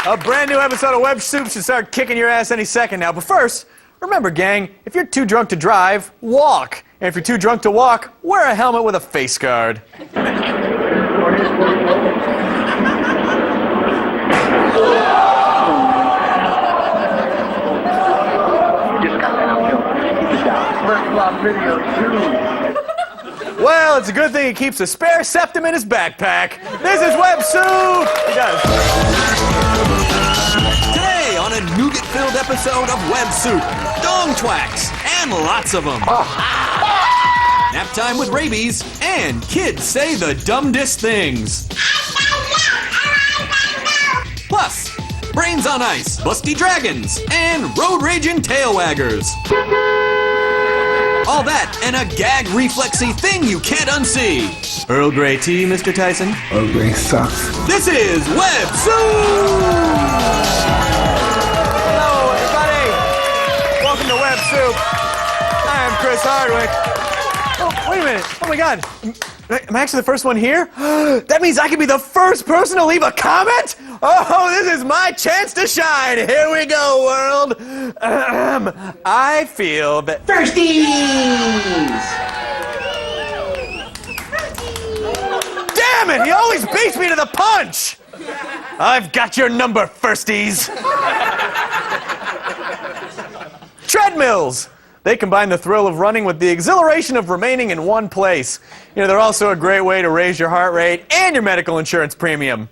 A brand new episode of Web Soup should start kicking your ass any second now. But first, remember, gang, if you're too drunk to drive, walk. And if you're too drunk to walk, wear a helmet with a face guard. Well, it's a good thing he keeps a spare septum in his backpack. This is Web Soup! He does. Today, on a nougat-filled episode of Web Soup, dong twacks, and lots of them. Nap time with rabies, and kids say the dumbest things. Plus, brains on ice, busty dragons, and road-raging tail waggers. All that and a gag reflexy thing you can't unsee. Earl Grey tea, Mr. Tyson? Earl Grey sucks. This is Web Soup! Hello, everybody. Welcome to Web Soup. I am Chris Hardwick. Oh, wait a minute. Oh, my God. Am I actually the first one here? That means I can be the first person to leave a comment? Oh, this is my chance to shine. Here we go, world. I feel that... Firsties! Damn it! He always beats me to the punch! I've got your number, firsties. Treadmills. They combine the thrill of running with the exhilaration of remaining in one place. You know, they're also a great way to raise your heart rate and your medical insurance premium.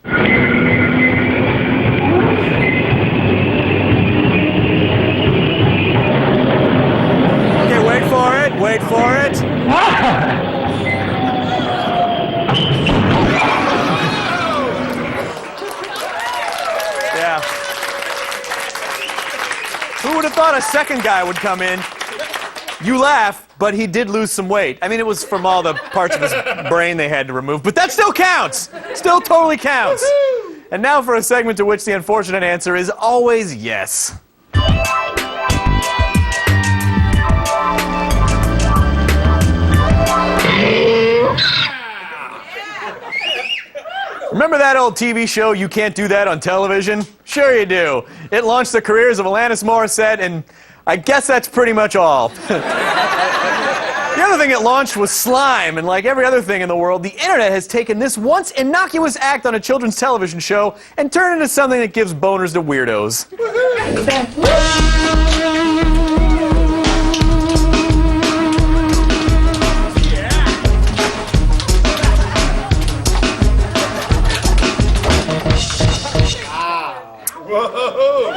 Okay, wait for it, wait for it. Yeah. Who would have thought a second guy would come in? You laugh, but he did lose some weight. I mean, it was from all the parts of his brain they had to remove, but that still counts! Still totally counts! And now for a segment to which the unfortunate answer is always yes. Remember that old TV show, You Can't Do That on Television? Sure you do. It launched the careers of Alanis Morissette, and I guess that's pretty much all. The other thing it launched was slime, and like every other thing in the world, the internet has taken this once innocuous act on a children's television show and turned it into something that gives boners to weirdos.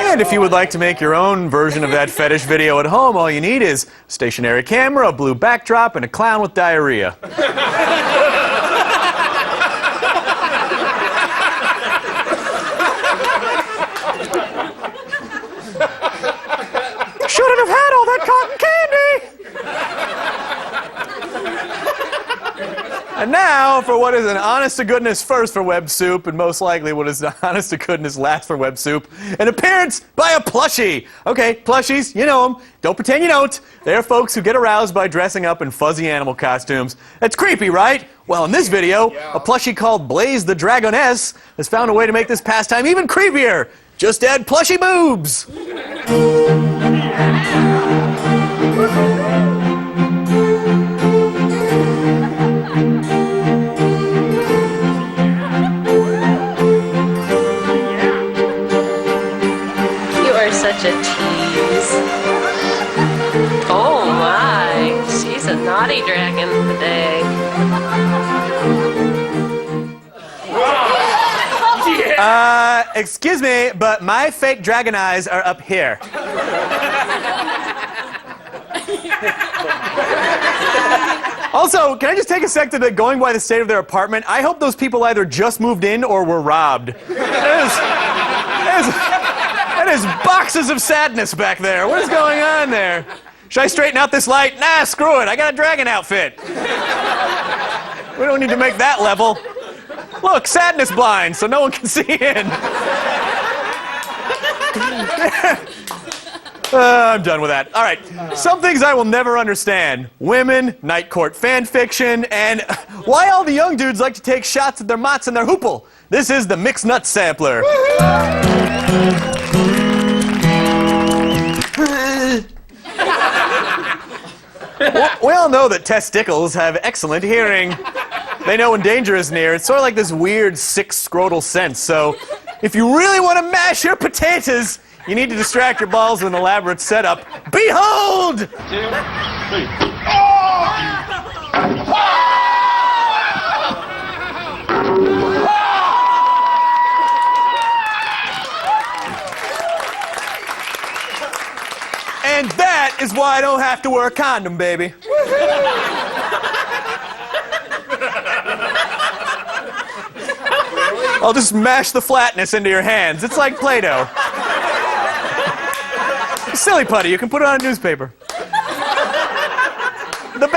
And if you would like to make your own version of that fetish video at home, all you need is a stationary camera, a blue backdrop, and a clown with diarrhea. Shouldn't have had all that cotton candy! And now for what is an honest-to-goodness first for Web Soup, and most likely what is an honest-to-goodness last for Web Soup, an appearance by a plushie. Okay, plushies, you know them. Don't pretend you don't. They're folks who get aroused by dressing up in fuzzy animal costumes. That's creepy, right? Well, in this video, a plushie called Blaze the Dragoness has found a way to make this pastime even creepier. Just add plushie boobs. Such a tease. Oh my, she's a naughty dragon today. Excuse me, but my fake dragon eyes are up here. Also, can I just take a sec to going by the state of their apartment? I hope those people either just moved in or were robbed. That is boxes of sadness back there. What is going on there? Should I straighten out this light? Nah, screw it. I got a dragon outfit. We don't need to make that level. Look, sadness blind, so no one can see in. I'm done with that. All right. Some things I will never understand. Women, night court fan fiction, and why all the young dudes like to take shots at their mots and their hoople. This is the Mixed Nut Sampler. We all know that testicles have excellent hearing. They know when danger is near. It's sort of like this weird, sick scrotal sense. So, if you really want to mash your potatoes, you need to distract your balls with an elaborate setup. Behold! 2, 3. And that is why I don't have to wear a condom, baby. I'll just mash the flatness into your hands. It's like Play-Doh. Silly putty, you can put it on a newspaper. The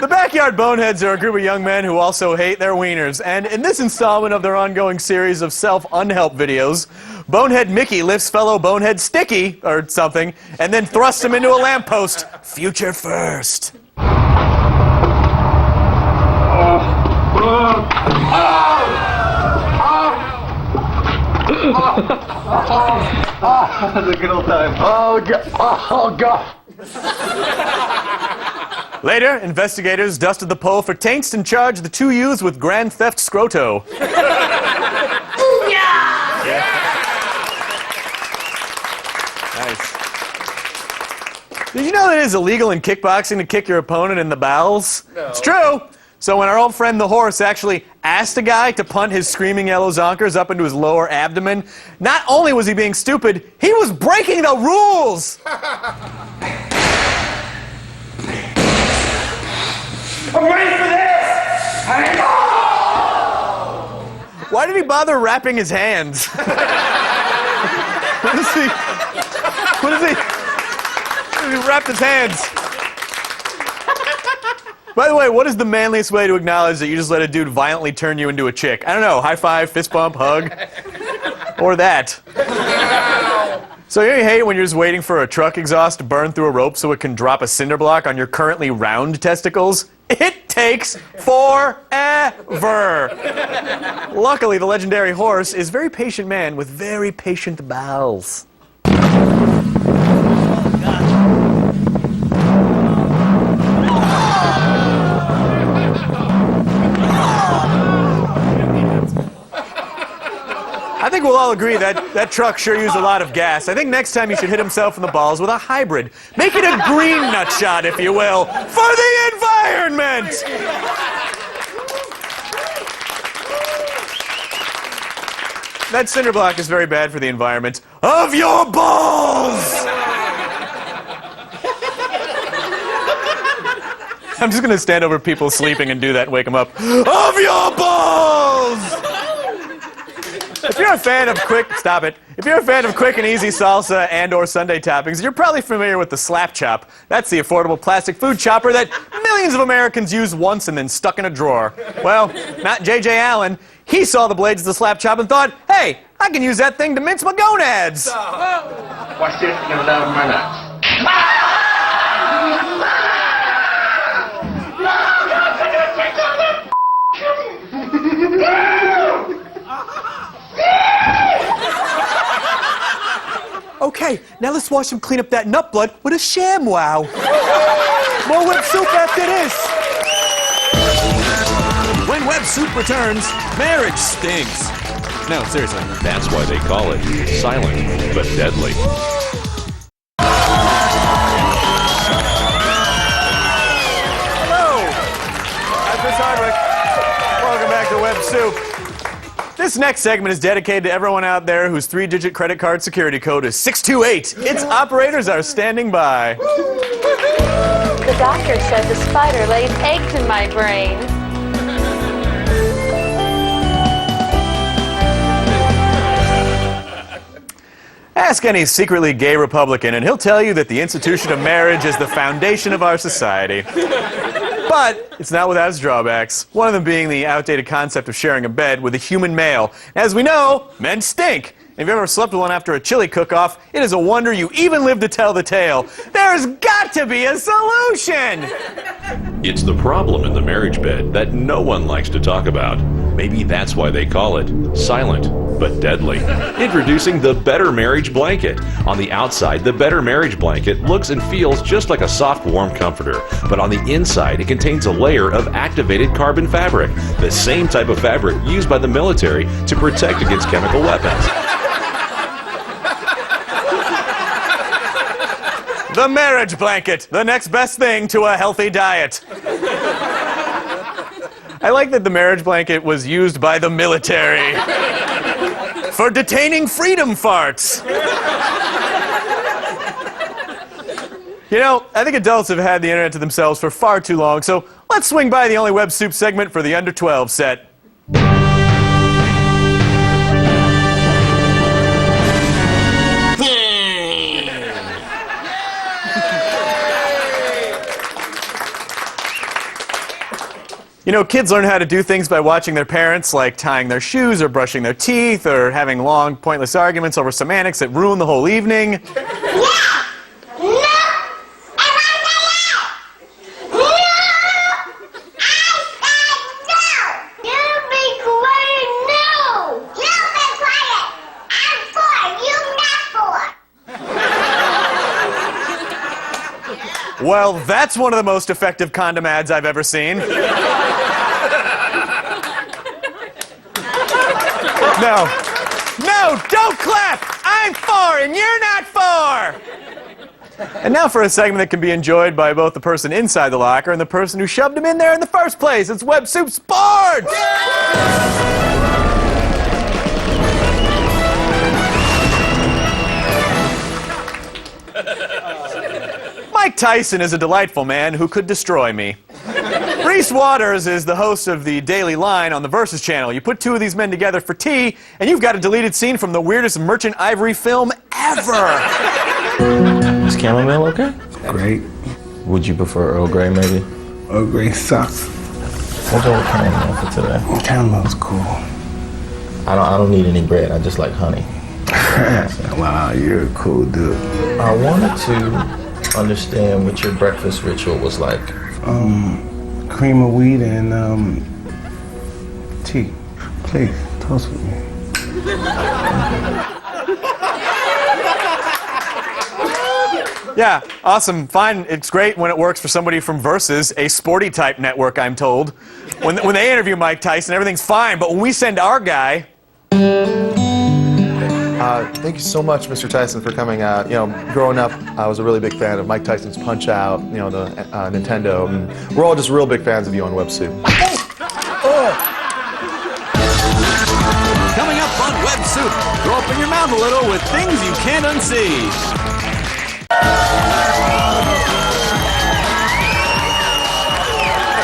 Backyard Boneheads are a group of young men who also hate their wieners. And in this installment of their ongoing series of self-unhelp videos, Bonehead Mickey lifts fellow Bonehead Sticky, or something, and then thrusts him into a lamppost. Future first. That's a good old time. Oh, God. Oh, God. Later, investigators dusted the pole for taints and charged the 2 youths with grand theft scroto. Nice. Did you know that it is illegal in kickboxing to kick your opponent in the bowels? No. It's true. So when our old friend the horse actually asked a guy to punt his screaming yellow zonkers up into his lower abdomen, not only was he being stupid, he was breaking the rules! I'm ready for this! Hang on! Why did he bother wrapping his hands? What is he? He wrapped his hands. By the way, what is the manliest way to acknowledge that you just let a dude violently turn you into a chick? I don't know, high five, fist bump, hug, or that. So you hate when you're just waiting for a truck exhaust to burn through a rope so it can drop a cinder block on your currently round testicles? It takes forever. Luckily, the legendary horse is a very patient man with very patient bowels. I think we'll all agree that truck sure used a lot of gas. I think next time he should hit himself in the balls with a hybrid. Make it a green nut shot, if you will, for the environment! That cinder block is very bad for the environment. Of your balls! I'm just gonna stand over people sleeping and do that and wake them up. Of your balls! If you're a fan of quick and easy salsa and or sundae toppings, you're probably familiar with the Slap Chop. That's the affordable plastic food chopper that millions of Americans use once and then stuck in a drawer. Well, not J.J. Allen. He saw the blades of the Slap Chop and thought, hey, I can use that thing to mince my gonads. Watch this, give it down my nuts. Okay, now let's watch him clean up that nut blood with a ShamWow. More Web Soup after this. When Web Soup returns, marriage stinks. No, seriously. That's why they call it silent but deadly. Hello, I'm Chris Hardwick. Welcome back to Web Soup. This next segment is dedicated to everyone out there whose 3-digit credit card security code is 628. Its operators are standing by. The doctor said the spider laid eggs in my brain. Ask any secretly gay Republican and he'll tell you that the institution of marriage is the foundation of our society. But it's not without its drawbacks, one of them being the outdated concept of sharing a bed with a human male. As we know, men stink. And if you ever slept with one after a chili cook-off, it is a wonder you even lived to tell the tale. There's got to be a solution! It's the problem in the marriage bed that no one likes to talk about. Maybe that's why they call it silent but deadly. Introducing the Better Marriage Blanket. On the outside, the Better Marriage Blanket looks and feels just like a soft, warm comforter. But on the inside, it contains a layer of activated carbon fabric, the same type of fabric used by the military to protect against chemical weapons. The marriage blanket, the next best thing to a healthy diet. I like that the marriage blanket was used by the military for detaining freedom farts. You know, I think adults have had the internet to themselves for far too long, so let's swing by the only Web Soup segment for the under 12 set. You know, kids learn how to do things by watching their parents, like tying their shoes or brushing their teeth or having long, pointless arguments over semantics that ruin the whole evening. Well, that's one of the most effective condom ads I've ever seen. No, don't clap! I'm 4 and you're not 4! And now for a segment that can be enjoyed by both the person inside the locker and the person who shoved him in there in the first place. It's Web Soup Sports! Mike Tyson is a delightful man who could destroy me. Reese Waters is the host of the Daily Line on the Versus channel. You put two of these men together for tea, and you've got a deleted scene from the weirdest Merchant Ivory film ever. Is chamomile okay? Great. Would you prefer Earl Grey, maybe? Earl Grey sucks. We'll go with chamomile for today. Camomile's cool. I don't need any bread. I just like honey. Wow, you're a cool dude. I wanted to understand what your breakfast ritual was like. Cream of wheat and tea. Please, toast with me. Yeah, awesome, fine. It's great when it works for somebody from Versus, a sporty type network, I'm told. When they interview Mike Tyson, everything's fine, but when we send our guy... Thank you so much, Mr. Tyson, for coming out. You know, growing up, I was a really big fan of Mike Tyson's Punch-Out, you know, the Nintendo. And we're all just real big fans of you on Web Soup. Coming up on Web Soup, throw open your mouth a little with things you can't unsee.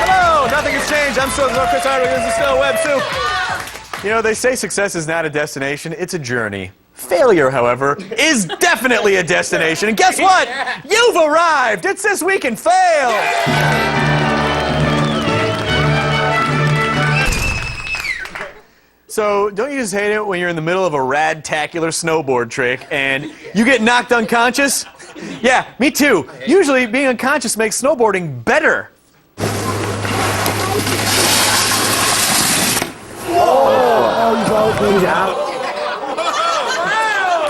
Hello, nothing has changed. I'm still Chris Hardwick. This is still Web Soup. You know, they say success is not a destination, it's a journey. Failure, however, is definitely a destination. And guess what? You've arrived! It's This Week in Fail! So, don't you just hate it when you're in the middle of a rad-tacular snowboard trick and you get knocked unconscious? Yeah, me too. Usually, being unconscious makes snowboarding better.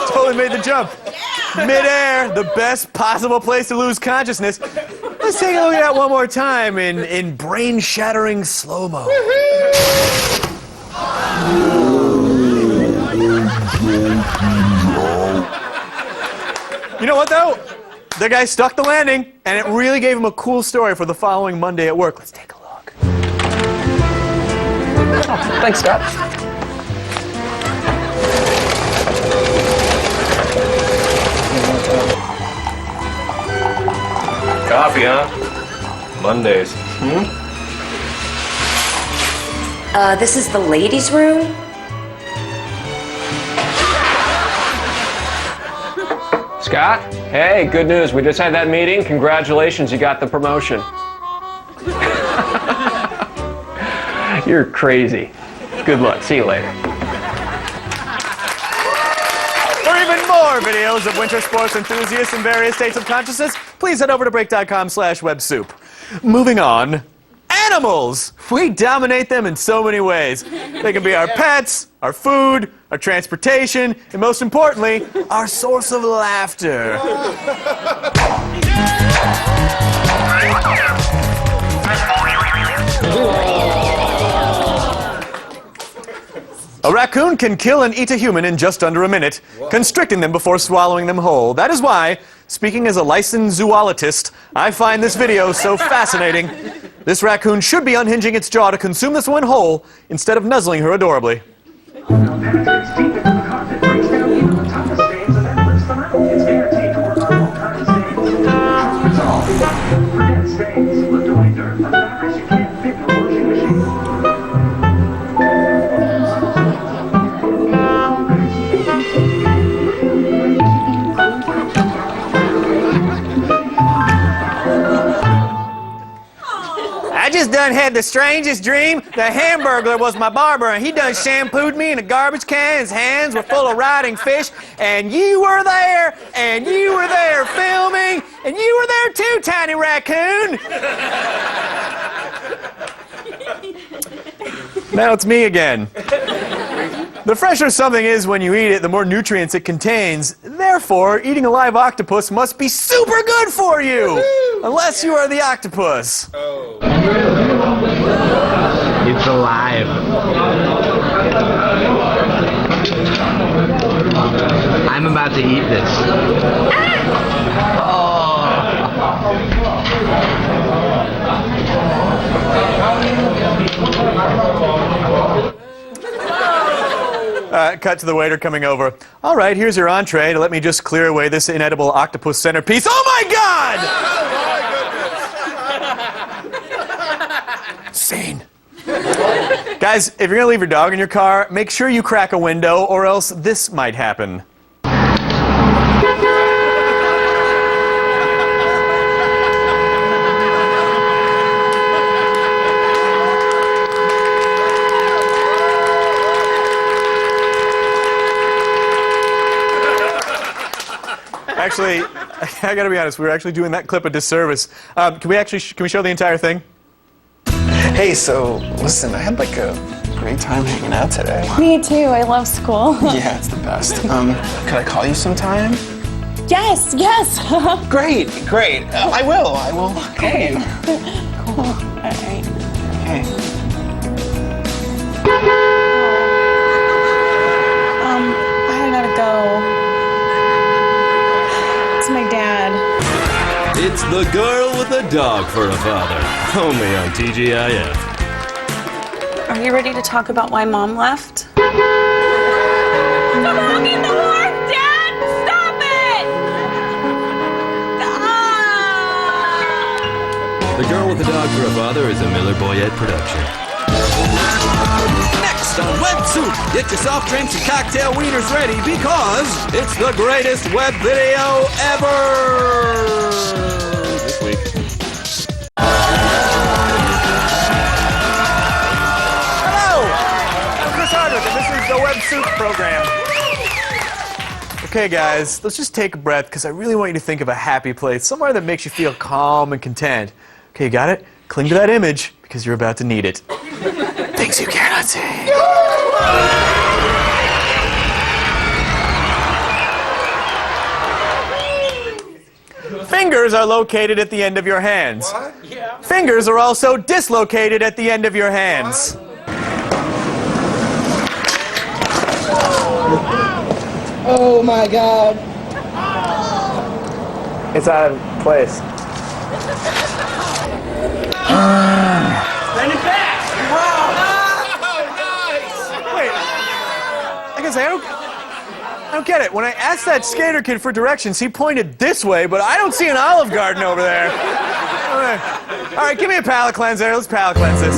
Totally made the jump. Midair, the best possible place to lose consciousness. Let's take a look at that one more time in brain-shattering slow-mo. You know what, though? The guy stuck the landing, and it really gave him a cool story for the following Monday at work. Let's take a look. Oh, thanks, Scott. Coffee, huh? Mondays. This is the ladies' room? Scott? Hey, good news. We just had that meeting. Congratulations, you got the promotion. You're crazy. Good luck. See you later. more videos of winter sports enthusiasts in various states of consciousness, please head over to break.com/websoup. Moving on. Animals! We dominate them in so many ways. They can be our pets, our food, our transportation, and most importantly, our source of laughter. A raccoon can kill and eat a human in just under a minute, constricting them before swallowing them whole. That is why, speaking as a licensed zoologist, I find this video so fascinating. This raccoon should be unhinging its jaw to consume this one whole, instead of nuzzling her adorably. I just done had the strangest dream. The Hamburglar was my barber, and he done shampooed me in a garbage can. His hands were full of rotting fish, and you were there, filming, and you were there too, tiny raccoon. Now it's me again. The fresher something is when you eat it, the more nutrients it contains. Therefore, eating a live octopus must be super good for you! Unless you are the octopus. It's alive. I'm about to eat this. Cut to the waiter coming over. All right, here's your entree. Let me just clear away this inedible octopus centerpiece. Oh my God! Scene. Guys, if you're gonna leave your dog in your car, make sure you crack a window, or else this might happen. Actually, I gotta be honest, we were actually doing that clip a disservice. Can we show the entire thing? Hey, so listen, I had like a great time hanging out today. Me too, I love school. Yeah, it's the best. Could I call you sometime? Yes. Great. I will call you. Cool. All right. Okay. I gotta go. It's my dad. It's the girl with a dog for a father. Only on TGIF. Are you ready to talk about why Mom left? Stop honking the horn, Dad! Stop it! The Girl with a Dog for a Father is a Miller Boyette production. Next on Web Soup, get your soft drinks and cocktail wieners ready because it's the greatest web video ever! This week. And this is the Web Soup program. Okay, guys, let's just take a breath because I really want you to think of a happy place, somewhere that makes you feel calm and content. Okay, you got it? Cling to that image because you're about to need it. Things you cannot see. Fingers are located at the end of your hands. What? Yeah. Fingers are also dislocated at the end of your hands. Oh my God. It's out of place. Send it back! Wait, I guess I don't get it. When I asked that skater kid for directions, he pointed this way, but I don't see an Olive Garden over there. All right, give me a palate cleanser. Let's palate cleanse this.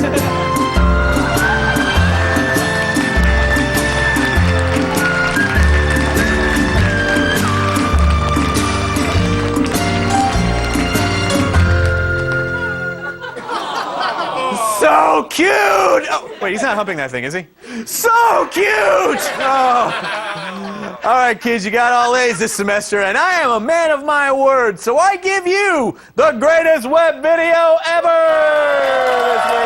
So cute! Oh, wait, he's not humping that thing, is he? So cute! Oh. All right, kids, you got all A's this semester, and I am a man of my word, so I give you the greatest web video ever this week.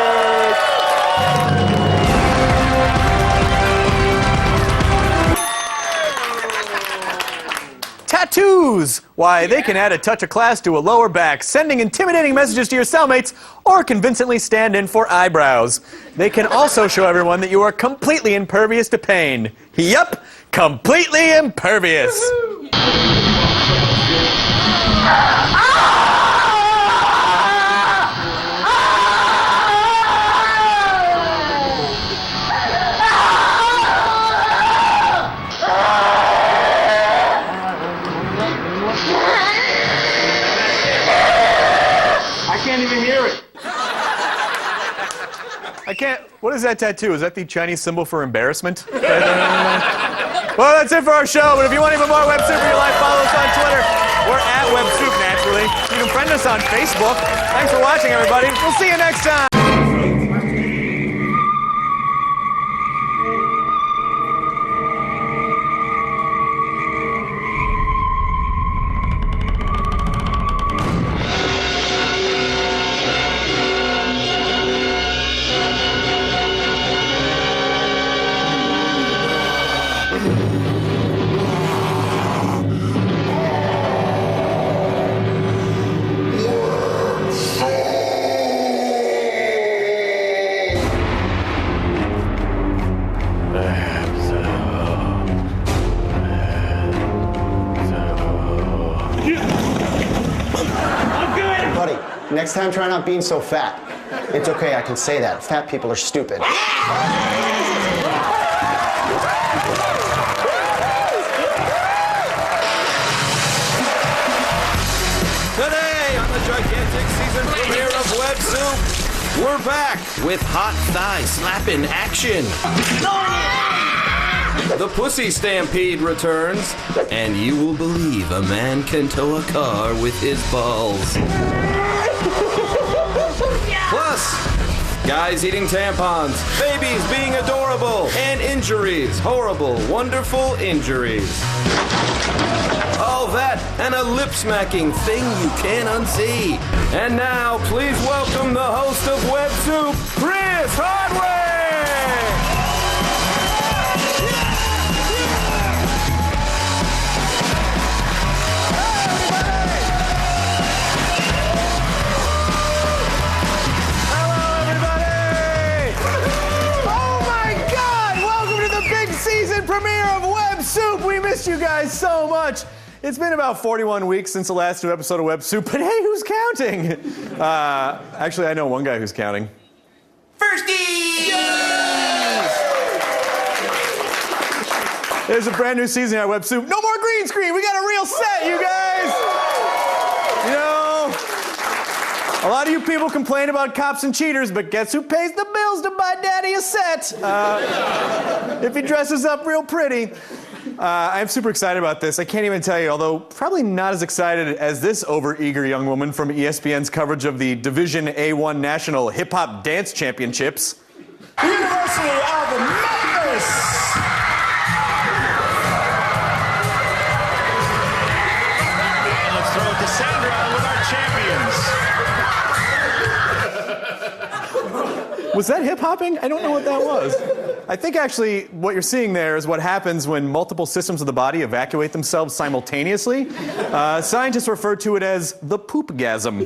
Tattoos! Why, they can add a touch of class to a lower back, sending intimidating messages to your cellmates, or convincingly stand in for eyebrows. They can also show everyone that you are completely impervious to pain. Yup, completely impervious. I can't. What is that tattoo? Is that the Chinese symbol for embarrassment? Well, that's it for our show. But if you want even more Web Soup in your life, follow us on Twitter. We're at Web Soup, naturally. You can friend us on Facebook. Thanks for watching, everybody. We'll see you next time. Next time, try not being so fat. It's okay, I can say that. Fat people are stupid. Today on the gigantic season premiere of Web Soup, we're back with hot thigh slapping action. The Pussy Stampede returns, and you will believe a man can tow a car with his balls. Plus, guys eating tampons, babies being adorable, and injuries, horrible, wonderful injuries. All that and a lip-smacking thing you can't unsee. And now, please welcome the host of Web Soup, Chris Hardwick! Premiere of Web Soup. We missed you guys so much. It's been about 41 weeks since the last new episode of Web Soup, but hey, who's counting? Actually, I know one guy who's counting. Firsty! There's a brand new season at Web Soup. No more green screen. We got a real set, you guys. You know, a lot of you people complain about cops and cheaters, but guess who pays the bills to buy Daddy a set? If he dresses up real pretty. I'm super excited about this. I can't even tell you, although probably not as excited as this overeager young woman from ESPN's coverage of the Division A1 National Hip Hop Dance Championships. University of Memphis! And let's throw it to Sandra with our champions. Was that hip hopping? I don't know what that was. I think actually what you're seeing there is what happens when multiple systems of the body evacuate themselves simultaneously. Scientists refer to it as the poopgasm.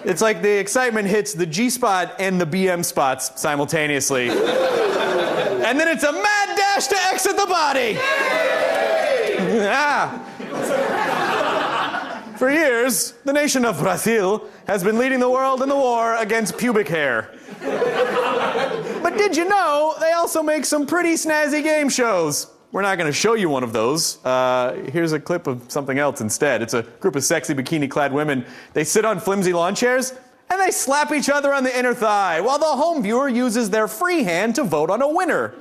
It's like the excitement hits the G spot and the BM spots simultaneously. And then it's a mad dash to exit the body. For years, the nation of Brazil has been leading the world in the war against pubic hair. But did you know they also make some pretty snazzy game shows? We're not going to show you one of those. Here's a clip of something else instead. It's a group of sexy bikini-clad women. They sit on flimsy lawn chairs, and they slap each other on the inner thigh, while the home viewer uses their free hand to vote on a winner.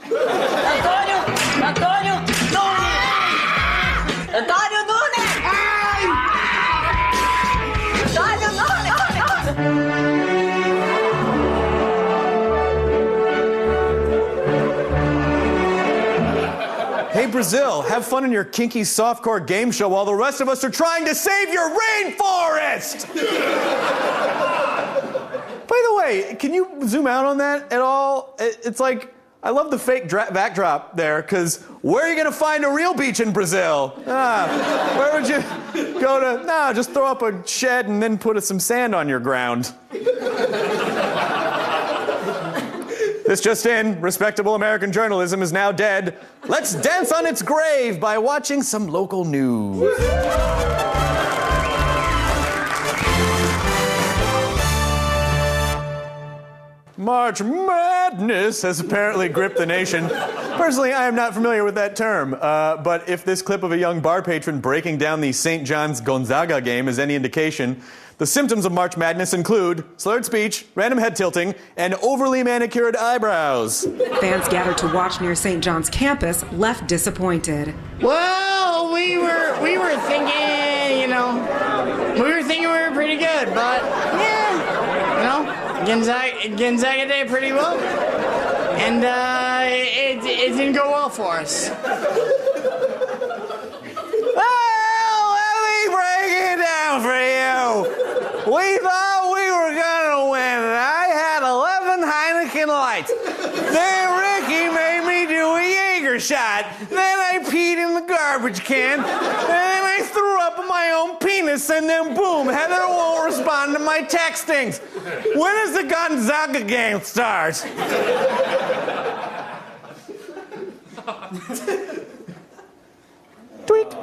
Hey, Brazil. Have fun in your kinky softcore game show while the rest of us are trying to save your rainforest! By the way, can you zoom out on that at all? It's like, I love the fake backdrop there, because where are you going to find a real beach in Brazil? Where would you go to? No, just throw up a shed and then put some sand on your ground. This just in, respectable American journalism is now dead. Let's dance on its grave by watching some local news. March Madness has apparently gripped the nation. Personally, I am not familiar with that term, but if this clip of a young bar patron breaking down the St. John's Gonzaga game is any indication, the symptoms of March Madness include slurred speech, random head tilting, and overly manicured eyebrows. Fans gathered to watch near St. John's campus left disappointed. Well, we were thinking, we were pretty good, but yeah, Gonzaga did pretty well, and it didn't go well for us. Well, let me break it down for you. We thought we were gonna win, and I had 11 Heineken Lights. Then Ricky made me do a Jaeger shot. Then I peed in the garbage can. Then I threw up my own penis, and then boom, Heather won't respond to my textings. When does the Gonzaga game start? Tweet.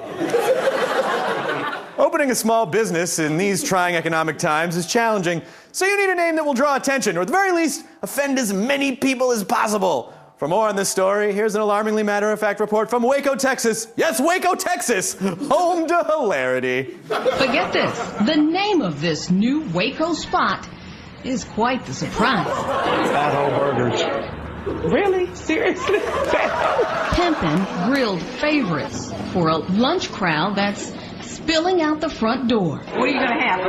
Opening a small business in these trying economic times is challenging, so you need a name that will draw attention, or at the very least, offend as many people as possible. For more on this story, here's an alarmingly matter-of-fact report from Waco, Texas. Yes, Waco, Texas, home to hilarity. But get this, the name of this new Waco spot is quite the surprise. Fat Hole Burgers. Really? Seriously? Pimpin' grilled favorites for a lunch crowd that's spilling out the front door. What are you going to have?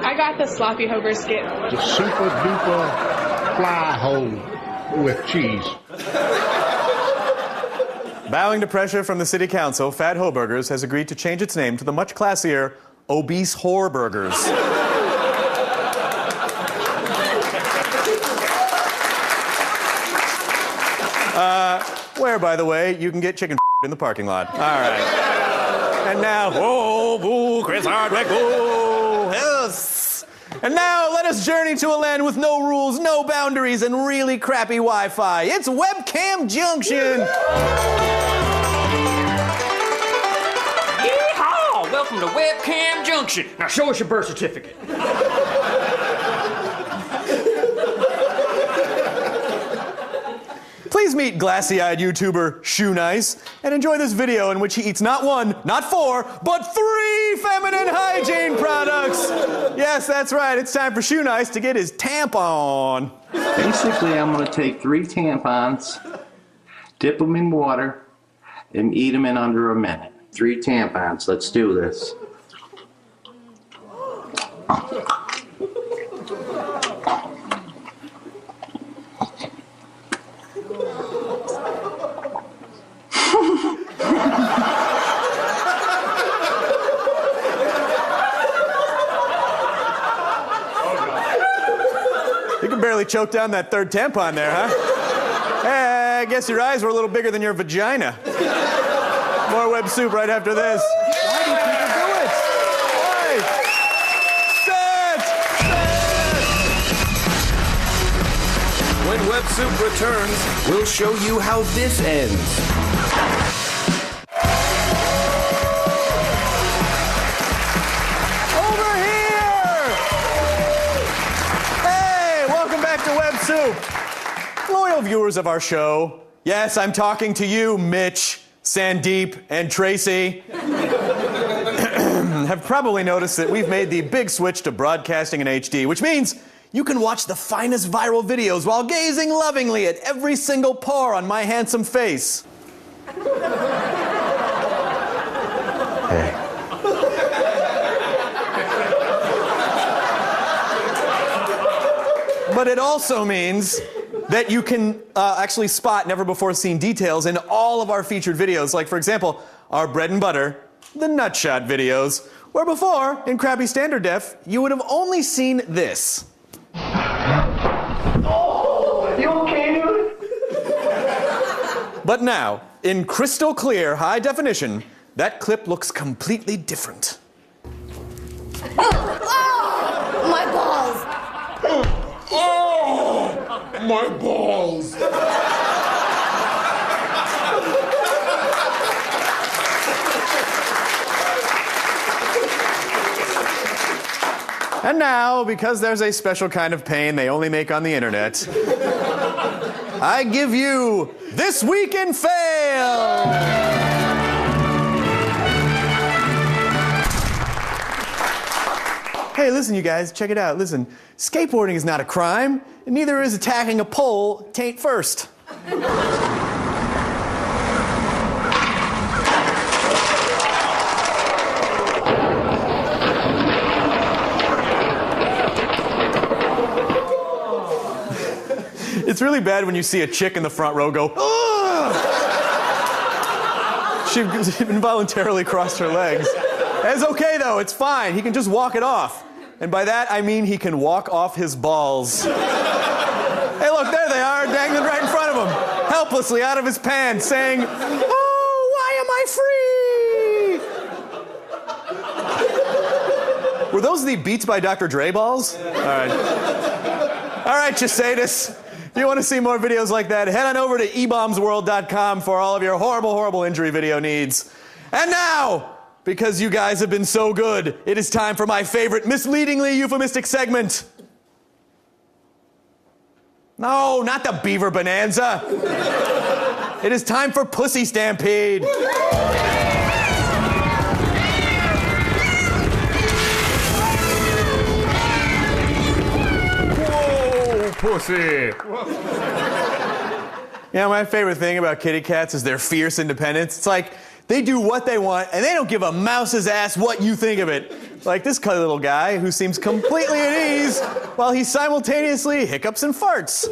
I got the sloppy hoe brisket. The super duper fly hole with cheese. Bowing to pressure from the city council, Fat Hoe Burgers has agreed to change its name to the much classier Obese Whore Burgers. Where, by the way, you can get chicken in the parking lot. All right. And now, oh, boo, Chris Hardwick, boo, yes. And now, let us journey to a land with no rules, no boundaries, and really crappy Wi-Fi. It's Webcam Junction. Yeehaw! Welcome to Webcam Junction. Now show us your birth certificate. Please meet glassy-eyed YouTuber Shoe Nice and enjoy this video in which he eats not one, not four, but 3 feminine hygiene products. Yes, that's right. It's time for Shoe Nice to get his tampon. Basically, I'm going to take 3 tampons, dip them in water, and eat them in under a minute. 3 tampons. Let's do this. You can barely choke down that 3rd tampon there, huh? I guess your eyes were a little bigger than your vagina. More Web Soup right after this. Why do people do it? Why? Set! When Web Soup returns, we'll show you how this ends. Soup. Loyal viewers of our show, yes, I'm talking to you, Mitch, Sandeep, and Tracy, have probably noticed that we've made the big switch to broadcasting in HD, which means you can watch the finest viral videos while gazing lovingly at every single pore on my handsome face. Hey. But it also means that you can actually spot never-before-seen details in all of our featured videos. Like, for example, our bread and butter, the Nutshot videos, where before, in crappy standard def, you would have only seen this. Oh, you okay, dude? But now, in crystal clear high definition, that clip looks completely different. My balls. Oh, my balls. And now, because there's a special kind of pain they only make on the internet, I give you This Week in Fail! Hey, listen, you guys, check it out. Listen, skateboarding is not a crime, and neither is attacking a pole taint first. It's really bad when you see a chick in the front row go, "Ugh!" She involuntarily crossed her legs. It's okay, though. It's fine. He can just walk it off. And by that, I mean he can walk off his balls. Hey, look, there they are, dangling right in front of him, helplessly out of his pants, saying, "Oh, why am I free?" Were those the Beats by Dr. Dre balls? All right. All right, you sadists. If you want to see more videos like that, head on over to ebombsworld.com for all of your horrible, horrible injury video needs. And now, because you guys have been so good, it is time for my favorite misleadingly euphemistic segment. No, not the Beaver Bonanza. It is time for Pussy Stampede. Whoa, pussy. Yeah, my favorite thing about kitty cats is their fierce independence. It's like, they do what they want, and they don't give a mouse's ass what you think of it. Like this cuddly little guy who seems completely at ease while he simultaneously hiccups and farts.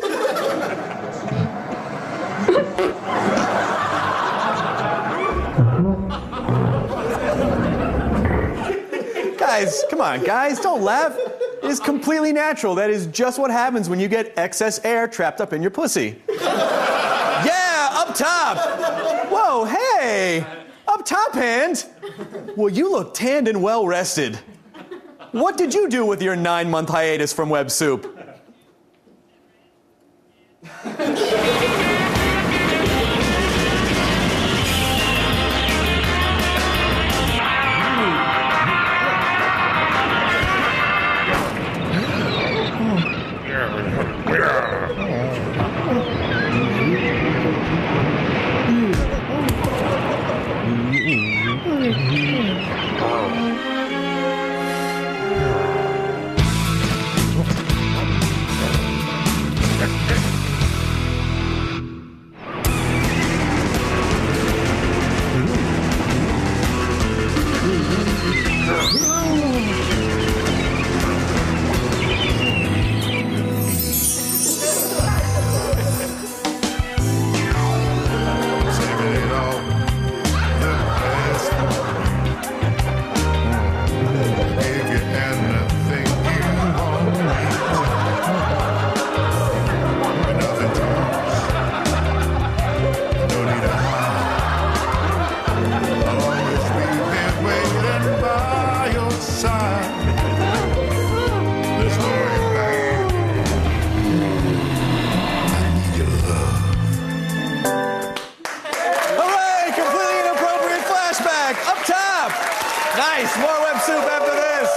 Guys, come on, guys, don't laugh. It is completely natural. That is just what happens when you get excess air trapped up in your pussy. Yeah, up top. Whoa, hey. Up top, hand? Well, you look tanned and well rested. What did you do with your 9-month hiatus from Web Soup? Nice, more Web Soup after this.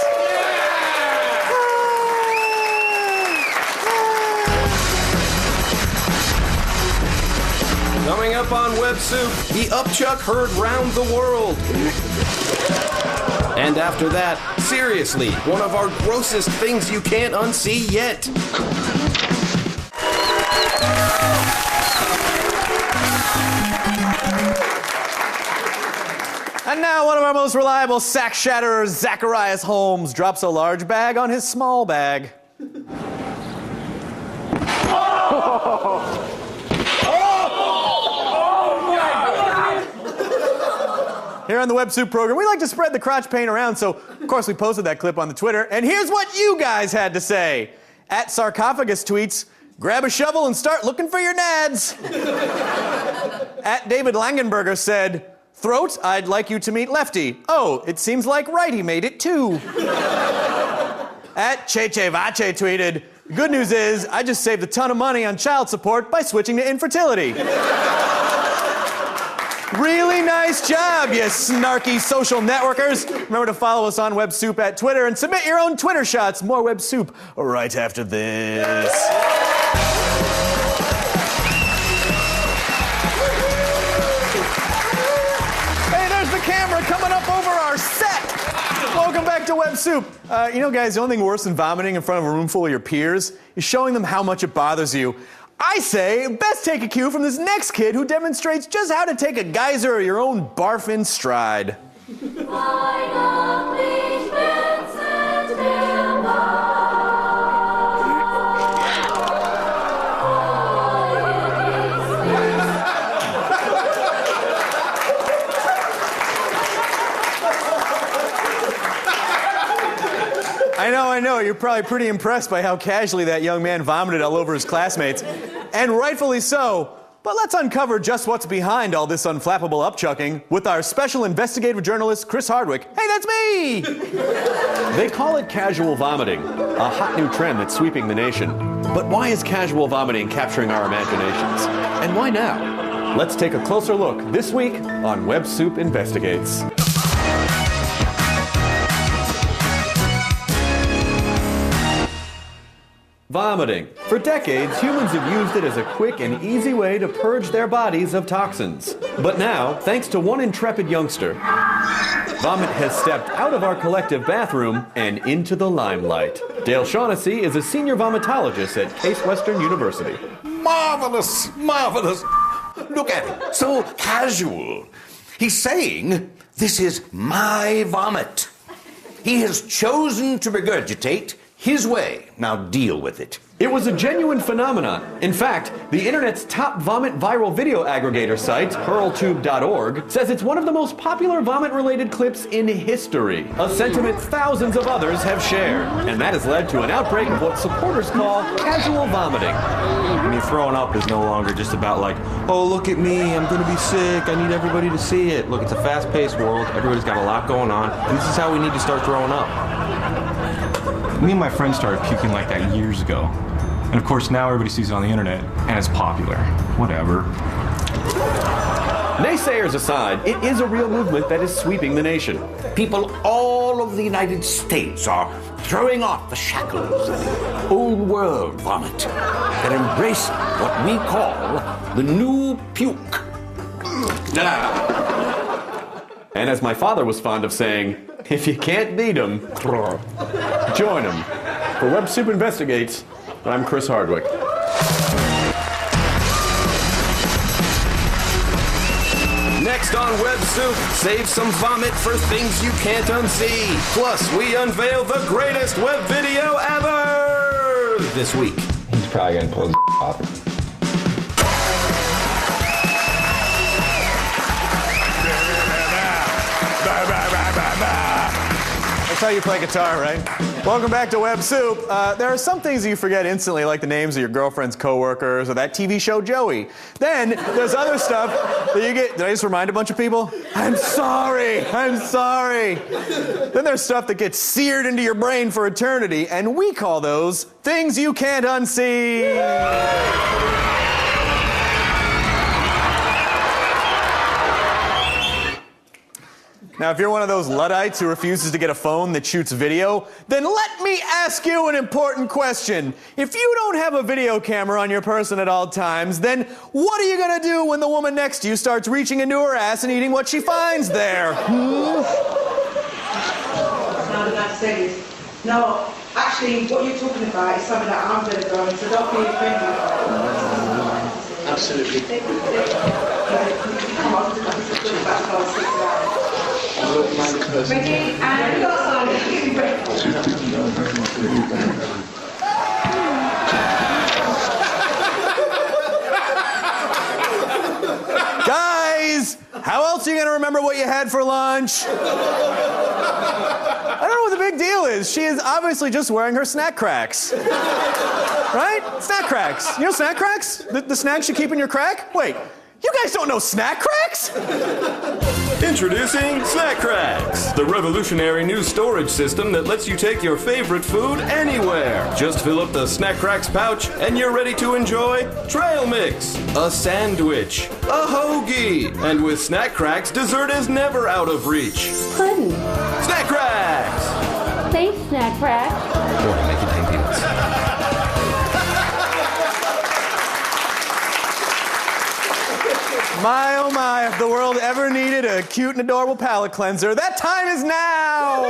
Coming up on Web Soup, the upchuck heard round the world. And after that, seriously, one of our grossest things you can't unsee yet. And now one of our most reliable sack shatterers, Zacharias Holmes, drops a large bag on his small bag. Oh! Here on the Web Soup program, we like to spread the crotch paint around, so of course we posted that clip on the Twitter. And here's what you guys had to say. At Sarcophagus tweets, grab a shovel and start looking for your nads. At David Langenberger said, Throat, I'd like you to meet Lefty. Oh, it seems like Righty made it too. At Cheche Vache tweeted, good news is, I just saved a ton of money on child support by switching to infertility. Really nice job, you snarky social networkers. Remember to follow us on Web Soup at Twitter and submit your own Twitter shots. More Web Soup right after this. Hey, there's the camera coming up over our set. Welcome back to Web Soup. You know, guys, the only thing worse than vomiting in front of a room full of your peers is showing them how much it bothers you. I say, best take a cue from this next kid who demonstrates just how to take a geyser of your own barf in stride. I know, you're probably pretty impressed by how casually that young man vomited all over his classmates. And rightfully so. But let's uncover just what's behind all this unflappable upchucking with our special investigative journalist, Chris Hardwick. Hey, that's me! They call it casual vomiting, a hot new trend that's sweeping the nation. But why is casual vomiting capturing our imaginations? And why now? Let's take a closer look this week on Web Soup Investigates. Vomiting. For decades, humans have used it as a quick and easy way to purge their bodies of toxins. But now, thanks to one intrepid youngster, vomit has stepped out of our collective bathroom and into the limelight. Dale Shaughnessy is a senior vomitologist at Case Western University. Marvelous, marvelous. Look at it, so casual. He's saying, this is my vomit. He has chosen to regurgitate his way. Now deal with it. It was a genuine phenomenon. In fact, the internet's top vomit viral video aggregator site, hurltube.org, says it's one of the most popular vomit-related clips in history, a sentiment thousands of others have shared. And that has led to an outbreak of what supporters call casual vomiting. When you're throwing up is no longer just about like, oh, look at me, I'm gonna be sick, I need everybody to see it. Look, it's a fast-paced world, everybody's got a lot going on, and this is how we need to start throwing up. Me and my friends started puking like that years ago. And of course now everybody sees it on the internet, and it's popular. Whatever. Naysayers aside, it is a real movement that is sweeping the nation. People all over the United States are throwing off the shackles of the old world vomit. They're embracing what we call the new puke. And as my father was fond of saying, if you can't beat 'em, join 'em. For Web Soup Investigates, I'm Chris Hardwick. Next on Web Soup, save some vomit for things you can't unsee. Plus, we unveil the greatest web video ever this week. He's probably gonna pull his off. That's how you play guitar, right? Welcome back to Web Soup. There are some things you forget instantly, like the names of your girlfriend's coworkers or that TV show Joey. Then there's other stuff that you get. Did I just remind a bunch of people? I'm sorry. Then there's stuff that gets seared into your brain for eternity, and we call those things you can't unsee. Now, if you're one of those Luddites who refuses to get a phone that shoots video, then let me ask you an important question. If you don't have a video camera on your person at all times, then what are you gonna do when the woman next to you starts reaching into her ass and eating what she finds there? It's not enough serious. No, actually, what you're talking about is something that I'm gonna go, so don't be offended. Absolutely. Come on, this is good about 6 hours. Ready? And go. How else are you gonna remember what you had for lunch? I don't know what the big deal is. She is obviously just wearing her snack cracks. Right? Snack cracks. You know snack cracks? The snacks you keep in your crack? Wait, you guys don't know snack cracks? Introducing Snack Cracks, the revolutionary new storage system that lets you take your favorite food anywhere. Just fill up the Snack Cracks pouch and you're ready to enjoy trail mix, a sandwich, a hoagie, and with Snack Cracks, dessert is never out of reach. Pudding. Snack Cracks! Thanks, Snack Cracks. Boy, make it take these. My, oh my, if the world ever needed a cute and adorable palate cleanser, that time is now!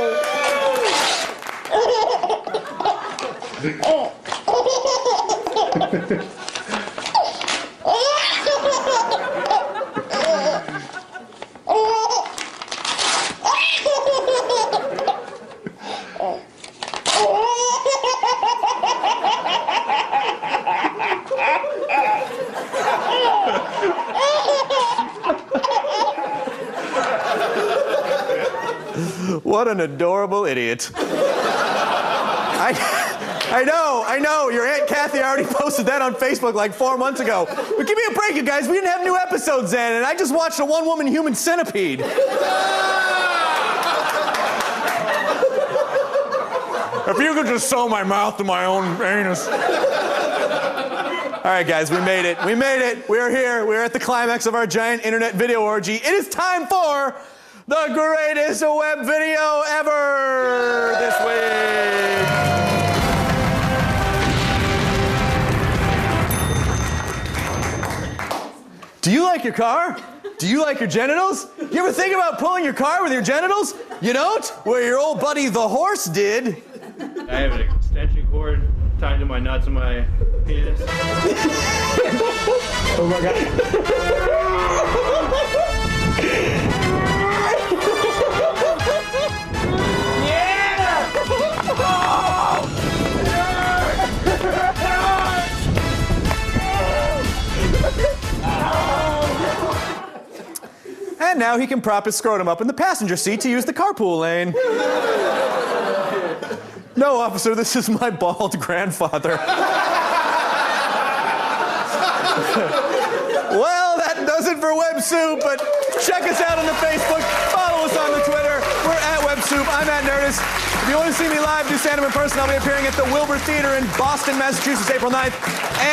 What an adorable idiot. I know, your Aunt Kathy already posted that on Facebook like 4 months ago. But give me a break, you guys, we didn't have new episodes then, and I just watched a one-woman human centipede. If you could just sew my mouth to my own anus. All right, guys, we made it. We made it. We're here. We're at the climax of our giant internet video orgy. It is time for the greatest web video ever this week. Do you like your car? Do you like your genitals? You ever think about pulling your car with your genitals? You don't? Where your old buddy the horse did. I have an extension cord tied to my nuts and my penis. Oh my God. And now he can prop his scrotum up in the passenger seat to use the carpool lane. No, officer, this is my bald grandfather. Well, that does it for Web Soup, but check us out on the Facebook, follow us on the Twitter. We're at Web Soup. I'm at Nerdist. If you want to see me live, do stand-up in person, I'll be appearing at the Wilbur Theater in Boston, Massachusetts, April 9th.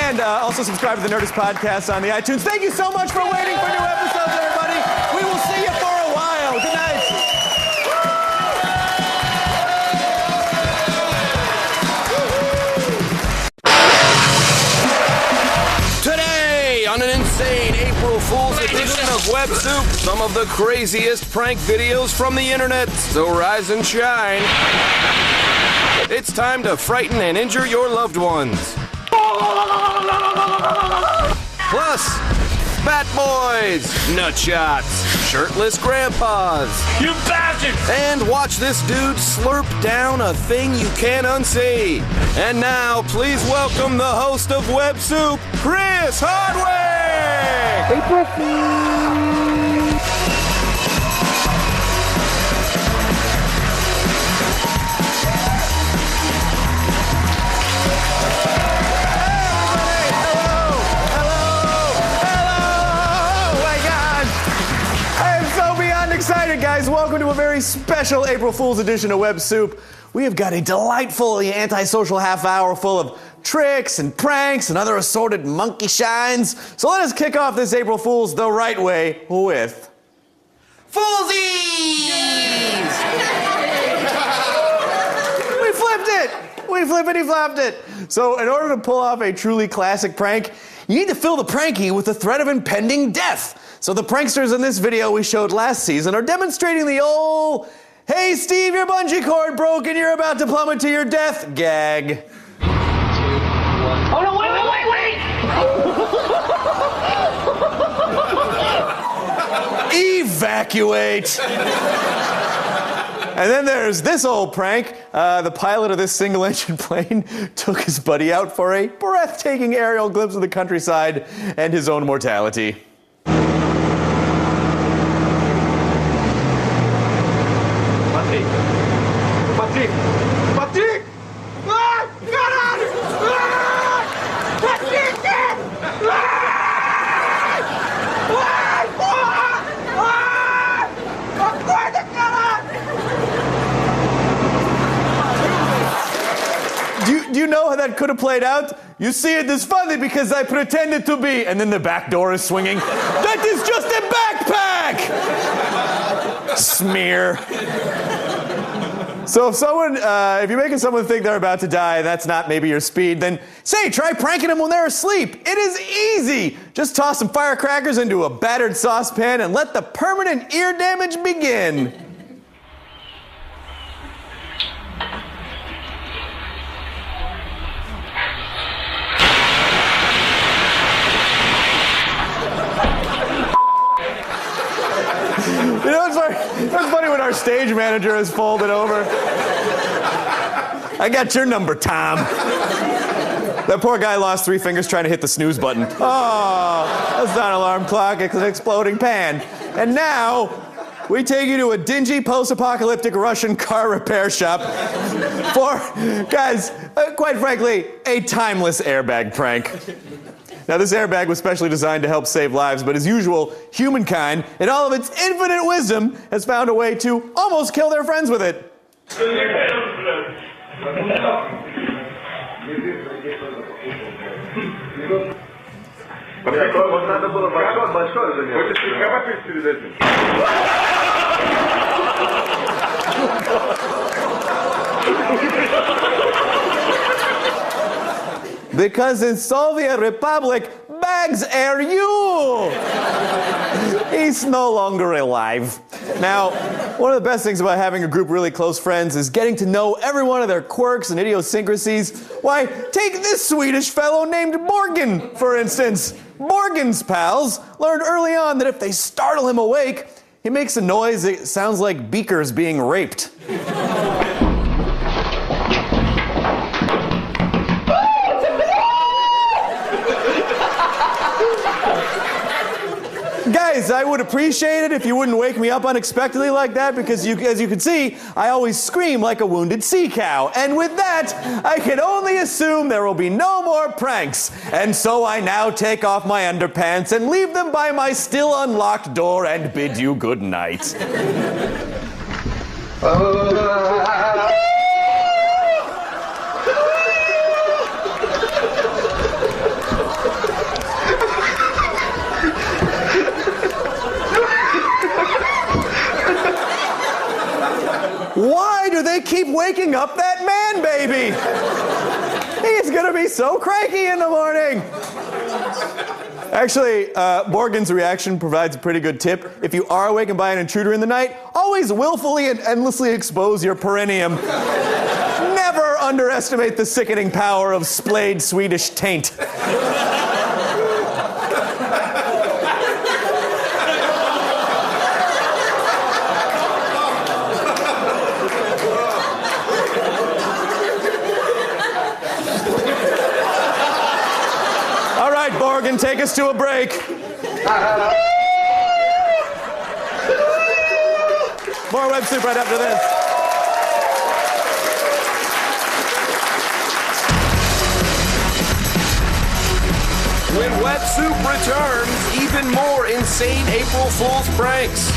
And also subscribe to the Nerdist podcast on the iTunes. Thank you so much for waiting for new episodes, everybody. We will see you for a while. Good night. Today, on an insane April Fool's edition of Web Soup, some of the craziest prank videos from the internet. So rise and shine. It's time to frighten and injure your loved ones. Plus, Bat Boys, Nutshots, Shirtless Grandpas. You bastard! And watch this dude slurp down a thing you can't unsee. And now, please welcome the host of Web Soup, Chris Hardwick! April Fool! Excited, guys. Welcome to a very special April Fool's edition of Web Soup. We have got a delightfully antisocial half hour full of tricks and pranks and other assorted monkey shines. So let us kick off this April Fool's the right way with Foolsies! We flipped it! We flippity-flopped it. So in order to pull off a truly classic prank, you need to fill the pranky with the threat of impending death. So the pranksters in this video we showed last season are demonstrating the old, "Hey Steve, your bungee cord broke and you're about to plummet to your death" gag. 2, 1. Oh no, wait! Evacuate! And then there's this old prank. The pilot of this single-engine plane took his buddy out for a breathtaking aerial glimpse of the countryside and his own mortality. that could have played out? You see it is funny because I pretended to be, and then the back door is swinging. That is just a backpack! Smear. So if you're making someone think they're about to die and that's not maybe your speed, then say, try pranking them when they're asleep. It is easy. Just toss some firecrackers into a battered saucepan and let the permanent ear damage begin. You know, it's funny when our stage manager is folded over. I got your number, Tom. That poor guy lost 3 fingers trying to hit the snooze button. Oh, that's not an alarm clock, it's an exploding pan. And now, we take you to a dingy post-apocalyptic Russian car repair shop for, guys, quite frankly, a timeless airbag prank. Now, this airbag was specially designed to help save lives, but as usual, humankind, in all of its infinite wisdom, has found a way to almost kill their friends with it. Because in Soviet Republic, bags are you. He's no longer alive. Now, one of the best things about having a group of really close friends is getting to know every one of their quirks and idiosyncrasies. Why, take this Swedish fellow named Morgan, for instance. Morgan's pals learned early on that if they startle him awake, he makes a noise that sounds like beakers being raped. Guys, I would appreciate it if you wouldn't wake me up unexpectedly like that, because as you can see, I always scream like a wounded sea cow. And with that, I can only assume there will be no more pranks. And so I now take off my underpants and leave them by my still unlocked door and bid you good night. Why do they keep waking up that man baby? He's gonna be so cranky in the morning. Actually, Morgan's reaction provides a pretty good tip. If you are awakened by an intruder in the night, always willfully and endlessly expose your perineum. Never underestimate the sickening power of splayed Swedish taint. Morgan, take us to a break. More Web Soup right after this. When Web Soup returns, even more insane April Fool's pranks.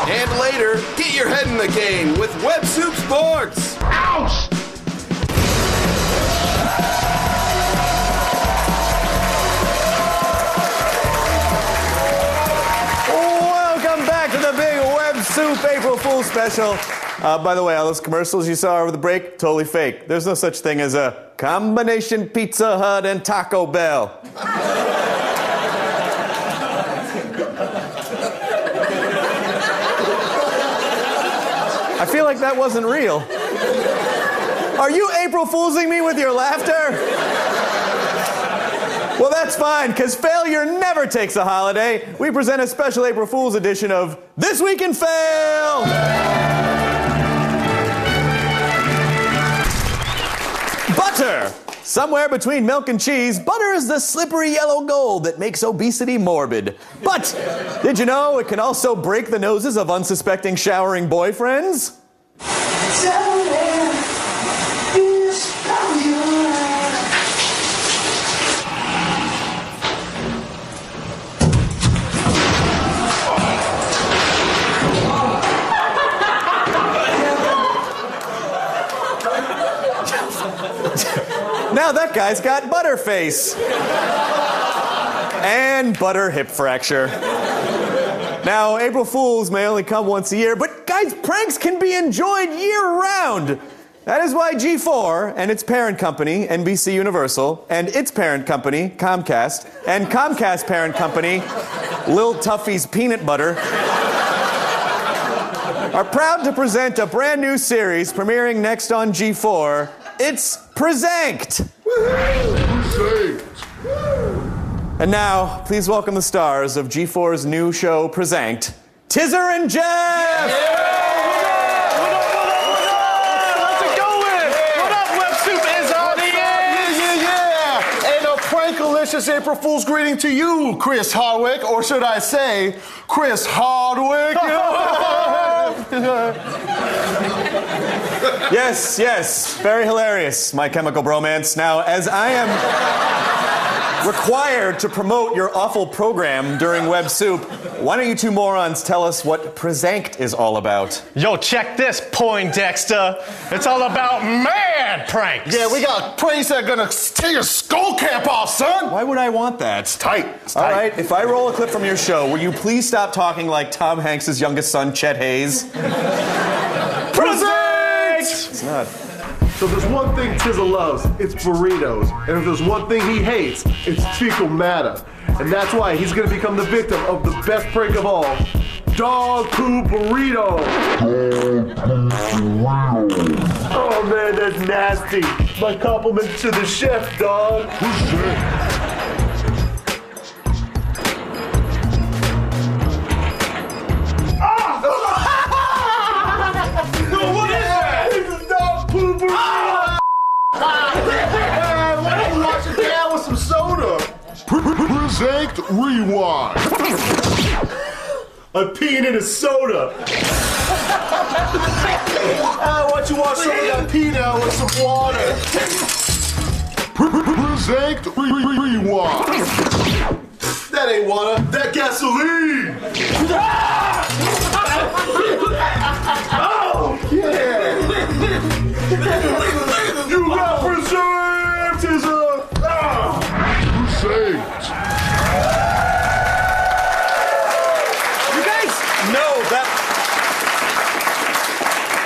And later, get your head in the game with Web Soup Sports. Ouch! Soup April Fool's special. By the way, all those commercials you saw over the break, totally fake. There's no such thing as a combination Pizza Hut and Taco Bell. I feel like that wasn't real. Are you April Foolsing me with your laughter? Well, that's fine, because failure never takes a holiday. We present a special April Fool's edition of This Week in Fail! Butter! Somewhere between milk and cheese, butter is the slippery yellow gold that makes obesity morbid. But did you know it can also break the noses of unsuspecting showering boyfriends? Now that guy's got butterface. And butter hip fracture. Now, April Fools may only come once a year, but guys, pranks can be enjoyed year-round. That is why G4 and its parent company, NBC Universal, and its parent company, Comcast, and Comcast's parent company, Lil Tuffy's Peanut Butter, are proud to present a brand new series premiering next on G4. It's Presanked. And now, please welcome the stars of G4's new show, Presanked, Tizzer and Jeff! Delicious April Fool's greeting to you, Chris Hardwick, or should I say, Chris Hardwick? Yes, yes, very hilarious, My Chemical Bromance. Now, as I am required to promote your awful program during Web Soup, why don't you two morons tell us what Presanked is all about? Yo, check this, Poindexter. It's all about mad pranks. Yeah, we got pranks that are gonna tear your skull cap off, son. Why would I want that? It's tight. All right, if I roll a clip from your show, will you please stop talking like Tom Hanks' youngest son, Chet Hayes? Presanked! It's not. So there's one thing Tizzer loves, it's burritos. And if there's one thing he hates, it's fecal matter. And that's why he's gonna become the victim of the best prank of all, dog poop burrito. Oh man, that's nasty. My compliments to the chef, dog. Why don't you wash it down with some soda? Presanked Rewind. I'm peeing in a soda. Why don't you wash some of that pee down with some water? Presanked Rewind. That ain't water, that gasoline. Oh, yeah. You got preserved, Tizzer! Presanked. You guys know that.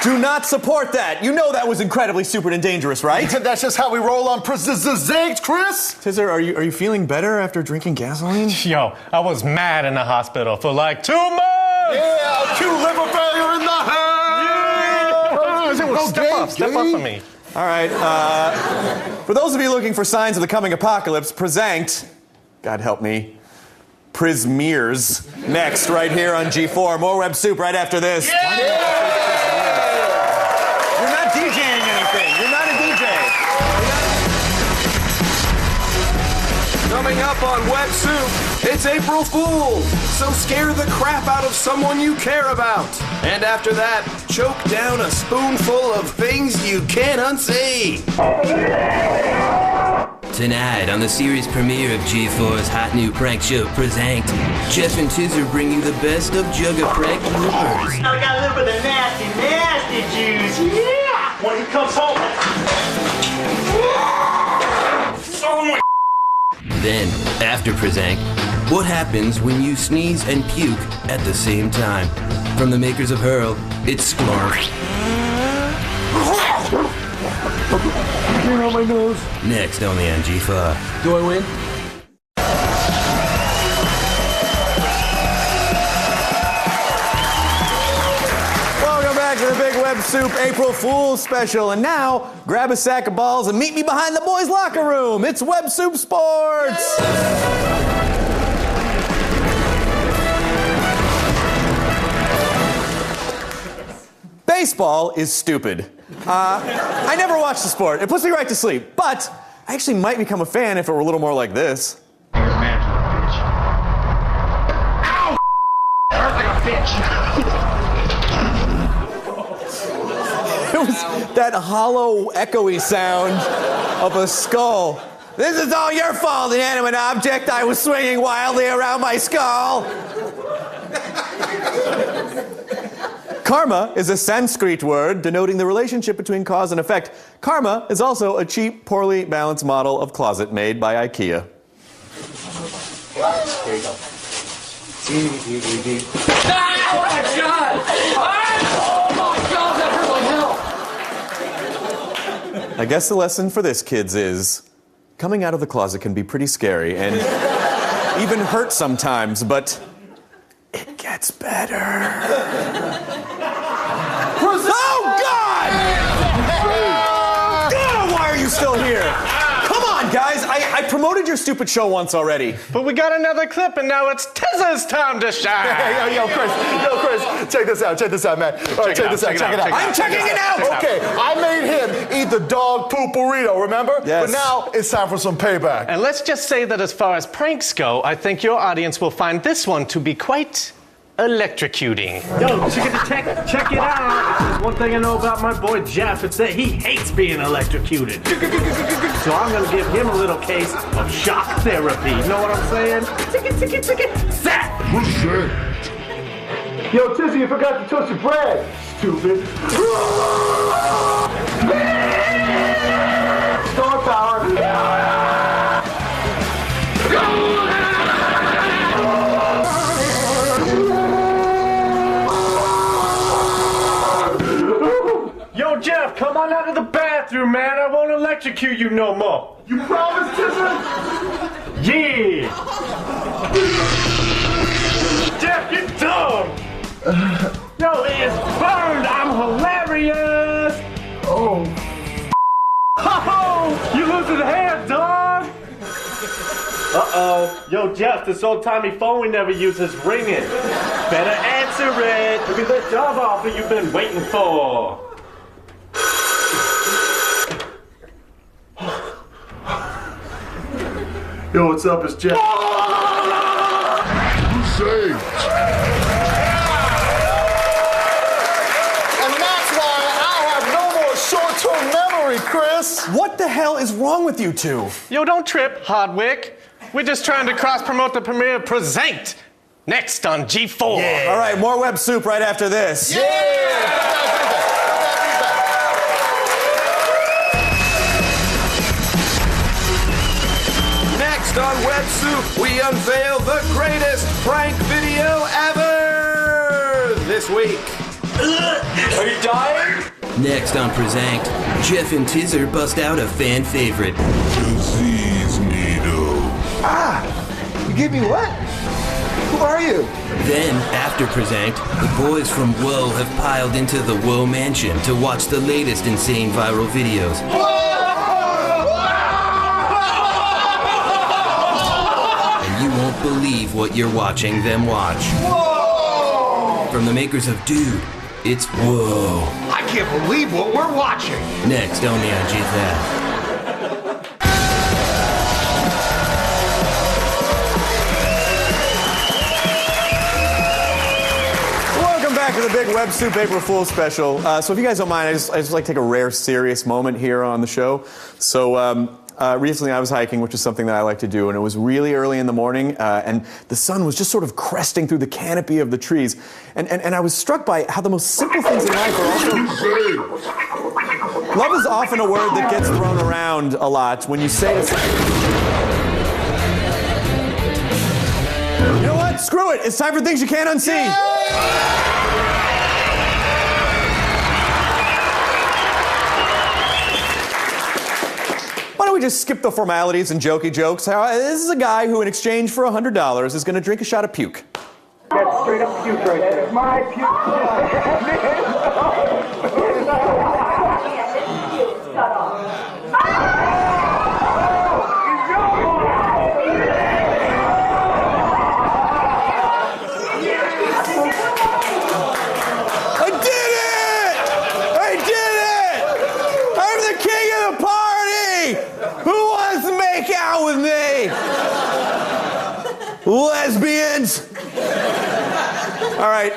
Do not support that. You know that was incredibly stupid and dangerous, right? That's just how we roll on Presanked, Chris. Tizzer, are you feeling better after drinking gasoline? Yo, I was mad in the hospital for like 2 months! Yeah, cute liver failure in the house! Step up for me. All right, for those of you looking for signs of the coming apocalypse, Presanked, God help me, Prismears, next, right here on G4. More Web Soup right after this. Yeah! You're not DJing anything. You're not a DJ. Coming up on Web Soup, it's April Fool's, so scare the crap out of someone you care about. And after that, choke down a spoonful of things you can't unsee. Tonight, on the series premiere of G4's hot new prank show, Presanked, Jeff and Tizzer bring you the best of Jugga prank bloopers. I got a little bit of nasty juice. Yeah! When he comes home. Oh my. Then, after Presanked, what happens when you sneeze and puke at the same time? From the makers of Hurl, it's Sklarf. On my nose. Next, only on G4. Do I win? Welcome back to the Big Web Soup April Fool's special. And now, grab a sack of balls and meet me behind the boys' locker room. It's Web Soup Sports. Baseball is stupid. I never watched the sport. It puts me right to sleep. But I actually might become a fan if it were a little more like this. Ow! Hurt like a bitch. It was that hollow, echoey sound of a skull. This is all your fault, inanimate object. I was swinging wildly around my skull. Karma is a Sanskrit word denoting the relationship between cause and effect. Karma is also a cheap, poorly balanced model of closet made by IKEA. There you go. Oh my God! Oh my God, that hurt like hell! I guess the lesson for this, kids, is coming out of the closet can be pretty scary and even hurt sometimes, but it gets better. Oh, God! God, why are you still here? Come on, guys. I promoted your stupid show once already. But we got another clip, and now it's Tizza's time to shine. Hey, yo, Chris, check this out, man. All right, check this out. I'm checking it out. Okay, I made him eat the dog poop burrito, remember? Yes. But now it's time for some payback. And let's just say that as far as pranks go, I think your audience will find this one to be quite electrocuting. Yo, check it out. If there's one thing I know about my boy Jeff, it's that he hates being electrocuted. So I'm gonna give him a little case of shock therapy. You know what I'm saying? Tick it. Zap! Yo, Tizzy, you forgot to touch your bread. Stupid. Star power. Yo, Jeff, come on out of the bathroom, man. I won't electrocute you no more. You promise, Tizzy? Yeah! Jeff, you're dumb! Yo, it's burned! I'm hilarious! Oh. Oh! You losing hair, dog! Uh-oh. Yo, Jeff, this old-timey phone we never use is ringing. Better answer it. Look at that job offer you've been waiting for. Yo, what's up? It's Jeff. Who's saved? And that's why I have no more short-term memory, Chris. What the hell is wrong with you two? Yo, don't trip, Hardwick. We're just trying to cross-promote the premiere of Present. Next on G4. Yeah. All right, more Web Soup right after this. Next on Web Soup, we unveil the greatest prank video ever this week. Are you dying? Next on Present, Jeff and Tizzer bust out a fan favorite. Disease needle. Ah! You gave me what? Who are you? Then, after Present, the boys from Whoa have piled into the Whoa Mansion to watch the latest insane viral videos. And you won't believe what you're watching them watch. Whoa! From the makers of Dude, it's Whoa. I can't believe what we're watching. Next, only on G5. Back to the big Web Soup April Fool's special. So if you guys don't mind, I just like to take a rare serious moment here on the show. So recently I was hiking, which is something that I like to do, and it was really early in the morning, and the sun was just sort of cresting through the canopy of the trees. And I was struck by how the most simple things in life are also... Love is often a word that gets thrown around a lot when you say to someone... You know what? Screw it. It's time for things you can't unsee. Why don't we just skip the formalities and jokey jokes? This is a guy who, in exchange for $100, is going to drink a shot of puke. That's straight up puke right there. It's my puke. Lesbians! All right.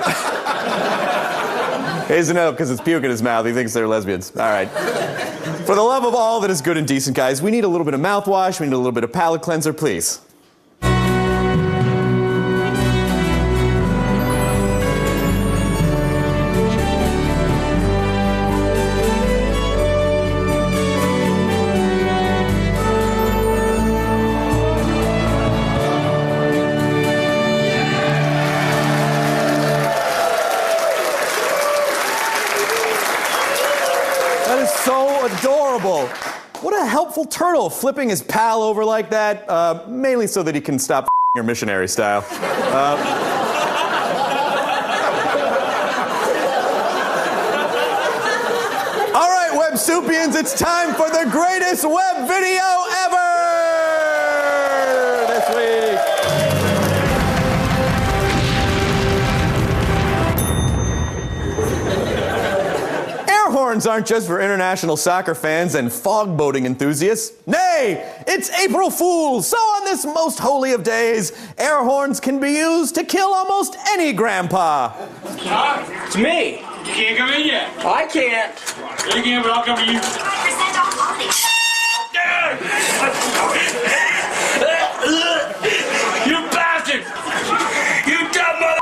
Here's a note, because it's puke in his mouth. He thinks they're lesbians. All right. For the love of all that is good and decent, guys, we need a little bit of mouthwash. We need a little bit of palate cleanser, please. helpful turtle flipping his pal over like that, mainly so that he can stop her missionary style. All right, Websupians, it's time for the greatest web video ever this week. Air horns aren't just for international soccer fans and fog boating enthusiasts. Nay, it's April Fool's. So on this most holy of days, air horns can be used to kill almost any grandpa. It's me. You can't come in yet. I can't. You can, but I'll come to you. 5% off quality. You bastard! You dumb mother!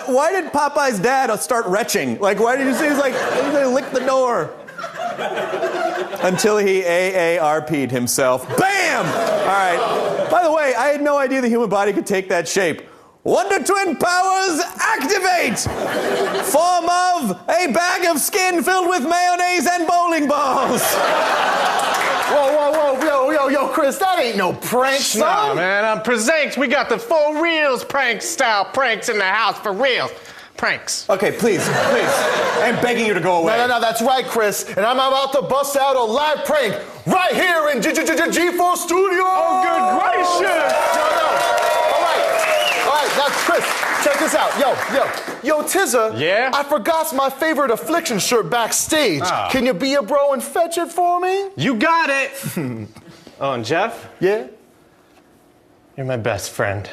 Why did Popeye's dad start retching? Like, why did you say he's like, he licked the door? Until he AARP'd himself. Bam! All right. By the way, I had no idea the human body could take that shape. Wonder Twin powers activate! Form of a bag of skin filled with mayonnaise and bowling balls. Whoa, yo, Chris, that ain't no prank, son. Nah, man, I'm Prezanked. We got the for reals prank style pranks in the house for real. Pranks. Okay, please. I'm begging you to go away. No, that's right, Chris. And I'm about to bust out a live prank right here in G4 Studio. Oh, good gracious. No. All right, now, Chris, check this out. Yo, Tizza. Yeah? I forgot my favorite Affliction shirt backstage. Can you be a bro and fetch it for me? You got it. Oh, and Jeff? Yeah? You're my best friend.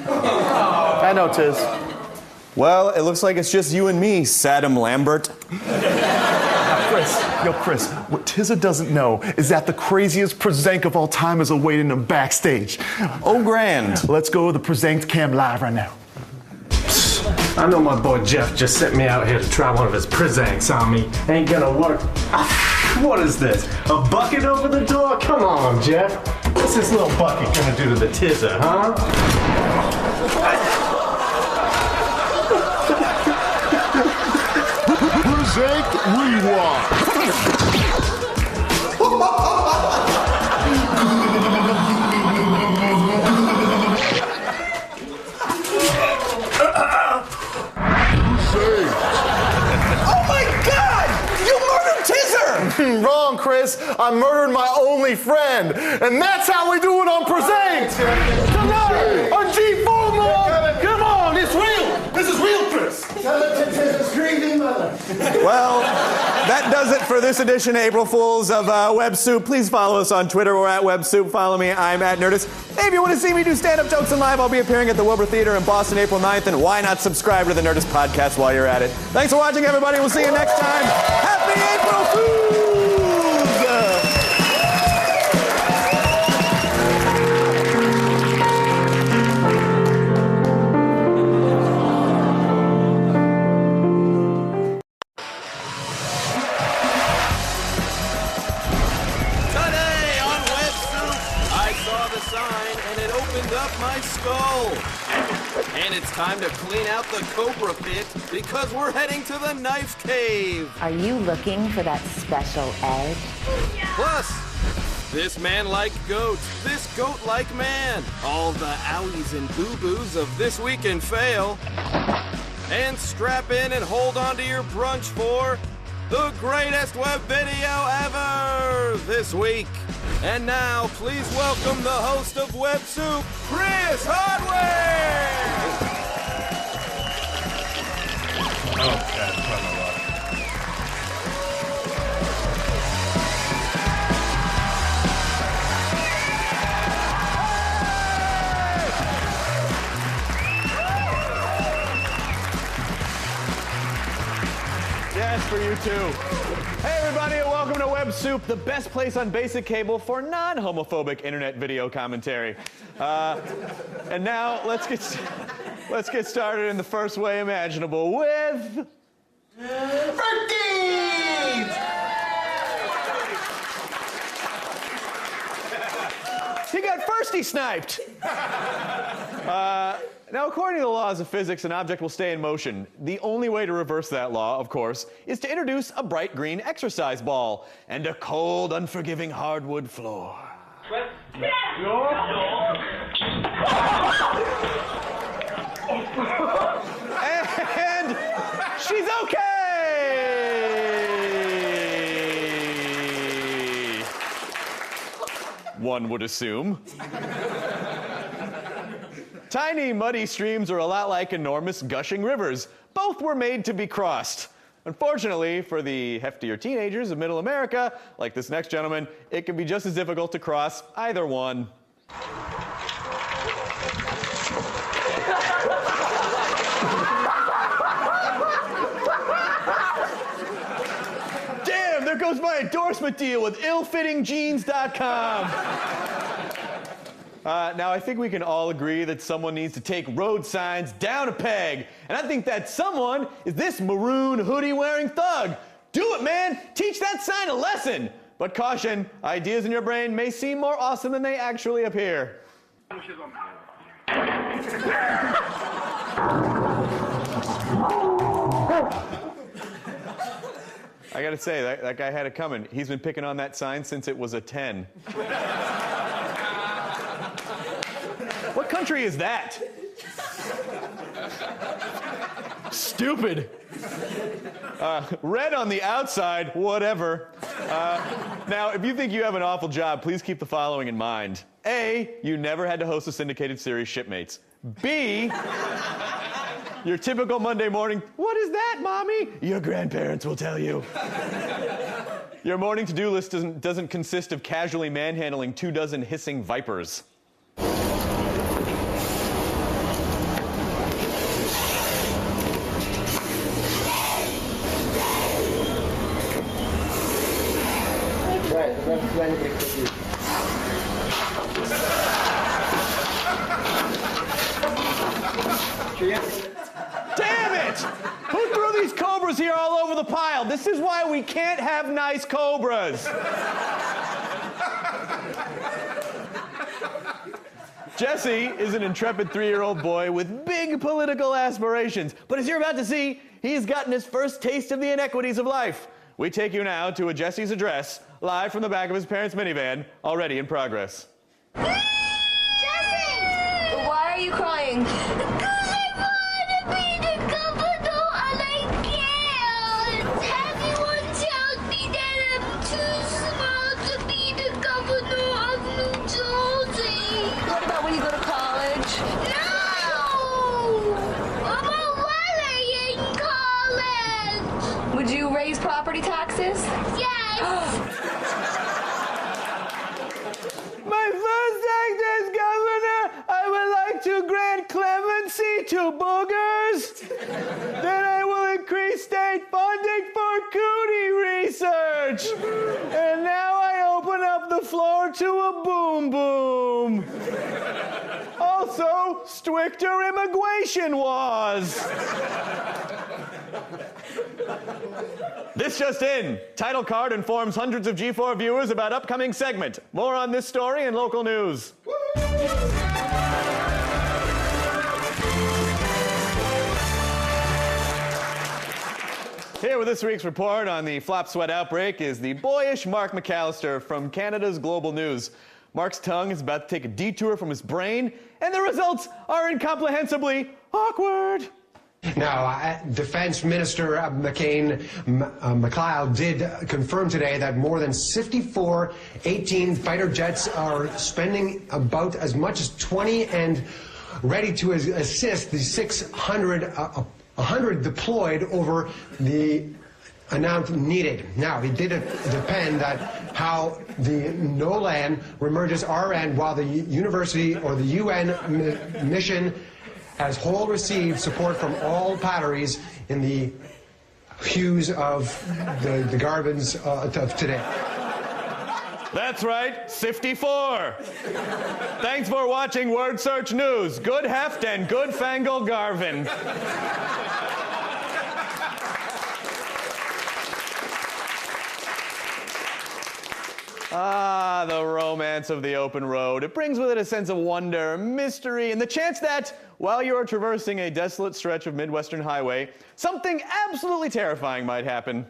I know, Tiz. Well, it looks like it's just you and me, Saddam Lambert. Chris, what Tizza doesn't know is that the craziest Prezank of all time is awaiting him backstage. Oh, grand. Let's go to the Prezanked Cam live right now. I know my boy Jeff just sent me out here to try one of his Prezanks on me. Ain't gonna work. What is this? A bucket over the door? Come on, Jeff. What's this little bucket gonna do to the Tizza, huh? Prezank Rewind. Oh my God! You murdered Tizzer! Wrong, Chris. I murdered my only friend. And that's how we do it on Prezanked. Tonight on G4 Mode. Come on, it's real. This is real, Chris. Tell it to Tizza's grieving mother. Well, that does it for this edition, April Fools, of Web Soup. Please follow us on Twitter. We're at Web Soup. Follow me. I'm at Nerdist. Hey, if you want to see me do stand-up jokes in live, I'll be appearing at the Wilbur Theater in Boston April 9th. And why not subscribe to the Nerdist podcast while you're at it? Thanks for watching, everybody. We'll see you next time. Happy April Fools! My skull. And it's time to clean out the cobra pit because we're heading to the knife cave. Are you looking for that special edge? Plus, this man like goat, this goat like man, all the owies and boo-boos of This Week in Fail. And strap in and hold on to your brunch for the greatest web video ever this week. And now, please welcome the host of Web Soup, Chris Hardware! Oh, God, Yes, for you too. Hey everybody, and welcome to Web Soup, the best place on basic cable for non-homophobic internet video commentary. And now let's get started in the first way imaginable with birthdays. He got firsty sniped. Now, according to the laws of physics, an object will stay in motion. The only way to reverse that law, of course, is to introduce a bright green exercise ball and a cold, unforgiving hardwood floor. And she's okay! One would assume. Tiny, muddy streams are a lot like enormous, gushing rivers. Both were made to be crossed. Unfortunately, for the heftier teenagers of Middle America, like this next gentleman, it can be just as difficult to cross either one. Damn, there goes my endorsement deal with illfittingjeans.com. Now, I think we can all agree that someone needs to take road signs down a peg. And I think that someone is this maroon hoodie-wearing thug. Do it, man! Teach that sign a lesson! But caution, ideas in your brain may seem more awesome than they actually appear. I gotta say, that guy had it coming. He's been picking on that sign since it was a 10. What country is that? Stupid. Red on the outside, whatever. Now, if you think you have an awful job, please keep the following in mind. A, you never had to host a syndicated series, Shipmates. B, your typical Monday morning, what is that, Mommy? Your grandparents will tell you. Your morning to-do list doesn't consist of casually manhandling 24 hissing vipers. Damn it! Who threw these cobras here all over the pile? This is why we can't have nice cobras. Jesse is an intrepid 3-year-old boy with big political aspirations. But as you're about to see, he's gotten his first taste of the inequities of life. We take you now to a Jesse's address, live from the back of his parents' minivan, already in progress. Jesse! Why are you crying? Because I want to be the governor and I can't. Everyone tells me that I'm too small to be the governor of New Jersey. What about when you go to college? No! I'm already in college. Would you raise property taxes? Yes! My first act as governor, I would like to grant clemency to boogers. Then I will increase state funding for cootie research. And now I open up the floor to a boom boom. Also, stricter immigration laws. This just in. Title card informs hundreds of G4 viewers about upcoming segment. More on this story in local news. Here with this week's report on the flop sweat outbreak is the boyish Mark McAllister from Canada's Global News. Mark's tongue is about to take a detour from his brain, and the results are incomprehensibly awkward. Now, Defense Minister McLeod did confirm today that more than 54 18 fighter jets are spending about as much as 20 and ready to assist the 100 deployed over the amount needed. Now, it did depend that how the NOLAN remerges RN while the university or the UN mission as whole received support from all batteries in the hues of the Garvins of today. That's right, 54. Thanks for watching Word Search News. Good heft and good fangle Garvin. Ah, the romance of the open road. It brings with it a sense of wonder, mystery, and the chance that, while you are traversing a desolate stretch of Midwestern highway, something absolutely terrifying might happen.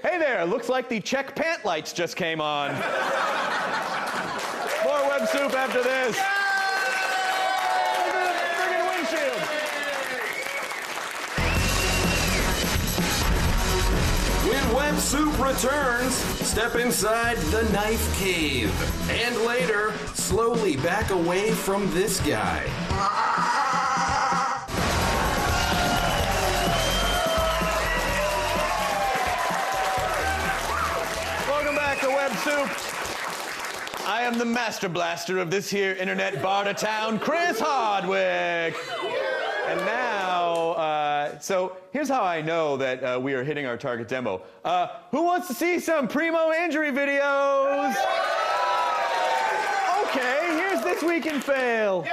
Hey there, looks like the check pant lights just came on. More Web Soup after this. Look at the friggin' windshield. When Web Soup returns, step inside the knife cave. And later, slowly back away from this guy. Welcome back to Web Soup. I am the master blaster of this here internet barter town, Chris Hardwick. And now, so here's how I know that we are hitting our target demo. Who wants to see some primo injury videos? Okay, here's This Week in Fail.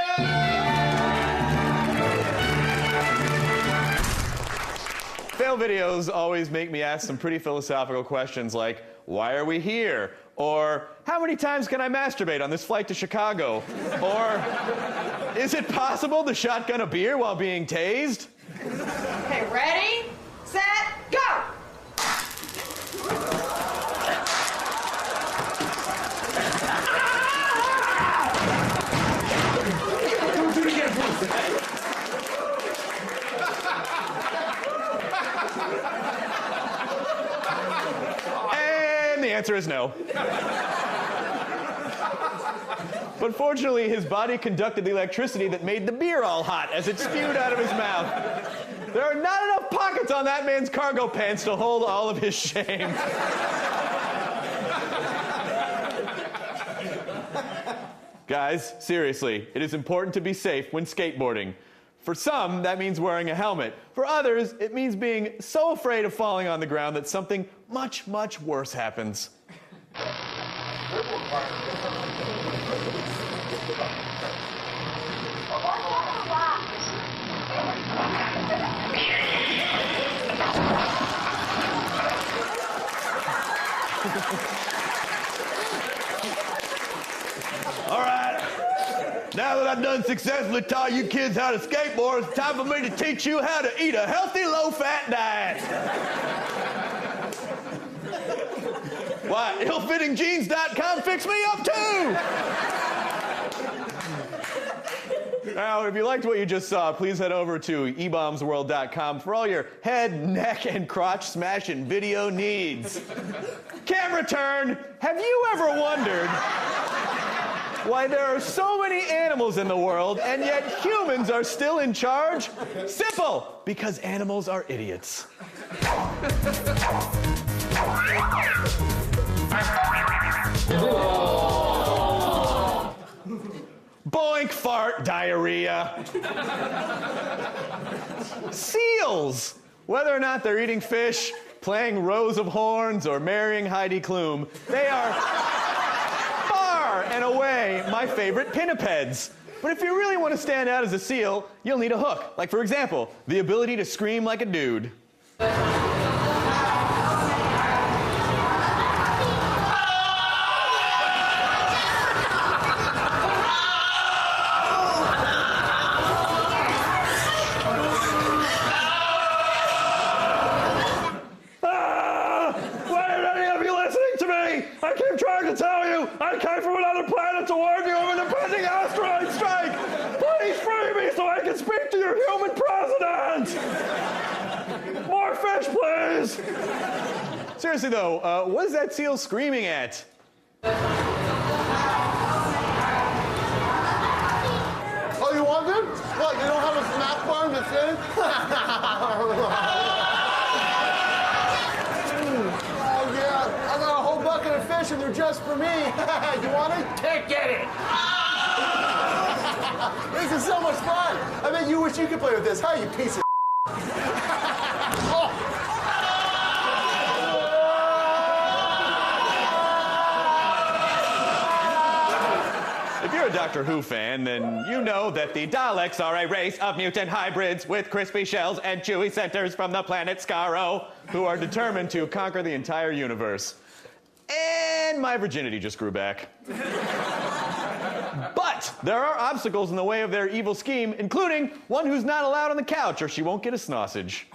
Fail videos always make me ask some pretty philosophical questions like, why are we here? Or, how many times can I masturbate on this flight to Chicago? Or, is it possible to shotgun a beer while being tased? Okay, ready, set, go! Don't do it again, please. And the answer is no. But fortunately, his body conducted the electricity that made the beer all hot as it spewed out of his mouth. There are not enough pockets on that man's cargo pants to hold all of his shame. Guys, seriously, it is important to be safe when skateboarding. For some, that means wearing a helmet. For others, it means being so afraid of falling on the ground that something much, much worse happens. All right, now that I've done successfully taught you kids how to skateboard, it's time for me to teach you how to eat a healthy, low-fat diet. Why, illfittingjeans.com fixed me up too! Now, if you liked what you just saw, please head over to ebombsworld.com for all your head, neck, and crotch smashing video needs. Camera turn! Have you ever wondered why there are so many animals in the world and yet humans are still in charge? Simple! Because animals are idiots. Boink, fart, diarrhea. Seals! Whether or not they're eating fish, playing Rows of Horns, or marrying Heidi Klum, they are far and away my favorite pinnipeds. But if you really want to stand out as a seal, you'll need a hook. Like, for example, the ability to scream like a dude. I keep trying to tell you, I came from another planet to warn you of an impending asteroid strike! Please free me so I can speak to your human president! More fish, please! Seriously though, what is that seal screaming at? Oh, you want them? What, you don't have a snack bar that's in? Oh yeah, I got a whole bucket of fish and they're just for me. You want it? Can't get it. This is so much fun. I bet you wish you could play with this, huh, you piece of Doctor Who fan, then you know that the Daleks are a race of mutant hybrids with crispy shells and chewy centers from the planet Skaro, who are determined to conquer the entire universe. And my virginity just grew back. But there are obstacles in the way of their evil scheme, including one who's not allowed on the couch or she won't get a sausage.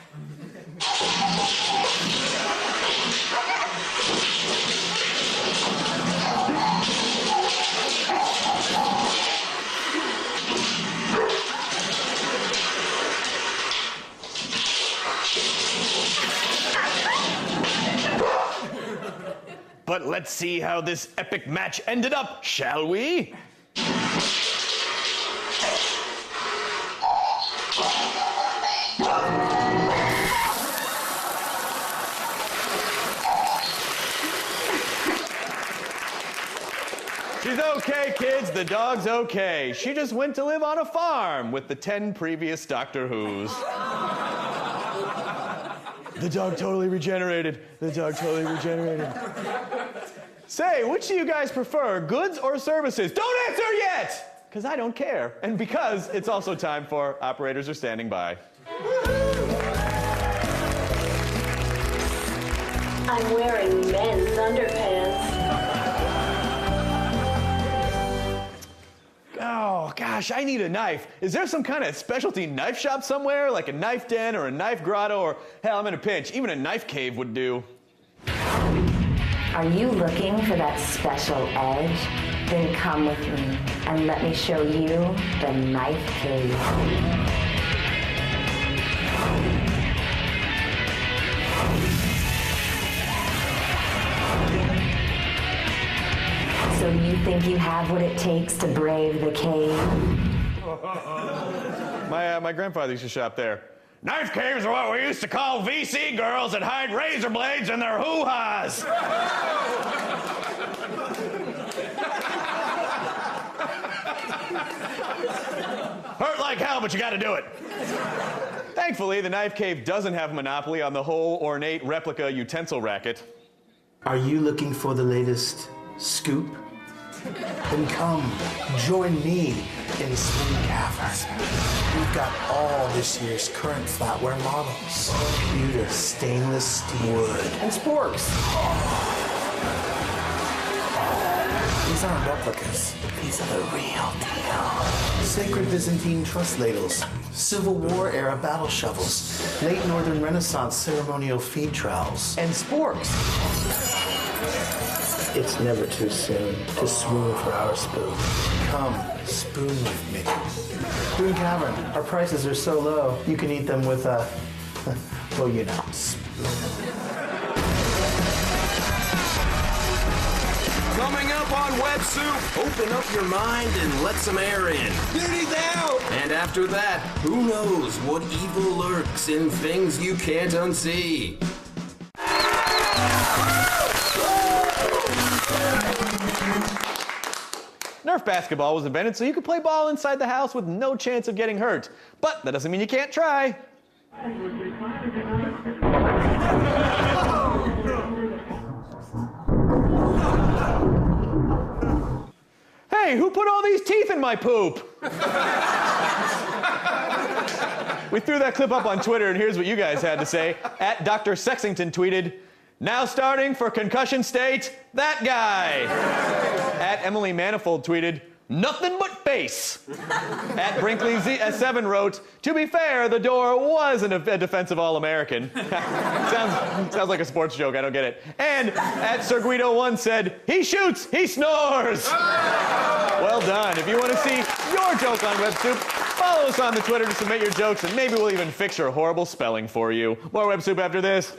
But let's see how this epic match ended up, shall we? She's okay, kids. The dog's okay. She just went to live on a farm with the 10 previous Doctor Who's. The dog totally regenerated. The dog totally regenerated. Say, which do you guys prefer, goods or services? Don't answer yet! Because I don't care. And because it's also time for Operators Are Standing By. I'm wearing men's underpants. Oh, gosh, I need a knife. Is there some kind of specialty knife shop somewhere? Like a knife den or a knife grotto or, hell, I'm in a pinch. Even a knife cave would do. Are you looking for that special edge? Then come with me and let me show you the knife cave. So you think you have what it takes to brave the cave? My grandfather used to shop there. Knife caves are what we used to call VC girls that hide razor blades in their hoo-has. Hurt like hell, but you gotta do it. Thankfully, the knife cave doesn't have a monopoly on the whole ornate replica utensil racket. Are you looking for the latest scoop? Then come, join me in Slim Cavern. We've got all this year's current flatware models. Pewter, stainless steel, wood, and sporks. These aren't replicas. These are the real deal. Sacred Byzantine truss ladles, Civil War era battle shovels, late Northern Renaissance ceremonial feed trowels, and sporks. It's never too soon to swoon for our spoon. Come, spoon with me. Spoon Cavern. Our prices are so low, you can eat them with a, well, you know, spoon. Coming up on Web Soup, Open up your mind and let some air in. Beauty's out! And after that, who knows what evil lurks in things you can't unsee. Nerf basketball was invented so you could play ball inside the house with no chance of getting hurt. But that doesn't mean you can't try. Hey, who put all these teeth in my poop? We threw that clip up on Twitter, and here's what you guys had to say. At Dr. Sexington tweeted, "Now starting for concussion state, that guy." At Emily Manifold tweeted, "Nothing but face." At Brinkley S7 wrote, "To be fair, the door was a defensive All-American." sounds like a sports joke, I don't get it. And at Sir Guido 1 said, "He shoots, he snores." Well done. If you want to see your joke on Web Soup, follow us on the Twitter to submit your jokes, and maybe we'll even fix your horrible spelling for you. More Web Soup after this.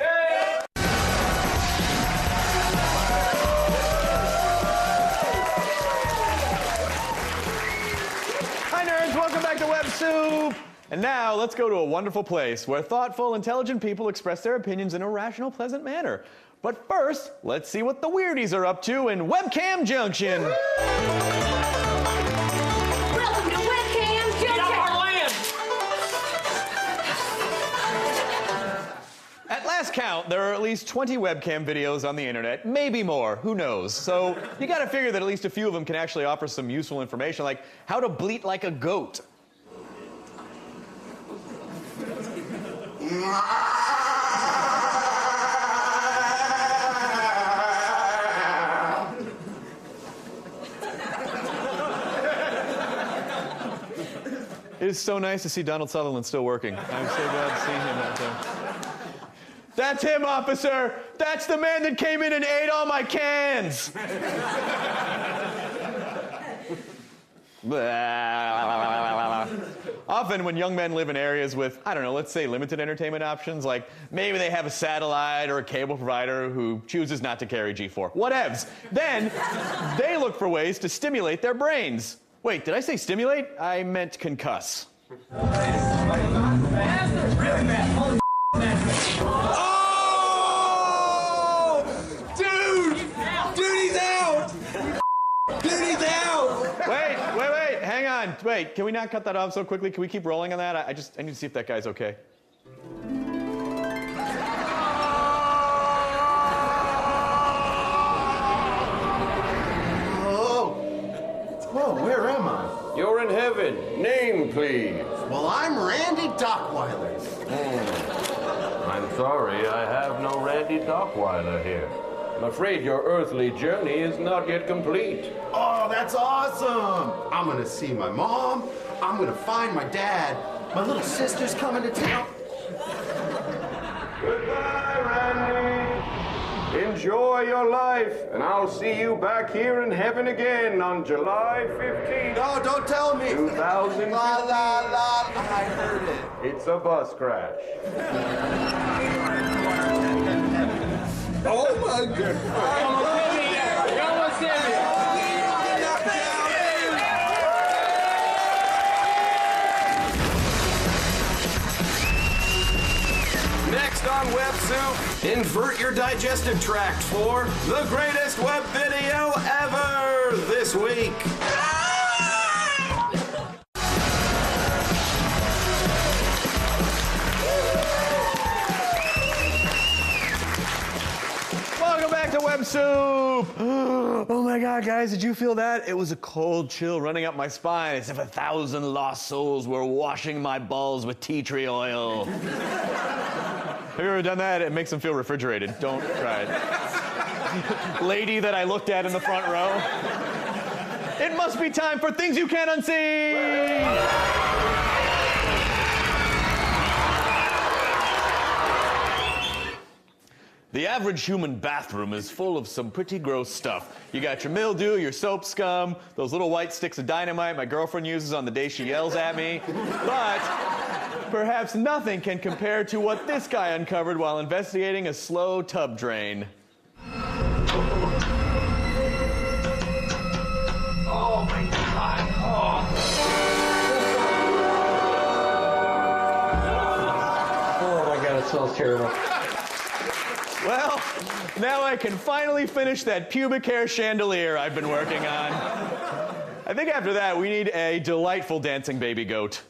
Welcome back to Web Soup! And now, let's go to a wonderful place where thoughtful, intelligent people express their opinions in a rational, pleasant manner. But first, let's see what the weirdies are up to in Webcam Junction! Welcome to Webcam Junction! Get off our land! At last last count, there are at least 20 webcam videos on the internet, maybe more, who knows? So you gotta figure that at least a few of them can actually offer some useful information, like how to bleat like a goat. It is so nice to see Donald Sutherland still working. I'm so glad to see him out there. That's him, officer! That's the man that came in and ate all my cans! Often when young men live in areas with, I don't know, let's say limited entertainment options, like maybe they have a satellite or a cable provider who chooses not to carry G4, whatevs, then they look for ways to stimulate their brains. Wait, did I say stimulate? I meant concuss. Oh! Dude! Dude, he's out! Dude, he's out! Wait, hang on. Wait, can we not cut that off so quickly? Can we keep rolling on that? I need to see if that guy's okay. Whoa, where am I? You're in heaven. Name, please. Well, I'm Randy Dockweiler. I'm sorry, I have no Randy Dockweiler here. I'm afraid your earthly journey is not yet complete. Oh, that's awesome! I'm gonna see my mom. I'm gonna find my dad. My little sister's coming to town. Goodbye, Randy. Enjoy your life, and I'll see you back here in heaven again on July 15th. No, don't tell me. 2015. La, la, la. I heard it. It's a bus crash. Oh, my goodness. Next on Web Soup, invert your digestive tract for the greatest web video ever this week. Welcome back to Web Soup! Oh my god, guys, did you feel that? It was a cold chill running up my spine as if 1,000 lost souls were washing my balls with tea tree oil. Have you ever done that? It makes them feel refrigerated. Don't try it. Lady that I looked at in the front row. It must be time for things you can't unsee! The average human bathroom is full of some pretty gross stuff. You got your mildew, your soap scum, those little white sticks of dynamite my girlfriend uses on the day she yells at me. But perhaps nothing can compare to what this guy uncovered while investigating a slow tub drain. Oh my god. Oh my god, it smells terrible. Well, now I can finally finish that pubic hair chandelier I've been working on. I think after that, we need a delightful dancing baby goat.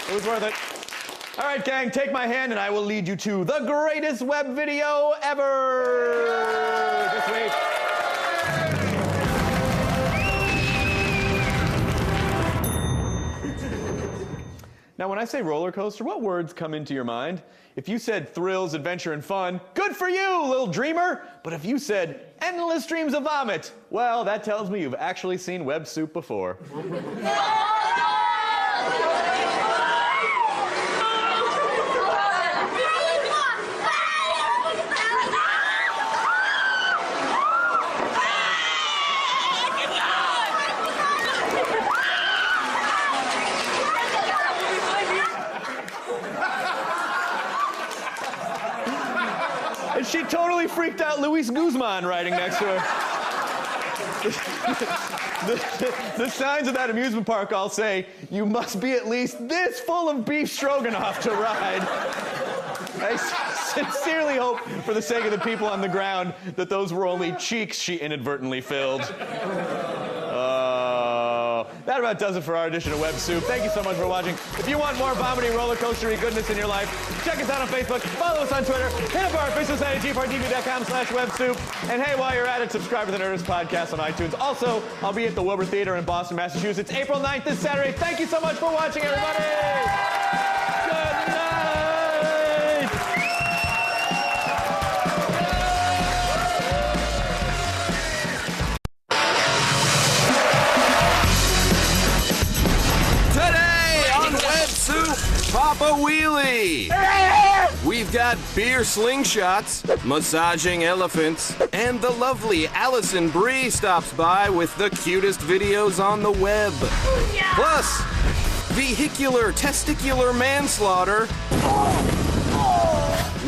It was worth it. All right, gang, take my hand and I will lead you to the greatest web video ever this week. Now, when I say roller coaster, what words come into your mind? If you said thrills, adventure, and fun, good for you, little dreamer. But if you said endless streams of vomit, well, that tells me you've actually seen Web Soup before. And she totally freaked out Luis Guzman riding next to her. The signs of that amusement park all say, you must be at least this full of beef stroganoff to ride. I sincerely hope, for the sake of the people on the ground, that those were only cheeks she inadvertently filled. That about does it for our edition of Web Soup. Thank you so much for watching. If you want more vomiting, roller coastery goodness in your life, check us out on Facebook, follow us on Twitter, hit up our official site at gpartv.com/websoup. And hey, while you're at it, subscribe to the Nerdist Podcast on iTunes. Also, I'll be at the Wilbur Theater in Boston, Massachusetts, April 9th this Saturday. Thank you so much for watching, everybody. Good night. Papa Wheelie! We've got beer slingshots, massaging elephants, and the lovely Allison Brie stops by with the cutest videos on the web. Plus, vehicular testicular manslaughter,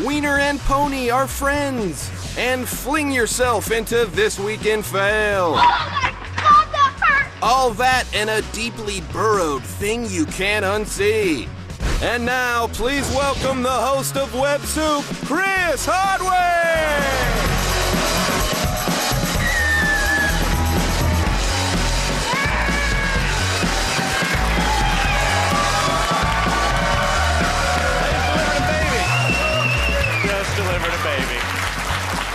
Wiener and Pony are friends, and fling yourself into This Week in Fail. Oh my God, that hurt! All that and a deeply burrowed thing you can't unsee. And now, please welcome the host of Web Soup, Chris Hardware! Just delivered a baby.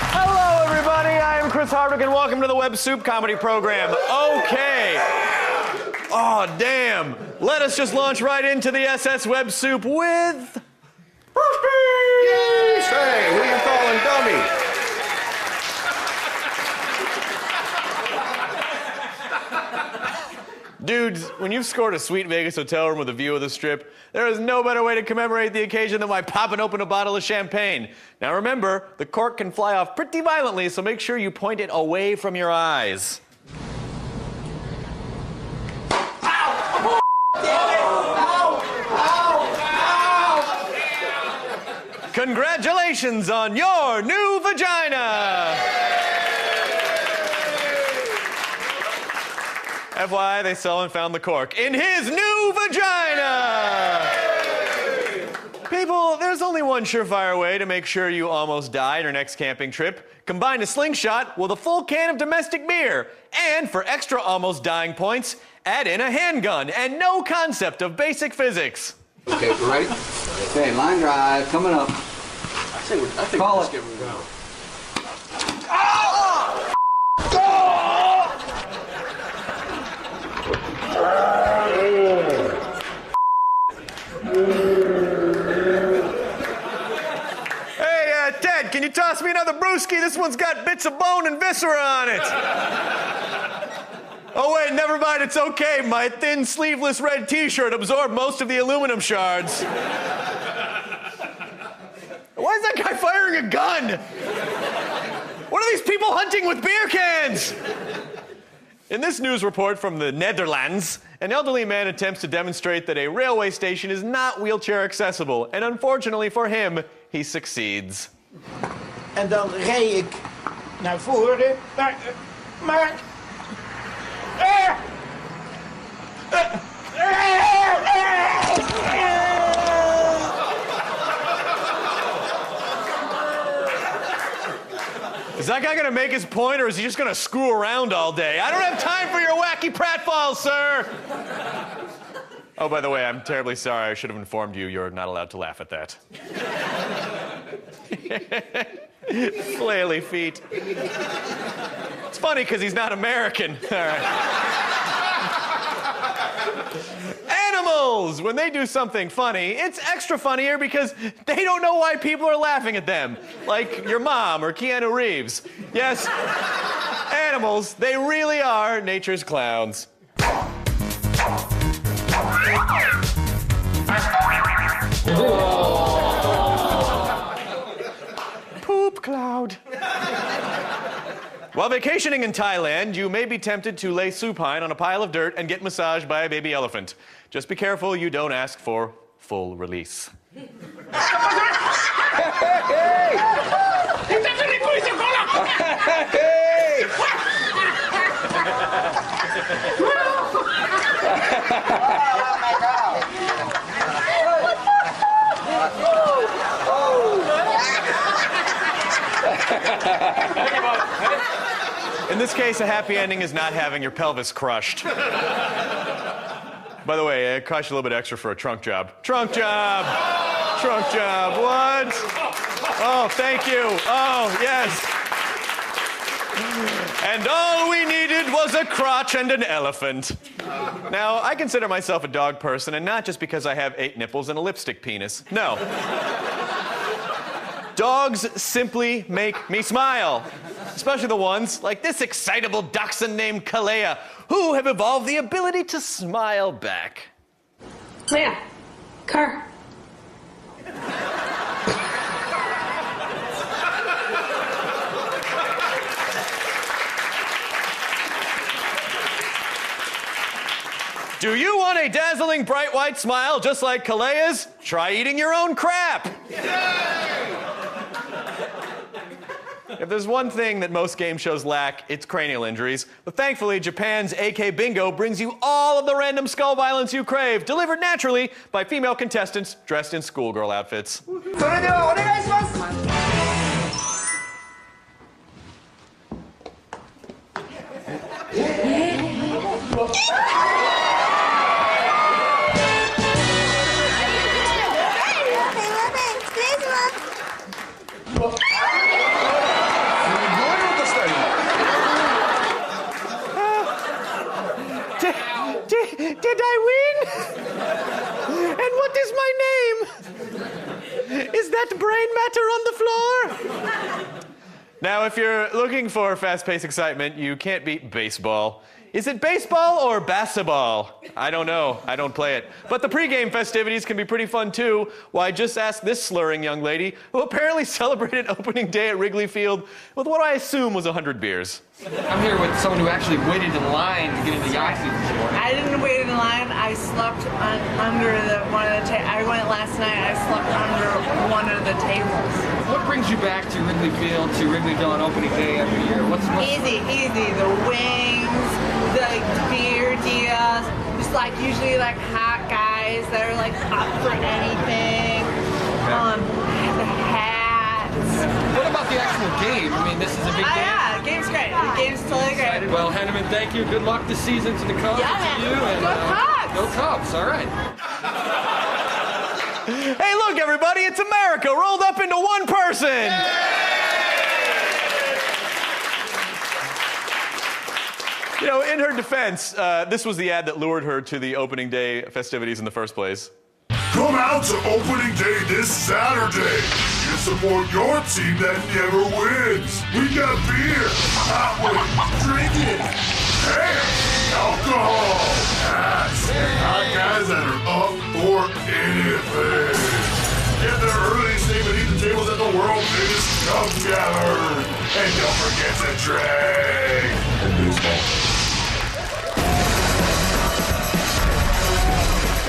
Hello, everybody. I am Chris Hardwick, and welcome to the Web Soup comedy program. Okay. Oh, damn. Let us just launch right into the SS Web Soup with... Yay! Say, who you calling dummy? Dudes, when you've scored a sweet Vegas hotel room with a view of the Strip, there is no better way to commemorate the occasion than by popping open a bottle of champagne. Now remember, the cork can fly off pretty violently, so make sure you point it away from your eyes. Congratulations on your new vagina! FYI, they still haven't found the cork in his new vagina! People, there's only one surefire way to make sure you almost die on your next camping trip. Combine a slingshot with a full can of domestic beer. And for extra almost dying points, add in a handgun and no concept of basic physics. Okay, we're ready? Okay, line drive, coming up. I think Call we'll just it. give him a go. Hey, Ted, can you toss me another brewski? This one's got bits of bone and viscera on it. Oh, wait, never mind, it's okay. My thin, sleeveless red t-shirt absorbed most of the aluminum shards. Why is that guy firing a gun? What are these people hunting with beer cans? In this news report from the Netherlands, an elderly man attempts to demonstrate that a railway station is not wheelchair accessible, and unfortunately for him, he succeeds. En dan rij ik naar voren, maar... Is that guy gonna make his point, or is he just gonna screw around all day? I don't have time for your wacky pratfalls, sir! Oh, by the way, I'm terribly sorry. I should have informed you you're not allowed to laugh at that. Flaily feet. It's funny because he's not American. All right. Animals! When they do something funny, it's extra funnier because they don't know why people are laughing at them. Like your mom or Keanu Reeves. Yes, animals, they really are nature's clowns. Poop cloud. While vacationing in Thailand, you may be tempted to lay supine on a pile of dirt and get massaged by a baby elephant. Just be careful you don't ask for full release. this case, a happy ending is not having your pelvis crushed. By the way, it cost you a little bit extra for a trunk job. Trunk job! Trunk job, what? Oh, thank you. Oh, yes. And all we needed was a crotch and an elephant. Now, I consider myself a dog person, and not just because I have 8 nipples and a lipstick penis. No. Dogs simply make me smile. Especially the ones like this excitable dachshund named Kalea, who have evolved the ability to smile back. Leia, car. Do you want a dazzling bright white smile just like Kalea's? Try eating your own crap. If there's one thing that most game shows lack, it's cranial injuries. But thankfully, Japan's AK Bingo brings you all of the random skull violence you crave, delivered naturally by female contestants dressed in schoolgirl outfits. Did I win? And what is my name? Is that brain matter on the floor? Now, if you're looking for fast-paced excitement, you can't beat baseball. Is it baseball or basketball? I don't know. I don't play it. But the pregame festivities can be pretty fun, too. Why, just ask this slurring young lady, who apparently celebrated opening day at Wrigley Field with what I assume was 100 beers. I'm here with someone who actually waited in line to get into the ice this morning. I didn't wait in line. I slept under one of the tables. I went last night. I slept under one of the tables. What brings you back to Wrigley Field, to Wrigleyville on opening day every year? What's easy? The wings, the beer deals, just like usually like hot guys that are like up for anything. The hats. What about the actual game? I mean, this is a big game. Yeah, the game's great. The game's totally great. Well, Henneman, thank you. Good luck this season to the Cubs. Yeah, to you. And, go Cubs! Go Cubs, all right. Hey, look, everybody, it's America rolled up into one person. You know, in her defense, this was the ad that lured her to the opening day festivities in the first place. Come out to opening day this Saturday and support your team that never wins. We got beer, hot wings, drinking, and alcohol, hats, and hot guys that are up for anything. Get there early, save and eat the tables at the world's biggest Cubs gathering. And don't forget to drink. And baseball.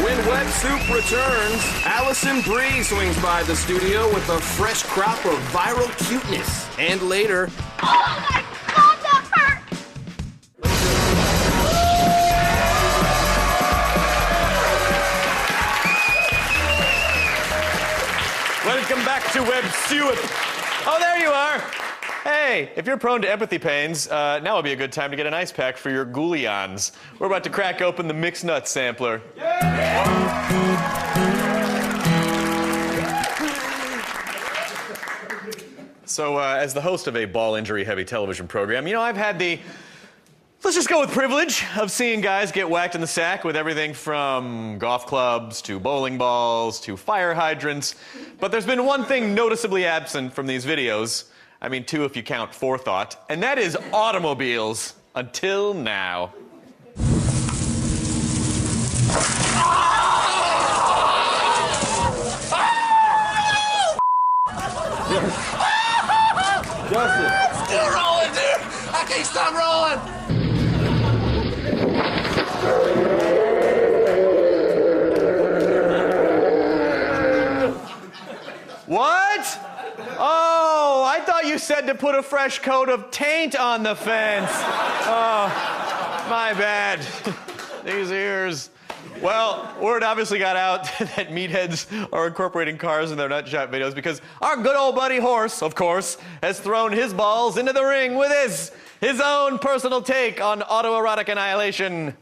When Web Soup returns, Allison Brie swings by the studio with a fresh crop of viral cuteness. And later... Oh my God, that hurt! Welcome back to Web Soup. Oh, there you are. Hey, if you're prone to empathy pains, now would be a good time to get an ice pack for your goulions. We're about to crack open the mixed nut sampler. So, as the host of a ball injury-heavy television program, you know, I've had the, let's just go with privilege, of seeing guys get whacked in the sack with everything from golf clubs to bowling balls to fire hydrants. But there's been one thing noticeably absent from these videos. I mean, 2 if you count forethought, and that is automobiles, until now. Justin. Still rolling, dude. I can't stop rolling. What? Oh, I thought you said to put a fresh coat of taint on the fence. Oh, my bad. These ears. Well, word obviously got out that meatheads are incorporating cars in their nutshot videos because our good old buddy Horse, of course, has thrown his balls into the ring with his. his own personal take on autoerotic annihilation.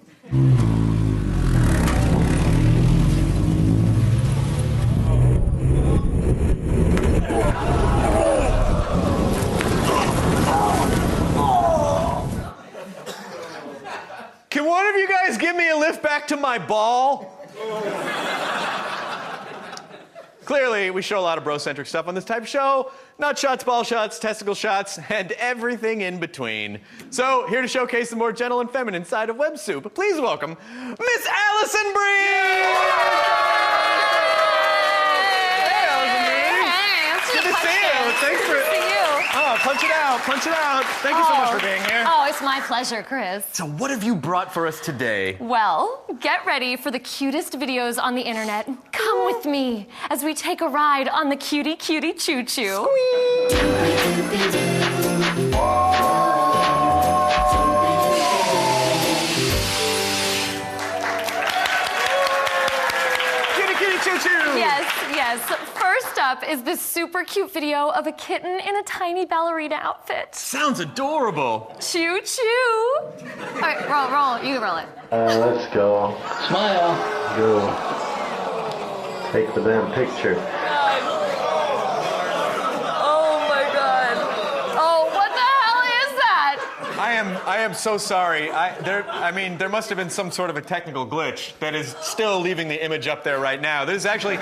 Can one of you guys give me a lift back to my ball? Clearly, we show a lot of bro-centric stuff on this type of show. Nut shots, ball shots, testicle shots, and everything in between. So, here to showcase the more gentle and feminine side of Web Soup, please welcome Miss Allison Brie! Hey, Allison Brie! Hey, it's good to see you. Thanks for... Oh, punch it out, punch it out. Thank you so much for being here. Oh, it's my pleasure, Chris. So what have you brought for us today? Well, get ready for the cutest videos on the internet. Come with me as we take a ride on the Cutie Cutie Choo Choo. Cutie Cutie Choo Choo! Yes. First up is this super cute video of a kitten in a tiny ballerina outfit. Sounds adorable. Choo choo. All right, roll. You roll it. Let's go. Smile. Go. Take the damn picture. Oh my God. Oh, what the hell is that? I am so sorry. There must have been some sort of a technical glitch that is still leaving the image up there right now. This is actually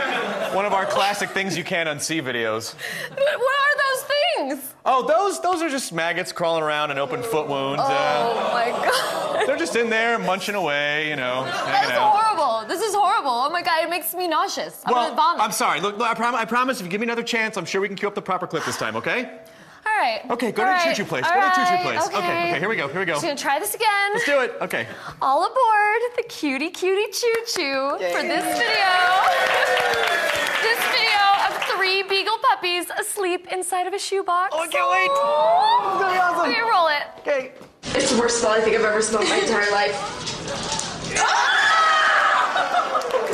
one of our classic things you can't unsee videos. What are those things? Oh, those are just maggots crawling around and open foot wounds. Oh my God. They're just in there munching away, hanging That's out. horrible. This is horrible. Oh my God, it makes me nauseous. I'm gonna vomit. I'm sorry. Look, I promise if you give me another chance, I'm sure we can cue up the proper clip this time, okay? All right. Okay, go to the choo-choo place. Go to the choo-choo place. Okay, here we go. Just gonna try this again. Let's do it. Okay. All aboard the Cutie Cutie Choo Choo for this video. This video of 3 beagle puppies asleep inside of a shoebox. Oh, I can't wait. It's gonna be awesome. Okay, roll it. Okay. It's the worst smell I think I've ever smelled in my entire life.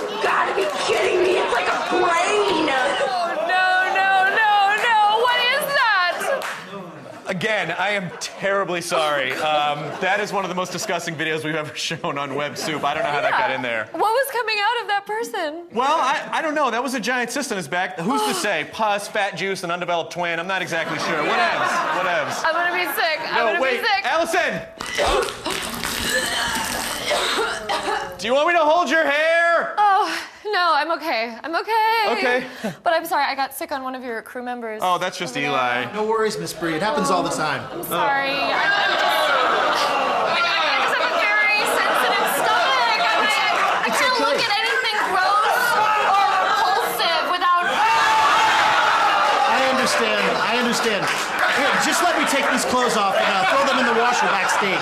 You gotta be kidding me. It's like a brain. Again, I am terribly sorry. That is one of the most disgusting videos we've ever shown on Web Soup. I don't know how that got in there. What was coming out of that person? Well, I don't know. That was a giant cyst in his back. Who's to say? Pus, fat juice, an undeveloped twin. I'm not exactly sure. Whatevs. I'm gonna be sick. I'm gonna be sick. Allison! Do you want me to hold your hair? Oh, no, I'm okay. I'm okay. Okay. But I'm sorry, I got sick on one of your crew members. Oh, that's just Eli. No worries, Miss Brie. It happens all the time. I'm sorry. I just have a very sensitive stomach. I can't look at anything gross or repulsive without... I understand. Here, just let me take these clothes off and throw them in the washer backstage.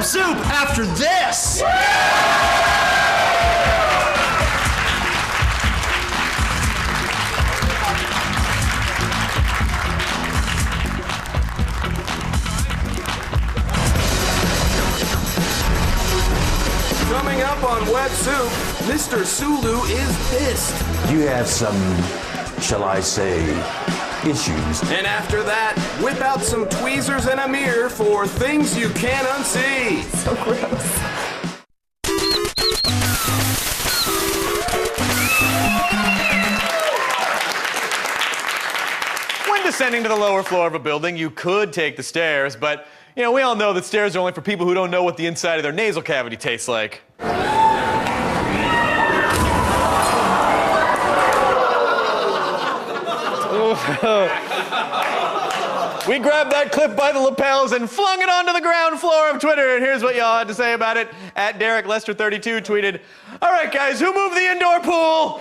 Soup after this. Coming up on Web Soup, Mr. Sulu is pissed. You have some, shall I say, issues. And after that, whip out some tweezers and a mirror for things you can't unsee. So gross. When descending to the lower floor of a building, you could take the stairs, but, we all know that stairs are only for people who don't know what the inside of their nasal cavity tastes like. We grabbed that clip by the lapels and flung it onto the ground floor of Twitter, and here's what y'all had to say about it. At Derek Lester32 tweeted, "All right, guys, who moved the indoor pool?"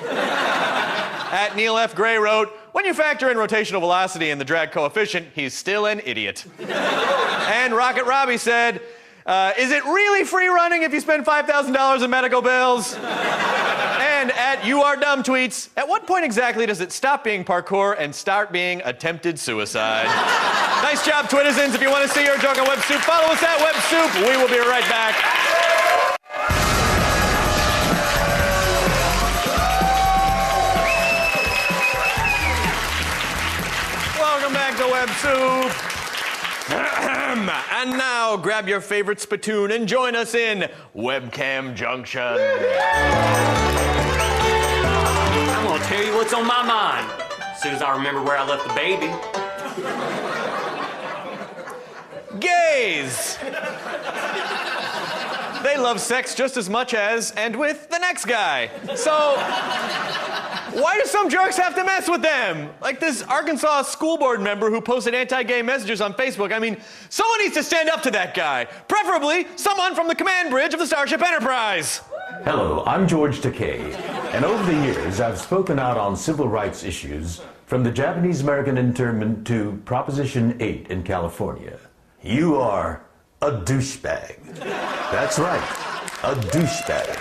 At Neil F. Gray wrote, "When you factor in rotational velocity and the drag coefficient, he's still an idiot." And Rocket Robbie said, "Is it really free running if you spend $5,000 in medical bills?" And at You Are Dumb tweets, "At what point exactly does it stop being parkour and start being attempted suicide?" Nice job, Twitizens. If you want to see your joke on Web Soup, follow us at Web Soup. We will be right back. Web Soup. And now, grab your favorite spittoon and join us in Webcam Junction. I'm gonna tell you what's on my mind as soon as I remember where I left the baby. Gays! They love sex just as much as, and with, the next guy. So, why do some jerks have to mess with them? Like this Arkansas school board member who posted anti-gay messages on Facebook. I mean, someone needs to stand up to that guy. Preferably, someone from the command bridge of the Starship Enterprise. Hello, I'm George Takei, and over the years I've spoken out on civil rights issues, from the Japanese-American internment to Proposition 8 in California. You are a douchebag. That's right, a douchebag.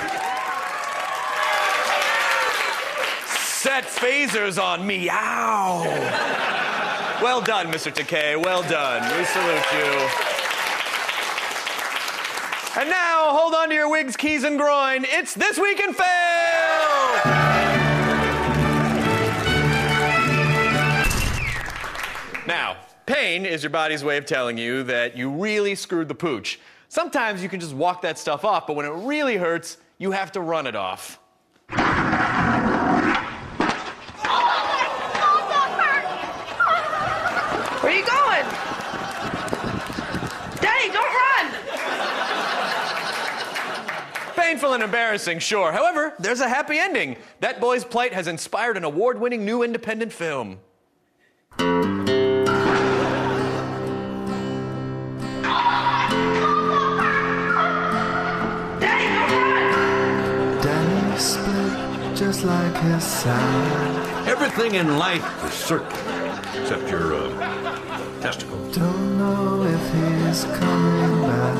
Set phasers on me, ow! Well done, Mr. Takei, well done. We salute you. And now, hold on to your wigs, keys, and groin. It's This Week in Fail! Now, pain is your body's way of telling you that you really screwed the pooch. Sometimes you can just walk that stuff off, but when it really hurts, you have to run it off. Where are you going? Daddy, don't run! Painful and embarrassing, sure. However, there's a happy ending. That boy's plight has inspired an award-winning new independent film. Danny split just like his side. Everything in life is circular, except your testicle. Don't know if he's coming back.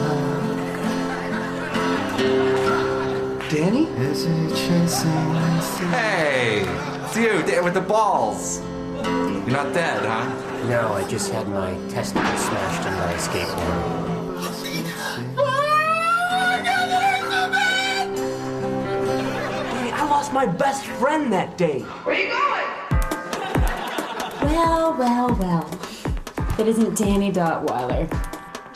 Danny? Is he chasing us? Hey, it's you, there with the balls. You're not dead, huh? No, I just had my testicles smashed in my skateboard. Danny, I lost my best friend that day. Where you going? Well. If it isn't Danny Dotweiler.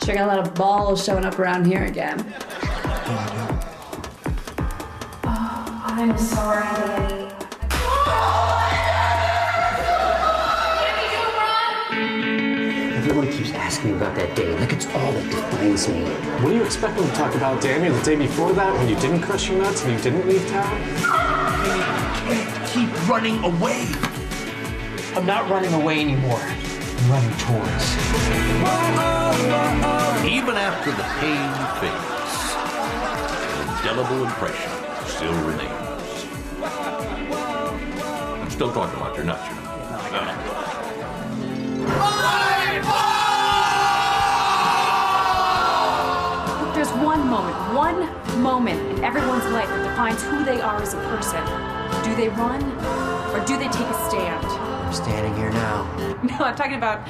Sure got a lot of balls showing up around here again. Oh, I'm sorry, Danny. Everyone keeps asking me about that day, like it's all that defines me. What do you expect me to talk about, Danny, the day before that when you didn't crush your nuts and you didn't leave town? Keep running away. I'm not running away anymore. I'm running towards. Even after the pain fades, an indelible impression still remains. I'm still talking about your nuts, you know. Look, there's one moment in everyone's life that defines who they are as a person. Do they run or do they take a stand? I'm standing here now. No, I'm talking about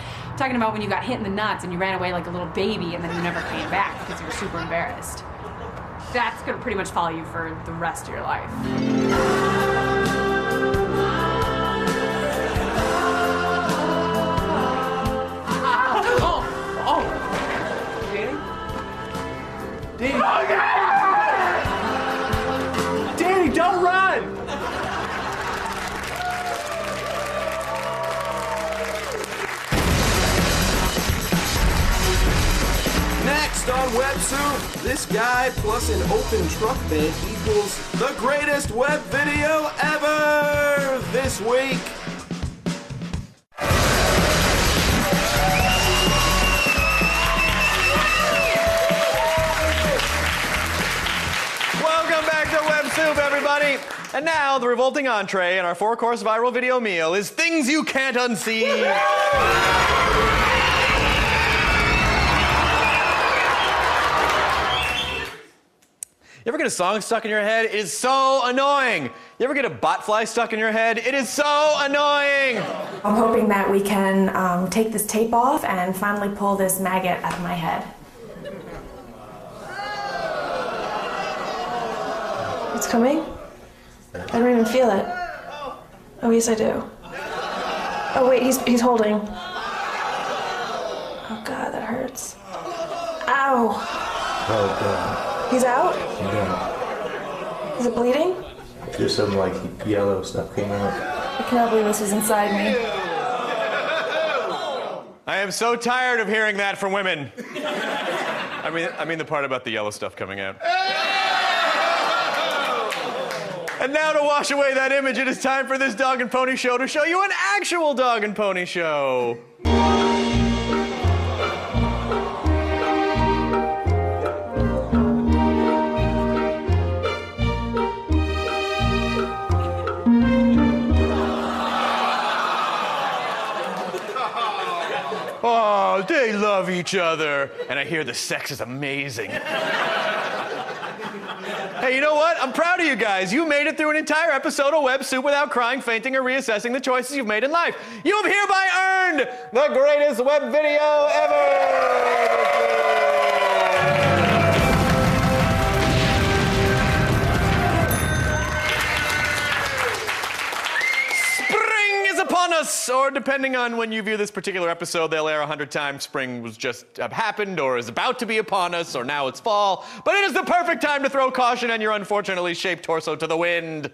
when you got hit in the nuts and you ran away like a little baby and then you never came back because you were super embarrassed. That's gonna pretty much follow you for the rest of your life. Danny? Danny, don't run! Next on Web Soup, this guy plus an open truck bed equals the greatest web video ever this week. Welcome back to Web Soup, everybody. And now, the revolting entree in our 4-course viral video meal is things you can't unsee. You ever get a song stuck in your head? It is so annoying. You ever get a botfly stuck in your head? It is so annoying. I'm hoping that we can take this tape off and finally pull this maggot out of my head. It's coming? I don't even feel it. Oh, yes, I do. Oh, wait, he's holding. Ow. Oh, He's out? God. Is it bleeding? Just some, like, yellow stuff came out. I cannot believe this is inside me. I am so tired of hearing that from women. I mean the part about the yellow stuff coming out. And now to wash away that image, it is time for this Dog and Pony Show to show you an actual Dog and Pony Show. Oh, they love each other. And I hear the sex is amazing. Hey, you know what? I'm proud of you guys. You made it through an entire episode of Web Soup without crying, fainting, or reassessing the choices you've made in life. You have hereby earned the greatest web video ever! Upon us, or depending on when you view this particular episode, they'll air 100 times. Spring was just happened, or is about to be upon us, or now it's fall. But it is the perfect time to throw caution and your unfortunately shaped torso to the wind.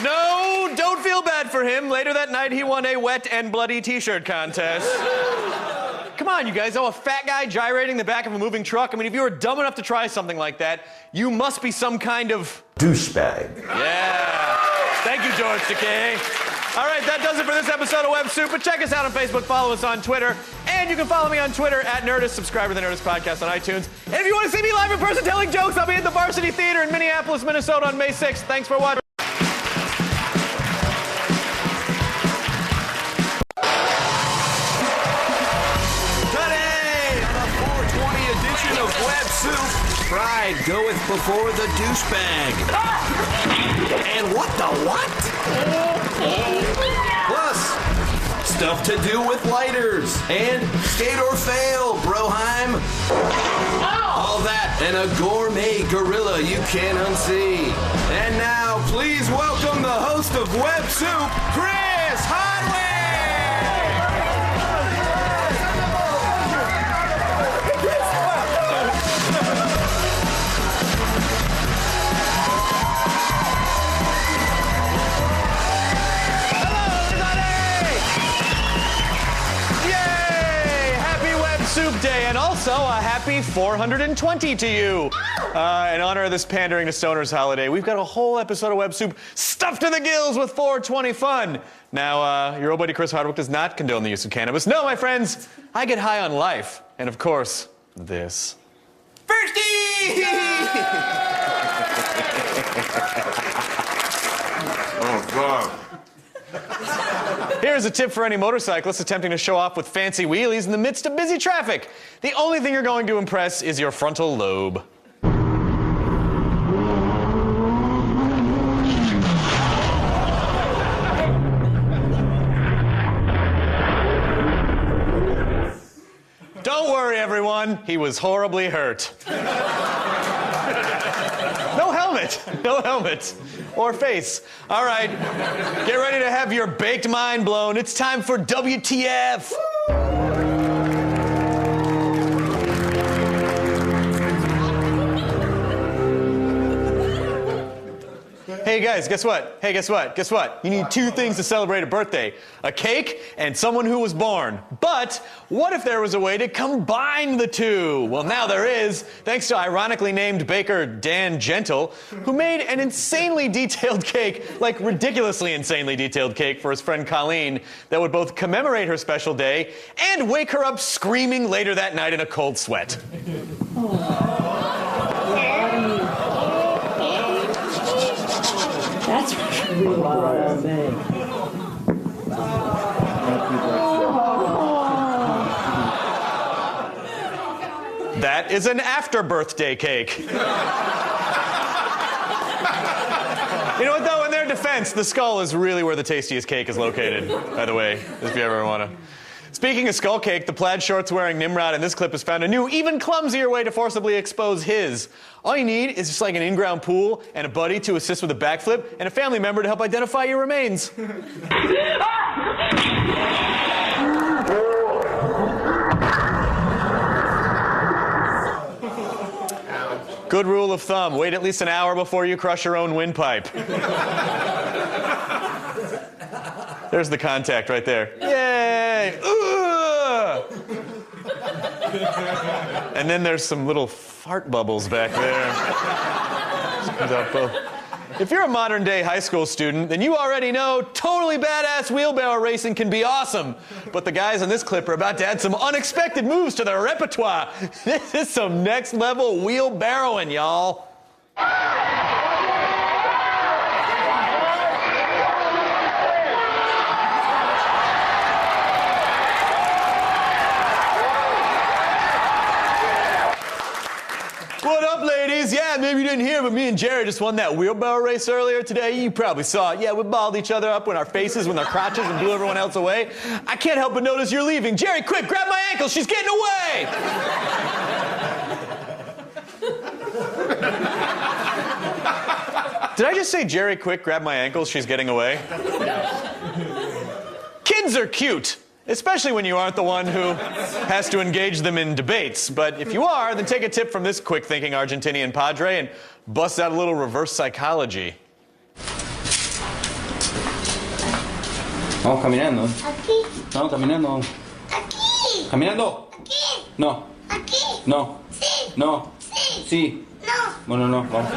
No, don't feel bad for him. Later that night, he won a wet and bloody t-shirt contest. Come on, you guys. Oh, a fat guy gyrating the back of a moving truck? I mean, if you were dumb enough to try something like that, you must be some kind of... douchebag. Yeah. Thank you, George Takei. All right, that does it for this episode of Web Soup. But check us out on Facebook, follow us on Twitter, and you can follow me on Twitter at Nerdist. Subscribe to the Nerdist Podcast on iTunes. And if you want to see me live in person telling jokes, I'll be at the Varsity Theater in Minneapolis, Minnesota on May 6th. Thanks for watching. Web Soup, pride goeth before the douchebag. And what the what? Plus, stuff to do with lighters. And skate or fail, Broheim. All that and a gourmet gorilla you can't unsee. And now, please welcome the host of Web Soup, Chris Hardwick. Soup Day, and also a happy 420 to you. In honor of this pandering to stoners holiday, we've got a whole episode of Web Soup stuffed to the gills with 420 fun. Now, your old buddy Chris Hardwick does not condone the use of cannabis. No, my friends, I get high on life. And of course, this. Firsty! Oh, God. Here's a tip for any motorcyclist attempting to show off with fancy wheelies in the midst of busy traffic. The only thing you're going to impress is your frontal lobe. Don't worry, everyone. He was horribly hurt. No helmet. No helmet. Or face. All right. Get ready to have your baked mind blown. It's time for WTF. Hey guys, guess what? Hey, guess what? Guess what? You need two things to celebrate a birthday. A cake and someone who was born. But what if there was a way to combine the two? Well, now there is, thanks to ironically named baker Dan Gentle, who made an insanely detailed cake, like ridiculously insanely detailed cake for his friend Colleen that would both commemorate her special day and wake her up screaming later that night in a cold sweat. That's really wow, That is an after-birthday cake. You know what, though? In their defense, the skull is really where the tastiest cake is located, by the way, if you ever want to. Speaking of skull cake, the plaid shorts wearing Nimrod in this clip has found a new, even clumsier way to forcibly expose his. All you need is just like an in-ground pool and a buddy to assist with a backflip and a family member to help identify your remains. Good rule of thumb, wait at least an hour before you crush your own windpipe. There's the contact right there. Yay! And then there's some little fart bubbles back there. If you're a modern day high school student, then you already know totally badass wheelbarrow racing can be awesome. But the guys in this clip are about to add some unexpected moves to their repertoire. This is some next level wheelbarrowing, y'all. What up, ladies? Yeah, maybe you didn't hear, but me and Jerry just won that wheelbarrow race earlier today. You probably saw it. Yeah, we balled each other up in our faces with our crotches and blew everyone else away. I can't help but notice you're leaving. Jerry, quick, grab my ankle. She's getting away. Did I just say, Jerry, quick, grab my ankle. She's getting away? Kids are cute. Especially when you aren't the one who has to engage them in debates. But if you are, then take a tip from this quick-thinking Argentinian padre and bust out a little reverse psychology. Vamos caminando. Aquí. No, caminando. Aquí. Caminando. Aquí. No. Aquí. No. Sí. No. Sí. Sí. No. Bueno, no, vamos.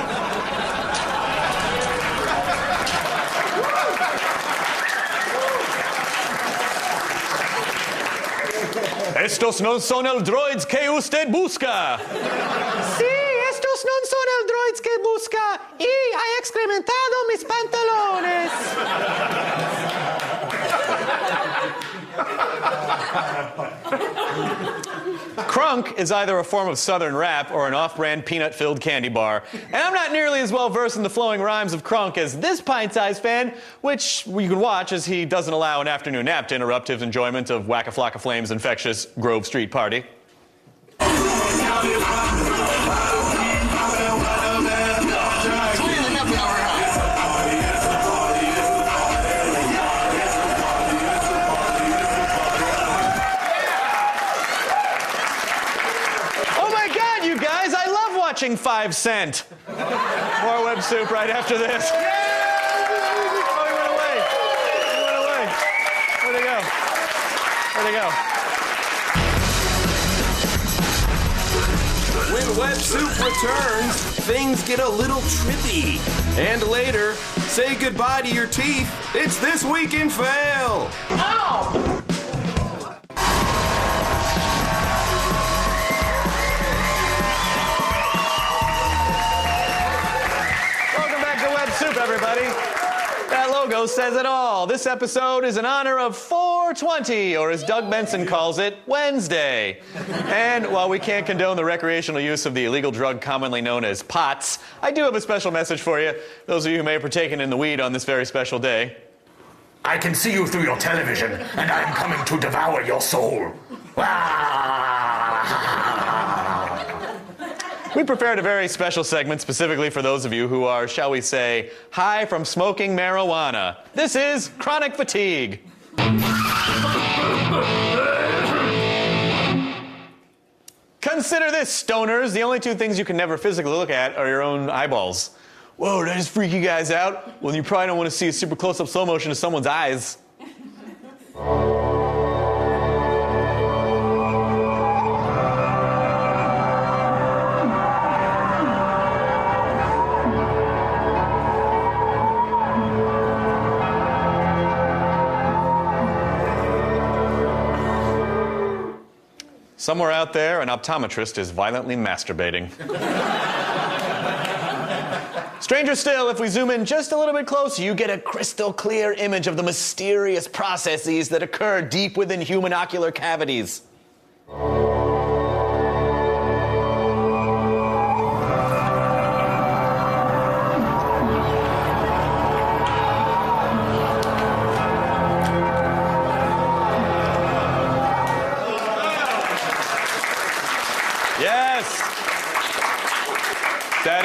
Estos no son el droids que usted busca. Sí, estos no son el droids que busca. Y ha excrementado mis pantalones. Crunk is either a form of southern rap or an off-brand peanut-filled candy bar. And I'm not nearly as well versed in the flowing rhymes of Crunk as this pint-sized fan, which you can watch as he doesn't allow an afternoon nap to interrupt his enjoyment of Whack-a-Flock-a-Flame's infectious Grove Street party. Watching 5 Cent. More Web Soup right after this. Oh, he went away. He went away. Where'd he go? Where'd he go? When Web Soup returns, things get a little trippy. And later, say goodbye to your teeth. It's This Week in Fail. Ow! Soup, everybody. That logo says it all. This episode is in honor of 420, or as Doug Benson calls it, Wednesday. And while we can't condone the recreational use of the illegal drug commonly known as pots, I do have a special message for you, those of you who may have partaken in the weed on this very special day. I can see you through your television, and I'm coming to devour your soul. We prepared a very special segment specifically for those of you who are, shall we say, high from smoking marijuana. This is Chronic Fatigue. Consider this, stoners. The only two things you can never physically look at are your own eyeballs. Whoa, did I just freak you guys out? Well, you probably don't want to see a super close-up slow motion of someone's eyes. Somewhere out there, an optometrist is violently masturbating. Stranger still, if we zoom in just a little bit closer, you get a crystal clear image of the mysterious processes that occur deep within human ocular cavities.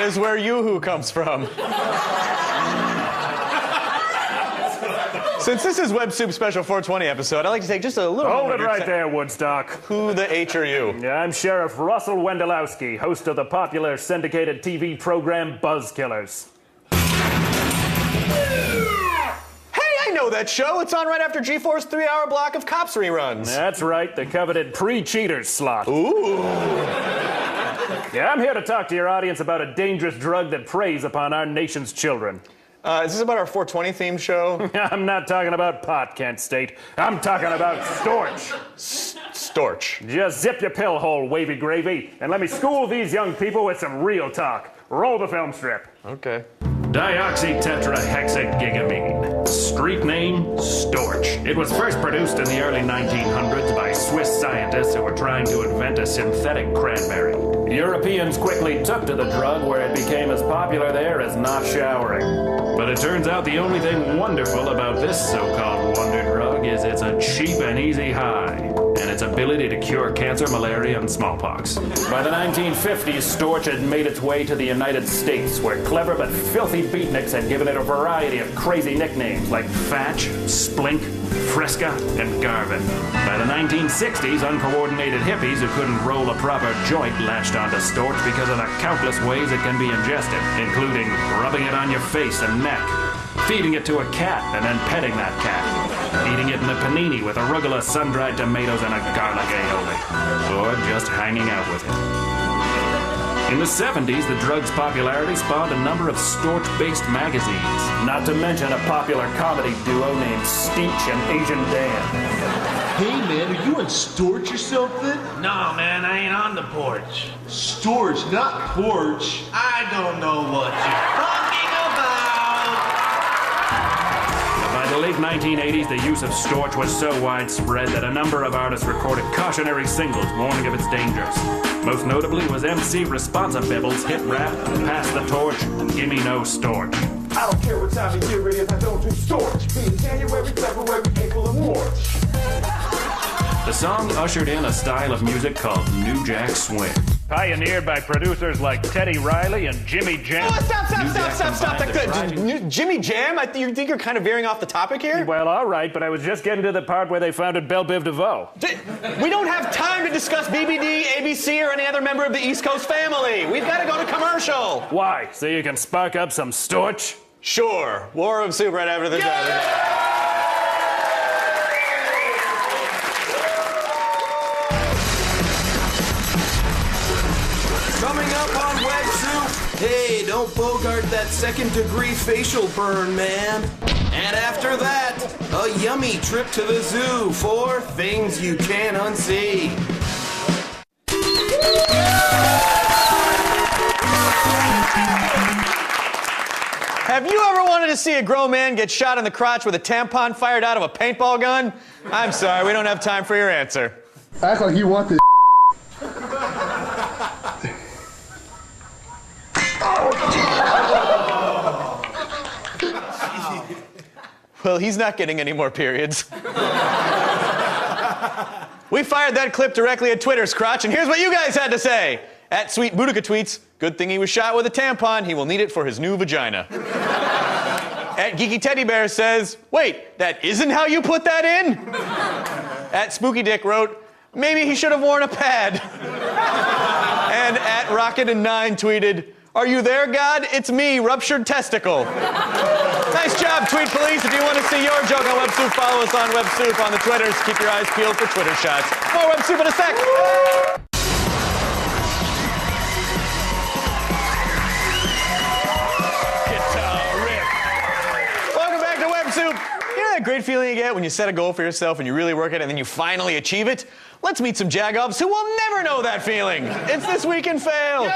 That is where Yoo-hoo comes from. Since this is Web Soup Special 420 episode, I'd like to take just a little Hold moment it right there, Woodstock. Who the H are you? Yeah, I'm Sheriff Russell Wendelowski, host of the popular syndicated TV program Buzzkillers. I know that show. It's on right after G4's 3-hour block of Cops reruns. That's right, the coveted pre-cheaters slot. Ooh. Yeah, I'm here to talk to your audience about a dangerous drug that preys upon our nation's children. Is this about our 420 themed show? I'm not talking about pot, Kent State. I'm talking about Storch. Storch. Just zip your pill hole, wavy gravy, and let me school these young people with some real talk. Roll the film strip. Okay. Dioxytetrahexagigamine. Street name, Storch. It was first produced in the early 1900s by Swiss scientists who were trying to invent a synthetic cranberry. Europeans quickly took to the drug where it became as popular there as not showering. But it turns out the only thing wonderful about this so-called wonder drug is it's a cheap and easy high, and its ability to cure cancer, malaria, and smallpox. By the 1950s, Storch had made its way to the United States, where clever but filthy beatniks had given it a variety of crazy nicknames like Fatch, Splink, Fresca, and Garvin. By the 1960s, uncoordinated hippies who couldn't roll a proper joint latched onto Storch because of the countless ways it can be ingested, including rubbing it on your face and neck, feeding it to a cat and then petting that cat, eating it in a panini with arugula, sun-dried tomatoes, and a garlic aioli, or just hanging out with it. In the 70s, the drug's popularity spawned a number of Storch-based magazines, not to mention a popular comedy duo named Steech and Asian Dan. Hey man, are you on Storch or something? No, man, I ain't on the porch. Storch, not porch. I don't know what you're talking about. By the late 1980s, the use of Storch was so widespread that a number of artists recorded cautionary singles warning of its dangers. Most notably was MC Responsibible's hit rap, Pass the Torch, Gimme No Storch. I don't care what time of year it is, I don't do Storch. Be it January, February, April, and March. The song ushered in a style of music called New Jack Swing. Pioneered by producers like Teddy Riley and Jimmy Jam. Oh, stop. Jimmy Jam? You think you're kind of veering off the topic here? Well, all right, but I was just getting to the part where they founded Belle Biv DeVoe. We don't have time to discuss BBD, ABC, or any other member of the East Coast family. We've got to go to commercial. Why? So you can spark up some Storch? Sure. War of Soup right after this. Coming up on Web Soup, hey, don't bogart that second-degree facial burn, man. And after that, a yummy trip to the zoo for things you can't unsee. Have you ever wanted to see a grown man get shot in the crotch with a tampon fired out of a paintball gun? I'm sorry, we don't have time for your answer. Act like you want this. Well, he's not getting any more periods. We fired that clip directly at Twitter's crotch, and here's what you guys had to say. At Sweet Boudica tweets, good thing he was shot with a tampon. He will need it for his new vagina. At Geeky Teddy Bear says, wait, that isn't how you put that in? At Spooky Dick wrote, maybe he should have worn a pad. And at Rocket and 9 tweeted, are you there, God? It's me, ruptured testicle. Nice job, Tweet Police. If you want to see your joke on Web Soup, follow us on Web Soup on the Twitters. Keep your eyes peeled for Twitter shots. More Web Soup in a sec. Welcome back to Web Soup. You know that great feeling you get when you set a goal for yourself and you really work it and then you finally achieve it? Let's meet some Jagovs who will never know that feeling. It's This Week in Fail.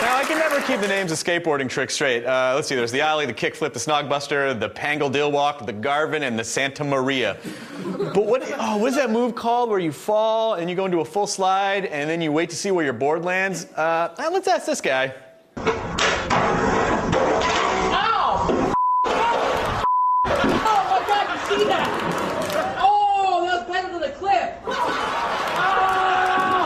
Now, I can never keep the names of skateboarding tricks straight. Let's see, there's the Ollie, the Kickflip, the Snogbuster, the Pangle Dill Walk, the Garvin, and the Santa Maria. But what is that move called where you fall and you go into a full slide and then you wait to see where your board lands? Let's ask this guy. Ow! Oh my God, you see that? Oh, that was better than the clip. Ah!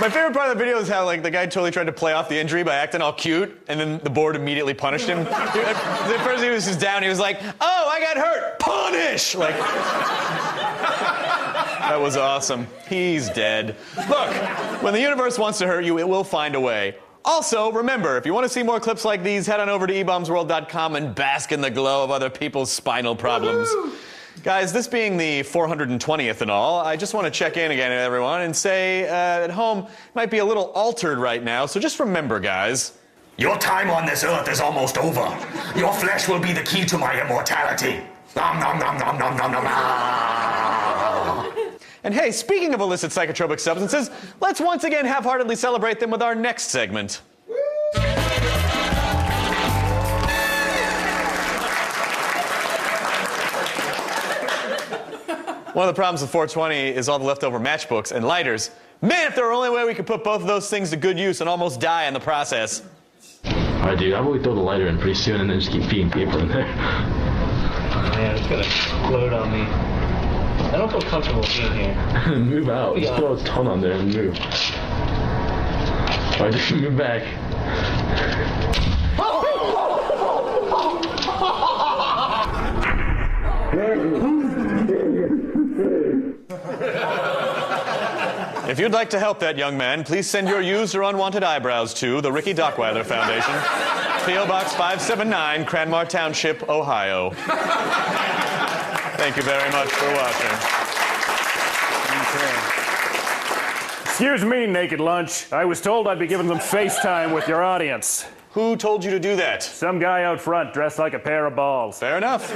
My favorite part of the video is how like the guy totally tried to play off the injury by acting all cute, and then the board immediately punished him. At first he was just down. He was like, "Oh, I got hurt. Punish!" Like that was awesome. He's dead. Look, when the universe wants to hurt you, it will find a way. Also, remember, if you want to see more clips like these, head on over to ebombsworld.com and bask in the glow of other people's spinal problems. Woo! Guys, this being the 420th and all, I just want to check in again, everyone, and say at home might be a little altered right now, so just remember, guys. Your time on this earth is almost over. Your flesh will be the key to my immortality. Nom nom nom nom nom nom nom. And hey, speaking of illicit psychotropic substances, let's once again half-heartedly celebrate them with our next segment. One of the problems with 420 is all the leftover matchbooks and lighters. Man, if there were only a way we could put both of those things to good use and almost die in the process. Alright, dude, I'll really throw the lighter in pretty soon and then just keep feeding people in there. Man, it's gonna explode on me. I don't feel comfortable being here. Move out. Just throw a ton on there and move. Alright, just move back. If you'd like to help that young man, please send your used or unwanted eyebrows to the Ricky Dockweiler Foundation, P.O. Box 579, Cranmar Township, Ohio. Thank you very much for watching. Excuse me, Naked Lunch. I was told I'd be giving them FaceTime with your audience. Who told you to do that? Some guy out front dressed like a pair of balls. Fair enough.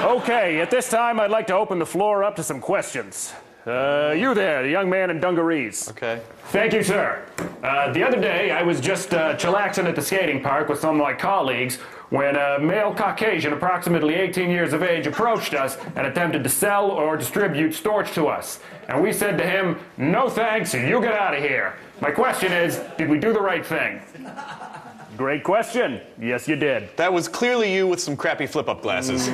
Okay, at this time I'd like to open the floor up to some questions. You there, the young man in dungarees. Okay. Thank you, sir. The other day, I was just chillaxing at the skating park with some of my colleagues when a male Caucasian, approximately 18 years of age, approached us and attempted to sell or distribute storch to us. And we said to him, "No thanks, you get out of here." My question is, did we do the right thing? Great question. Yes, you did. That was clearly you with some crappy flip-up glasses.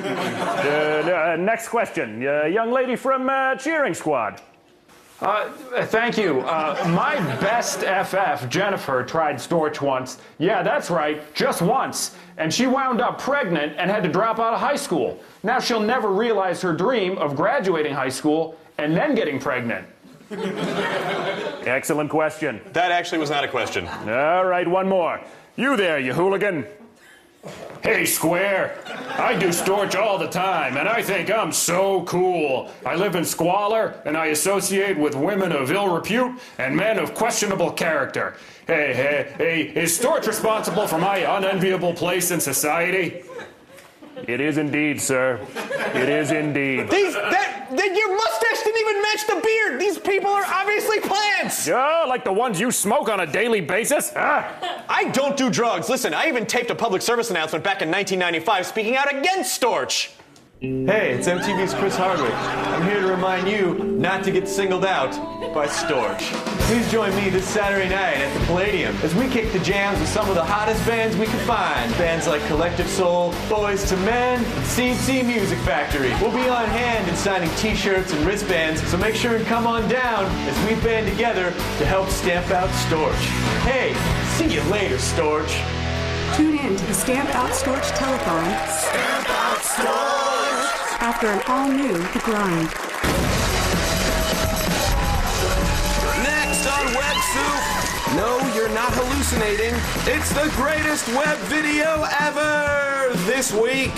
Next question. Young lady from Cheering Squad. Thank you. My best FF, Jennifer, tried storch once. Yeah, that's right, just once. And she wound up pregnant and had to drop out of high school. Now she'll never realize her dream of graduating high school and then getting pregnant. Excellent question. That actually was not a question. All right, one more. You there, you hooligan. Hey, Square. I do storch all the time, and I think I'm so cool. I live in squalor, and I associate with women of ill repute and men of questionable character. Hey, is storch responsible for my unenviable place in society? It is indeed, sir. It is indeed. Your mustache didn't even match the beard. These people are obviously plants. Yeah, like the ones you smoke on a daily basis? I don't do drugs. Listen, I even taped a public service announcement back in 1995 speaking out against storch. Hey, it's MTV's Chris Hardwick. I'm here to remind you not to get singled out by storch. Please join me this Saturday night at the Palladium as we kick the jams with some of the hottest bands we can find. Bands like Collective Soul, Boys to Men, and C&C Music Factory. We'll be on hand in signing t-shirts and wristbands, so make sure and come on down as we band together to help stamp out storch. Hey, see you later, storch. Tune in to the Stamp Out Storch Telethon. Stamp out storch! After an all-new The Grind. Next on Web Soup. No, you're not hallucinating. It's the greatest web video ever this week.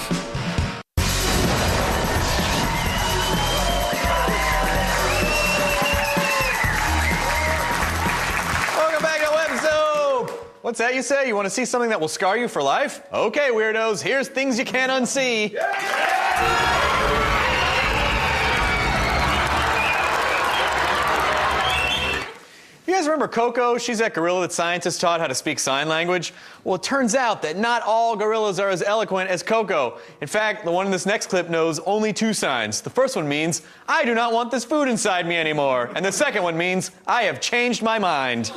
Welcome back to Web Soup. What's that you say? You want to see something that will scar you for life? Okay, weirdos, here's things you can't unsee. You guys remember Coco? She's that gorilla that scientists taught how to speak sign language. Well, it turns out that not all gorillas are as eloquent as Coco. In fact, the one in this next clip knows only 2 signs. The first one means, I do not want this food inside me anymore. And the second one means, I have changed my mind.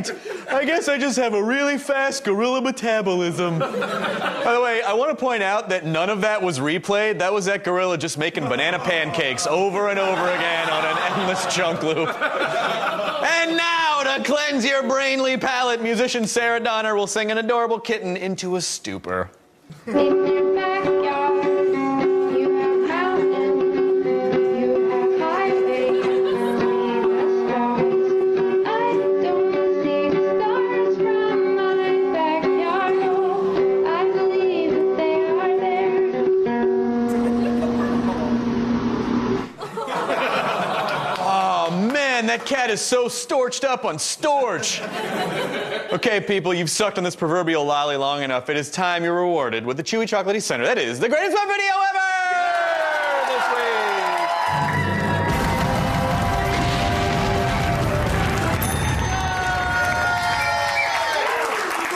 right. I guess I just have a really fast gorilla metabolism. By the way, I want to point out that none of that was replayed. That was that gorilla just making banana pancakes over and over again on an endless chunk loop. And now, to cleanse your brainly palate, musician Sarah Donner will sing an adorable kitten into a stupor. That cat is so storched up on Storch. Okay, people, you've sucked on this proverbial lolly long enough. It is time you're rewarded with the chewy chocolatey center. That is the greatest web video ever this week.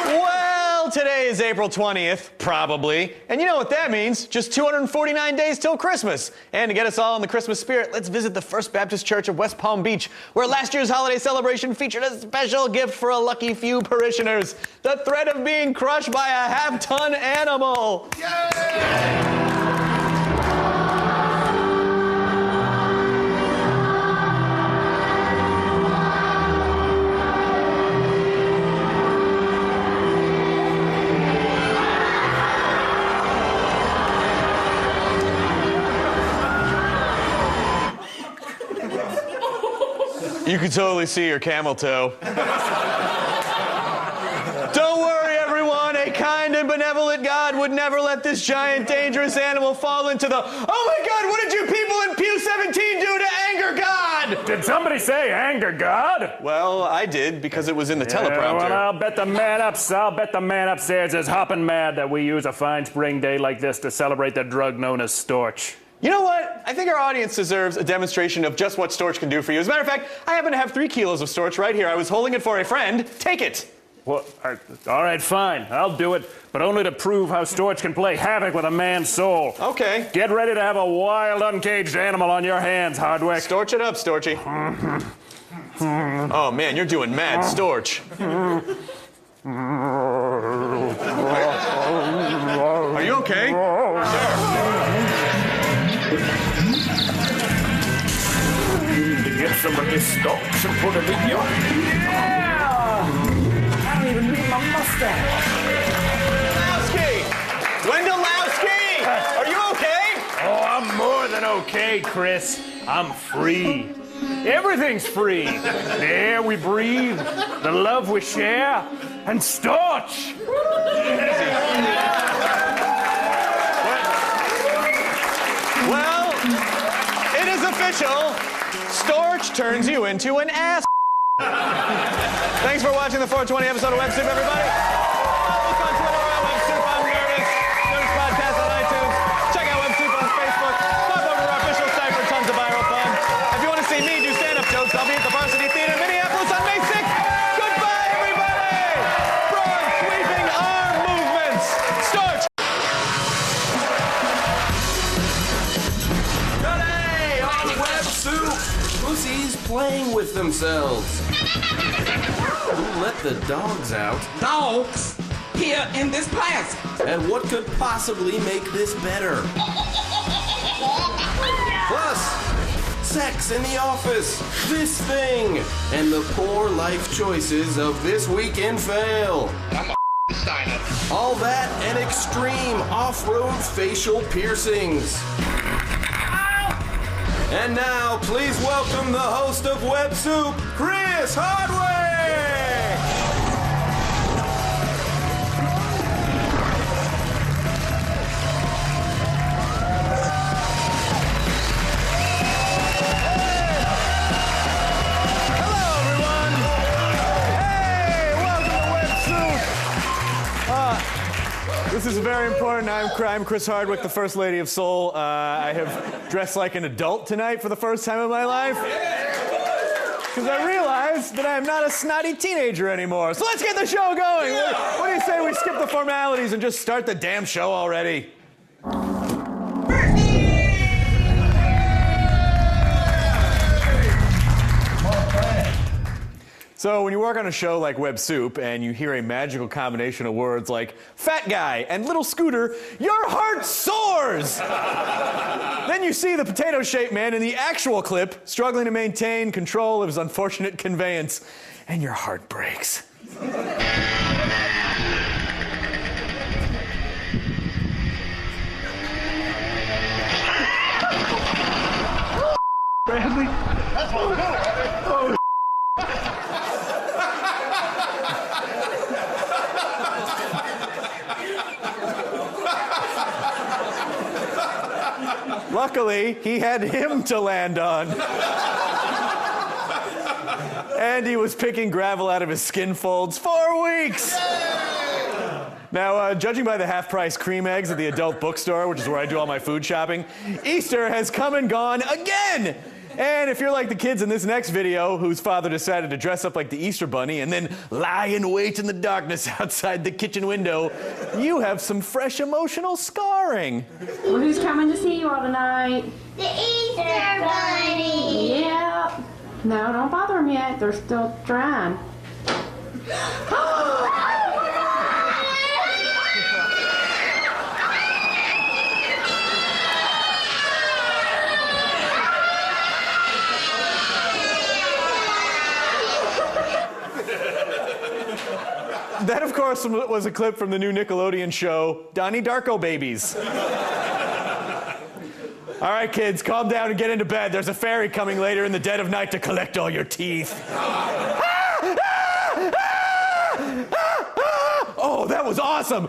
Well, today is April 20th, probably. And you know what that means. Just 249 days till Christmas. And to get us all in the Christmas spirit, let's visit the First Baptist Church of West Palm Beach, where last year's holiday celebration featured a special gift for a lucky few parishioners. The threat of being crushed by a half-ton animal. Yay! You can totally see your camel toe. Don't worry, everyone. A kind and benevolent God would never let this giant, dangerous animal fall into the, oh my God, what did you people in Pew 17 do to anger God? Did somebody say anger God? Well, I did, because it was in the teleprompter. Well, I'll bet the man upstairs is hopping mad that we use a fine spring day like this to celebrate the drug known as Storch. You know what? I think our audience deserves a demonstration of just what Storch can do for you. As a matter of fact, I happen to have 3 kilos of Storch right here. I was holding it for a friend. Take it. Well, all right, fine. I'll do it, but only to prove how Storch can play havoc with a man's soul. Okay. Get ready to have a wild, uncaged animal on your hands, Hardwick. Storch it up, Storchy. Oh, man, you're doing mad Storch. Are you okay? To get some of this Storch and put it in your... Yeah! I don't even need my mustache. Lowski! Wendell Lowski! Are you okay? Oh, I'm more than okay, Chris. I'm free. Everything's free. The air we breathe, the love we share, and Storch. Well, it is official. Storch turns you into an ass. Thanks for watching the 420 episode of Web Soup, everybody. Follow us on Twitter at Web Soup on Nerdist. Nerdist Podcast on iTunes. Check out Web Soup on Facebook. Pop over to our official site for tons of viral fun. If you want to see me do stand-up jokes, I'll be at the Varsity Theater in Minneapolis on May 6th. Goodbye, everybody. Broad sweeping arm movements. Storch. Today on Web Soup, pussies playing with themselves. Who let the dogs out? Dogs here in this class. And what could possibly make this better? Plus, sex in the office, this thing, and the poor life choices of this weekend fail. I'm a Steiner. All that and extreme off-road facial piercings. And now, please welcome the host of Web Soup, Chris Hardwick! This is very important. I'm Chris Hardwick, the First Lady of Soul. I have dressed like an adult tonight for the first time in my life. Because I realized that I am not a snotty teenager anymore. So let's get the show going. What do you say we skip the formalities and just start the damn show already? So when you work on a show like Web Soup and you hear a magical combination of words like fat guy and little scooter, your heart soars! Then you see the potato-shaped man in the actual clip struggling to maintain control of his unfortunate conveyance, and your heart breaks. Bradley? Oh, Luckily, he had him to land on. And he was picking gravel out of his skin folds for weeks. Now, judging by the half-price cream eggs at the adult bookstore, which is where I do all my food shopping, Easter has come and gone again! And if you're like the kids in this next video, whose father decided to dress up like the Easter Bunny and then lie in wait in the darkness outside the kitchen window, you have some fresh emotional scarring. Well, who's coming to see you all tonight? The Easter Bunny! Yep. No, don't bother them yet. They're still drying. That, of course, was a clip from the new Nickelodeon show, Donnie Darko Babies. All right, kids, calm down and get into bed. There's a fairy coming later in the dead of night to collect all your teeth. Oh, that was awesome.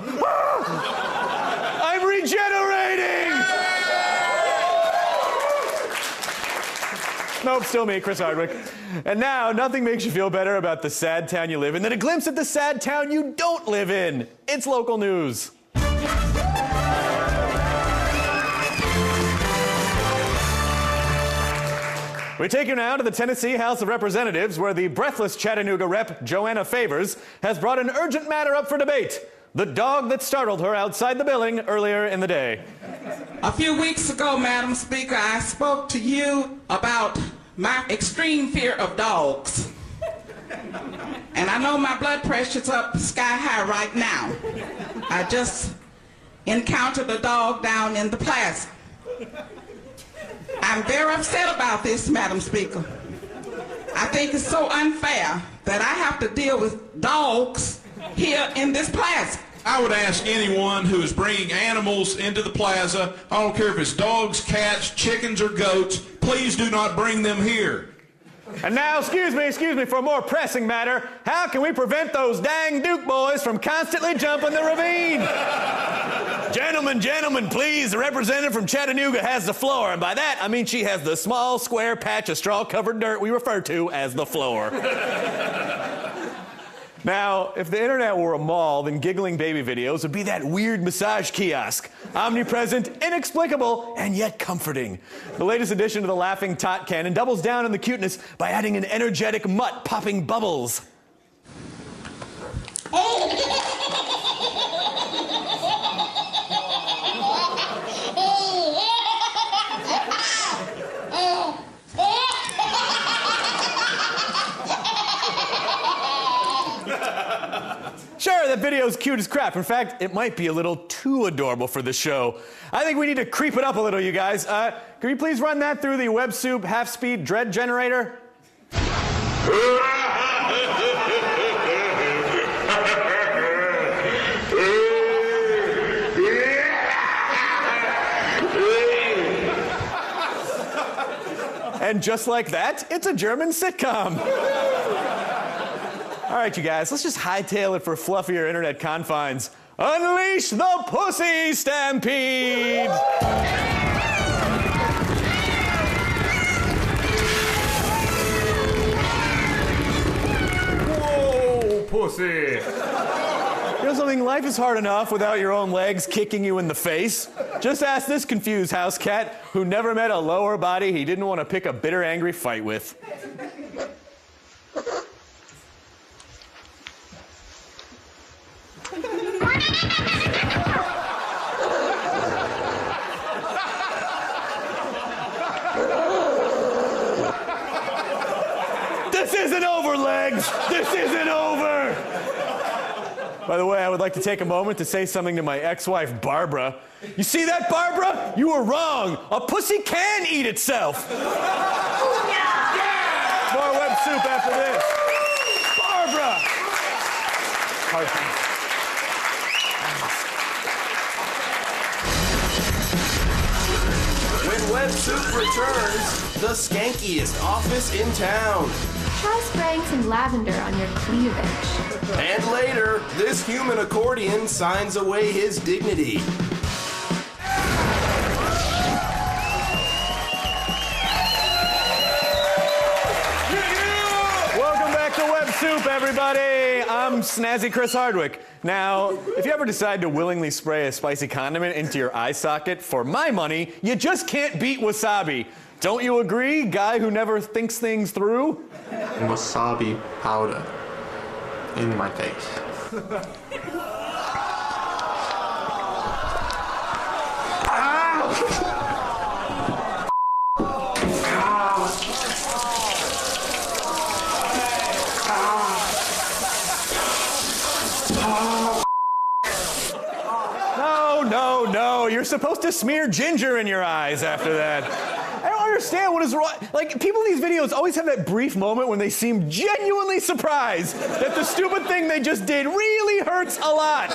I'm regenerating! Nope, still me, Chris Hardwick. And now, nothing makes you feel better about the sad town you live in than a glimpse at the sad town you don't live in. It's local news. We take you now to the Tennessee House of Representatives, where the breathless Chattanooga rep, Joanna Favors, has brought an urgent matter up for debate: the dog that startled her outside the building earlier in the day. A few weeks ago, Madam Speaker, I spoke to you about my extreme fear of dogs. And I know my blood pressure's up sky high right now. I just encountered a dog down in the plaza. I'm very upset about this, Madam Speaker. I think it's so unfair that I have to deal with dogs here in this plaza. I would ask anyone who is bringing animals into the plaza, I don't care if it's dogs, cats, chickens, or goats, please do not bring them here. And now, excuse me, for a more pressing matter, how can we prevent those dang Duke boys from constantly jumping the ravine? Gentlemen, please, the representative from Chattanooga has the floor, and by that, I mean she has the small square patch of straw-covered dirt we refer to as the floor. Now, if the internet were a mall, then giggling baby videos would be that weird massage kiosk. Omnipresent, inexplicable, and yet comforting. The latest addition to the laughing tot cannon doubles down on the cuteness by adding an energetic mutt popping bubbles. Sure, that video's cute as crap. In fact, it might be a little too adorable for the show. I think we need to creep it up a little, you guys. Can we please run that through the Web Soup half-speed dread generator? And just like that, it's a German sitcom. All right, you guys, let's just hightail it for fluffier internet confines. Unleash the Pussy Stampede! Whoa, pussy! You know something? Life is hard enough without your own legs kicking you in the face. Just ask this confused house cat who never met a lower body he didn't want to pick a bitter, angry fight with. This isn't over, legs! This isn't over! By the way, I would like to take a moment to say something to my ex-wife, Barbara. You see that, Barbara? You were wrong. A pussy can eat itself. More web soup after this. Barbara! When Web Soup returns, the skankiest office in town. Try spraying some lavender on your cleavage. And later, this human accordion signs away his dignity. Welcome back to Web Soup, everybody. I'm Snazzy Chris Hardwick. Now, if you ever decide to willingly spray a spicy condiment into your eye socket, for my money, you just can't beat wasabi. Don't you agree, guy who never thinks things through? Wasabi powder in my face. No, you're supposed to smear ginger in your eyes after that. I don't understand what is wrong. Like, people in these videos always have that brief moment when they seem genuinely surprised that the stupid thing they just did really hurts a lot.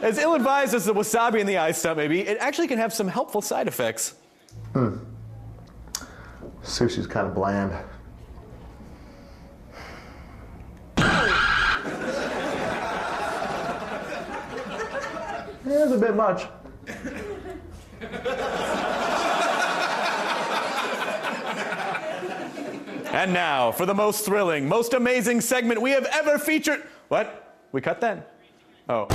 As ill-advised as the wasabi in the eye stunt may be, it actually can have some helpful side effects. Sushi's kind of bland. Yeah, it's a bit much. And now, for the most thrilling, most amazing segment we have ever featured. What? We cut that? Oh.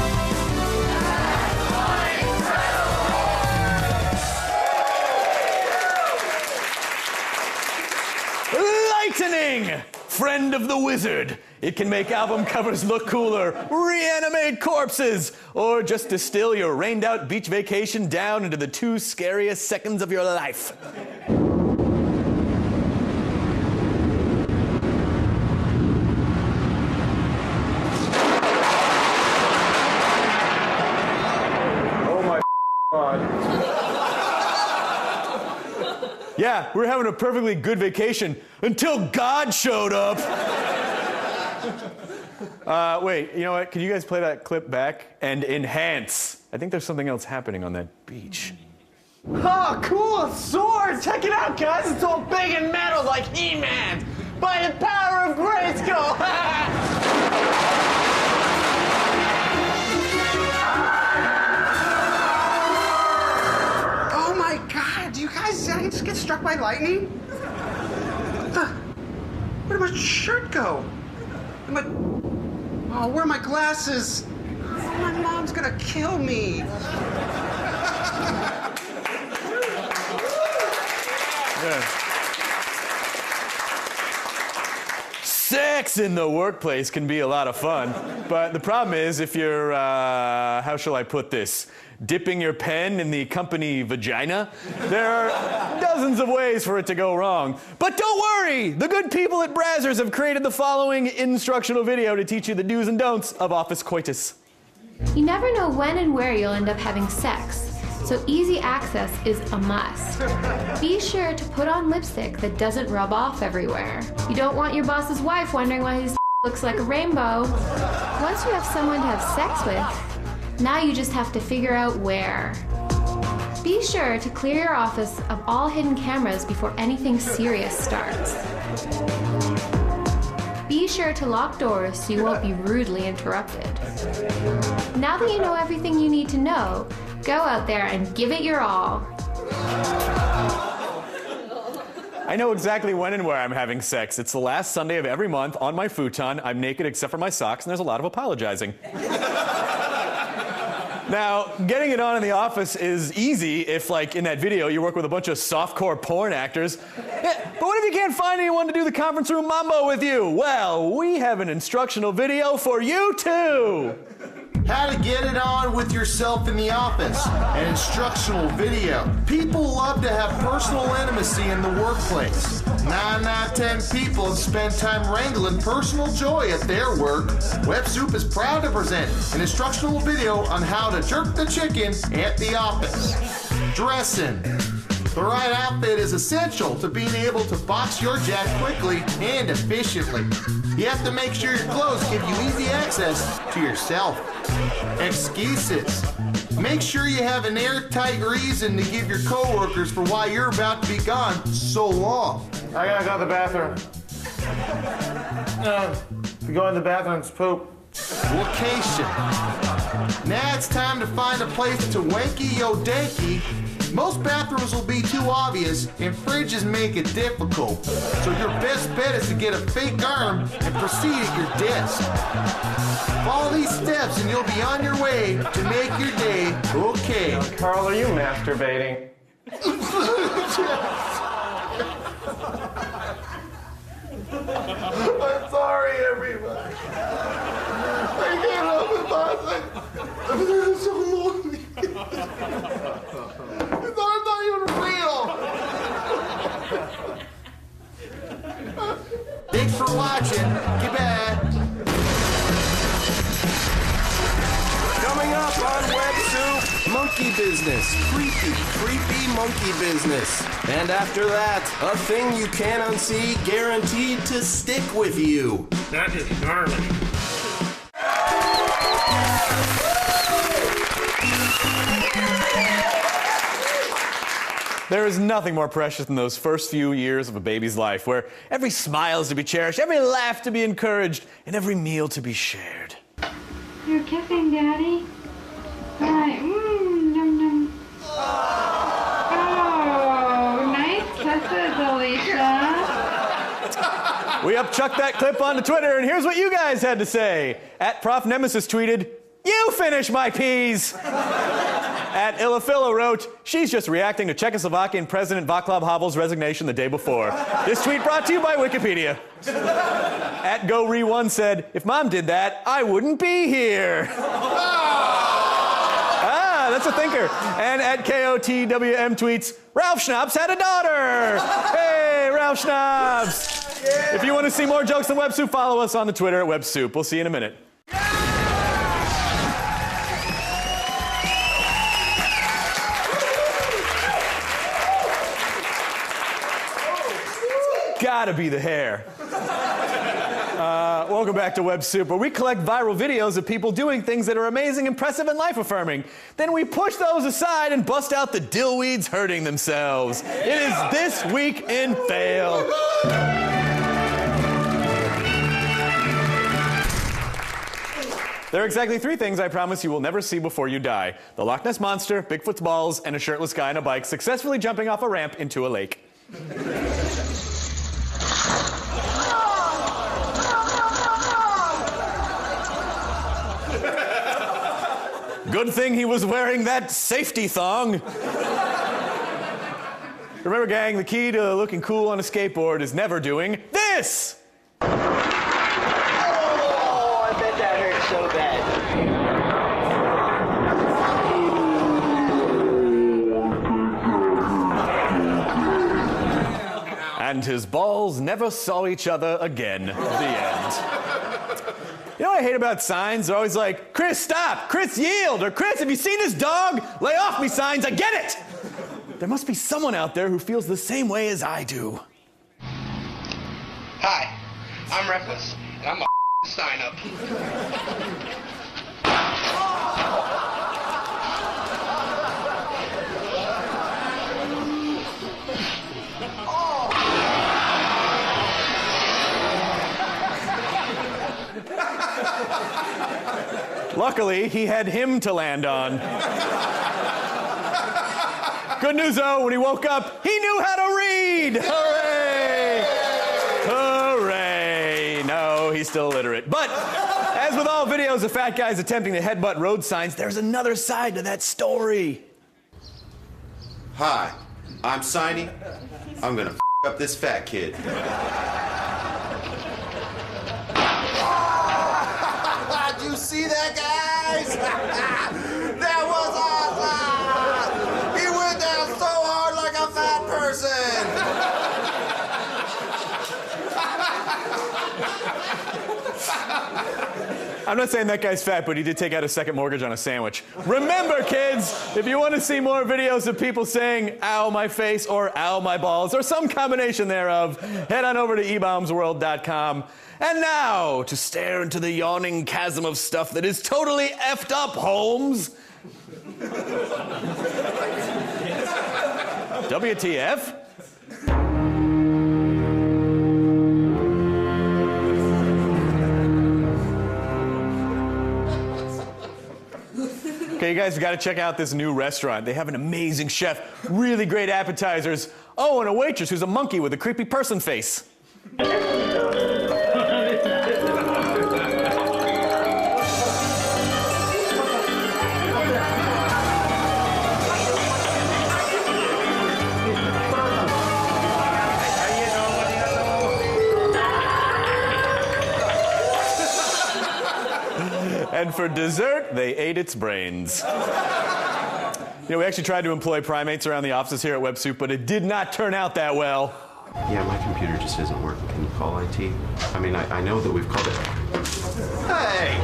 Lightning! Friend of the wizard. It can make album covers look cooler, reanimate corpses, or just distill your rained out beach vacation down into the 2 scariest seconds of your life. Oh my God. Yeah, we were having a perfectly good vacation until God showed up. Wait, you know what? Can you guys play that clip back and enhance? I think there's something else happening on that beach. Oh, cool! A sword! Check it out, guys! It's all big and metal like He-Man! By the power of Grayskull! Oh my God! You guys, did I just get struck by lightning? Where'd my shirt go? Oh, where are my glasses? My mom's gonna kill me. Sex in the workplace can be a lot of fun, but the problem is if you're, how shall I put this, dipping your pen in the company vagina, there are dozens of ways for it to go wrong. But don't worry, the good people at Brazzers have created the following instructional video to teach you the do's and don'ts of office coitus. You never know when and where you'll end up having sex, so easy access is a must. Be sure to put on lipstick that doesn't rub off everywhere. You don't want your boss's wife wondering why his looks like a rainbow. Once you have someone to have sex with, now you just have to figure out where. Be sure to clear your office of all hidden cameras before anything serious starts. Be sure to lock doors so you won't be rudely interrupted. Now that you know everything you need to know, go out there and give it your all. I know exactly when and where I'm having sex. It's the last Sunday of every month on my futon. I'm naked except for my socks, and there's a lot of apologizing. Now, getting it on in the office is easy if, like in that video, you work with a bunch of softcore porn actors. Yeah, but what if you can't find anyone to do the conference room mambo with you? Well, we have an instructional video for you too. How to get it on with yourself in the office. An instructional video. People love to have personal intimacy in the workplace. 9 out of 10 people have spent time wrangling personal joy at their work. WebSoup is proud to present an instructional video on how to jerk the chicken at the office. Dressing. The right outfit is essential to being able to box your jack quickly and efficiently. You have to make sure your clothes give you easy access to yourself. Excuses. Make sure you have an airtight reason to give your coworkers for why you're about to be gone so long. I gotta go to the bathroom. If you go in the bathroom, it's poop. Location. Now it's time to find a place to wanky yo danky. Most bathrooms will be too obvious, and fridges make it difficult. So your best bet is to get a fake arm and proceed at your desk. Follow these steps and you'll be on your way to make your day okay. Carl, are you masturbating? I'm sorry, everybody. I can't help it, boss. I'm so lonely. It's not even real. Thanks for watching. Goodbye. Coming up on WebSoup, monkey business. Creepy monkey business. And after that, a thing you can't unsee, guaranteed to stick with you. That is gnarly. There is nothing more precious than those first few years of a baby's life, where every smile is to be cherished, every laugh to be encouraged, and every meal to be shared. You're kissing, Daddy. Hi. Num num. Oh, nice kisses, Alicia. We upchucked that clip onto Twitter, and here's what you guys had to say. At Prof Nemesis tweeted, "You finish my peas." At Illafilla wrote, "She's just reacting to Czechoslovakian President Václav Havel's resignation the day before." This tweet brought to you by Wikipedia. At GoRe1 said, "If Mom did that, I wouldn't be here." That's a thinker. And at KOTWM tweets, "Ralph Schnapps had a daughter." Hey, Ralph Schnapps. Yeah. If you want to see more jokes on WebSoup, follow us on the Twitter at WebSoup. We'll see you in a minute. Gotta be the hair. Welcome back to WebSoup, where we collect viral videos of people doing things that are amazing, impressive, and life-affirming. Then we push those aside and bust out the dillweeds hurting themselves. It is This Week in Fail. There are exactly 3 things I promise you will never see before you die: the Loch Ness Monster, Bigfoot's balls, and a shirtless guy on a bike successfully jumping off a ramp into a lake. Good thing he was wearing that safety thong. Remember, gang, the key to looking cool on a skateboard is never doing this. Oh, I bet that hurt so bad. And his balls never saw each other again. The end. You know what I hate about signs? They're always like, "Chris, stop! Chris, yield!" Or, "Chris, have you seen this dog? Lay off me," signs. I get it! There must be someone out there who feels the same way as I do. Hi, I'm Reckless, and I'm a sign up. Luckily, he had him to land on. Good news, though, when he woke up, he knew how to read! Hooray! Hooray! No, he's still illiterate. But, as with all videos of fat guys attempting to headbutt road signs, there's another side to that story. Hi, I'm Signy. I'm gonna up this fat kid. Did you see that, guys? That was awesome! He went down so hard like a fat person! I'm not saying that guy's fat, but he did take out a second mortgage on a sandwich. Remember, kids, if you want to see more videos of people saying, ow, my face, or ow, my balls, or some combination thereof, head on over to ebombsworld.com. And now, to stare into the yawning chasm of stuff that is totally effed up, Holmes. WTF? Okay, you guys got to check out this new restaurant. They have an amazing chef, really great appetizers. Oh, and a waitress who's a monkey with a creepy person face. And for dessert, they ate its brains. You know, we actually tried to employ primates around the offices here at WebSoup, but it did not turn out that well. Yeah, my computer just isn't working. Can you call IT? I mean, I know that we've called it. Hey!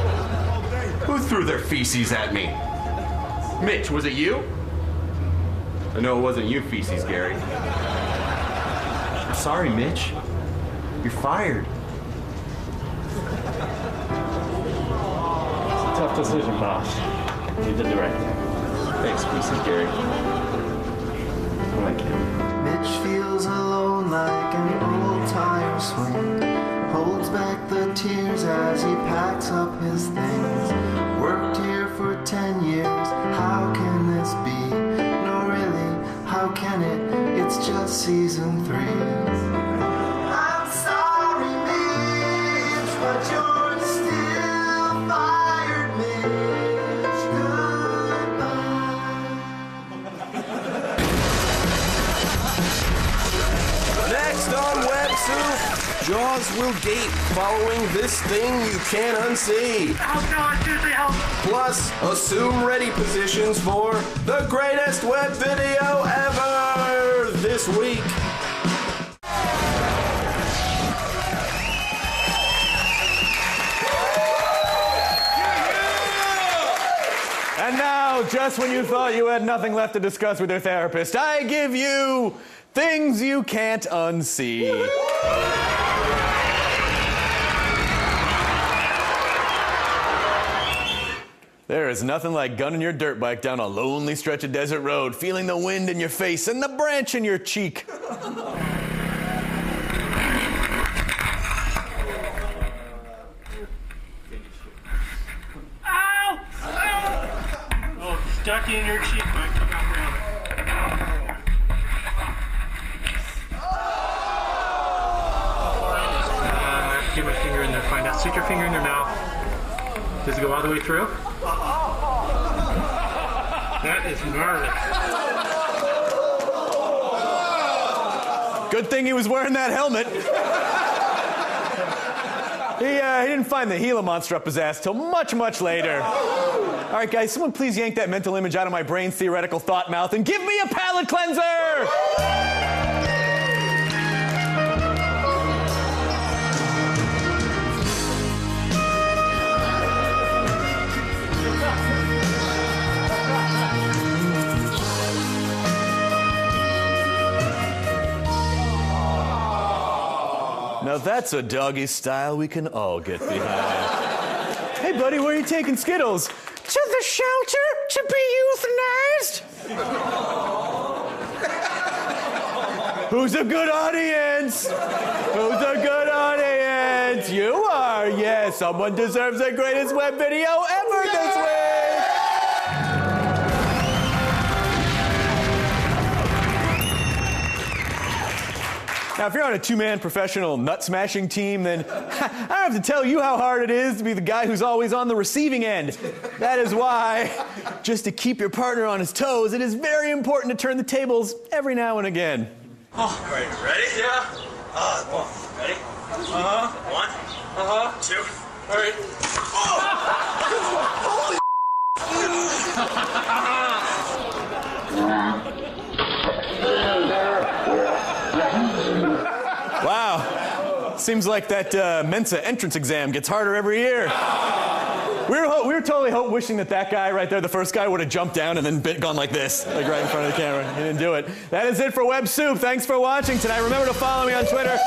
Who threw their feces at me? Mitch, was it you? I know it wasn't you, Feces Gary. I'm sorry, Mitch. You're fired. Tough decision, boss. You did the right thing. Thanks, Feces Gary. I like him. Mitch feels alone like an old tire swing. Holds back the tears as he packs up his things. Worked here for 10 years, how can this be? No, really, how can it? It's just season 3. I'm sorry, Mitch, but you're still fired, Mitch. Goodbye. Next on WebSoup, Jaws will gape following this thing you can't unsee. Plus, assume ready positions for the greatest web video ever this week. And now, just when you thought you had nothing left to discuss with your therapist, I give you things you can't unsee. There is nothing like gunning your dirt bike down a lonely stretch of desert road, feeling the wind in your face and the branch in your cheek. Ow! Oh, stuck in your cheek, Mike. Get my finger in there, find out. Stick your finger in your mouth. Does it go all the way through? That is gnarly. Good thing he was wearing that helmet. He didn't find the Gila monster up his ass till much, much later. All right, guys, someone please yank that mental image out of my brain's theoretical thought mouth and give me a palate cleanser! Now that's a doggy style we can all get behind. Hey, buddy, where are you taking Skittles? To the shelter to be euthanized. Who's a good audience? Who's a good audience? You are. Yes, someone deserves the greatest web video ever this week. Now, if you're on a two-man professional nut-smashing team, then I don't have to tell you how hard it is to be the guy who's always on the receiving end. That is why, just to keep your partner on his toes, it is very important to turn the tables every now and again. Oh, all right, ready? Yeah. Ready? Uh-huh. 1. Uh-huh. 2. All right. Oh! Holy Seems like that Mensa entrance exam gets harder every year. We were totally wishing that guy right there, the first guy, would have jumped down and then gone like this, like right in front of the camera. He didn't do it. That is it for Web Soup. Thanks for watching tonight. Remember to follow me on Twitter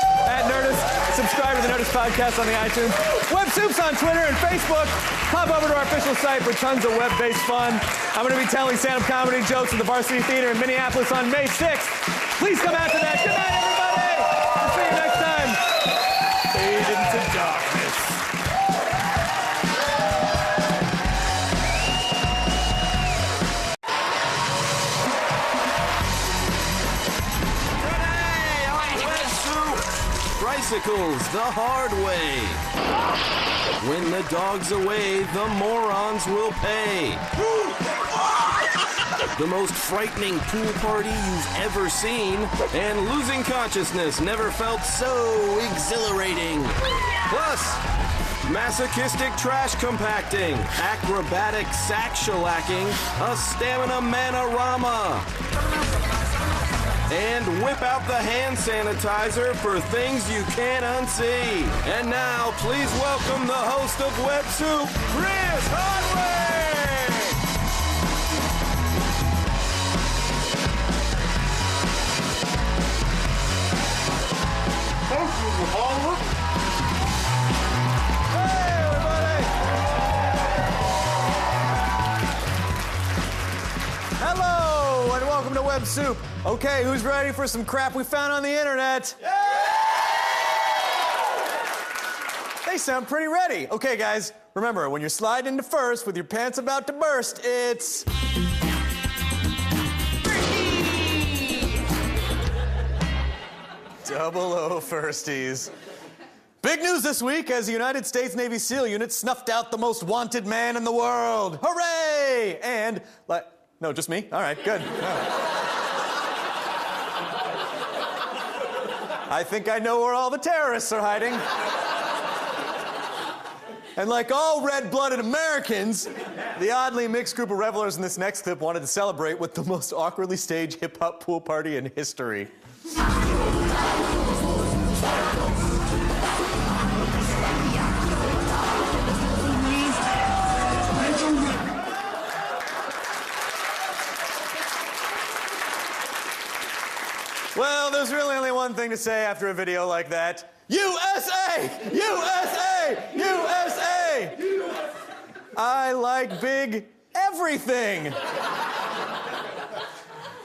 @Nerdist. Subscribe to the Nerdist Podcast on the iTunes. Web Soup's on Twitter and Facebook. Pop over to our official site for tons of web-based fun. I'm going to be telling stand-up comedy jokes at the Varsity Theater in Minneapolis on May 6th. Please come out to that. Good night, everybody. We'll see you next time. Fade into darkness. Tricycles the hard way. When the dog's away, the morons will pay. The most frightening pool party you've ever seen, and losing consciousness never felt so exhilarating. Plus, masochistic trash compacting, acrobatic sack shellacking, a stamina manorama. And whip out the hand sanitizer for things you can't unsee. And now, please welcome the host of Web Soup, Chris Hardwick! Hey, everybody! Hello, and welcome to Web Soup. Okay, who's ready for some crap we found on the internet? Yeah! They sound pretty ready. Okay, guys, remember, when you're sliding into first with your pants about to burst, it's... Double O firsties. Big news this week as the United States Navy SEAL unit snuffed out the most wanted man in the world. Hooray! And, no, just me? All right, good. I think I know where all the terrorists are hiding. And like all red-blooded Americans, the oddly mixed group of revelers in this next clip wanted to celebrate with the most awkwardly staged hip-hop pool party in history. Well, there's really only one thing to say after a video like that. USA! USA! USA! I like big everything.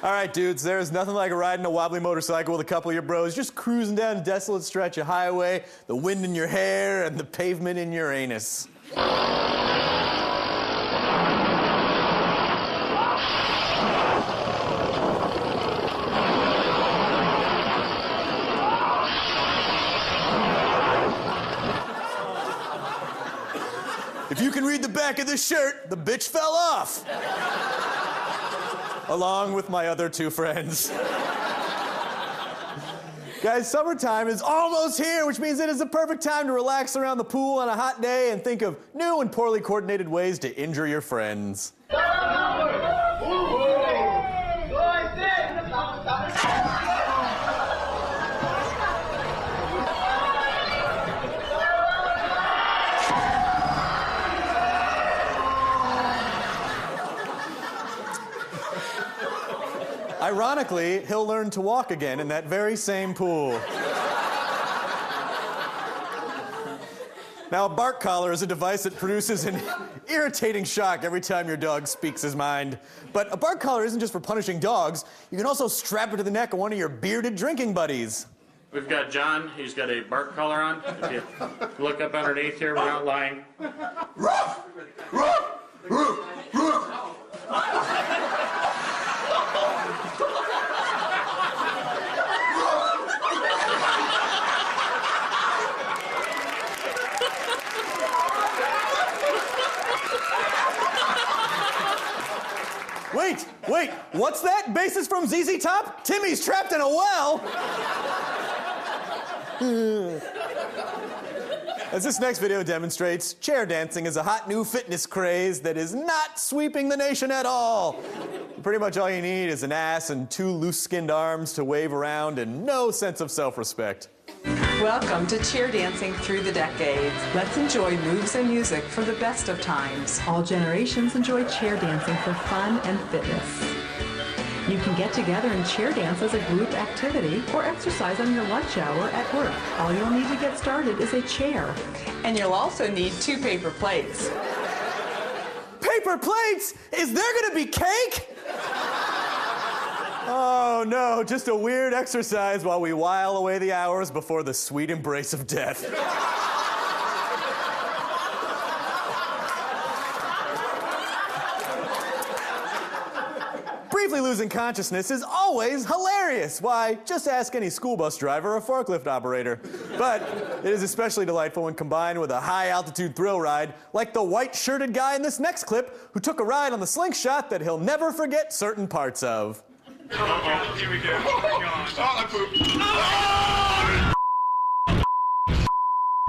All right, dudes, there's nothing like riding a wobbly motorcycle with a couple of your bros, just cruising down a desolate stretch of highway, the wind in your hair and the pavement in your anus. If you can read the back of this shirt, the bitch fell off. Along with my other two friends. Guys, summertime is almost here, which means it is the perfect time to relax around the pool on a hot day and think of new and poorly coordinated ways to injure your friends. Ironically, he'll learn to walk again in that very same pool. Now, a bark collar is a device that produces an irritating shock every time your dog speaks his mind. But a bark collar isn't just for punishing dogs. You can also strap it to the neck of one of your bearded drinking buddies. We've got John. He's got a bark collar on. If you look up underneath here, we're not lying. Wait, what's that? Bassist from ZZ Top? Timmy's trapped in a well. As this next video demonstrates, chair dancing is a hot new fitness craze that is not sweeping the nation at all. Pretty much all you need is an ass and two loose-skinned arms to wave around and no sense of self-respect. Welcome to Cheer Dancing Through the Decades. Let's enjoy moves and music from the best of times. All generations enjoy chair dancing for fun and fitness. You can get together and chair dance as a group activity or exercise on your lunch hour at work. All you'll need to get started is a chair. And you'll also need 2 paper plates. Paper plates? Is there gonna be cake? Oh no, just a weird exercise while we while away the hours before the sweet embrace of death. Briefly losing consciousness is always hilarious. Why, just ask any school bus driver or forklift operator. But it is especially delightful when combined with a high-altitude thrill ride, like the white-shirted guy in this next clip who took a ride on the slingshot that he'll never forget certain parts of. Uh-oh, here we go. Oh, I pooped.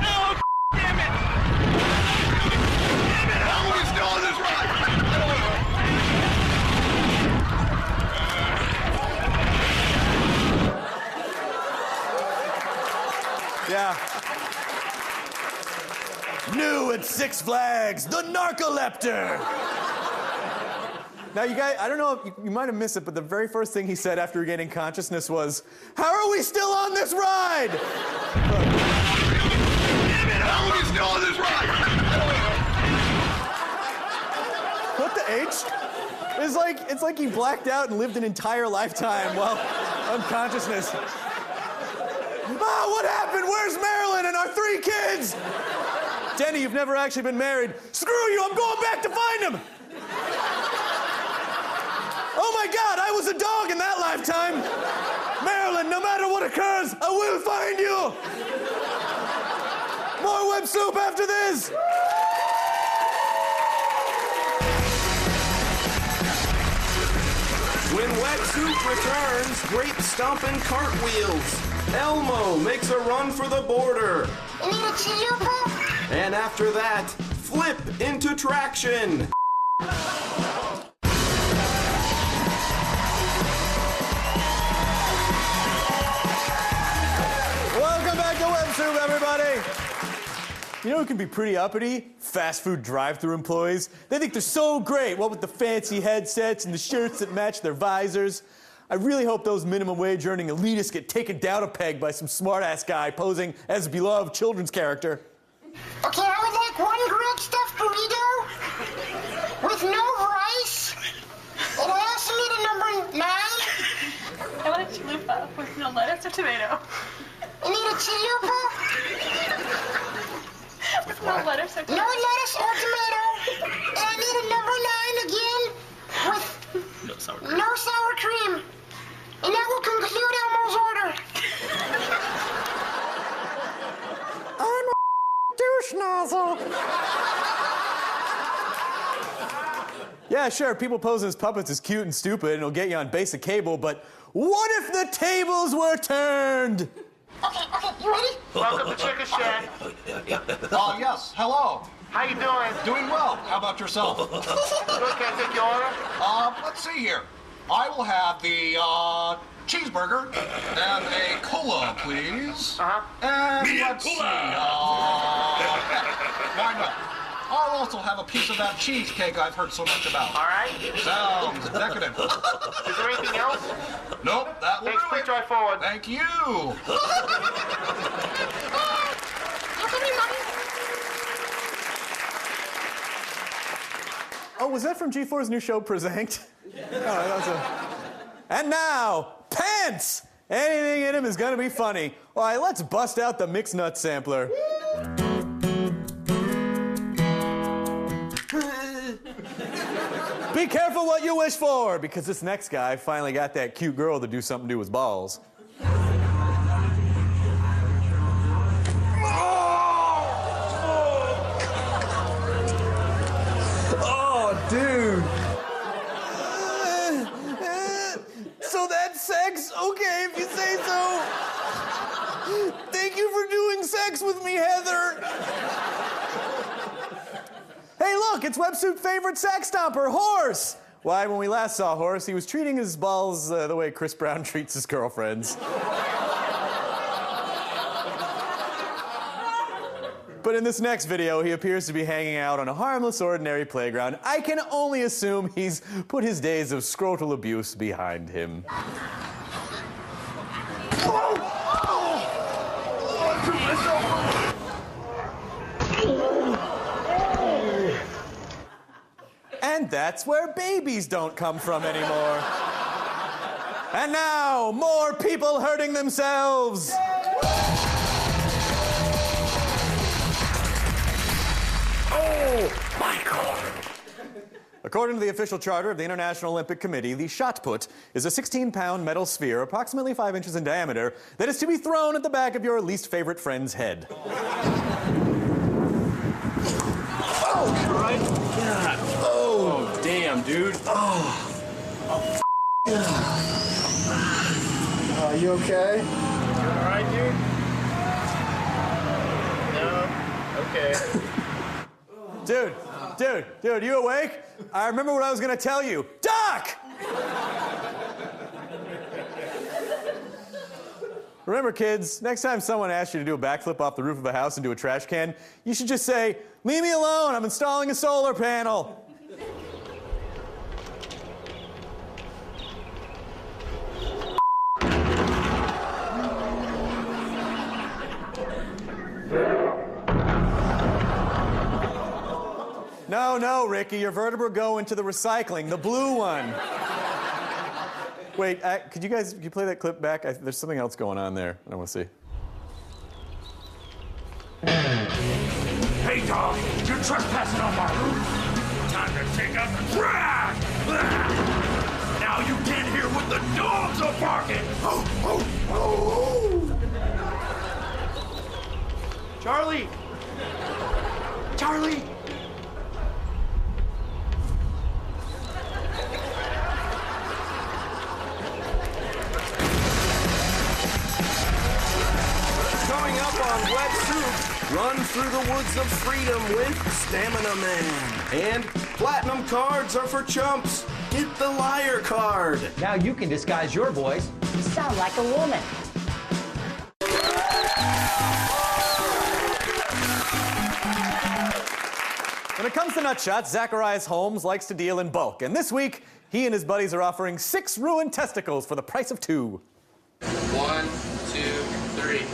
Oh, damn it! Damn it, how are we still on this ride? Yeah. New at Six Flags, the Narcoleptor! Now, you guys, I don't know if you might have missed it, but the very first thing he said after regaining consciousness was, "How are we still on this ride?" Damn it, how are we still on this ride? What the H? It's like he blacked out and lived an entire lifetime while unconsciousness. Ah, what happened? Where's Marilyn and our 3 kids? Denny, you've never actually been married. Screw you, I'm going back to find him! Oh my God, I was a dog in that lifetime! Marilyn, no matter what occurs, I will find you! More Web Soup after this! When Web Soup returns, grape stomping cartwheels. Elmo makes a run for the border. You need a chalupa? And after that, flip into traction. Welcome back to Web Soup, everybody! You know who can be pretty uppity? Fast food drive-thru employees. They think they're so great, what with the fancy headsets and the shirts that match their visors. I really hope those minimum wage earning elitists get taken down a peg by some smart-ass guy posing as a beloved children's character. Okay, I would like 1 grilled stuffed burrito with no rice. And I also need a number 9. I want a chalupa with no lettuce or tomato. I need a chalupa. With no lettuce or tomato. No lettuce or tomato. And I need a number 9 again with no sour cream. And that will conclude Elmo's order. I'm a douche nozzle. Yeah, sure, people posing as puppets is cute and stupid and it'll get you on basic cable, but what if the tables were turned? Okay, you ready? Welcome to Chicken Shack. Yes, hello. How you doing? Doing well. How about yourself? Good, can I take your order? Let's see here. I will have the cheeseburger and a cola, please. And Medium let's see. cola. Why not? I'll also have a piece of that cheesecake I've heard so much about. All right. Sounds decadent. Is there anything else? Nope, that will Thanks, do please it. drive forward. Thank you. Oh, was that from G4's new show, Presenct? And now, pants! Anything in him is gonna be funny. All right, let's bust out the mixed nut sampler. Be careful what you wish for, because this next guy finally got that cute girl to do something to his balls. Oh, dude. So that's sex? Okay, if you say so. Thank you for doing sex with me, Heather. Hey, look, it's Web Soup's favorite sack stomper, Horse. Why, when we last saw Horse, he was treating his balls the way Chris Brown treats his girlfriends. But in this next video, he appears to be hanging out on a harmless, ordinary playground. I can only assume he's put his days of scrotal abuse behind him. And that's where babies don't come from anymore. And now, more people hurting themselves. Oh, Michael. According to the official charter of the International Olympic Committee, the shot put is a 16-pound metal sphere approximately 5 inches in diameter that is to be thrown at the back of your least favorite friend's head. Oh, right? God. Oh, damn, dude. Oh. Are you okay? You all right, dude? No? Okay. Dude, you awake? I remember what I was gonna tell you. Doc! Remember, kids, next time someone asks you to do a backflip off the roof of a house into a trash can, you should just say, "Leave me alone, I'm installing a solar panel." No, Ricky, your vertebra go into the recycling, the blue one. Wait, could you play that clip back? There's something else going on there. I want to see. Hey, dog, you're trespassing on my roof. Time to take out the trash. Now you can't hear what the dogs are barking. Charlie! Charlie! Coming up on Web Soup, run through the woods of freedom with Stamina Man. And platinum cards are for chumps. Get the liar card. Now you can disguise your voice. You sound like a woman. When it comes to nutshots, Zacharias Holmes likes to deal in bulk. And this week, he and his buddies are offering 6 ruined testicles for the price of 2. 1, 2, 3.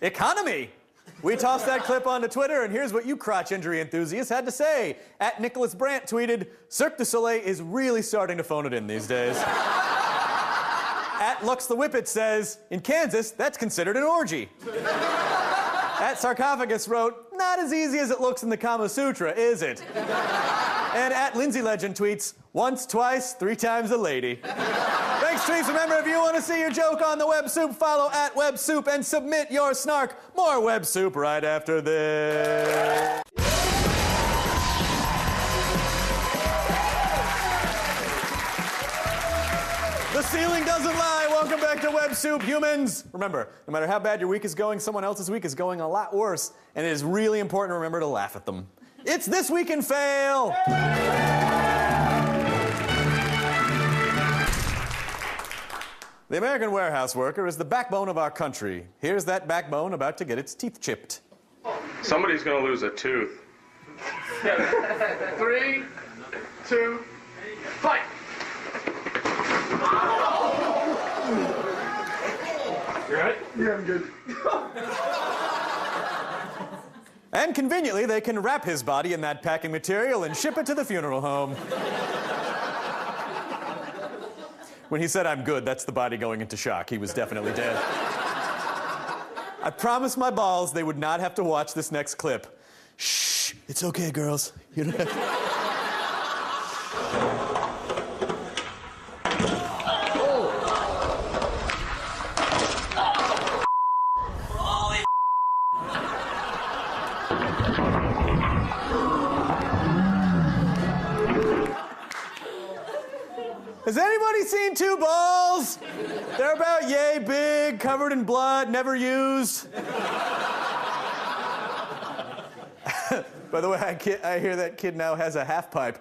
Economy! We tossed that clip onto Twitter, and here's what you crotch injury enthusiasts had to say. At Nicholas Brandt tweeted, Cirque du Soleil is really starting to phone it in these days. At Lux the Whippet says, in Kansas, that's considered an orgy. At Sarcophagus wrote, not as easy as it looks in the Kama Sutra, is it? And at Lindsay Legend tweets, once, twice, 3 times a lady. Thanks, Trees. Remember, if you want to see your joke on the Web Soup, follow at Web Soup and submit your snark. More Web Soup right after this. The ceiling doesn't lie. Welcome back to Web Soup, humans. Remember, no matter how bad your week is going, someone else's week is going a lot worse, and it is really important to remember to laugh at them. It's This Week in Fail. The American warehouse worker is the backbone of our country. Here's that backbone about to get its teeth chipped. Somebody's gonna lose a tooth. 3, 2, fight! You all right? Yeah, I'm good. And conveniently, they can wrap his body in that packing material and ship it to the funeral home. When he said, I'm good, that's the body going into shock. He was definitely dead. I promised my balls they would not have to watch this next clip. Shh, it's okay, girls. You don't have to... Has anybody seen 2 balls? They're about yay big, covered in blood, never used. By the way, I hear that kid now has a half pipe.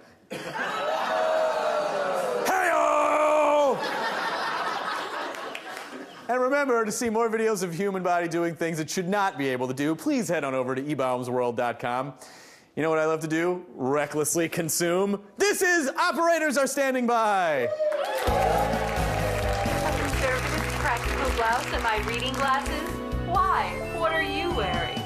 And remember, to see more videos of human body doing things it should not be able to do, please head on over to ebaumsworld.com. You know what I love to do? Recklessly consume. This is Operators Are Standing By. A conservative practical blouse and my reading glasses? Why? What are you wearing?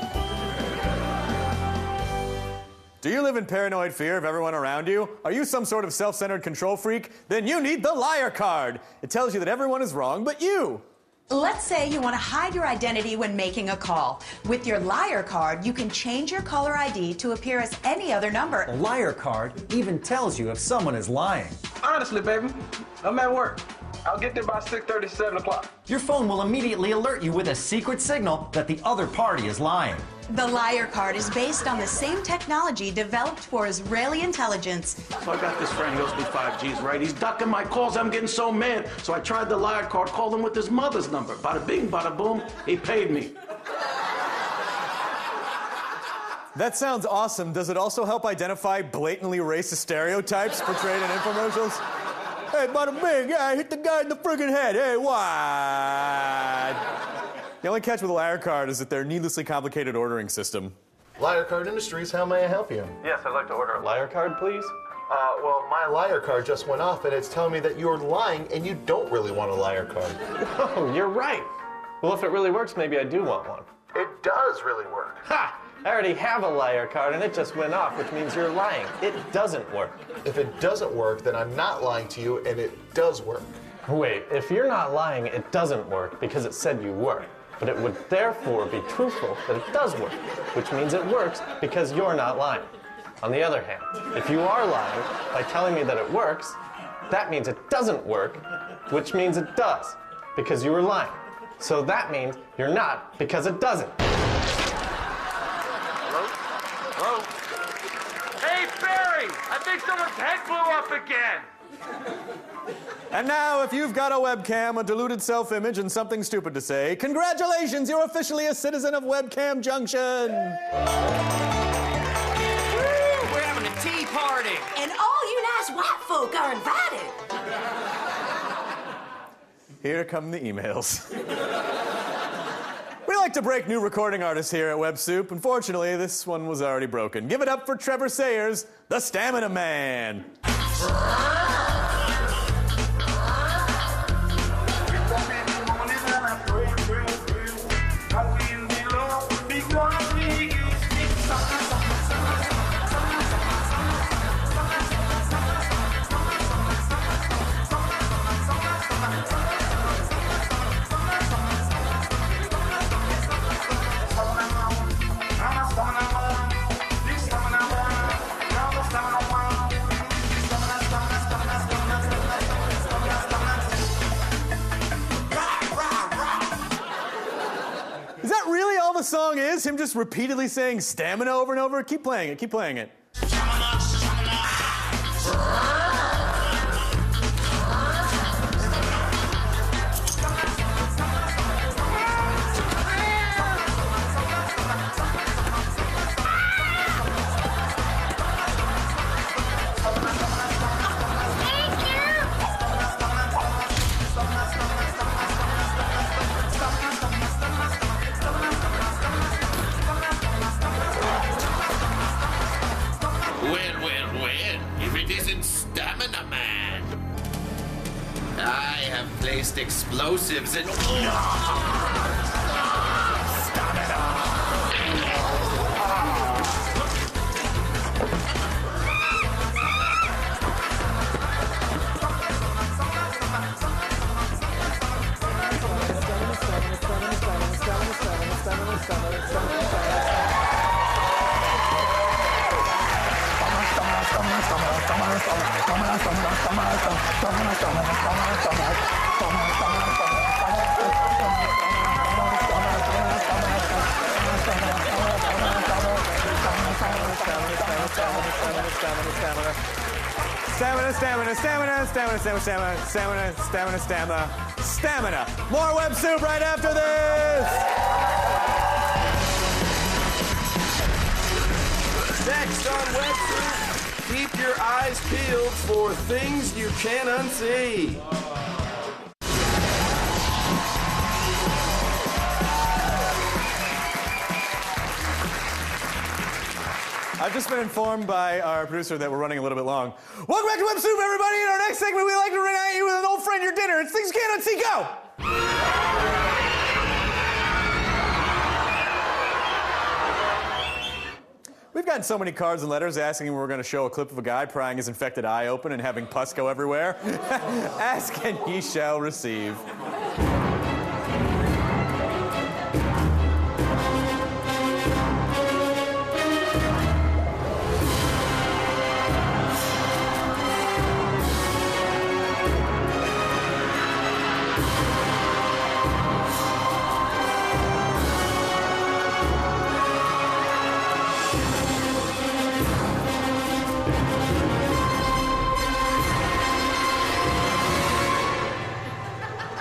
Do you live in paranoid fear of everyone around you? Are you some sort of self-centered control freak? Then you need the liar card. It tells you that everyone is wrong but you. Let's say you want to hide your identity when making a call. With your liar card, you can change your caller ID to appear as any other number. The liar card even tells you if someone is lying. Honestly, baby, I'm at work. I'll get there by 6:30, 7 o'clock. Your phone will immediately alert you with a secret signal that the other party is lying. The liar card is based on the same technology developed for Israeli intelligence. So I got this friend, he owes me 5Gs, right? He's ducking my calls, I'm getting so mad. So I tried the liar card, called him with his mother's number. Bada bing, bada boom, he paid me. That sounds awesome. Does it also help identify blatantly racist stereotypes portrayed in infomercials? Hey, bada bing, yeah, I hit the guy in the friggin' head. Hey, what? The only catch with a liar card is that their needlessly complicated ordering system. Liar Card Industries, how may I help you? Yes, I'd like to order a liar card, please. Well, my liar card just went off and it's telling me that you're lying and you don't really want a liar card. Oh, you're right. Well, if it really works, maybe I do want one. It does really work. Ha! I already have a liar card and it just went off, which means you're lying. It doesn't work. If it doesn't work, then I'm not lying to you and it does work. Wait, if you're not lying, it doesn't work because it said you were. But it would therefore be truthful that it does work, which means it works because you're not lying. On the other hand, if you are lying by telling me that it works, that means it doesn't work, which means it does, because you were lying. So that means you're not because it doesn't. Hello? Hey, Barry! I think someone's head blew up again! And now, if you've got a webcam, a diluted self-image, and something stupid to say, congratulations, you're officially a citizen of Webcam Junction! We're having a tea party! And all you nice white folk are invited. Here come the emails. We like to break new recording artists here at WebSoup. Unfortunately, this one was already broken. Give it up for Trevor Sayers, the Stamina Man. The song is him just repeatedly saying stamina over and over. Keep playing it, keep playing it. Placed explosives in. Stamina. More Web Soup right after this. Next on Web Soup, keep your eyes peeled for things you can't unsee. I've just been informed by our producer that we're running a little bit long. Welcome back to Web Soup, everybody. In our next segment, we like to reunite you with an old friend, your dinner. It's Things You Can't Unsee. Go! We've gotten so many cards and letters asking if we're going to show a clip of a guy prying his infected eye open and having pus go everywhere. Ask and ye shall receive.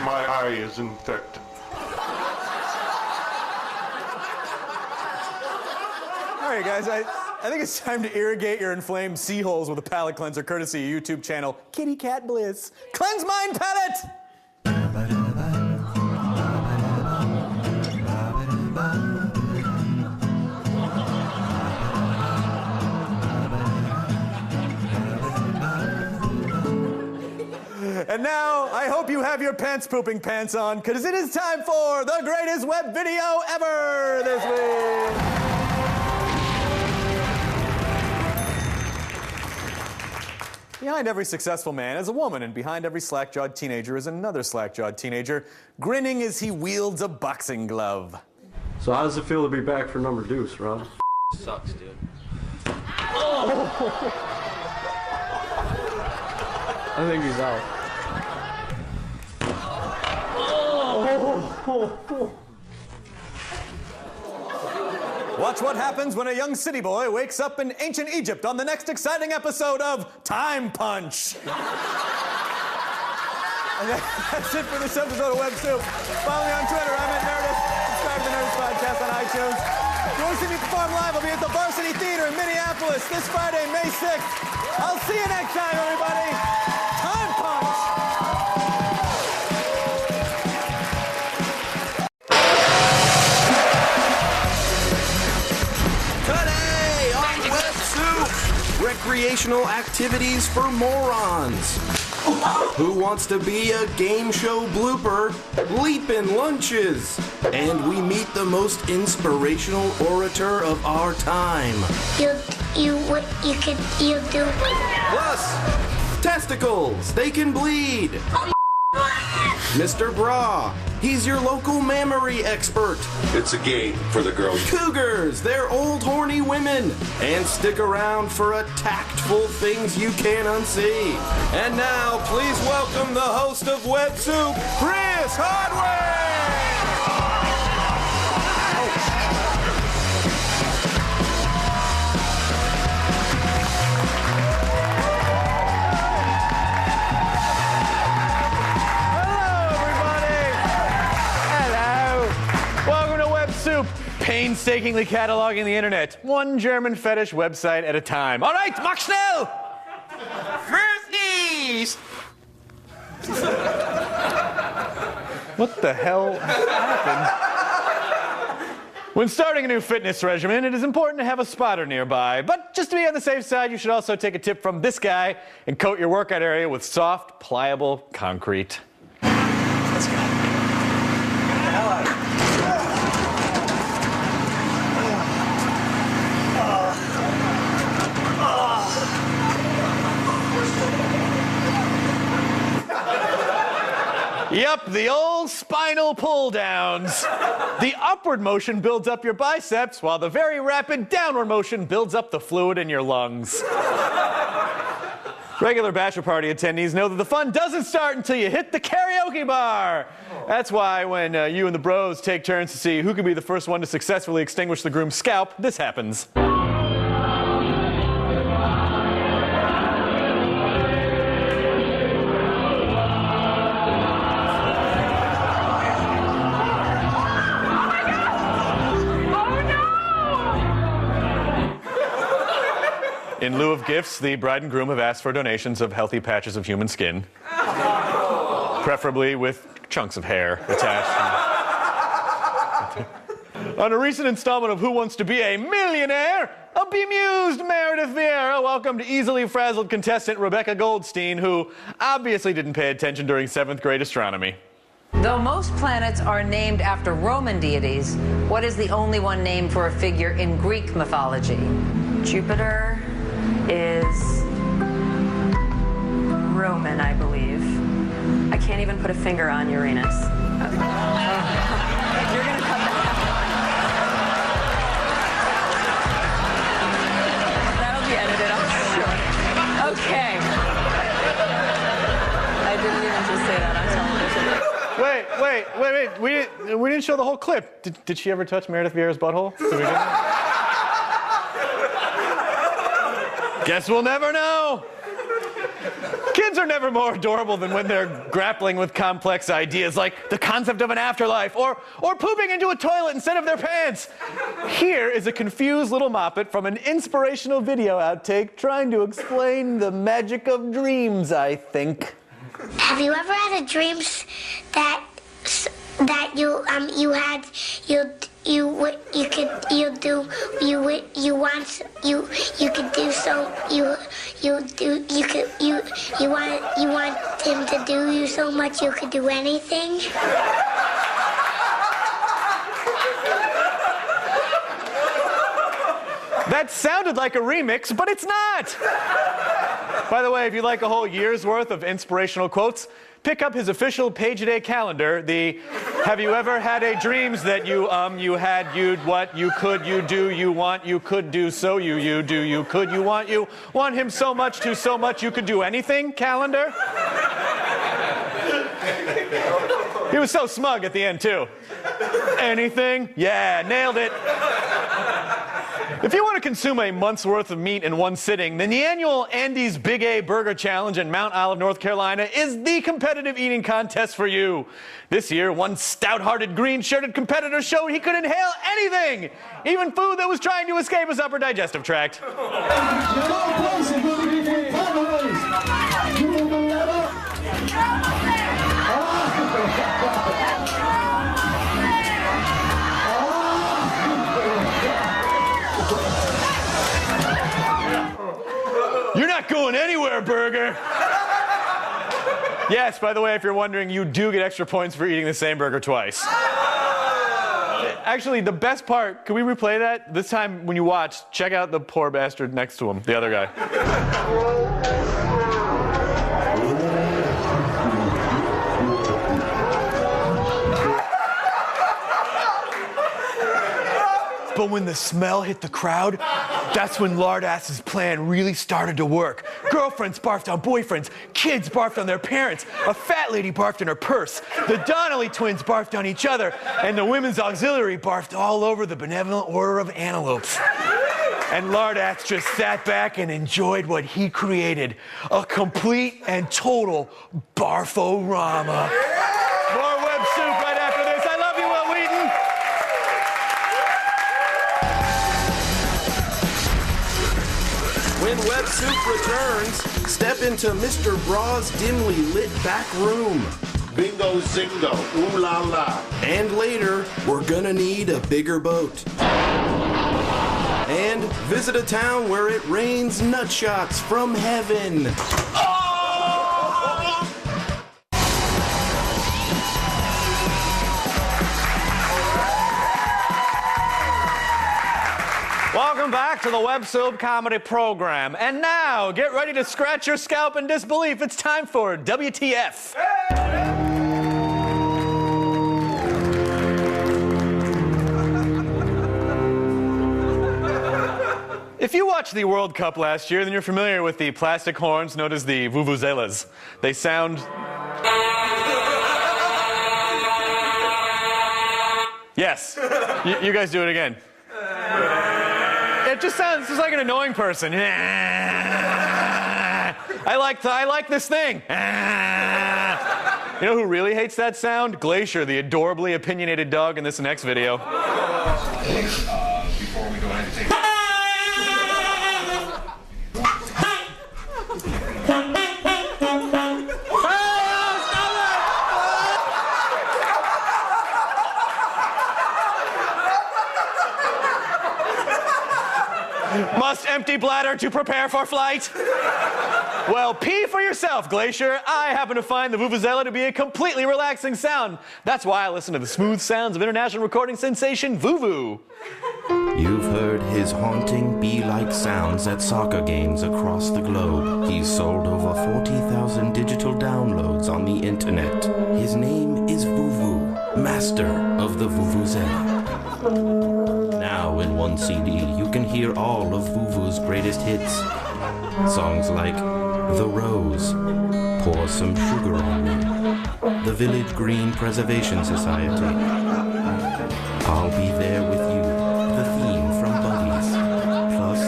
My eye is infected. All right, guys, I think it's time to irrigate your inflamed sea holes with a palate cleanser courtesy of YouTube channel Kitty Cat Bliss. Cleanse Mind Palette! And now, I hope you have your pants-pooping pants on, because it is time for the greatest web video ever this week. Behind every successful man is a woman, and behind every slack-jawed teenager is another slack-jawed teenager, grinning as he wields a boxing glove. So how does it feel to be back for number deuce, Rob? Sucks, dude. I think he's out. Watch what happens when a young city boy wakes up in ancient Egypt on the next exciting episode of Time Punch. And that's it for this episode of Web Soup. Follow me on Twitter. I'm at Nerdist. Subscribe to the Nerdist Podcast on iTunes. If you want to see me perform live, I'll be at the Varsity Theater in Minneapolis this Friday, May 6th. I'll see you next time, everybody. Time Punch! Today on Web Soup, recreational activities for morons. Who wants to be a game show blooper? Leapin' lunches. And we meet the most inspirational orator of our time. You do. Plus, testicles, they can bleed. Mr. Bra, he's your local mammary expert. It's a game for the girls. Cougars, they're old horny women. And stick around for a tactful Things You Can't Unsee. And now, please welcome the host of Web Soup, Chris Hardware! Painstakingly cataloging the internet, one German fetish website at a time. All right, mach schnell! First What the hell happened? When starting a new fitness regimen, it is important to have a spotter nearby. But just to be on the safe side, you should also take a tip from this guy and coat your workout area with soft, pliable concrete. Let's go. Yep, the old spinal pull-downs. The upward motion builds up your biceps, while the very rapid downward motion builds up the fluid in your lungs. Regular bachelor party attendees know that the fun doesn't start until you hit the karaoke bar. That's why when you and the bros take turns to see who can be the first one to successfully extinguish the groom's scalp, this happens. In lieu of gifts, the bride and groom have asked for donations of healthy patches of human skin, preferably with chunks of hair attached. On a recent installment of Who Wants to Be a Millionaire, a bemused Meredith Vieira welcomed easily frazzled contestant Rebecca Goldstein, who obviously didn't pay attention during 7th grade astronomy. Though most planets are named after Roman deities, what is the only one named for a figure in Greek mythology? Jupiter is Roman, I believe. I can't even put a finger on Uranus. You're gonna cut that. That'll be edited, I'm sure. Okay. I didn't even just say that on television. Wait. We didn't show the whole clip. Did she ever touch Meredith Vieira's butthole? Did we do that? Guess we'll never know. Kids are never more adorable than when they're grappling with complex ideas like the concept of an afterlife or pooping into a toilet instead of their pants. Here is a confused little moppet from an inspirational video outtake trying to explain the magic of dreams, I think. Have you ever had a dream that you want him to do you so much you could do anything? That sounded like a remix, but it's not. By the way, if you'd like a whole year's worth of inspirational quotes, pick up his official page-a-day calendar, the Have You Ever Had a Dreams That You Had, You'd, What, You Could, You Do, You Want, You Could Do, So You Do, You Could, You Want Him So Much to So Much You Could Do Anything calendar. He was so smug at the end, too. Anything? Yeah, nailed it. If you want to consume a month's worth of meat in one sitting, then the annual Andy's Big A Burger Challenge in Mount Olive, North Carolina is the competitive eating contest for you. This year, one stout-hearted, green-shirted competitor showed he could inhale anything, even food that was trying to escape his upper digestive tract. You're not going anywhere, burger. Yes, by the way, if you're wondering, you do get extra points for eating the same burger twice. Actually, the best part, can we replay that? This time, when you watch, check out the poor bastard next to him, the other guy. But when the smell hit the crowd, that's when Lardass's plan really started to work. Girlfriends barfed on boyfriends, kids barfed on their parents, a fat lady barfed in her purse, the Donnelly twins barfed on each other, and the women's auxiliary barfed all over the Benevolent Order of Antelopes. And Lardass just sat back and enjoyed what he created, a complete and total barforama. More Web Soup right after this. I love you, Will Wheaton. When Web Soup returns, step into Mr. Braw's dimly lit back room. Bingo zingo, ooh la la. And later, we're gonna need a bigger boat. And visit a town where it rains nutshots from heaven. Welcome back to the Web Soup Comedy Program. And now, get ready to scratch your scalp in disbelief. It's time for WTF. If you watched the World Cup last year, then you're familiar with the plastic horns known as the vuvuzelas. They sound... Yes. You guys do it again. It just sounds just like an annoying person. I like this thing. You know who really hates that sound? Glacier, the adorably opinionated dog in this next video. Before we go ahead and take Must empty bladder to prepare for flight. Well, pee for yourself, Glacier. I happen to find the Vuvuzela to be a completely relaxing sound. That's why I listen to the smooth sounds of international recording sensation Vuvu. You've heard his haunting bee-like sounds at soccer games across the globe. He's sold over 40,000 digital downloads on the internet. His name is Vuvu, master of the Vuvuzela. Now in one CD, you can hear all of Vuvu's greatest hits. Songs like The Rose, Pour Some Sugar on Me, the Village Green Preservation Society, I'll Be There With You, the theme from Buddies, plus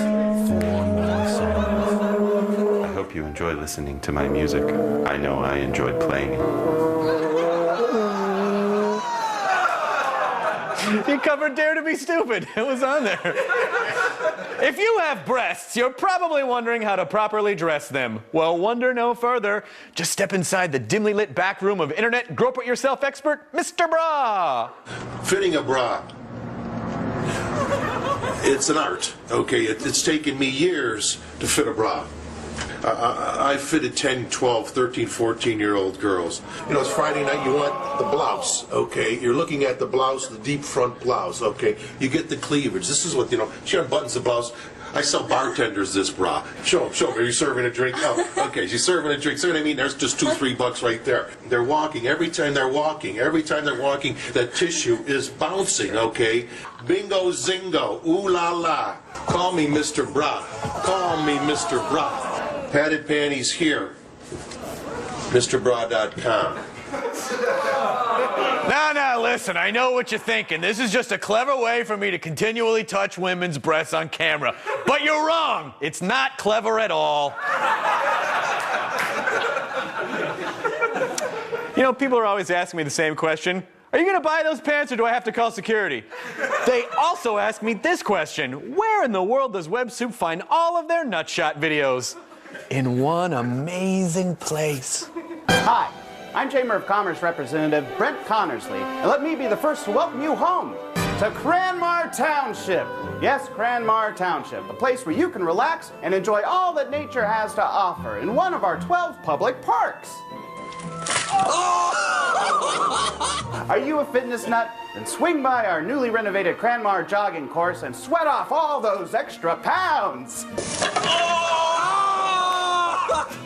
4 more songs. I hope you enjoy listening to my music. I know I enjoyed playing it. You covered Dare to Be Stupid. It was on there. If you have breasts, you're probably wondering how to properly dress them. Well, wonder no further. Just step inside the dimly lit back room of internet grope-it-yourself expert, Mr. Bra. Fitting a bra. It's an art, okay? It's taken me years to fit a bra. I fitted 10, 12, 13, 14-year-old girls. You know, it's Friday night, you want the blouse, okay? You're looking at the blouse, the deep front blouse, okay? You get the cleavage. This is what, you know, she unbuttons the blouse. I sell bartenders this bra. Show them. Are you serving a drink? Oh, okay, she's serving a drink. See what I mean? There's just $2-3 right there. They're walking. Every time they're walking, that tissue is bouncing, okay? Bingo, zingo, ooh la la. Call me Mr. Bra. Call me Mr. Bra. Padded panties here. MrBra.com. Now, listen, I know what you're thinking. This is just a clever way for me to continually touch women's breasts on camera. But you're wrong. It's not clever at all. You know, people are always asking me the same question. Are you going to buy those pants or do I have to call security? They also ask me this question. Where in the world does WebSoup find all of their nutshot videos? In one amazing place. Hi, I'm Chamber of Commerce Representative Brent Connersley, and let me be the first to welcome you home to Cranmar Township. Yes, Cranmar Township, a place where you can relax and enjoy all that nature has to offer in one of our 12 public parks. Are you a fitness nut? Then swing by our newly renovated Cranmar jogging course and sweat off all those extra pounds.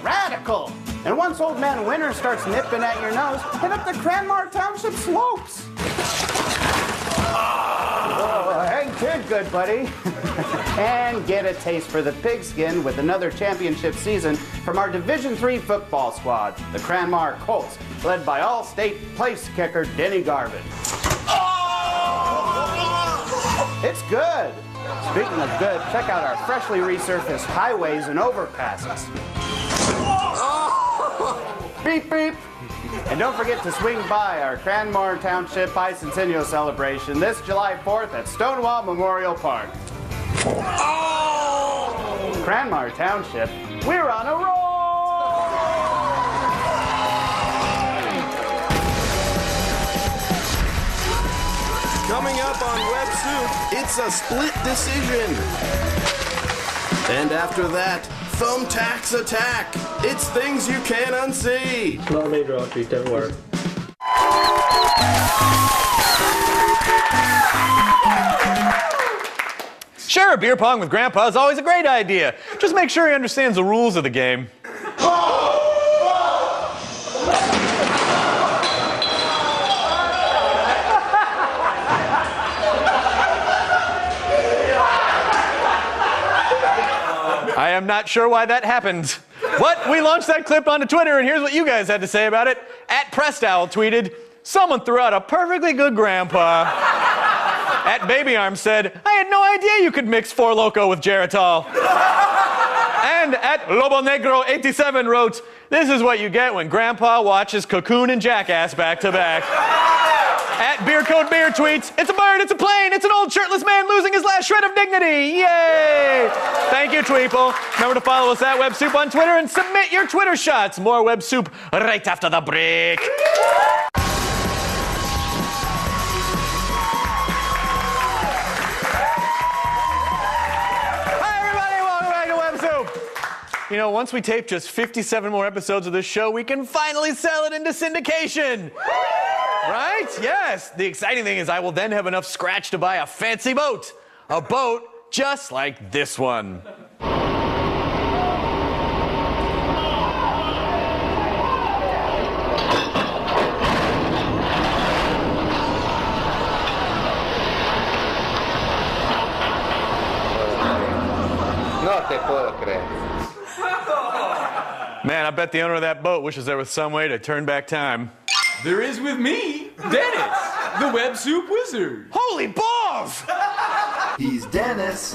Radical! And once Old Man Winter starts nipping at your nose, head up the Cranmar Township slopes. Oh, hang good, buddy. And get a taste for the pigskin with another championship season from our Division III football squad, the Cranmar Colts, led by All-State place kicker Denny Garvin. It's good. Speaking of good, check out our freshly resurfaced highways and overpasses. Beep, beep. And don't forget to swing by our Cranmar Township Bicentennial celebration this July 4th at Stonewall Memorial Park. Cranmar Township, we're on a roll! Coming up on WebSoup, it's a split decision. And after that, Thumbtacks Attack. It's things you can't unsee. Not me, Rocky. Don't worry. Sure, beer pong with Grandpa is always a great idea. Just make sure he understands the rules of the game. I am not sure why that happened. But we launched that clip onto Twitter, and here's what you guys had to say about it. @PressOwl tweeted, "Someone threw out a perfectly good grandpa." @BabyArm said, "I had no idea you could mix Four Loko with Geritol." And @LoboNegro87 wrote, "This is what you get when Grandpa watches Cocoon and Jackass back to back." @BeerCodeBeer tweets, "It's a bird, it's a plane, it's an old shirtless man losing his last shred of dignity. Yay!" Thank you, Tweeple. Remember to follow us at WebSoup on Twitter and submit your Twitter shots. More WebSoup right after the break. you know, once we tape just 57 more episodes of this show, we can finally sell it into syndication. Right? Yes. The exciting thing is I will then have enough scratch to buy a fancy boat. A boat just like this one. No te puedo creer. Man, I bet the owner of that boat wishes there was some way to turn back time. There is with me, Dennis, the Web Soup Wizard. Holy balls! He's Dennis,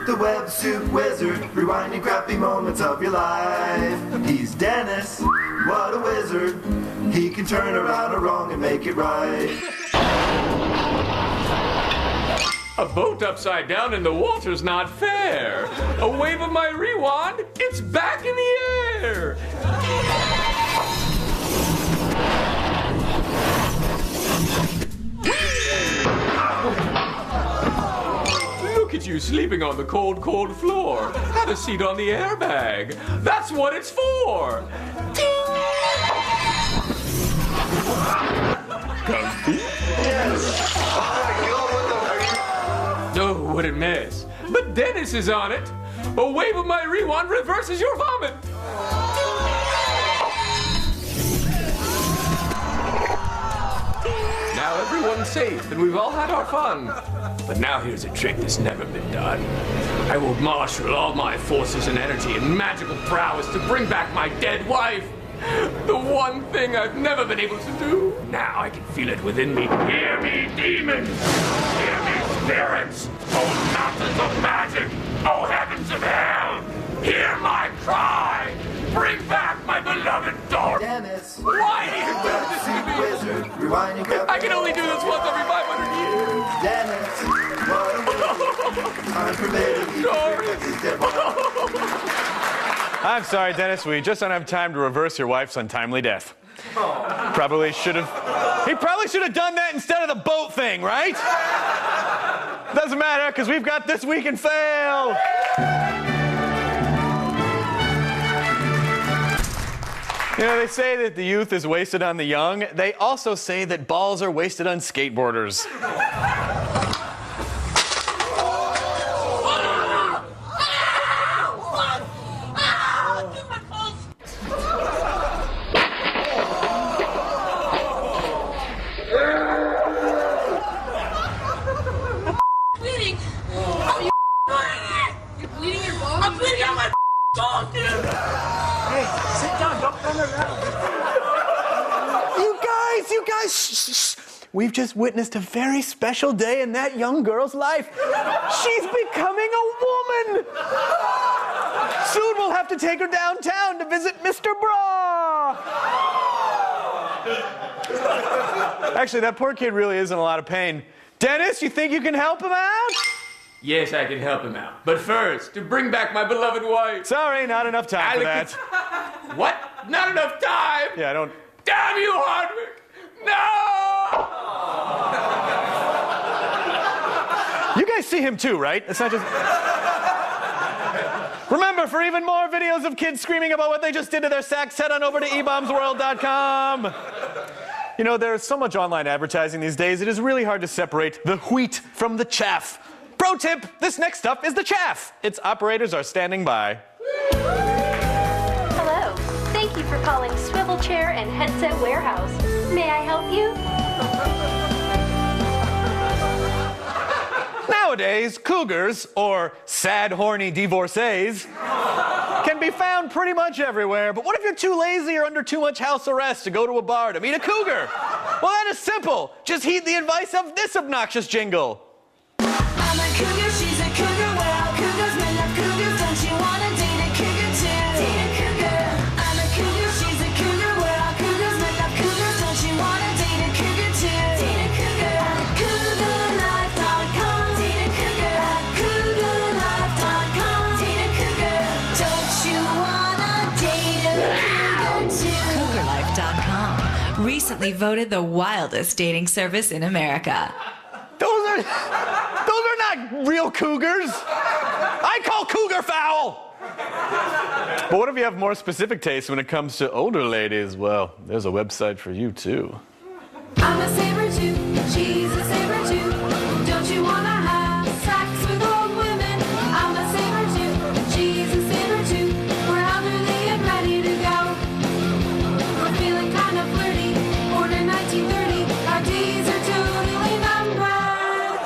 the Web Soup Wizard, rewinding crappy moments of your life. He's Dennis, what a wizard. He can turn around a wrong and make it right. A boat upside down in the water's not fair. A wave of my rewind, it's back in the air. Look at you sleeping on the cold, cold floor. Have a seat on the airbag. That's what it's for. Comfy? Oh, what a mess. But Dennis is on it. A wave of my rewind reverses your vomit. Now everyone's safe and we've all had our fun. But now here's a trick that's never been done. I will marshal all my forces and energy and magical prowess to bring back my dead wife. The one thing I've never been able to do. Now I can feel it within me. Hear me, demons! Hear me, spirits! Oh, mountains of magic! Oh, heavens of hell! Hear my cry! Bring back my beloved daughter! Dennis! Why do you do this to me? Wizard, rewinding crappy I can only do this once every 500 years! Dennis, what a wizard. Sorry! I'm sorry, Dennis. We just don't have time to reverse your wife's untimely death. He probably should have done that instead of the boat thing, right? Doesn't matter, because we've got This Week in Fail. You know, they say that the youth is wasted on the young. They also say that balls are wasted on skateboarders. You guys, shh. We've just witnessed a very special day in that young girl's life. She's becoming a woman. Soon we'll have to take her downtown to visit Mr. Bra. Actually, that poor kid really is in a lot of pain. Dennis, you think you can help him out? Yes, I can help him out. But first, to bring back my beloved wife. Sorry, not enough time for that. What? Not enough time? Yeah, I don't... Damn you, Hardwick! No! You guys see him too, right? It's not just... Remember, for even more videos of kids screaming about what they just did to their sacks, head on over to ebombsworld.com. You know, there's so much online advertising these days, it is really hard to separate the wheat from the chaff. Pro tip, this next stuff is the chaff. Its operators are standing by. Hello. Thank you for calling Swivel Chair and Headset Warehouse. May I help you? Nowadays, cougars, or sad, horny divorcees, can be found pretty much everywhere. But what if you're too lazy or under too much house arrest to go to a bar to meet a cougar? Well, that is simple. Just heed the advice of this obnoxious jingle. I'm a cougar, she's a cougar, we're all cougars, men love cougars, don't you wanna date a cougar too? Date a cougar. I'm a cougar, she's a cougar, we're all cougars, men love cougars, don't you wanna date a cougar too? Date a cougar. CougarLife.com. Date a cougar. CougarLife.com. Date a cougar. Don't you wanna date a cougar too? CougarLife.com recently voted the wildest dating service in America. Those are not real cougars. I call cougar foul. But what if you have more specific tastes when it comes to older ladies? Well, there's a website for you, too. I'm a saber too, she's a saber too. Don't you wanna have sex with old women? I'm a saber too, she's a saber too. We're elderly and ready to go. We're feeling kind of flirty. Born in 1930, our D's are totally numbered.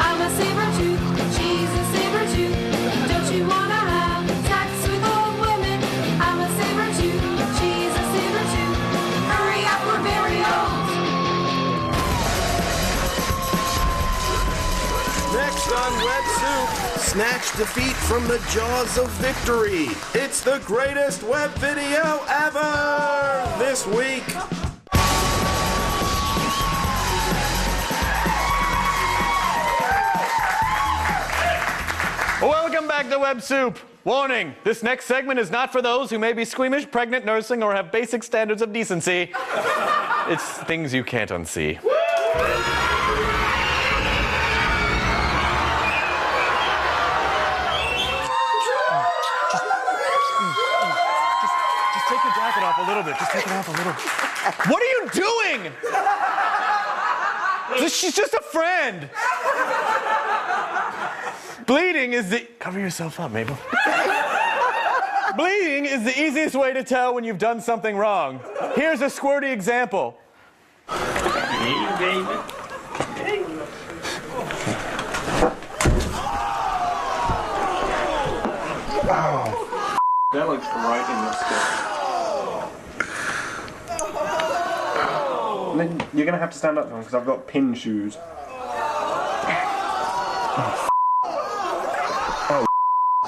I'm a saber too, she's a saber too. Don't you wanna have sex with old women? I'm a saber too, she's a saber too. Hurry up, we're very old. Next on Web Soup, snatch defeat from the jaws of victory. It's the greatest web video ever this week. Welcome back to Web Soup. Warning, this next segment is not for those who may be squeamish, pregnant, nursing, or have basic standards of decency. It's things you can't unsee. Just take your jacket off a little bit. Just take it off a little bit. What are you doing? She's just a friend. Bleeding is the... Cover yourself up, Mabel. Bleeding is the easiest way to tell when you've done something wrong. Here's a squirty example. Hey, baby. Hey. Oh, that looks right in this stuff. And then you're gonna have to stand up because I've got pin shoes. Oh,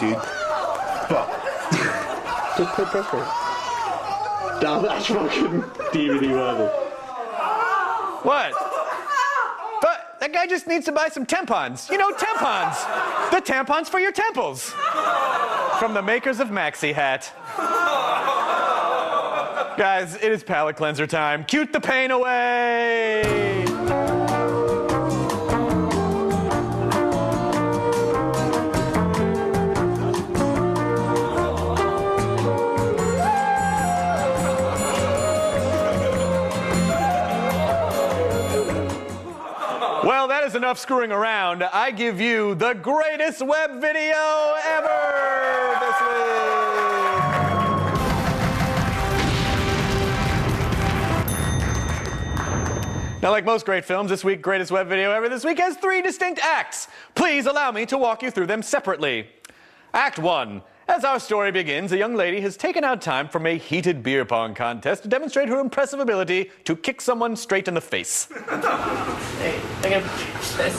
dude. Fuck. Just put pressure. Damn, that's fucking DVD worthy. What? But that guy just needs to buy some tampons. You know, tampons. The tampons for your temples. From the makers of Maxi Hat. Guys, it is palate cleanser time. Cute the pain away. Well, that is enough screwing around. I give you the greatest web video ever this week. Now, like most great films, this week, greatest web video ever this week has 3 distinct acts. Please allow me to walk you through them separately. Act 1. As our story begins, a young lady has taken out time from a heated beer pong contest to demonstrate her impressive ability to kick someone straight in the face. Hey, I got this.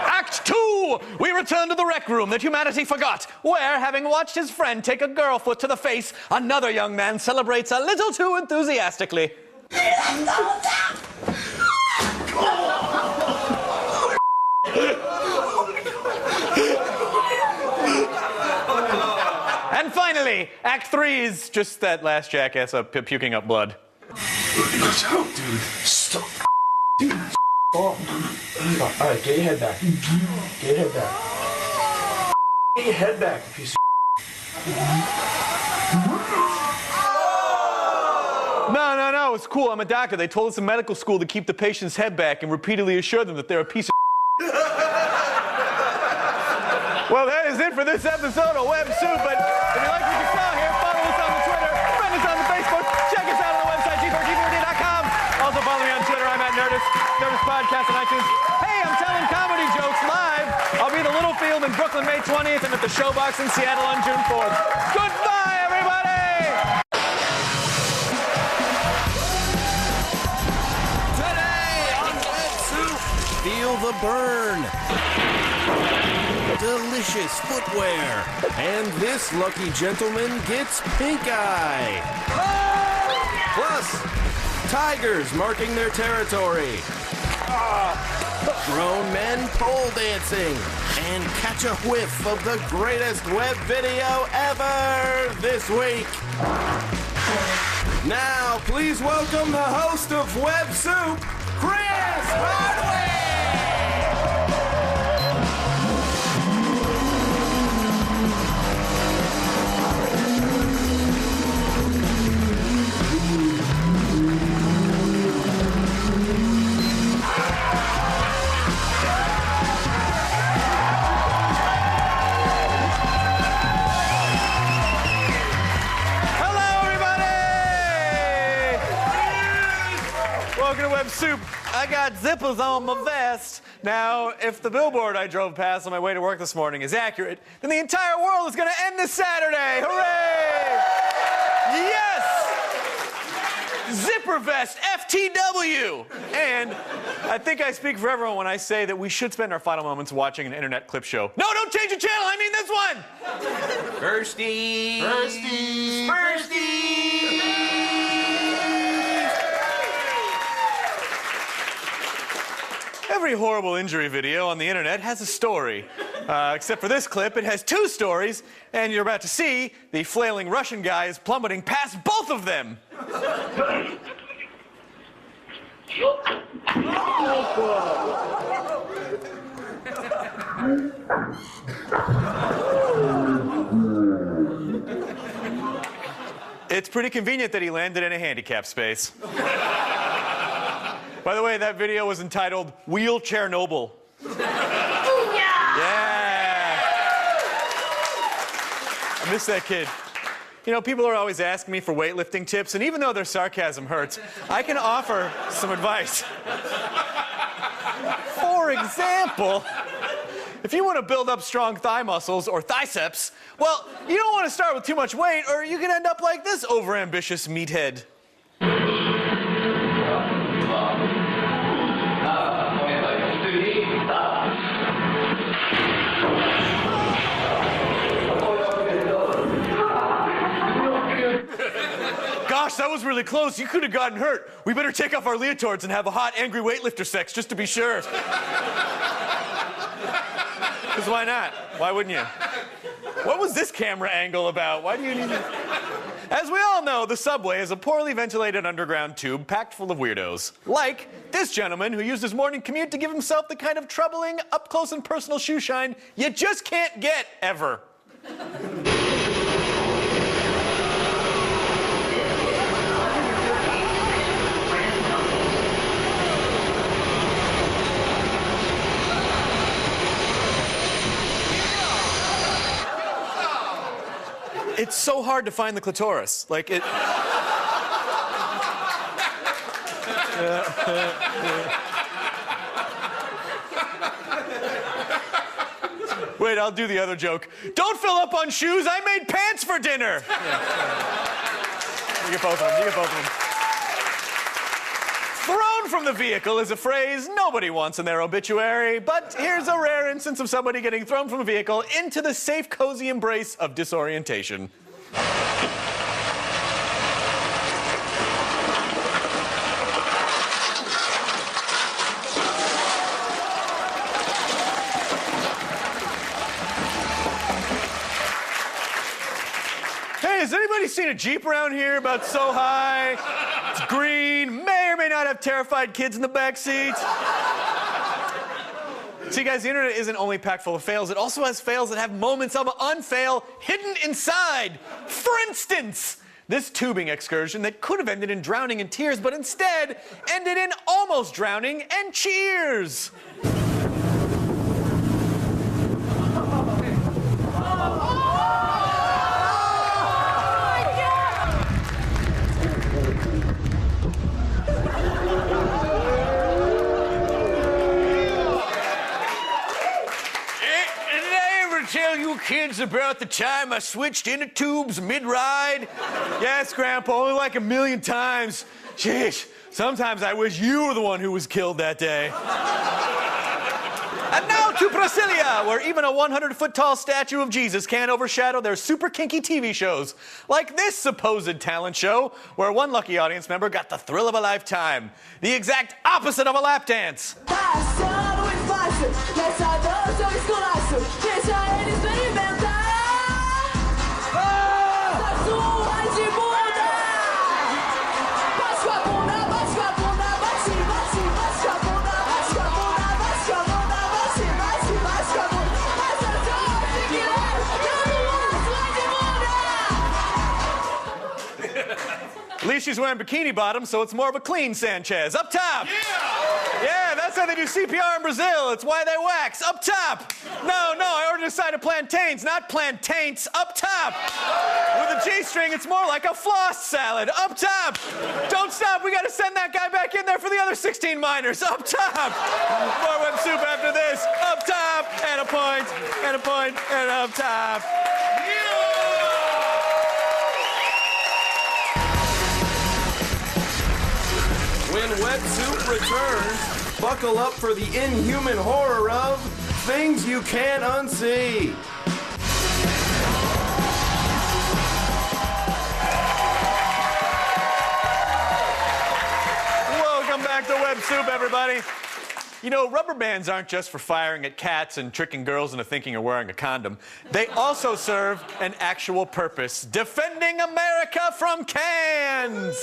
Act 2! We return to the rec room that humanity forgot, where, having watched his friend take a girl foot to the face, another young man celebrates a little too enthusiastically. And finally, Act 3 is just that last jackass puking up blood. Watch out, dude. Stop. Dude. Oh. Alright, get your head back. Get your head back. Get your head back, you piece of No, it's cool. I'm a doctor. They told us in medical school to keep the patient's head back and repeatedly assure them that they're a piece of Well, that is it for this episode of Web Soup, but if you like what you saw here, follow us on the Twitter, friend us on the Facebook, check us out on the website, g4gvd.com. Also follow me on Twitter, I'm at Nerdist Podcast on iTunes. Hey, I'm telling comedy jokes live. I'll be at the Littlefield in Brooklyn May 20th and at the Showbox in Seattle on June 4th. Goodbye, everybody! Today on Web Soup, feel the burn. Delicious footwear. And this lucky gentleman gets pink eye. Plus, tigers marking their territory. Grown men pole dancing. And catch a whiff of the greatest web video ever this week. Now, please welcome the host of Web Soup, Chris Hardwick! Welcome to Web Soup. I got zippers on my vest. Now, if the billboard I drove past on my way to work this morning is accurate, then the entire world is going to end this Saturday. Hooray! Yes! Zipper vest, FTW. And I think I speak for everyone when I say that we should spend our final moments watching an internet clip show. No, don't change the channel. I mean this one. Firsties. Firsties. Firsties. Every horrible injury video on the internet has a story. Except for this clip, it has two stories, and you're about to see the flailing Russian guy is plummeting past both of them. It's pretty convenient that he landed in a handicap space. By the way, that video was entitled Wheelchair Noble. Yeah! I miss that kid. You know, people are always asking me for weightlifting tips, and even though their sarcasm hurts, I can offer some advice. For example, if you want to build up strong thigh muscles or triceps, well, you don't want to start with too much weight, or you can end up like this overambitious meathead. Gosh, that was really close. You could have gotten hurt. We better take off our leotards and have a hot, angry weightlifter sex just to be sure. Because why not? Why wouldn't you? What was this camera angle about? Why do you need to... As we all know, the subway is a poorly ventilated underground tube packed full of weirdos. Like this gentleman who used his morning commute to give himself the kind of troubling, up-close and personal shoe shine you just can't get ever. It's so hard to find the clitoris. Like it. Wait, I'll do the other joke. Don't fill up on shoes. I made pants for dinner. You get both of them. You get both of them. Thrown from the vehicle is a phrase nobody wants in their obituary, but here's a rare instance of somebody getting thrown from a vehicle into the safe, cozy embrace of disorientation. Hey, has anybody seen a Jeep around here about so high? It's green, may or may not have terrified kids in the back seat. See, guys, the internet isn't only packed full of fails, it also has fails that have moments of unfail hidden inside. For instance, this tubing excursion that could have ended in drowning and tears, but instead ended in almost drowning and cheers. Tell you kids about the time I switched into tubes mid-ride? Yes, Grandpa, only like 1,000,000 times. Sheesh, sometimes I wish you were the one who was killed that day. And now to Brasilia, where even a 100-foot-tall statue of Jesus can't overshadow their super kinky TV shows. Like this supposed talent show, where one lucky audience member got the thrill of a lifetime. The exact opposite of a lap dance. At least she's wearing bikini bottoms, so it's more of a clean Sanchez. Up top! Yeah, that's how they do CPR in Brazil. It's why they wax. Up top! No, I ordered a side of plantains, not plantains. Up top! With a G-string. drawstring, it's more like a floss salad. Up top! Don't stop, we gotta send that guy back in there for the other 16 minors. Up top! More Web Soup after this. Up top! And a point, and a point, and up top. When Web Soup returns, buckle up for the inhuman horror of things you can't unsee. Welcome back to Web Soup, everybody. You know, rubber bands aren't just for firing at cats and tricking girls into thinking you're wearing a condom. They also serve an actual purpose: defending America from cans.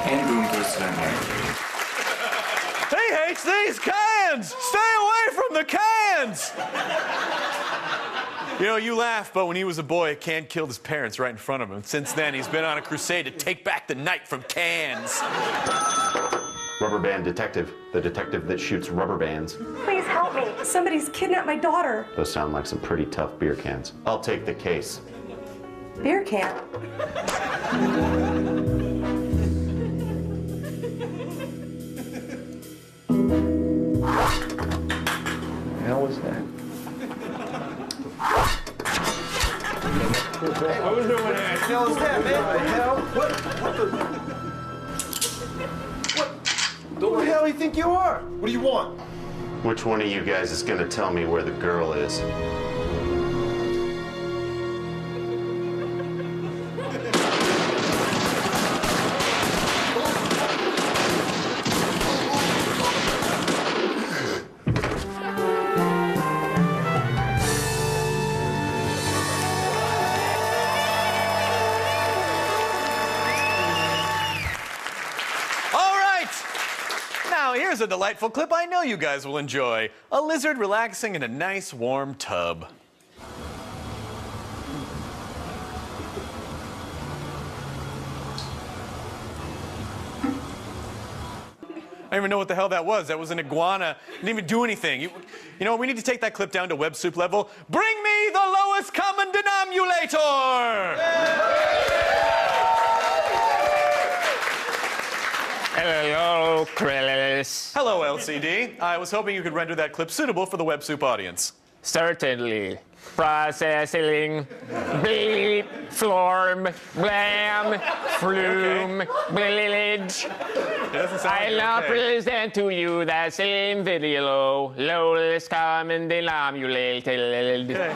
And boom goes to that man. He hates these cans! Stay away from the cans! You know, you laugh, but when he was a boy, a can killed his parents right in front of him. Since then, he's been on a crusade to take back the night from cans. Rubber band detective, the detective that shoots rubber bands. Please help me. Somebody's kidnapped my daughter. Those sound like some pretty tough beer cans. I'll take the case. Beer can. How was that? Hey, what was doing that? What the hell is that, man? What the hell? What the hell do you think you are? What do you want? Which one of you guys is gonna tell me where the girl is? Here's a delightful clip I know you guys will enjoy. A lizard relaxing in a nice warm tub. I don't even know what the hell that was. That was an iguana. Didn't even do anything. You know, we need to take that clip down to Web Soup level. Bring me the lowest common denominator! Hello, Chris. Hello, LCD. I was hoping you could render that clip suitable for the Web Soup audience. Certainly. Processing, bleep, florm, blam, flume, village. I'll now present to you that same video, lowest common denominator.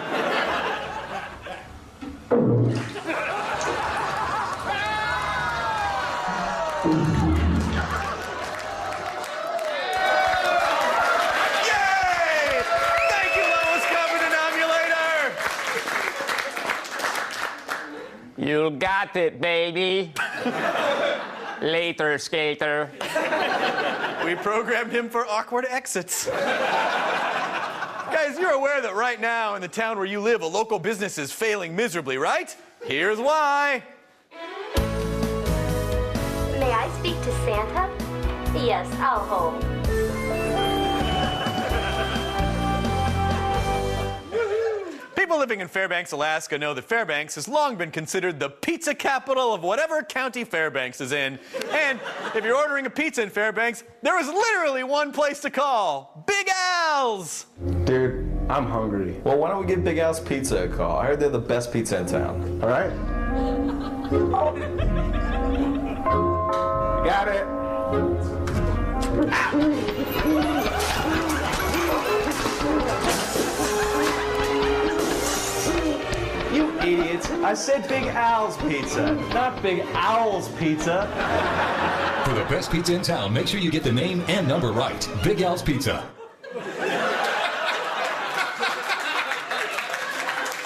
You got it, baby. Later, skater. We programmed him for awkward exits. Guys, you're aware that right now in the town where you live, a local business is failing miserably, right? Here's why. May I speak to Santa? Yes, I'll hold. People living in Fairbanks, Alaska know that Fairbanks has long been considered the pizza capital of whatever county Fairbanks is in. And if you're ordering a pizza in Fairbanks, there is literally one place to call: Big Al's! Dude, I'm hungry. Well, why don't we give Big Al's Pizza a call? I heard they're the best pizza in town. All right? Got it. You idiots. I said Big Al's Pizza, not Big Owl's Pizza. For the best pizza in town, make sure you get the name and number right. Big Al's Pizza.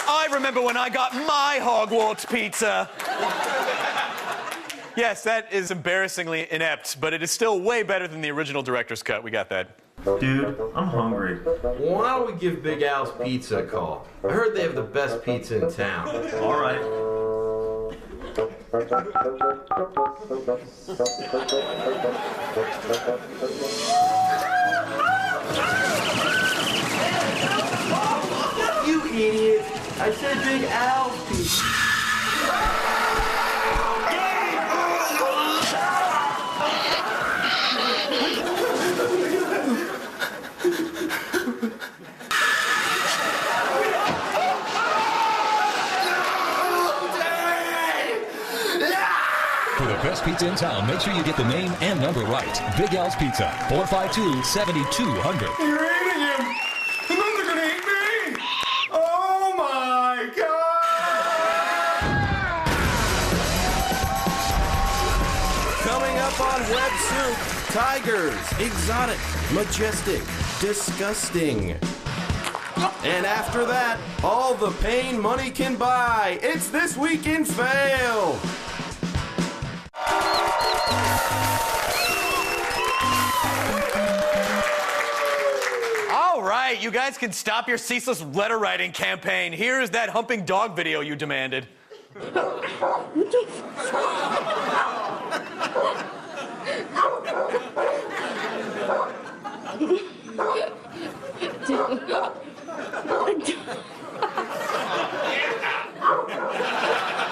I remember when I got my Hogwarts pizza. Yes, that is embarrassingly inept, but it is still way better than the original director's cut. We got that. Dude, I'm hungry. Why don't we give Big Al's Pizza a call? I heard they have the best pizza in town. All right. You idiot! I said Big Al's pizza. For the best pizza in town, make sure you get the name and number right. Big Al's Pizza, 452-7200. You're eating him! And then they're gonna eat me! Oh my God! Coming up on Web Soup, tigers, exotic, majestic, disgusting. And after that, all the pain money can buy. It's This Week in Fail. All right, you guys can stop your ceaseless letter writing campaign. Here's that humping dog video you demanded.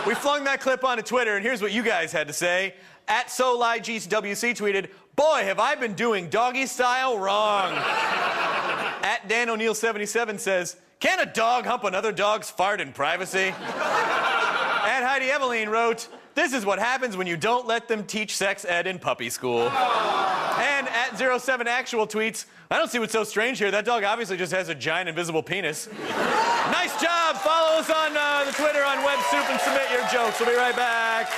We flung that clip onto Twitter, and here's what you guys had to say. At SoLiGWC tweeted, "Boy, have I been doing doggy style wrong." At Dan O'Neill 77 says, "Can a dog hump another dog's fart in privacy?" And Heidi Eveline wrote, "This is what happens when you don't let them teach sex ed in puppy school." And at 07Actual tweets, "I don't see what's so strange here. That dog obviously just has a giant invisible penis." Nice job. Follow us on the Twitter on Web Soup and submit your jokes. We'll be right back.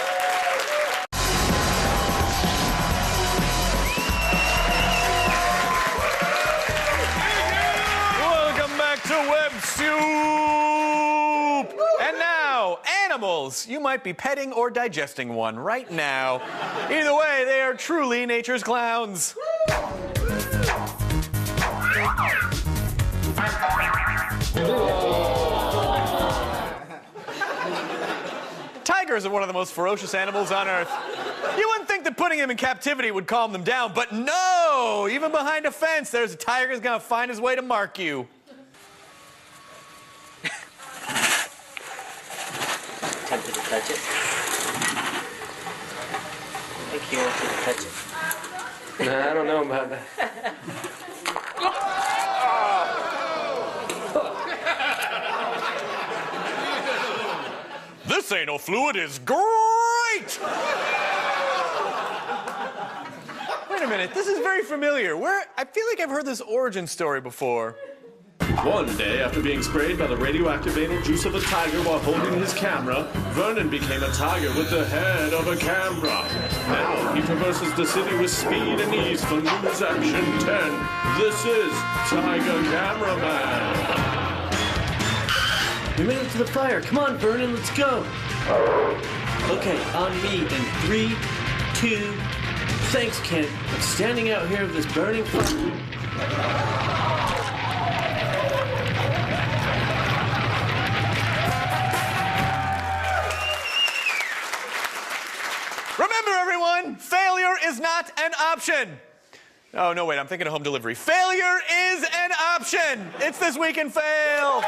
Welcome back to Web Soup. And now, animals. You might be petting or digesting one right now. Either way, they are truly nature's clowns. Tigers are one of the most ferocious animals on Earth. You wouldn't think that putting them in captivity would calm them down, but no! Even behind a fence, there's a tiger who's gonna find his way to mark you. Tempted to touch it. I think you want to touch it. Nah, I don't know about that. This anal fluid is great! Wait a minute, this is very familiar. I feel like I've heard this origin story before. One day, after being sprayed by the radioactive anal juice of a tiger while holding his camera, Vernon became a tiger with the head of a camera. Now he traverses the city with speed and ease for News Action 10. This is Tiger Cameraman. We made it to the fire. Come on, Vernon, let's go. Okay, on me in 3, 2. Thanks, Ken. I'm standing out here with this burning fire. Remember, everyone, failure is not an option. Oh, no, wait, I'm thinking of home delivery. Failure is an option. It's This Week in Fail.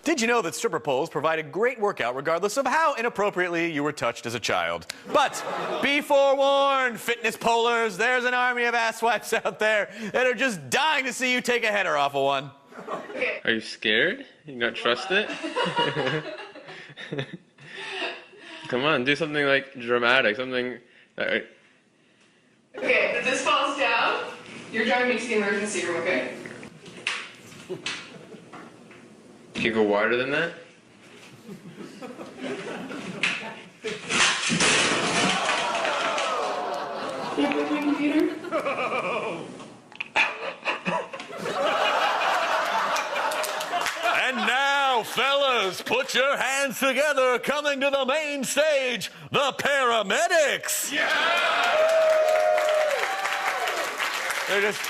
Did you know that stripper poles provide a great workout regardless of how inappropriately you were touched as a child? But be forewarned, fitness polers, there's an army of asswipes out there that are just dying to see you take a header off of one. Are you scared? You don't trust it? Come on, do something like dramatic, something. Okay, if this falls down, you're driving me to the emergency room, okay? Can you go wider than that? Can you plug my computer? And now, fellas, put your hands together. Coming to the main stage, the paramedics. Yeah! They're just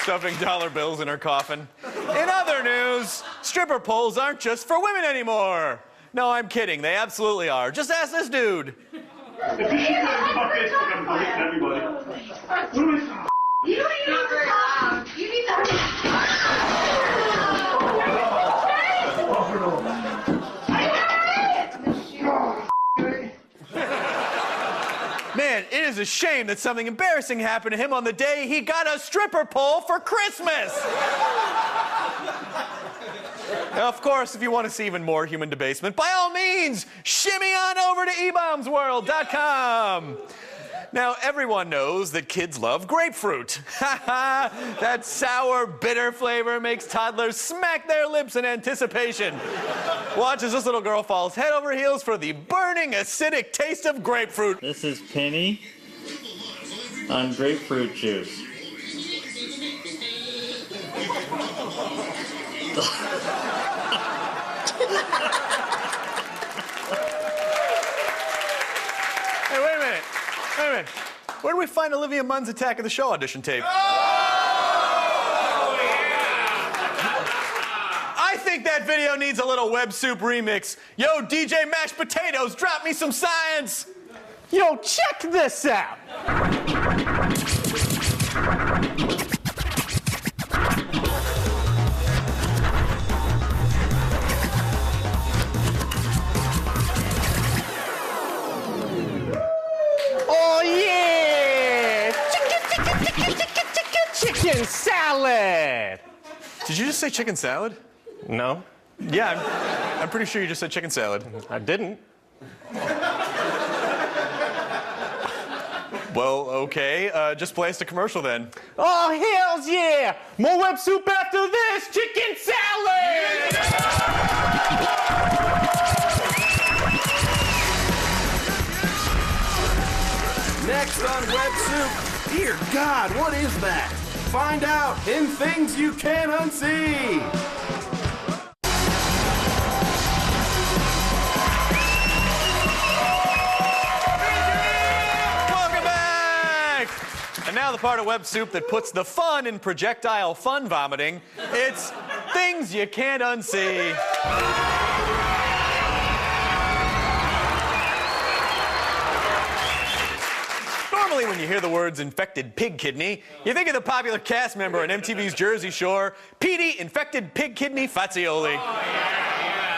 stuffing dollar bills in her coffin. In other news, stripper poles aren't just for women anymore. No, I'm kidding. They absolutely are. Just ask this dude. If you shoot that on Facebook, I'm deleting everybody. You don't even know very loud. You need to. Man, it is a shame that something embarrassing happened to him on the day he got a stripper pole for Christmas. Now, of course, if you want to see even more human debasement, by all means, shimmy on over to ebombsworld.com. Now, everyone knows that kids love grapefruit. That sour, bitter flavor makes toddlers smack their lips in anticipation. Watch as this little girl falls head over heels for the burning, acidic taste of grapefruit. This is Penny on grapefruit juice. Hey, wait a minute. Wait a minute. Where do we find Olivia Munn's Attack of the Show audition tape? I think that video needs a little Web Soup remix. Yo, DJ Mashed Potatoes, drop me some science. Yo, check this out. Oh, yeah! Chicken salad! Did you just say chicken salad? No. Yeah, I'm pretty sure you just said chicken salad. I didn't. Well, okay. Just play us the commercial then. Oh, hells yeah! More Web Soup after this! Chicken salad! Next on Web Soup, dear God, what is that? Find out in Things You Can't Unsee. Welcome back! And now the part of Web Soup that puts the fun in projectile fun vomiting. It's Things You Can't Unsee. Normally, when you hear the words infected pig kidney, you think of the popular cast member on MTV's Jersey Shore, Petey Infected Pig Kidney Fazzioli.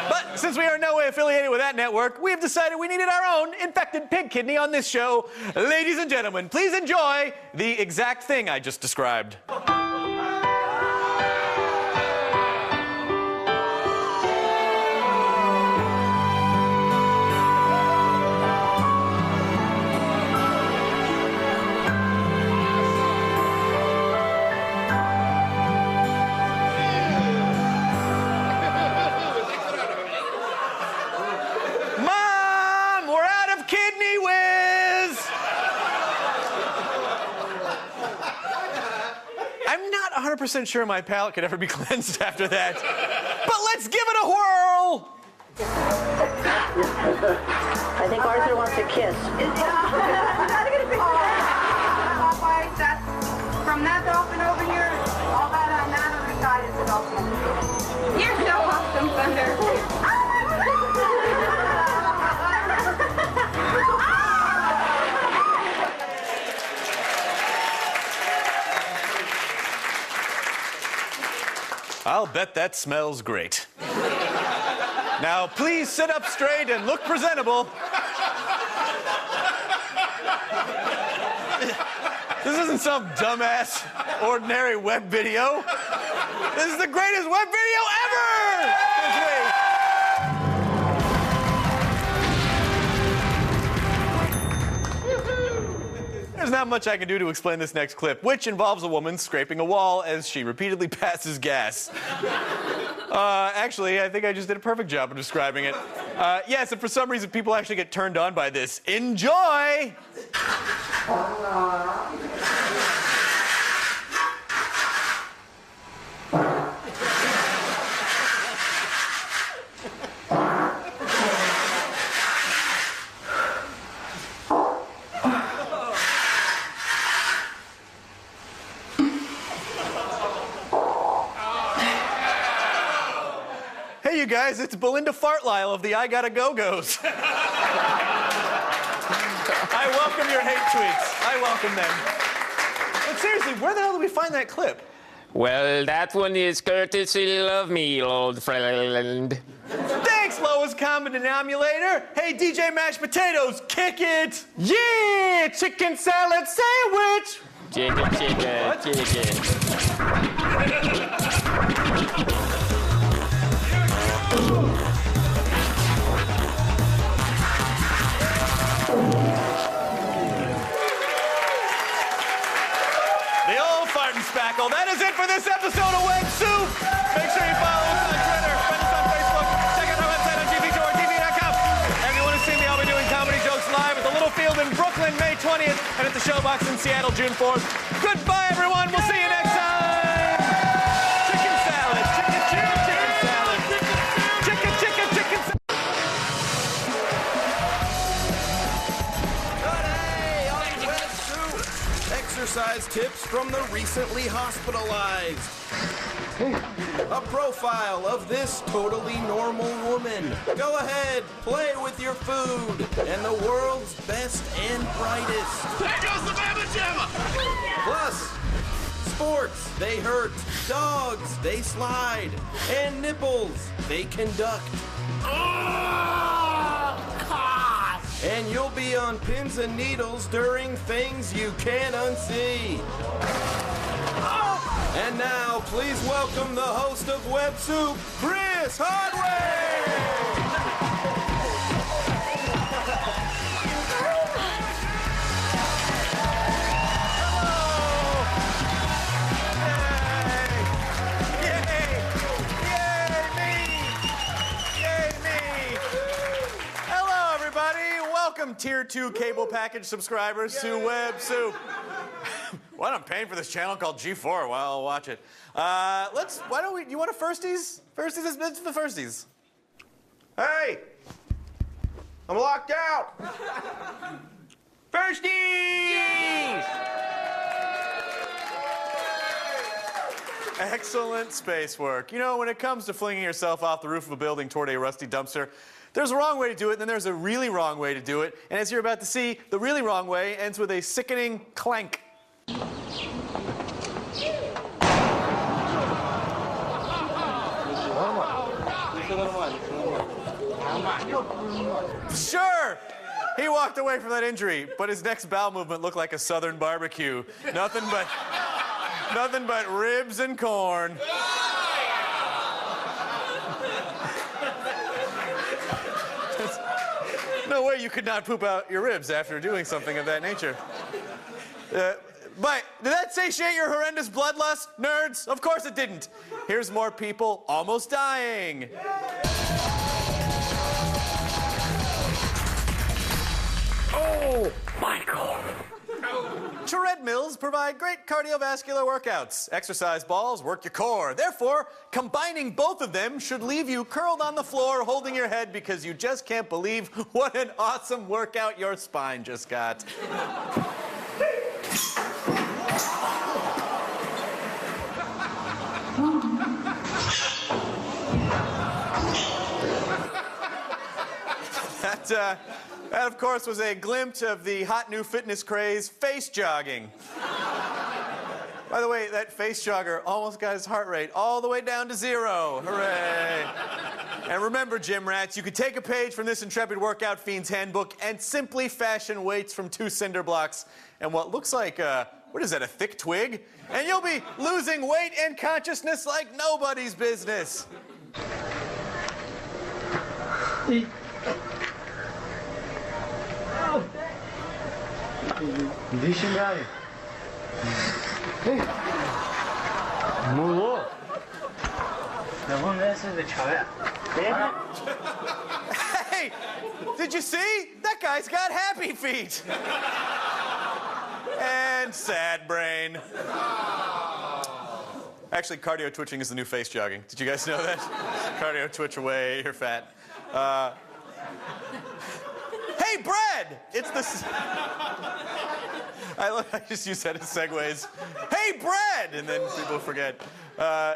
But since we are in no way affiliated with that network, we have decided we needed our own infected pig kidney on this show. Ladies and gentlemen, please enjoy the exact thing I just described. Mom, we're out of Kidney Whiz! I'm not 100% sure my palate could ever be cleansed after that. But let's give it a whirl! I think Arthur wants a kiss. From that dolphin over here, all that on that other side is the dolphin. You're so awesome, Thunder. I'll bet that smells great. Now, please sit up straight and look presentable. This isn't some dumbass, ordinary web video. This is the greatest web video ever! There's not much I can do to explain this next clip, which involves a woman scraping a wall as she repeatedly passes gas. Actually, I think I just did a perfect job of describing it. Yes, and for some reason, people actually get turned on by this. Enjoy! guys, it's Belinda Fartlisle of the I Gotta Go-Go's. I welcome your hate tweets. I welcome them. But seriously, where the hell did we find that clip? Well, that one is courtesy of me, old friend. Thanks, lowest common denominator. Hey, DJ Mashed Potatoes, kick it. Yeah, chicken salad sandwich. Chicken. The old fart and spackle. That is it for this episode of Web Soup. Make sure you follow us on Twitter, friend us on Facebook, check out our website on gbtourtv.com. And if you want to see me, I'll be doing comedy jokes live at the Little Field in Brooklyn, May 20th, and at the Showbox in Seattle, June 4th. Goodbye, everyone. We'll see you next time. Chicken salad. Chicken salad. Chicken salad. Today on Web Soup, exercise tips from the recently hospitalized. A profile of this totally normal woman. Go ahead, play with your food, and the world's best and brightest. There goes the Mama Jamma! Plus, sports, they hurt. Dogs, they slide. And nipples, they conduct. Oh, God! And you'll be on pins and needles during things you can't unsee. And now, please welcome the host of Web Soup, Chris Hardway! Hello, everybody. Welcome, Tier 2 cable package subscribers to Web Soup. Well, I'm paying for this channel called G4. Well, I'll watch it. You want a firsties? Firsties, it's the firsties. Hey! I'm locked out! Firsties! Excellent space work. You know, when it comes to flinging yourself off the roof of a building toward a rusty dumpster, there's a wrong way to do it, and then there's a really wrong way to do it. And as you're about to see, the really wrong way ends with a sickening clank. Sure! He walked away from that injury, but his next bowel movement looked like a southern barbecue. Nothing but ribs and corn. No way you could not poop out your ribs after doing something of that nature. But did that satiate your horrendous bloodlust, nerds? Of course it didn't. Here's more people almost dying. Oh, Michael. Treadmills provide great cardiovascular workouts. Exercise balls work your core. Therefore, combining both of them should leave you curled on the floor holding your head because you just can't believe what an awesome workout your spine just got. That, of course, was a glimpse of the hot new fitness craze, face jogging. By the way, that face jogger almost got his heart rate all the way down to 0. Hooray. And remember, gym rats, you could take a page from this intrepid workout fiend's handbook and simply fashion weights from 2 cinder blocks and what looks like, what is that, a thick twig? And you'll be losing weight and consciousness like nobody's business. Visionary. 뭐고? 너무 매서도 쳐야. Hey, did you see? That guy's got happy feet. And sad brain. Actually, cardio twitching is the new face jogging. Did you guys know that? Cardio twitch away, you're fat. Hey, bread! It's the... I just use that as segues. Hey, bread! And then people forget.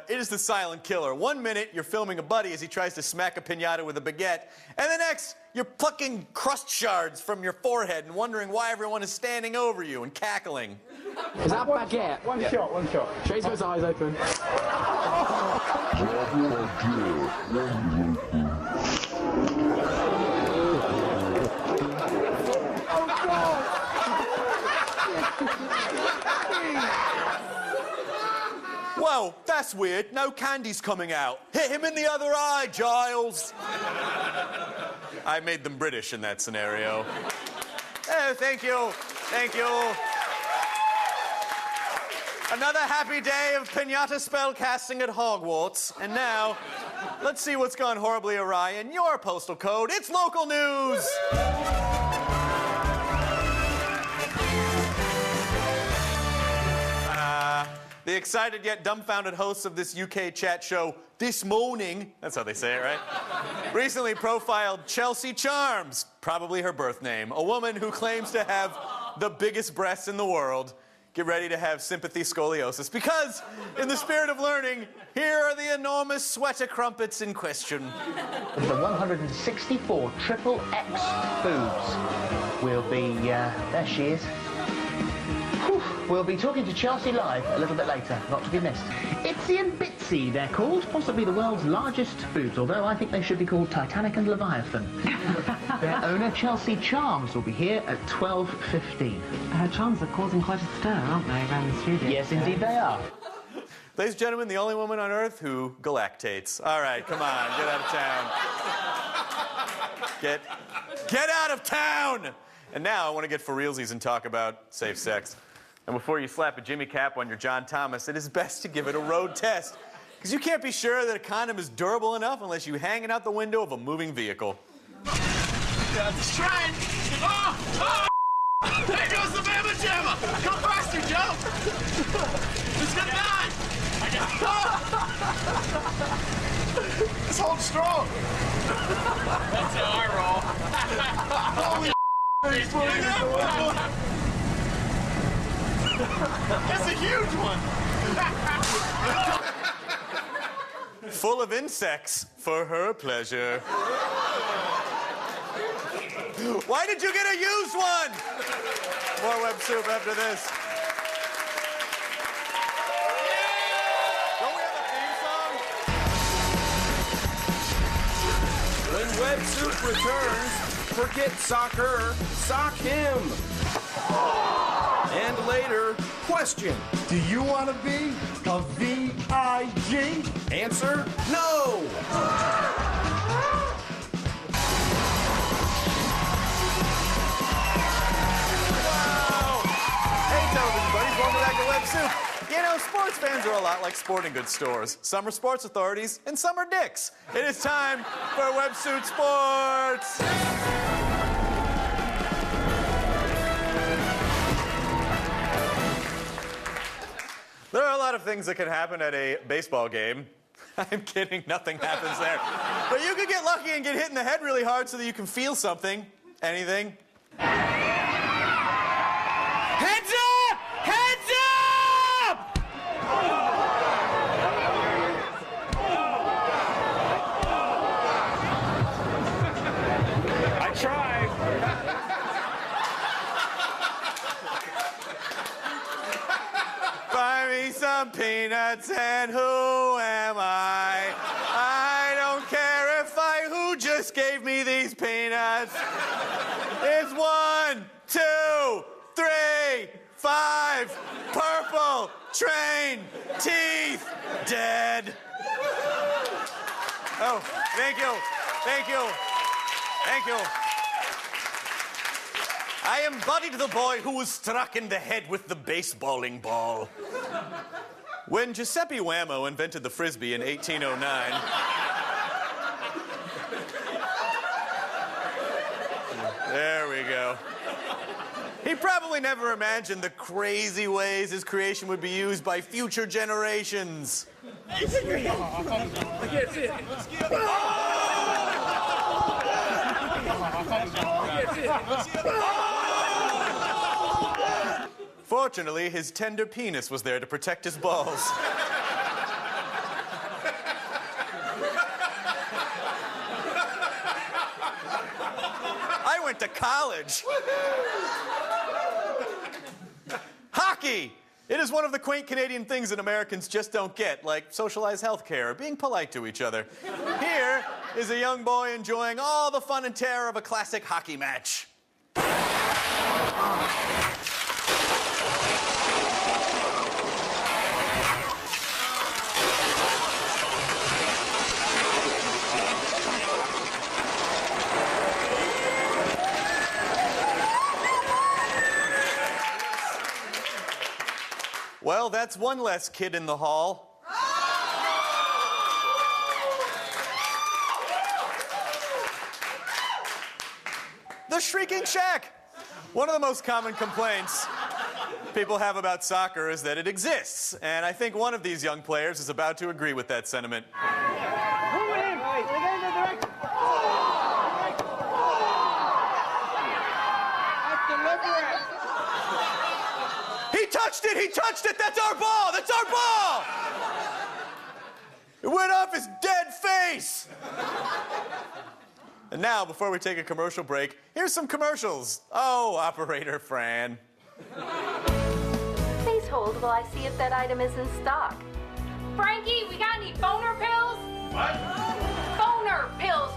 It is the silent killer. 1 minute, you're filming a buddy as he tries to smack a piñata with a baguette. And the next, you're plucking crust shards from your forehead and wondering why everyone is standing over you and cackling. Is that baguette? One shot, one shot. Chase those eyes open. Whoa, that's weird. No candy's coming out. Hit him in the other eye, Giles. I made them British in that scenario. Oh, thank you. Thank you. Another happy day of piñata spell casting at Hogwarts. And now, let's see what's gone horribly awry in your postal code. It's local news. The excited yet dumbfounded hosts of this UK chat show, This Morning, that's how they say it, right? Recently profiled Chelsea Charms, probably her birth name, a woman who claims to have the biggest breasts in the world. Get ready to have sympathy scoliosis, because, in the spirit of learning, here are the enormous sweater crumpets in question. The 164 triple X boobs will be, there she is. We'll be talking to Chelsea live a little bit later, not to be missed. Itsy and Bitsy, they're called, possibly the world's largest boobs, although I think they should be called Titanic and Leviathan. Their owner, Chelsea Charms, will be here at 12:15. Her charms are causing quite a stir, aren't they, around the studio? Yes, indeed they are. Ladies and gentlemen, the only woman on earth who galactates. All right, come on, get out of town. Get out of town! And now I want to get for realsies and talk about safe sex. And before you slap a Jimmy cap on your John Thomas, it is best to give it a road test. Because you can't be sure that a condom is durable enough unless you hang it out the window of a moving vehicle. Just trying. Oh! There goes the Bama Jamma! Go faster, Joe! It's gonna die! This holds strong! That's how I roll. Holy That's a huge one! Full of insects for her pleasure. Why did you get a used one? More Web Soup after this. Don't we have a theme song? When Web Soup returns, forget soccer, sock him. And later, question. Do you want to be a VIG? Answer, no! Hey, television buddies, welcome back to Web Soup. You know, sports fans are a lot like sporting goods stores. Some are sports authorities, and some are dicks. It is time for Web Soup Sports. There are a lot of things that can happen at a baseball game. I'm kidding, nothing happens there. But you could get lucky and get hit in the head really hard so that you can feel something. Anything. Heads up! Heads up! I tried. Buy me some peanuts and who am I? I don't care if who just gave me these peanuts. It's 1, 2, 3, 5. Purple, train, teeth, dead. Oh, thank you, thank you, thank you. I embodied the boy who was struck in the head with the baseballing ball. When Giuseppe Whammo invented the Frisbee in 1809... There we go. He probably never imagined the crazy ways his creation would be used by future generations. I can't see it. Fortunately, his tender penis was there to protect his balls. I went to college. Hockey! It is one of the quaint Canadian things that Americans just don't get, like socialized health care or being polite to each other. Here is a young boy enjoying all the fun and terror of a classic hockey match. Well, that's one less kid in the hall. The Shrieking Shack. One of the most common complaints people have about soccer is that it exists. And I think one of these young players is about to agree with that sentiment. He touched it! He touched it! That's our ball! That's our ball! It went off his dead face! And now, before we take a commercial break, here's some commercials. Oh, Operator Fran. Please hold while I see if that item is in stock. Frankie, we got any boner pills? What? Boner pills.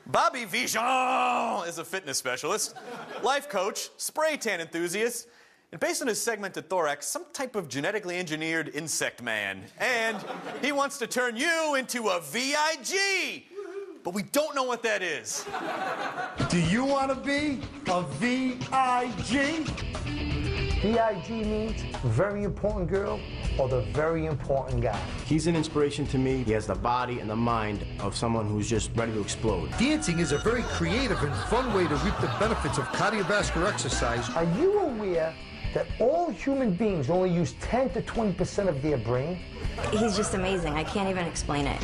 Bobby Vigeon is a fitness specialist, life coach, spray tan enthusiast, and based on his segmented thorax, some type of genetically engineered insect man. And he wants to turn you into a VIG, but we don't know what that is. Do you want to be a VIG? VIG means very important girl or the very important guy. He's an inspiration to me. He has the body and the mind of someone who's just ready to explode. Dancing is a very creative and fun way to reap the benefits of cardiovascular exercise. Are you aware that all human beings only use 10 to 20% of their brain? He's just amazing. I can't even explain it.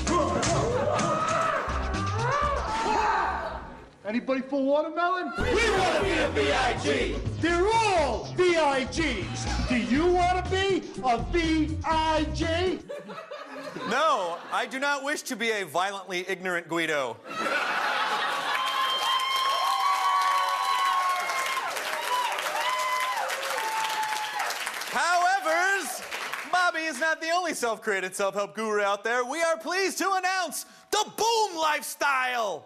Anybody for watermelon? We want to be a VIG! They're all VIGs! Do you want to be a VIG? No, I do not wish to be a violently ignorant Guido. However, Bobby is not the only self-created self-help guru out there. We are pleased to announce the Boom Lifestyle!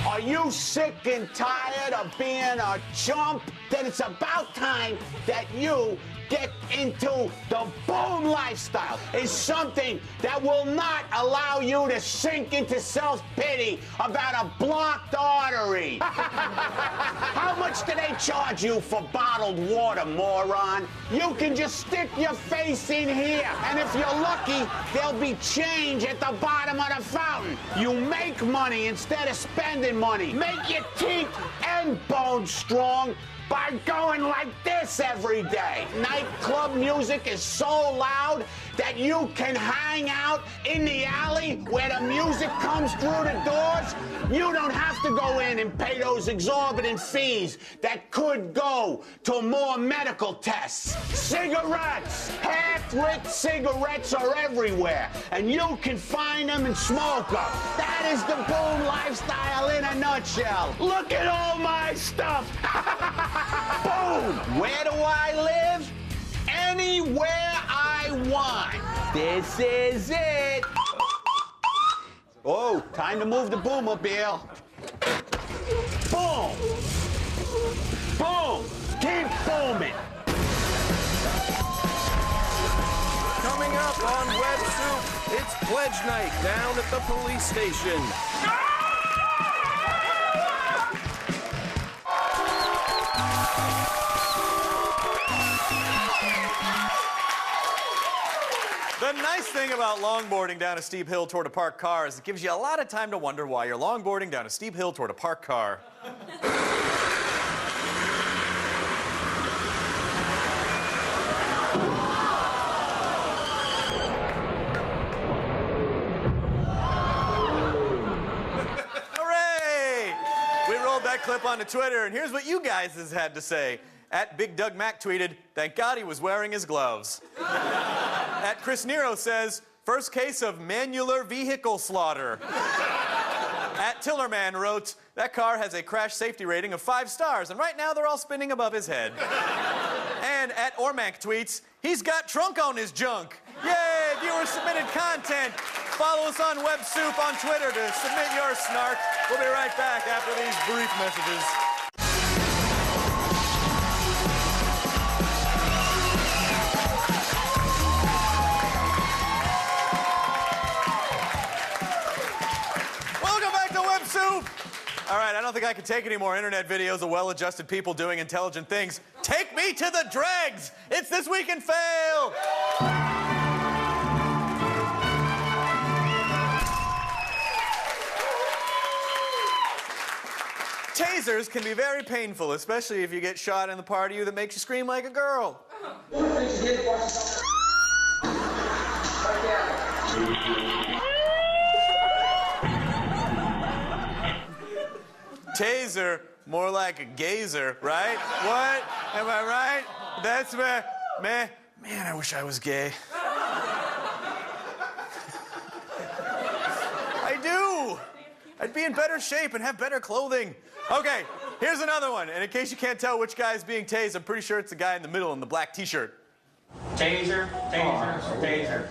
Are you sick and tired of being a chump? Then it's about time that you get into the Boom Lifestyle. It's something that will not allow you to sink into self-pity about a blocked artery. How much do they charge you for bottled water, moron? You can just stick your face in here, and if you're lucky, there'll be change at the bottom of the fountain. You make money instead of spending money. Make your teeth and bones strong by going like this every day. Nightclub music is so loud that you can hang out in the alley where the music comes through the doors. You don't have to go in and pay those exorbitant fees that could go to more medical tests. Cigarettes, half-lit cigarettes are everywhere, and you can find them and smoke them. That is the Boom Lifestyle in a nutshell. Look at all my stuff. Boom! Where do I live? Anywhere I want. This is it. Oh, time to move the boomobile. Boom! Boom! Keep booming. Coming up on Web Soup, it's pledge night down at the police station. The nice thing about longboarding down a steep hill toward a parked car is it gives you a lot of time to wonder why you're longboarding down a steep hill toward a parked car. clip onto Twitter, and here's what you guys has had to say. At Big Doug Mac tweeted, "Thank God he was wearing his gloves." At Chris Nero says, "First case of manular vehicle slaughter." At Tillerman wrote, "That car has a crash safety rating of 5 stars, and right now they're all spinning above his head." And at Ormac tweets, "He's got trunk on his junk." Yay, viewer submitted content. Follow us on WebSoup on Twitter to submit your snark. We'll be right back after these brief messages. Welcome back to WebSoup. All right, I don't think I can take any more internet videos of well-adjusted people doing intelligent things. Take me to the dregs. It's This Week in Fail. Tasers can be very painful, especially if you get shot in the part of you that makes you scream like a girl. Taser, more like a gazer, right? What? Am I right? That's where, man, I wish I was gay. I do. I'd be in better shape and have better clothing. Okay, here's another one. And in case you can't tell which guy is being tased, I'm pretty sure it's the guy in the middle in the black t-shirt. Taser, taser, taser.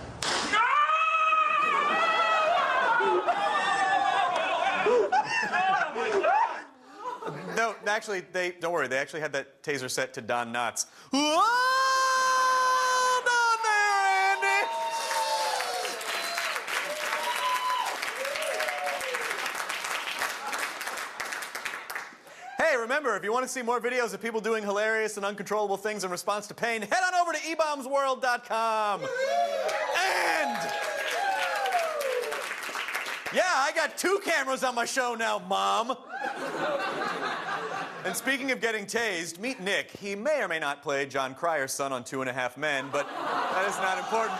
No, actually, don't worry. They actually had that taser set to Don Knotts. Whoa, down there, Andy. Hey, remember, if you want to see more videos of people doing hilarious and uncontrollable things in response to pain, head on over to ebombsworld.com. And yeah, I got 2 cameras on my show now, Mom. And speaking of getting tased, meet Nick. He may or may not play John Cryer's son on 2.5 Men, but that is not important.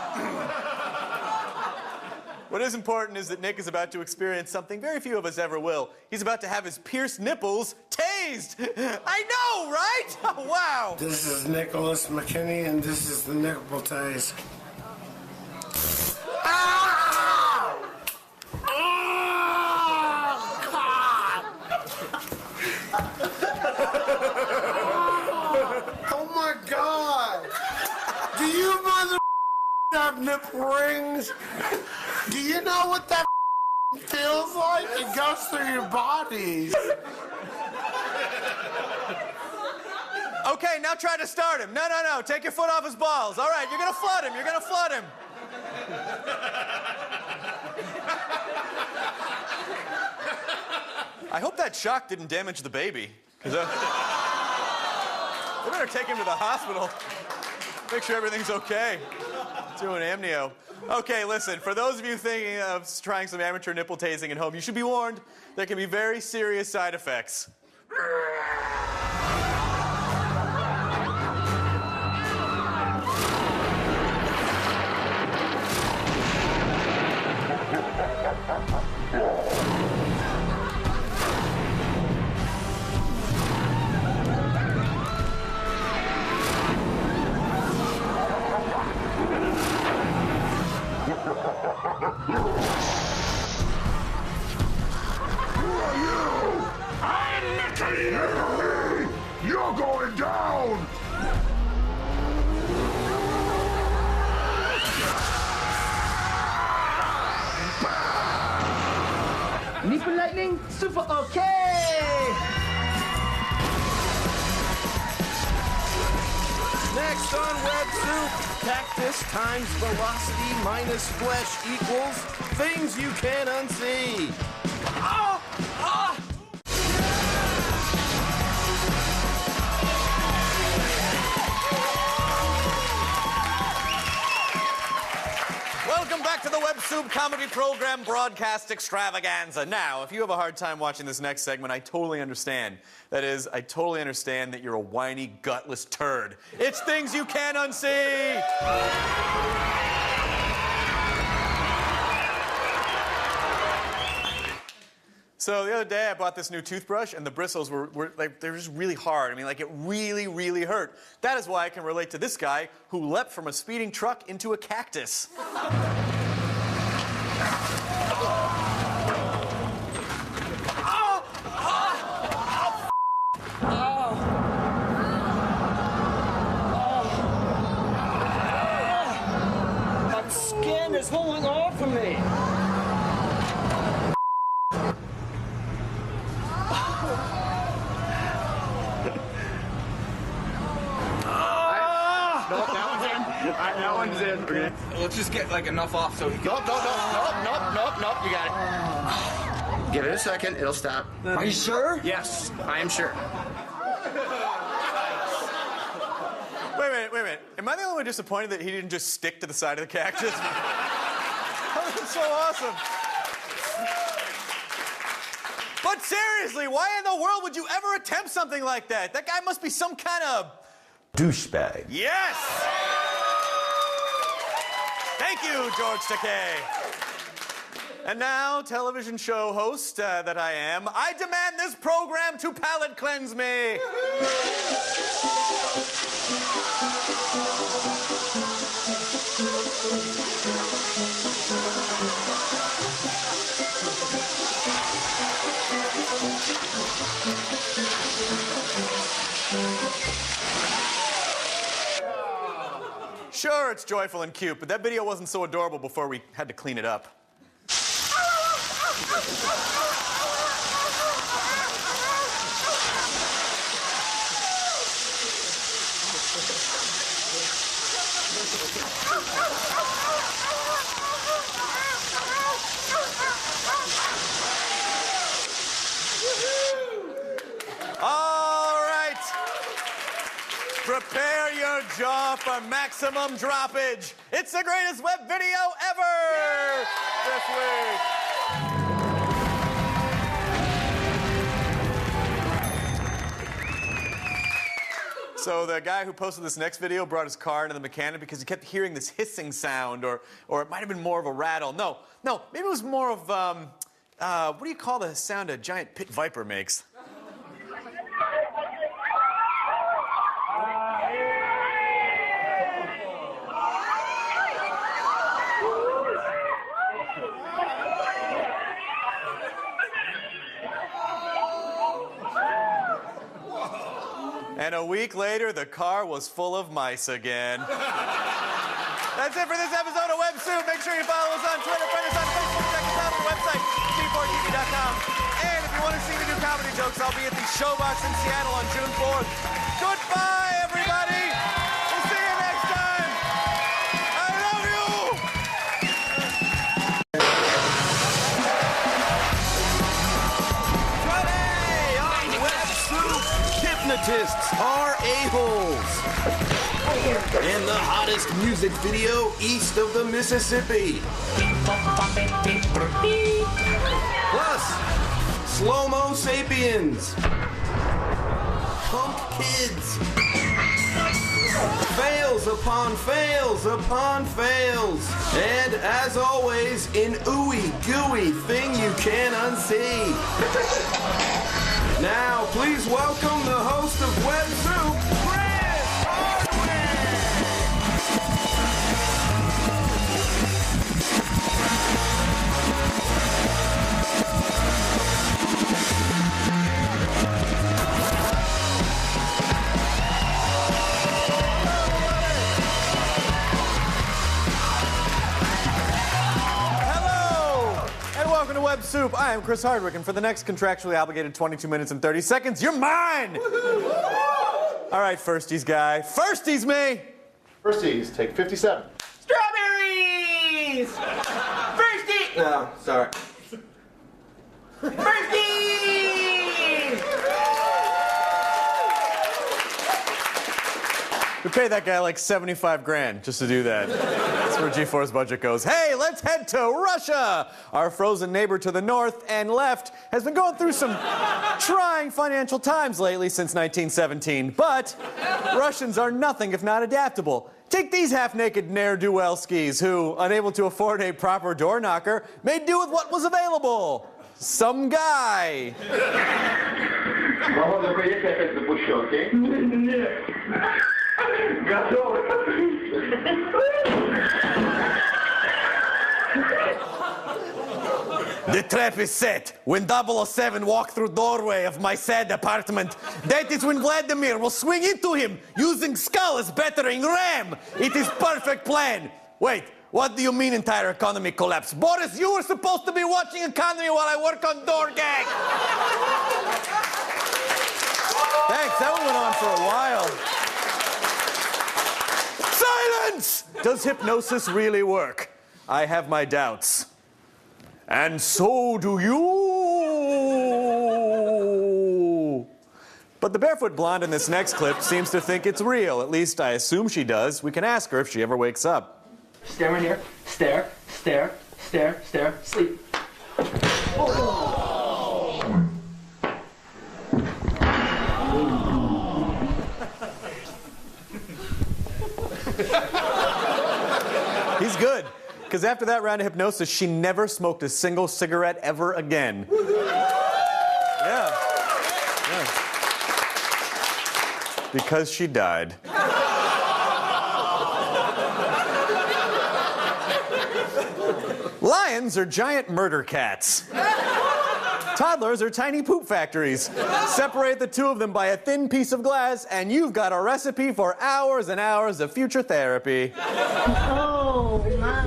What is important is that Nick is about to experience something very few of us ever will. He's about to have his pierced nipples tased. I know, right? Wow. This is Nicholas McKinney, and this is the nipple tase. Oh my God! Do you mother have nipple rings? Do you know what that feels like? It goes through your bodies. Okay, now try to start him. No. Take your foot off his balls. All right, you're gonna flood him. I hope that shock didn't damage the baby. We better take him to the hospital. Make sure everything's okay. Doing amnio. Okay, listen, for those of you thinking of trying some amateur nipple tasing at home, you should be warned, there can be very serious side effects. You're going down! Nipple lightning, super okay! Next on WebSoup, cactus times velocity minus flesh equals things you can't unsee. Welcome back to the WebSoup comedy program broadcast extravaganza. Now, if you have a hard time watching this next segment, I totally understand. That is, I totally understand that you're a whiny, gutless turd. It's things you can't unsee! So the other day I bought this new toothbrush and the bristles were like, they were just really hard. I mean, like it really, really hurt. That is why I can relate to this guy who leapt from a speeding truck into a cactus. My skin is holding off of me. That one's in. Okay. Let's just get like enough off so he can... Nope. You got it. Give it a second. It'll stop. Are you sure? Yes, I am sure. Wait a minute. Am I the only one disappointed that he didn't just stick to the side of the cactus? That was so awesome. But seriously, why in the world would you ever attempt something like that? That guy must be some kind of... douchebag. Yes! Thank you, George Takei. And now, television show host that I am, I demand this program to palate cleanse me. Sure, it's joyful and cute, but that video wasn't so adorable before we had to clean it up. All right. Prepare your jaw for maximum droppage. It's the greatest web video ever this week. So the guy who posted this next video brought his car into the mechanic because he kept hearing this hissing sound, or it might have been more of a rattle. No, maybe it was more of, what do you call the sound a giant pit viper makes? And a week later, the car was full of mice again. That's it for this episode of Web Soup. Make sure you follow us on Twitter, friend us on Facebook, check us out on the website, c4tv.com. And if you want to see me do comedy jokes, I'll be at the Showbox in Seattle on June 4th. Goodbye, everybody! We'll see you next time! I love you! Today on Web Soup, hypnotists are a-holes. And the hottest music video east of the Mississippi. Plus, slow-mo sapiens. Punk kids. Fails upon fails upon fails. And as always, an ooey gooey thing you can't unsee. Now, please welcome the host of Web Soup, Chris Hardwick! Hello, and welcome to Web Soup. I am Chris Hardwick, and for the next contractually obligated 22 minutes and 30 seconds, you're mine! All right, firsties guy. Firsties me! Firsties, take 57. Strawberries! Firsty! No, sorry. Firsties! We paid that guy like 75 grand just to do that. That's where G4's budget goes. Hey, let's head to Russia! Our frozen neighbor to the north and left has been going through some trying financial times lately since 1917. But Russians are nothing if not adaptable. Take these half-naked ne'er-do-well skis who, unable to afford a proper door knocker, made do with what was available. some guy. Свободно поедь, я опять запущу, окей? Нет. Готовы. The trap is set. When 007 walk through doorway of my sad apartment, that is when Vladimir will swing into him using skull as battering ram. It is perfect plan. Wait, what do you mean entire economy collapse? Boris, you were supposed to be watching economy while I work on door gag. Thanks, that one went on for a while. Silence! Does hypnosis really work? I have my doubts. And so do you. But the barefoot blonde in this next clip seems to think it's real. At least I assume she does. We can ask her if she ever wakes up. Stare in here. Stare, stare, stare, stare, sleep. He's good. Because after that round of hypnosis, she never smoked a single cigarette ever again. Yeah. Because she died. Lions are giant murder cats. Toddlers are tiny poop factories. Separate the two of them by a thin piece of glass, and you've got a recipe for hours and hours of future therapy. Oh, my.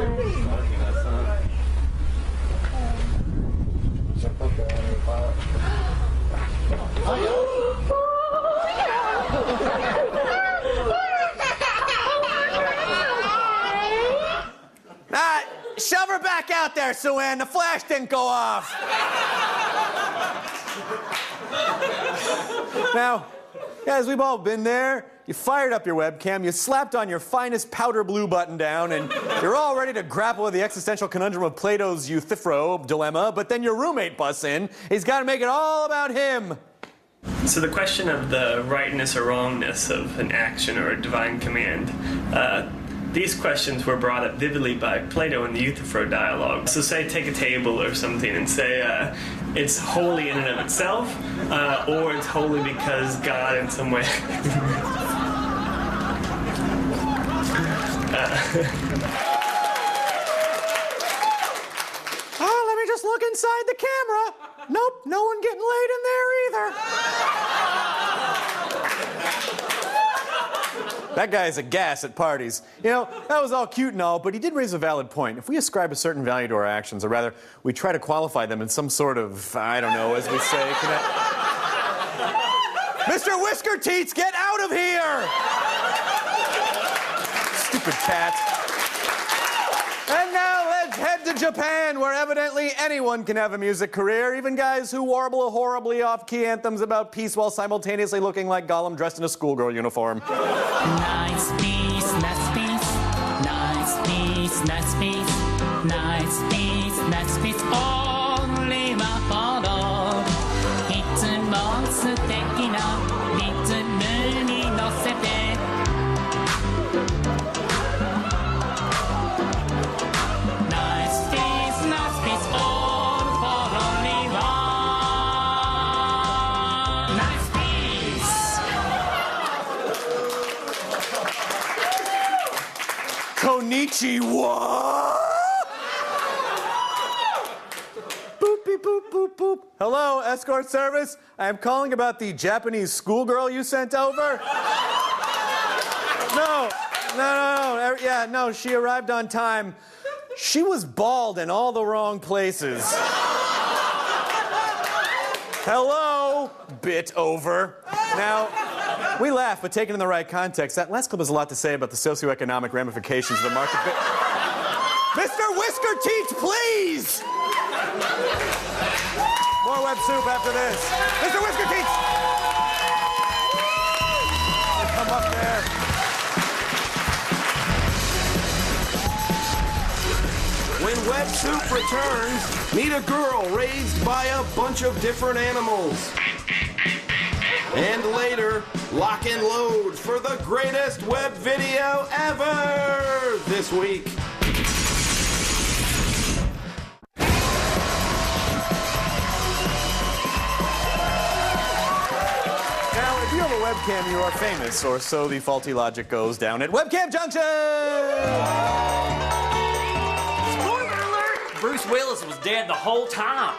Shove her back out there, Sue-Ann. The flash didn't go off. Now, guys, we've all been there. You fired up your webcam, you slapped on your finest powder blue button down, and you're all ready to grapple with the existential conundrum of Plato's Euthyphro dilemma, but then your roommate busts in. He's got to make it all about him. So the question of the rightness or wrongness of an action or a divine command, these questions were brought up vividly by Plato in the Euthyphro dialogue. So say take a table or something and say it's holy in and of itself, or it's holy because God in some way... Oh, let me just look inside the camera. Nope, no one getting laid in there either. That guy's a gas at parties. You know, that was all cute and all, but he did raise a valid point. If we ascribe a certain value to our actions, or rather, we try to qualify them in some sort of, I don't know, as we say, Mr. Whisker Teats, get out of here! Stupid cat. And now let's head to Japan, where evidently anyone can have a music career, even guys who warble horribly off-key anthems about peace while simultaneously looking like Gollum dressed in a schoolgirl uniform. Nice piece, nice piece, nice piece, nice piece, nice piece, nice piece, only my photo. It's a monster taking out, it's a moony no sete. Konnichiwa! Boop, beep, boop, boop, boop. Hello, escort service. I am calling about the Japanese schoolgirl you sent over. No. Yeah, no, she arrived on time. She was bald in all the wrong places. Hello, bit over. Now, we laugh, but taken in the right context, that last clip has a lot to say about the socioeconomic ramifications of the market. Mr. Whisker Teats, please! More web soup after this. Mr. Whisker Teats! Come up there. When Web Soup returns, meet a girl raised by a bunch of different animals. And later, lock and load for the greatest web video ever this week. webcam, you are famous, or so the faulty logic goes down at Webcam Junction! Spoiler alert! Bruce Willis was dead the whole time.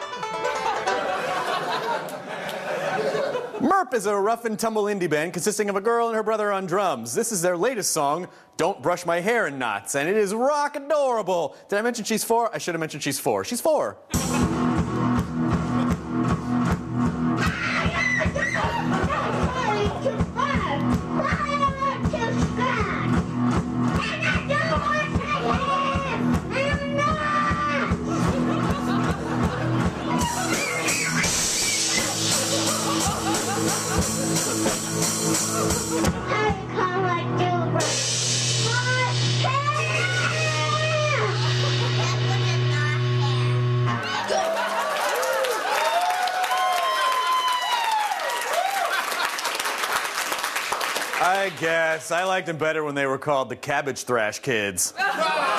MERP is a rough and tumble indie band consisting of a girl and her brother on drums. This is their latest song, Don't Brush My Hair in Knots, and it is rock adorable. Did I mention she's 4? I should have mentioned she's 4. She's 4. I guess. I liked them better when they were called the Cabbage Thrash Kids. Yeah!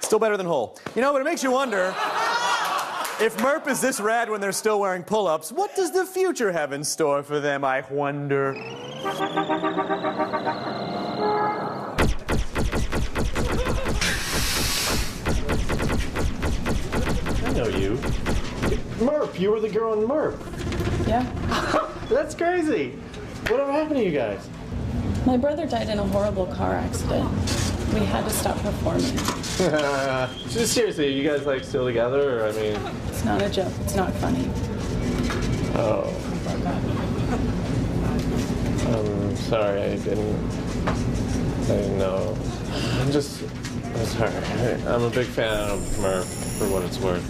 Still better than Hole. You know, but it makes you wonder, if MERP is this rad when they're still wearing pull-ups, what does the future have in store for them, I wonder? I know you. MERP, you were the girl in MERP. Yeah. That's crazy. Whatever happened to you guys? My brother died in a horrible car accident. We had to stop performing. Just seriously, you guys like still together, or I mean? It's not a joke. It's not funny. Oh. I'm sorry, I didn't know. I'm sorry. I'm a big fan of MERP, for what it's worth.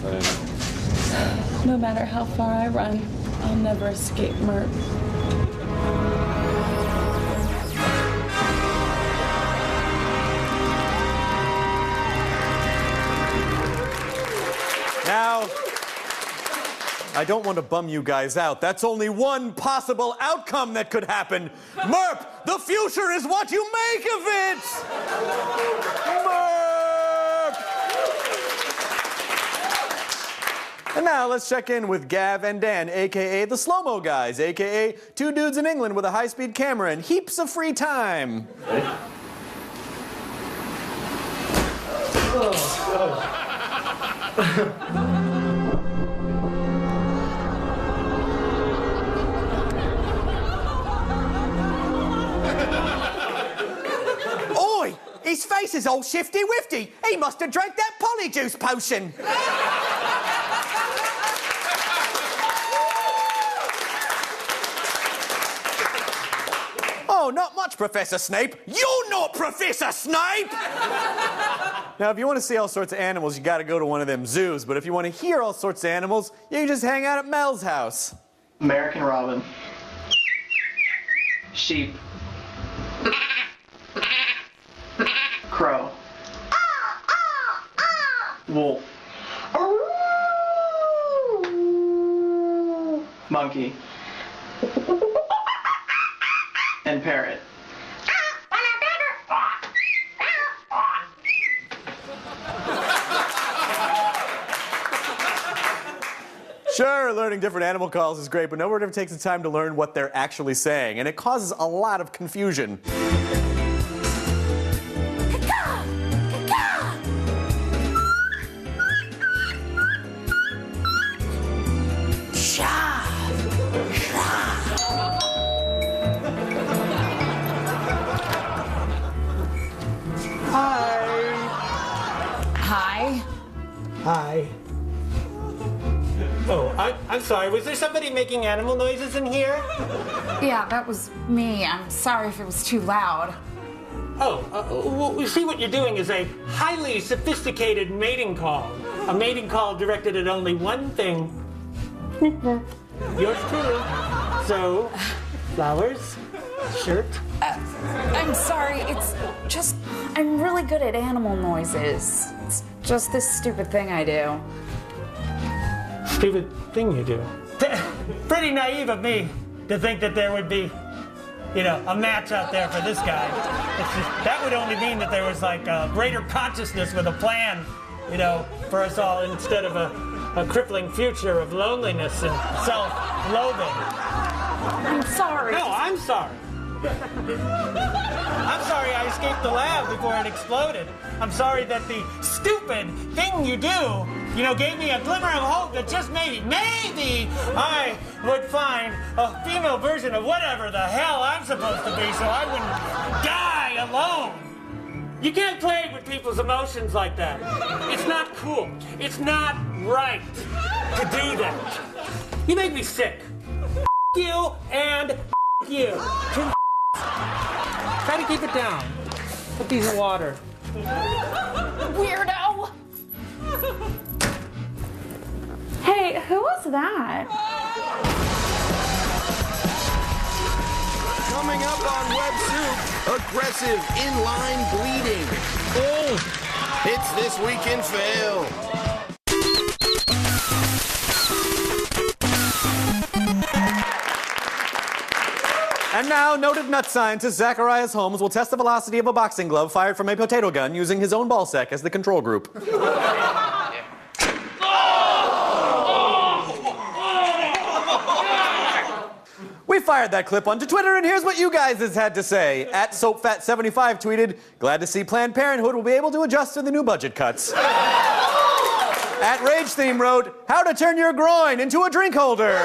No matter how far I run, I'll never escape MERP. Now, I don't want to bum you guys out. That's only one possible outcome that could happen. MERP, the future is what you make of it! MERP! And now let's check in with Gav and Dan, a.k.a. the Slow-Mo Guys, a.k.a. two dudes in England with a high-speed camera and heaps of free time. Oi! His face is all shifty-wifty. He must have drank that polyjuice potion. Oh, not much, Professor Snape. You're not Professor Snape! Now, if you want to see all sorts of animals, you got to go to one of them zoos. But if you want to hear all sorts of animals, you can just hang out at Mel's house. American robin. Sheep. Crow. Wolf. Monkey. And parrot. Sure, learning different animal calls is great, but no one ever takes the time to learn what they're actually saying, and it causes a lot of confusion. Hi. Oh, I'm sorry. Was there somebody making animal noises in here? Yeah, that was me. I'm sorry if it was too loud. Oh, well, you see what you're doing is a highly sophisticated mating call. A mating call directed at only one thing. Yours truly. So, flowers, shirt. I'm sorry. It's just, I'm really good at animal noises. It's just this stupid thing I do. Stupid thing you do. Pretty naive of me to think that there would be, a match out there for this guy. That would only mean that there was like a greater consciousness with a plan, for us all instead of a a crippling future of loneliness and self-loathing. I'm sorry. No, I'm sorry. I'm sorry I escaped the lab before it exploded. I'm sorry that the stupid thing you do, gave me a glimmer of hope that just maybe I would find a female version of whatever the hell I'm supposed to be so I wouldn't die alone. You can't play with people's emotions like that. It's not cool. It's not right to do that. You make me sick. You and you. Try to keep it down. Put these in water. Weirdo! Hey, who was that? Coming up on Web Soup, aggressive inline bleeding. It's This Week in Fail. And now, noted nut scientist Zacharias Holmes will test the velocity of a boxing glove fired from a potato gun using his own ballsack as the control group. We fired that clip onto Twitter, and here's what you guys has had to say. @SoapFat75 tweeted, "Glad to see Planned Parenthood will be able to adjust to the new budget cuts." @RageTheme wrote, "How to turn your groin into a drink holder."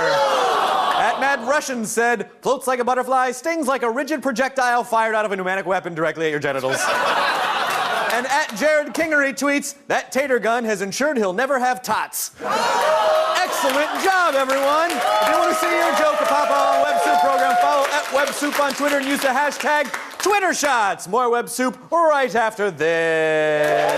@MadRussian said, "Floats like a butterfly, stings like a rigid projectile fired out of a pneumatic weapon directly at your genitals." And @Jared Kingery tweets, "That tater gun has ensured he'll never have tots." Excellent job, everyone. If you want to see your joke pop on Web Soup program, follow @WebSoup on Twitter and use the hashtag TwitterShots. More Web Soup right after this.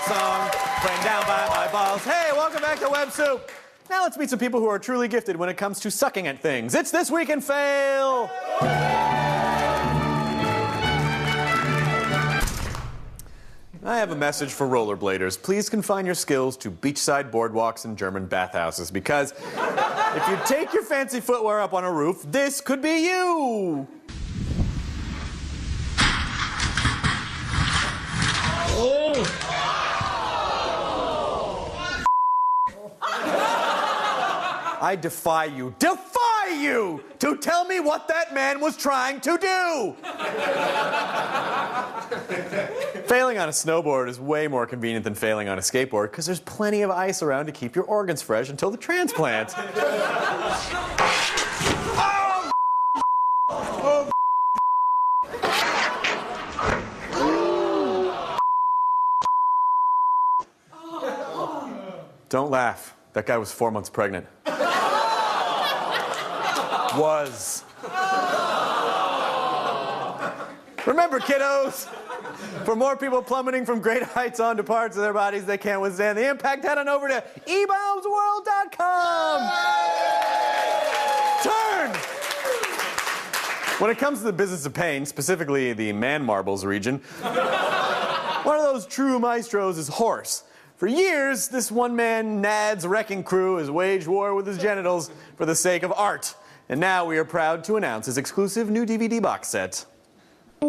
Song playing down by my balls. Hey, welcome back to Web Soup. Now let's meet some people who are truly gifted when it comes to sucking at things. It's This Week in Fail. I have a message for rollerbladers. Please confine your skills to beachside boardwalks and German bathhouses, because if you take your fancy footwear up on a roof, this could be you. I defy you to tell me what that man was trying to do. Failing on a snowboard is way more convenient than failing on a skateboard because there's plenty of ice around to keep your organs fresh until the transplant. Don't laugh. That guy was 4 months pregnant. Was. Remember, kiddos, for more people plummeting from great heights onto parts of their bodies they can't withstand the impact, head on over to ebombsworld.com. Turn! When it comes to the business of pain, specifically the man marbles region, one of those true maestros is Horse. For years, this one-man Nad's wrecking crew has waged war with his genitals for the sake of art. And now we are proud to announce his exclusive new DVD box set. A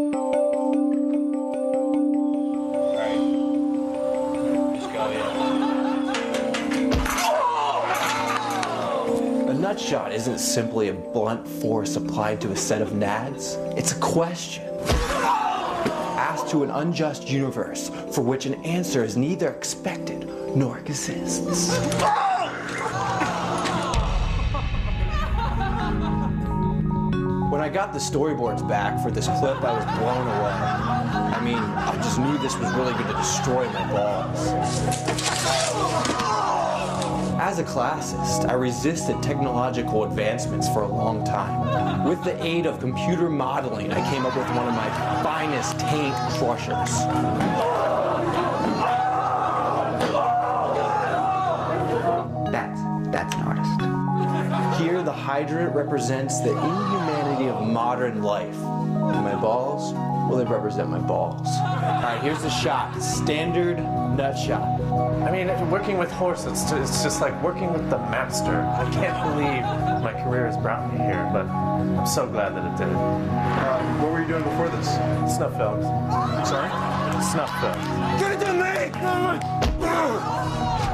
nutshot isn't simply a blunt force applied to a set of nads. It's a question asked to an unjust universe for which an answer is neither expected nor exists. When I got the storyboards back for this clip, I was blown away. I mean, I just knew this was really going to destroy my balls. As a classist, I resisted technological advancements for a long time. With the aid of computer modeling, I came up with one of my finest taint crushers. That's an artist. Here, the hydrant represents the inhumanity of modern life. And my balls, well, they represent my balls. All right, here's the shot. Standard nut shot. I mean, working with horses, it's just like working with the master. I can't believe my career has brought me here, but I'm so glad that it did. What were you doing before this? Snuff films. Sorry? Snuff films. Get it to me!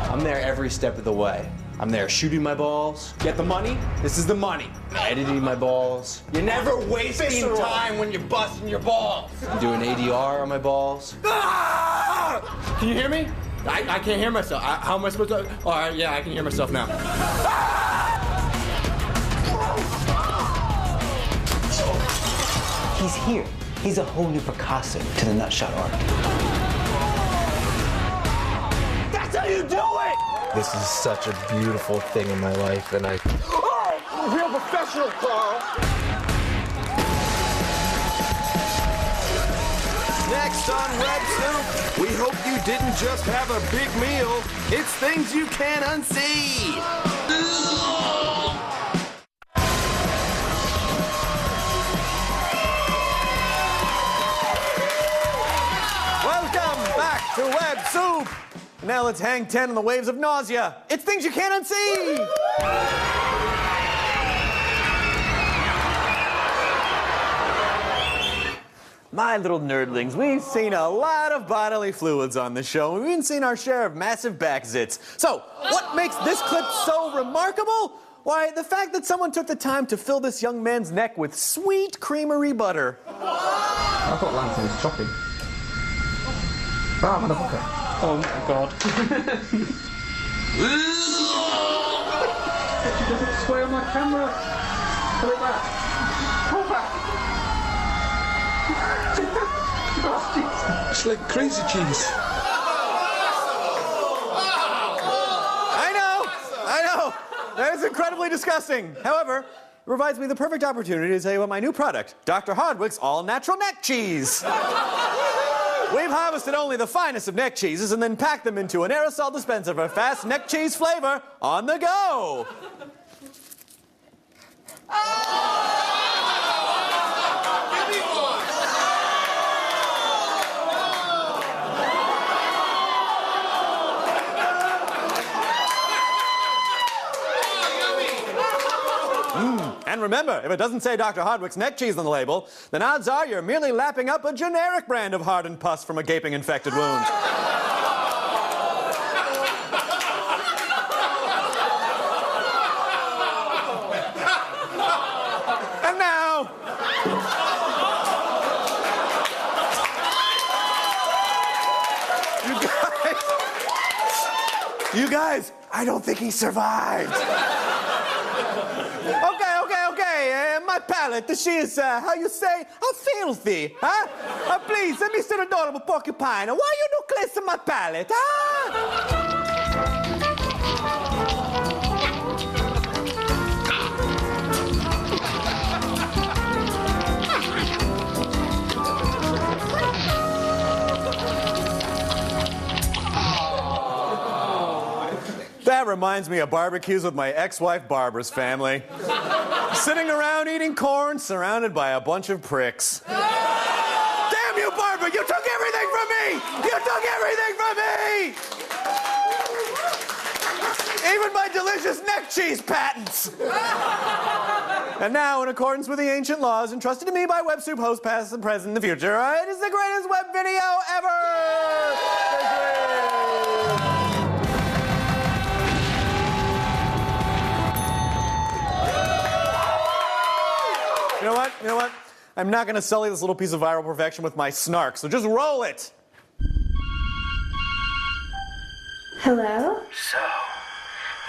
I'm there every step of the way. I'm there shooting my balls. Get the money? This is the money. Editing my balls. You're never wasting time when you're busting your balls. I'm doing ADR on my balls. Can you hear me? I can't hear myself. How am I supposed to? All right, yeah, I can hear myself now. He's here. He's a whole new Picasso to the nutshot art. That's how you do it! This is such a beautiful thing in my life, and Oh, real professional, Carl. Next on Web Soup, we hope you didn't just have a big meal. It's things you can't unsee. Welcome back to Web Soup. Now let's hang 10 on the waves of nausea. It's things you can't unsee. My little nerdlings, we've seen a lot of bodily fluids on the show. We've even seen our share of massive back zits. So, what makes this clip so remarkable? Why, the fact that someone took the time to fill this young man's neck with sweet creamery butter. I thought Lantern was chopping. Ah, motherfucker. Oh my god. She doesn't swear on my camera. Pull it back. Pull back. It's like crazy cheese. I know. That is incredibly disgusting. However, it provides me the perfect opportunity to tell you about my new product, Dr. Hardwick's all-natural neck cheese. We've harvested only the finest of neck cheeses and then packed them into an aerosol dispenser for fast neck cheese flavor on the go. And remember, if it doesn't say Dr. Hardwick's neck cheese on the label, then odds are you're merely lapping up a generic brand of hardened pus from a gaping infected wound. And now... You guys, I don't think he survived. Okay, my palate, she is, how you say, filthy, huh? Please, Mr. Adorable Porcupine, why you don't cleanse my palate, huh? That reminds me of barbecues with my ex-wife Barbara's family. Sitting around eating corn, surrounded by a bunch of pricks. Damn you, Barbara! You took everything from me! You took everything from me! Even my delicious neck cheese patents! And now, in accordance with the ancient laws entrusted to me by Web Soup host, past and present, and the future, it is the greatest web video ever! You know what? I'm not going to sully this little piece of viral perfection with my snark, so just roll it! Hello? So,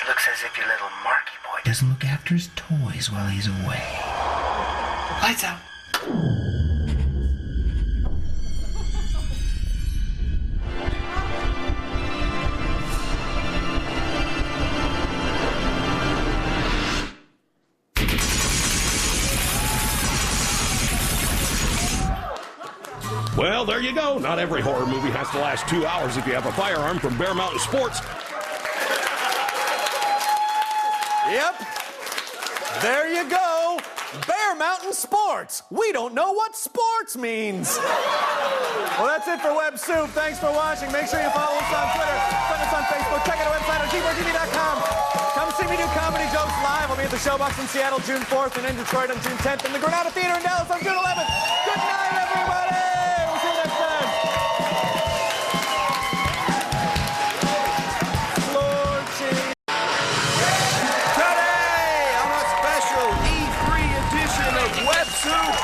it looks as if your little Marky boy doesn't look after his toys while he's away. Lights out. Well, there you go. Not every horror movie has to last 2 hours if you have a firearm from Bear Mountain Sports. Yep. There you go. Bear Mountain Sports. We don't know what sports means. Well, that's it for Web Soup. Thanks for watching. Make sure you follow us on Twitter, friend us on Facebook, check out our website at g4tv.com. Come see me do Comedy Jokes live. I'll be at the Showbox in Seattle June 4th and in Detroit on June 10th and the Granada Theater in Dallas on June 11th. Good night, everybody. We'll see you next time. Today on a special E3 edition of Web Soup,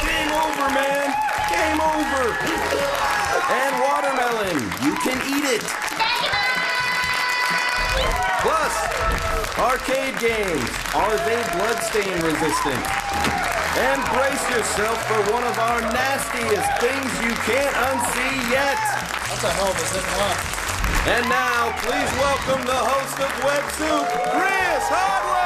game over, man. Game over. And watermelon. You can eat it. Plus, arcade games. Are they bloodstain resistant? And brace yourself for one of our nastiest things you can't unsee yet. What the hell was it? And now, please welcome the host of Web Soup, Chris Hardwick!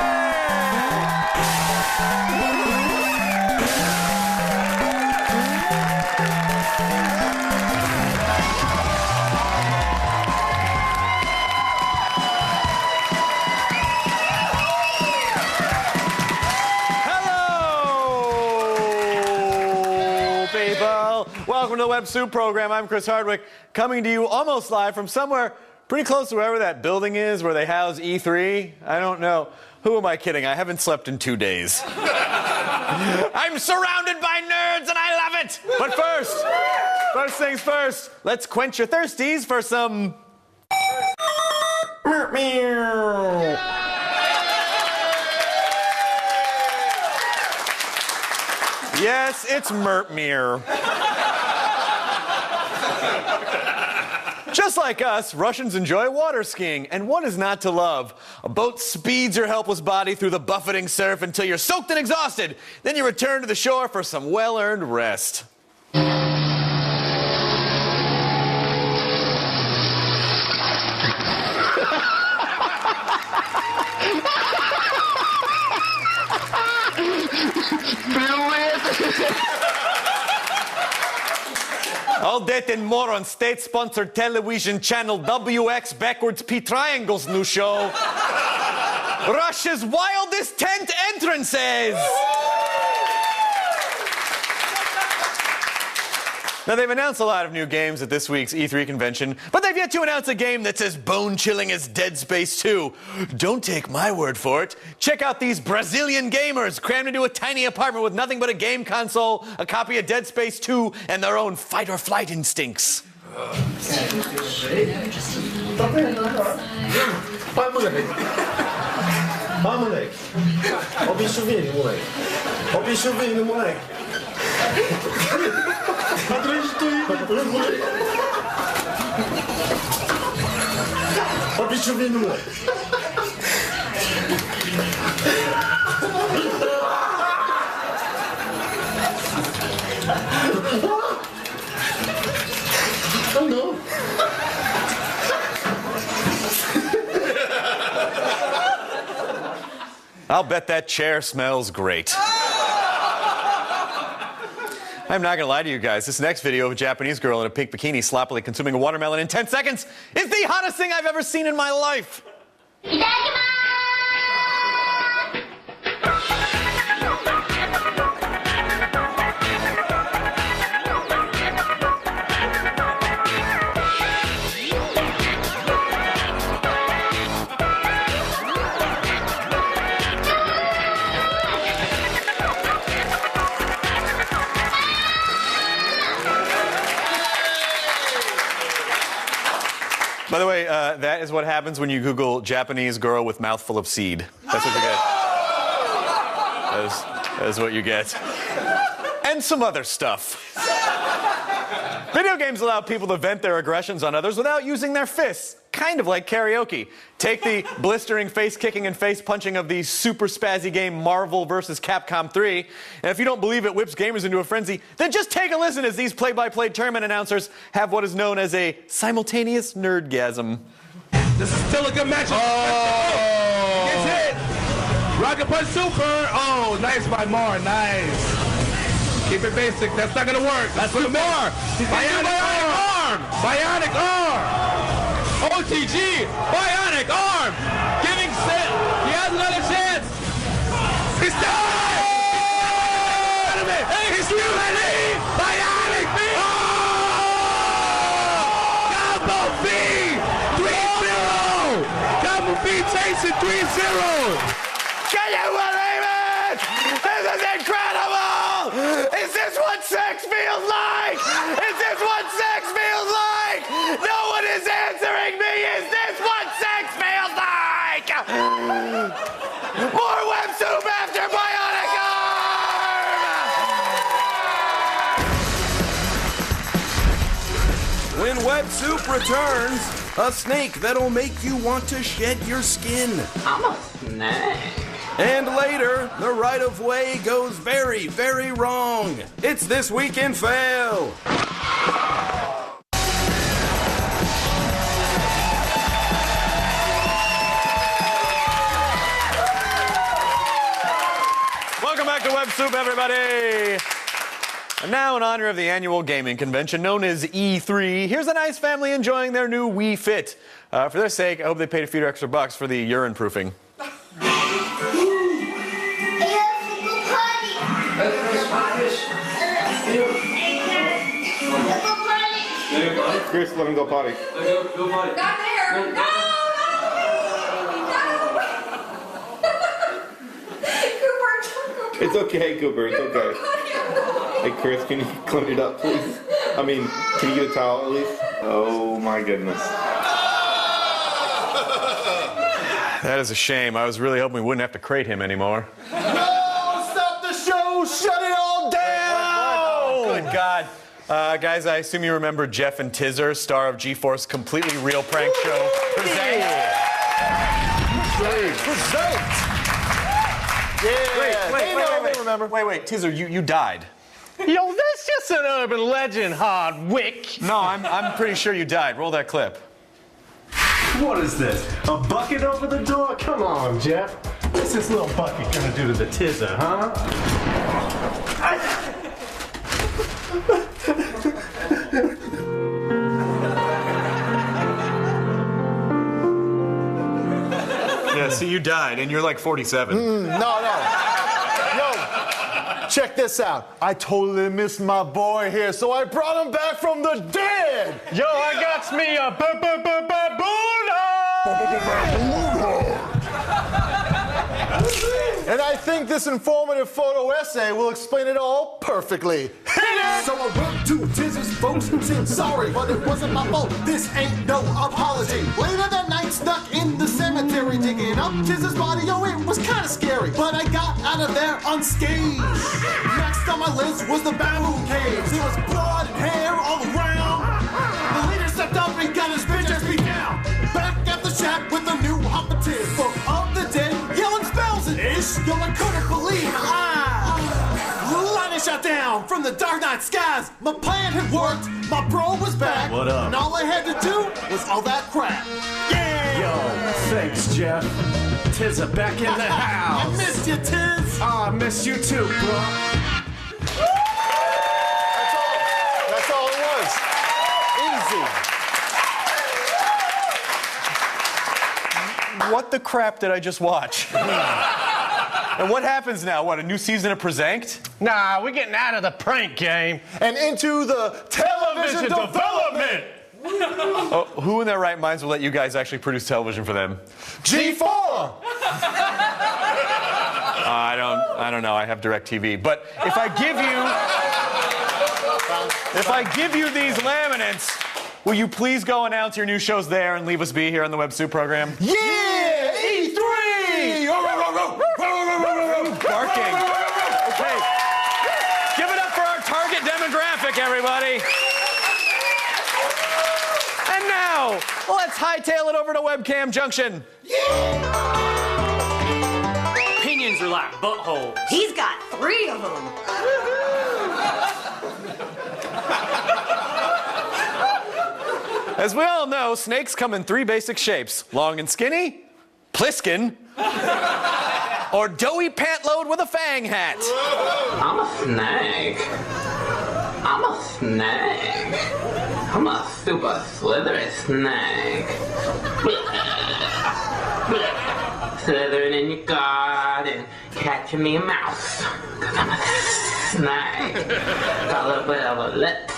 Welcome to the Web Soup program. I'm Chris Hardwick, coming to you almost live from somewhere pretty close to wherever that building is where they house E3. I don't know. Who am I kidding? I haven't slept in 2 days. I'm surrounded by nerds and I love it. But first things first, let's quench your thirsties for some... Yes, it's Mertmere. Just like us, Russians enjoy water skiing, and what is not to love? A boat speeds your helpless body through the buffeting surf until you're soaked and exhausted. Then you return to the shore for some well-earned rest. All that and more on state-sponsored television channel WX Backwards P Triangle's new show, Russia's Wildest Tent Entrances. Now, they've announced a lot of new games at this week's E3 convention, but they've yet to announce a game that's as bone-chilling as Dead Space 2. Don't take my word for it. Check out these Brazilian gamers crammed into a tiny apartment with nothing but a game console, a copy of Dead Space 2, and their own fight-or-flight instincts. I'll bet that chair smells great. I'm not gonna lie to you guys. This next video of a Japanese girl in a pink bikini sloppily consuming a watermelon in 10 seconds is the hottest thing I've ever seen in my life. By the way, that is what happens when you Google Japanese girl with mouthful of seed. That's what you get. That is what you get. And some other stuff. Video games allow people to vent their aggressions on others without using their fists. Kind of like karaoke. Take the blistering face-kicking and face-punching of the super spazzy game Marvel vs. Capcom 3. And if you don't believe it whips gamers into a frenzy, then just take a listen as these play-by-play tournament announcers have what is known as a simultaneous nerdgasm. This is still a good matchup. Oh! Gets hit. Rocket Punch Super. Oh, nice by Mar. Nice. Keep it basic. That's not gonna work. That's for more. Bionic arm. Bionic arm. OTG. Bionic arm. Giving set. He has another chance. He's done. beat Jason 3-0. Can you believe it? This is incredible! Is this what sex feels like? Is this what sex feels like? No one is answering me. Is this what sex feels like? More Web Soup after Bionic Arm! When Web Soup returns, a snake that'll make you want to shed your skin. I'm a snake. And later, the right-of-way goes very, very wrong. It's This Week in Fail. Welcome back to Web Soup, everybody. And now, in honor of the annual gaming convention known as E3, here's a nice family enjoying their new Wii Fit. For their sake, I hope they paid a few extra bucks for the urine proofing. Chris, let him go potty. Go potty. Not there. No. Cooper. It's okay, Cooper. It's okay. Hey, Chris, can you clean it up, please? I mean, can you get a towel at least? Oh my goodness. That is a shame. I was really hoping we wouldn't have to crate him anymore. No! Stop the show! Shut it all down! Good God. Guys, I assume you remember Jeff and Tizzer, star of G-Force Completely Real Prank Show. Present. Remember. Wait, Tizzer, you died. Yo, that's just an urban legend, Hardwick. No, I'm pretty sure you died. Roll that clip. What is this? A bucket over the door? Come on, Jeff. What's this little bucket gonna do to the Tizzer, huh? Yeah, see, you died, and you're like 47. No. Yo, check this out. I totally missed my boy here, so I brought him back from the dead. Yo, I got me a And I think this informative photo essay will explain it all perfectly. So I wrote to Tizz's folks and said sorry, but it wasn't my fault. This ain't no apology. Later that night, stuck in the cemetery, digging up Tizz's body. Oh, it was kind of scary, but I got out of there unscathed. Next on my list was the Bamboo Caves. There was blood and hair all around. The leader stepped up and got his bitch ass beat down. Back at the shack with a new operative, book of the dead, yelling spells and ish. Yo, I couldn't believe my eyes. Lightning shot down from the dark night skies. My plan had worked, my bro was back. What up? And all I had to do was all that crap. Yeah! Yo, thanks, Jeff. Tizzer back in the house. I missed you, Tiz. Oh, I missed you too, bro. That's all it was. Easy. What the crap did I just watch? And what happens now? What, a new season of Pranked? Nah, we're getting out of the prank game and into the television development. Oh, who in their right minds will let you guys actually produce television for them? G4. I don't know. I have DirecTV. But if I give you these laminates, will you please go announce your new shows there and leave us be here on the Web Soup program? Yeah! E3! Barking. Okay. Give it up for our target demographic, everybody. And now, let's hightail it over to Webcam Junction. Opinions are like buttholes. He's got 3 of them. As we all know, snakes come in 3 basic shapes: long and skinny, Pliskin, or doughy pant load with a fang hat. I'm a snake. I'm a snake. I'm a super slithery snake. Slithering in your garden, catching me a mouse. Cause I'm a snake. Got a little bit of a lip.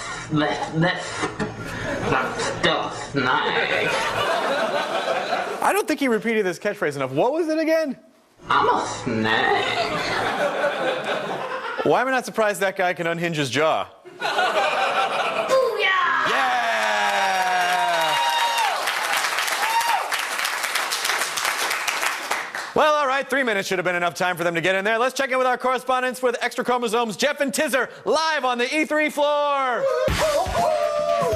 I'm still a snake. I don't think he repeated this catchphrase enough. What was it again? I'm a snake. Why am I not surprised that guy can unhinge his jaw? Well, all right, 3 minutes should have been enough time for them to get in there. Let's check in with our correspondents with extra chromosomes, Jeff and Tizzer, live on the E3 floor.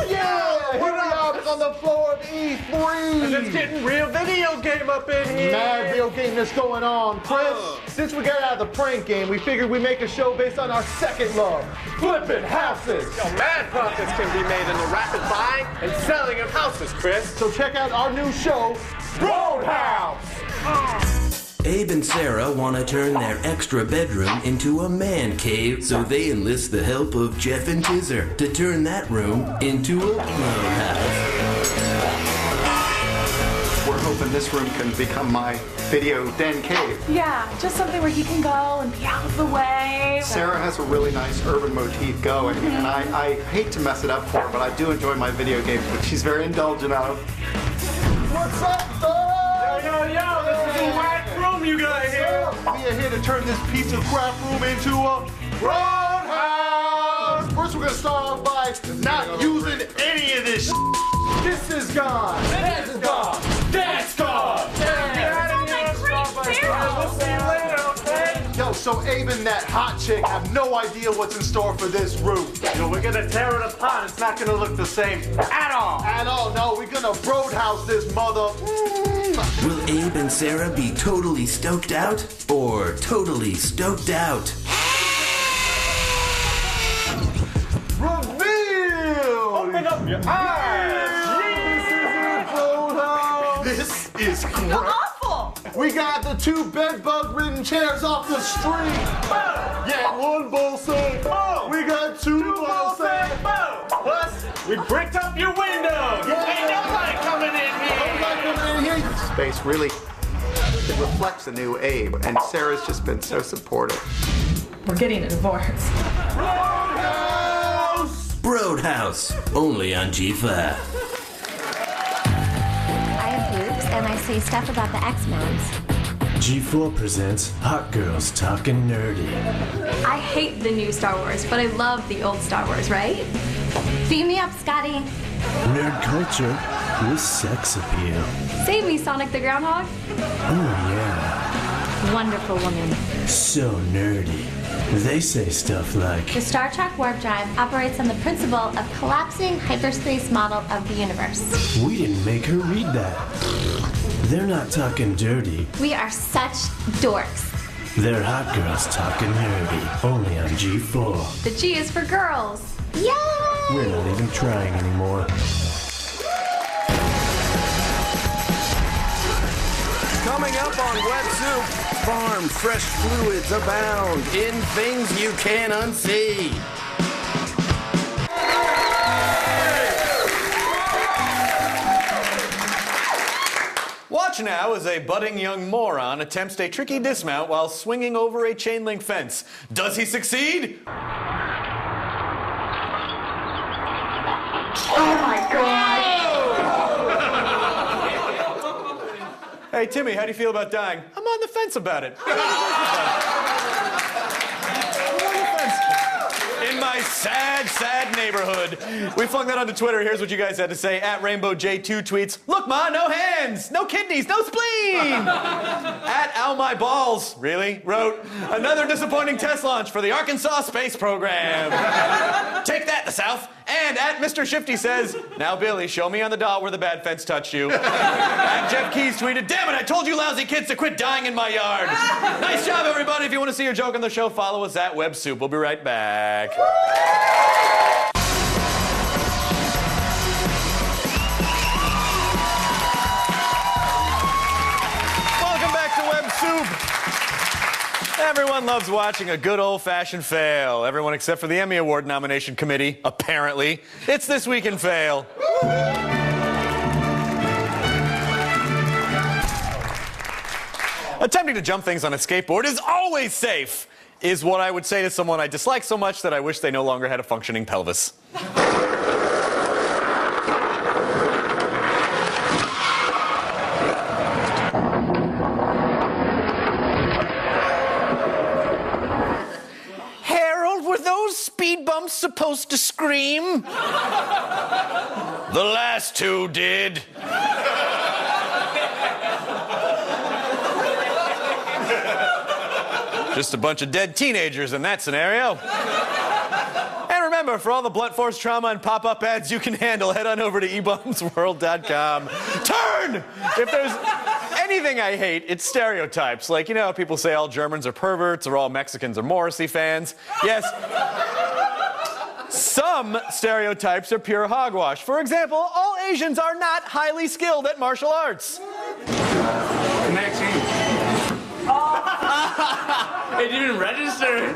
Yeah, here we are on the floor of E3. And it's getting real video game up in here. Mad video game that's going on. Chris, since we got out of the prank game, we figured we'd make a show based on our second love, flipping houses. Yo, mad profits can be made in the rapid buying and selling of houses, Chris. So check out our new show, Roadhouse. Abe and Sarah want to turn their extra bedroom into a man cave, so they enlist the help of Jeff and Tizzer to turn that room into a roadhouse. We're hoping this room can become my video den cave. Yeah, just something where he can go and be out of the way. Sarah has a really nice urban motif going, and I hate to mess it up for her, but I do enjoy my video games, which she's very indulgent of. What's up, dog? Yo, this is a whack room you got here. We are here to turn this piece of crap room into a roadhouse. First, we're gonna start off by not using any of this. This is gone. This is gone. That's gone. We'll see you later, okay? Yo, so Abe and that hot chick have no idea what's in store for this room. Yo, we're gonna tear it apart. It's not gonna look the same at all. At all, no, we're gonna roadhouse this mother. Will Abe and Sarah be totally stoked out or totally stoked out? Reveal! Open up your eyes. This is great. You're awful. We got the 2 bedbug-ridden chairs off the street. Yeah, 1 bull set. We got 2 bull set. Plus, we bricked up your window. Ain't nobody coming in here. Space really, it reflects the new Abe, and Sarah's just been so supportive. We're getting a divorce. Roadhouse, only on G5. I have boobs and I say stuff about the X-Men. G4 presents Hot Girls Talking Nerdy. I hate the new Star Wars, but I love the old Star Wars, right? Beam me up, Scotty. Nerd culture with sex appeal. Save me, Sonic the Groundhog. Oh yeah. Wonderful woman. So nerdy. They say stuff like, The Star Trek warp drive operates on the principle of collapsing hyperspace model of the universe. we didn't make her read that. They're not talking dirty. We are such dorks. They're Hot Girls Talking Nerdy, only on G4. The G is for girls. Yay! We're not even trying anymore. Coming up on Web Soup, farm fresh fluids abound in things you can't unsee. Watch now as a budding young moron attempts a tricky dismount while swinging over a chain link fence. Does he succeed? Oh my God! Hey, Timmy, how do you feel about dying? I'm on the fence about it. In my sad, sad neighborhood. We flung that onto Twitter. Here's what you guys had to say. At RainbowJ2 tweets, "Look, Ma, no hands, no kidneys, no spleen." At Ow My Balls, really, wrote, "Another disappointing test launch for the Arkansas space program." Take that, the South. And at Mr. Shifty says, "Now, Billy, show me on the dot where the bad fence touched you." At Jeff Keys tweeted, "Damn it, I told you lousy kids to quit dying in my yard." Nice job, everybody. If you want to see your joke on the show, follow us at Web Soup. We'll be right back. Welcome back to Web Soup. Everyone loves watching a good old-fashioned fail. Everyone except for the Emmy Award nomination committee, apparently. It's This Week in Fail. Attempting to jump things on a skateboard is always safe, is what I would say to someone I dislike so much that I wish they no longer had a functioning pelvis. supposed to scream? The last two did. Just a bunch of dead teenagers in that scenario. And remember, for all the blunt force trauma and pop-up ads you can handle, head on over to eBumsWorld.com. Turn! If there's anything I hate, it's stereotypes. Like, you know how people say all Germans are perverts or all Mexicans are Morrissey fans? Yes. Some stereotypes are pure hogwash. For example, all Asians are not highly skilled at martial arts. It didn't even register.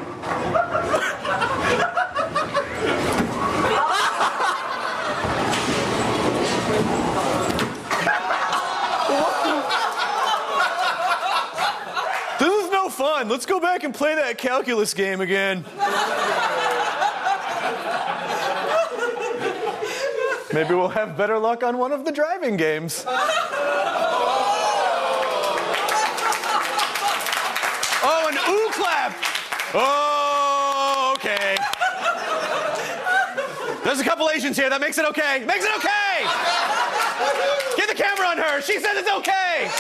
This is no fun. Let's go back and play that calculus game again. Maybe we'll have better luck on one of the driving games. Oh, an ooh clap! Oh, okay. There's a couple Asians here. That makes it okay. Makes it okay! Get the camera on her. She says it's okay.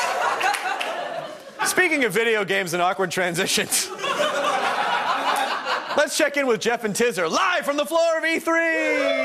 Speaking of video games and awkward transitions, let's check in with Jeff and Tizzer live from the floor of E3.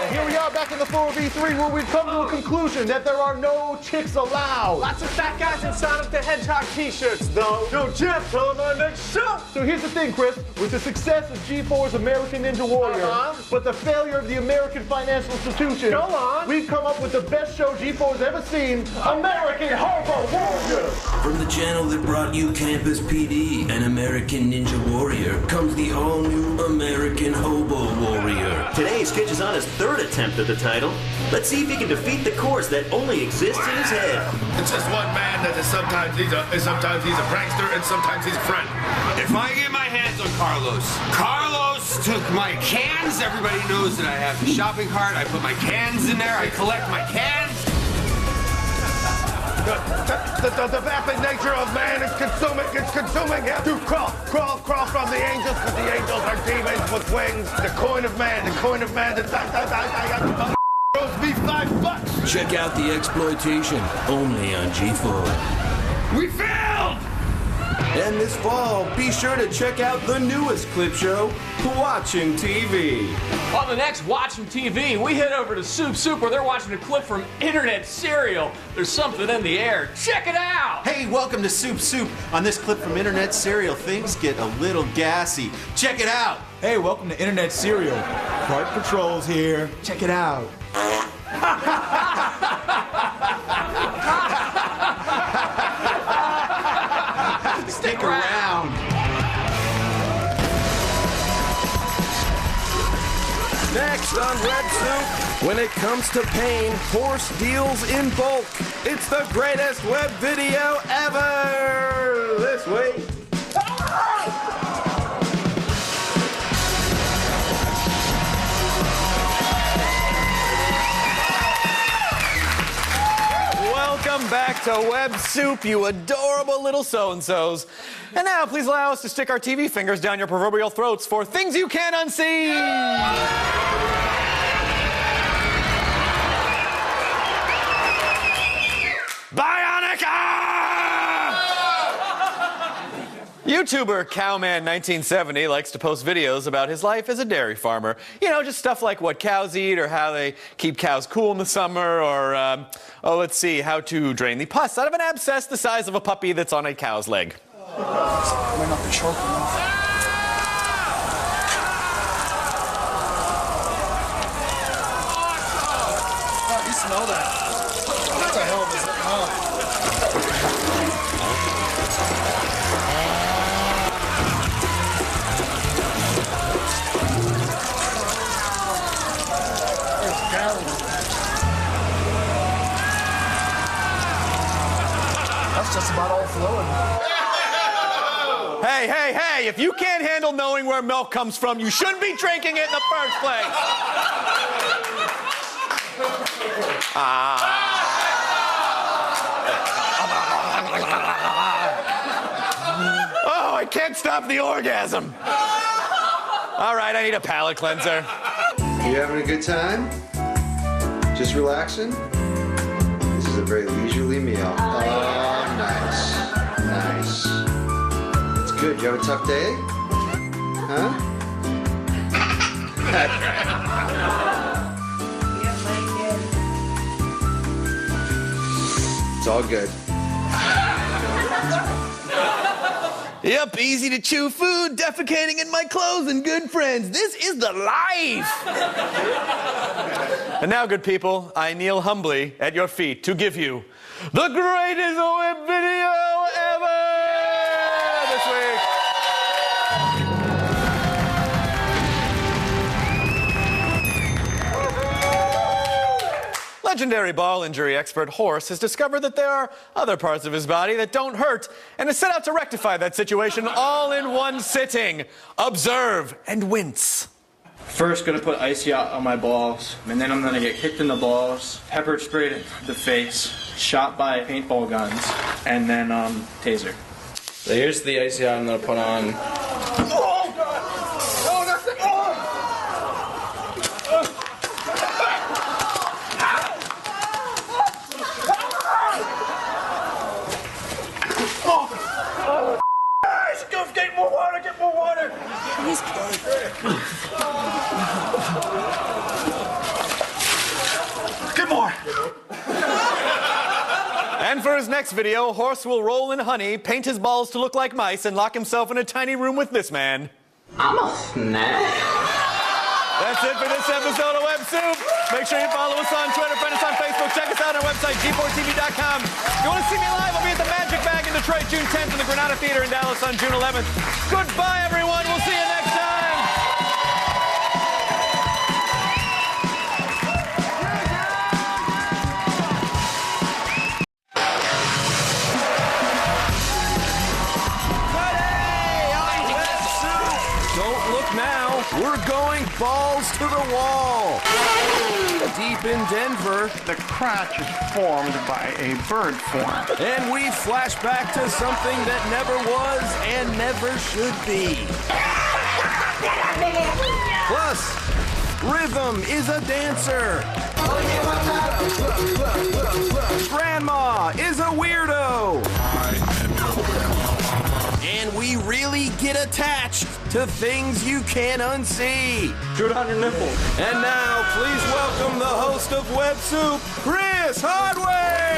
Here we are back in the floor of E3 where we've come to a conclusion that there are no chicks allowed. Lots of fat guys in Sonic the Hedgehog t-shirts, though. Yo, Jeff, tell them our next show. So here's the thing, Chris. With the success of G4's American Ninja Warrior, but the failure of the American Financial Institution, go on. We've come up with the best show G4's ever seen, American Hobo Warrior. From the channel that brought you Campus PD and American Ninja Warrior comes the all-new American Hobo Warrior. Today, Skitch is on his third attempt at the title. Let's see if he can defeat the course that only exists in his head. It's just one man that is sometimes he's a prankster and sometimes he's a friend. If I get my hands on Carlos took my cans. Everybody knows that I have the shopping cart. I put my cans in there. I collect my cans. The vapid nature of man is consuming him. To crawl from the angels, because the angels are demons with wings. The coin of man, that owes me $5. Check out the exploitation, only on G4. We failed! And this fall, be sure to check out the newest clip show, Watching TV. On the next Watching TV, we head over to Soup Soup where they're watching a clip from Internet Cereal. There's something in the air. Check it out! Hey, welcome to Soup Soup. On this clip from Internet Cereal, things get a little gassy. Check it out! Hey, welcome to Internet Cereal. Park Patrol's here. Check it out. Stick around. Next on Web Soup, when it comes to pain, horse deals in bulk. It's the greatest web video ever! This week. Welcome back to Web Soup, you adorable little so-and-sos. And now, please allow us to stick our TV fingers down your proverbial throats for things you can't unsee. Bionica! YouTuber Cowman1970 likes to post videos about his life as a dairy farmer. You know, just stuff like what cows eat or how they keep cows cool in the summer or, let's see, how to drain the pus out of an abscess the size of a puppy that's on a cow's leg. Might not be sharp enough. Oh, you smell that? What the hell is it? That's just about all flowing. Hey, if you can't handle knowing where milk comes from, you shouldn't be drinking it in the first place. Oh, I can't stop the orgasm. All right, I need a palate cleanser. You having a good time? Just relaxing? This is a very leisurely meal. Oh, nice. Nice. It's good. You have a tough day? Huh? That's right. It's all good. Yep, easy to chew food, defecating in my clothes, and good friends. This is the life! And now, good people, I kneel humbly at your feet to give you the greatest web video ever this week. Legendary ball injury expert Horse has discovered that there are other parts of his body that don't hurt and has set out to rectify that situation all in one sitting. Observe and wince. First, gonna put icy out on my balls, and then I'm gonna get kicked in the balls, pepper sprayed in the face, shot by paintball guns, and then taser. So here's the icy out I'm gonna put on. Oh, God! Oh, that's it! Oh! Guys, go get more water! Get more water! Get more! And for his next video, Horse will roll in honey, paint his balls to look like mice, and lock himself in a tiny room with this man. I'm a snack. That's it for this episode of Web Soup. Make sure you follow us on Twitter, friend us on Facebook, check us out on our website, g4tv.com. If you want to see me live, I'll be at the Magic Bag in Detroit, June 10th, and the Granada Theater in Dallas on June 11th. Goodbye, everyone. We'll see you next time. Don't look now. We're going balls to the wall. Deep in Denver, the crotch is formed by a bird form. And we flash back to something that never was and never should be. Plus, Rhythm is a dancer. Grandma is a weirdo. And we really get attached to things you can't unsee. Shoot on your nipples. And now, please welcome the host of Web Soup, Chris Hardway!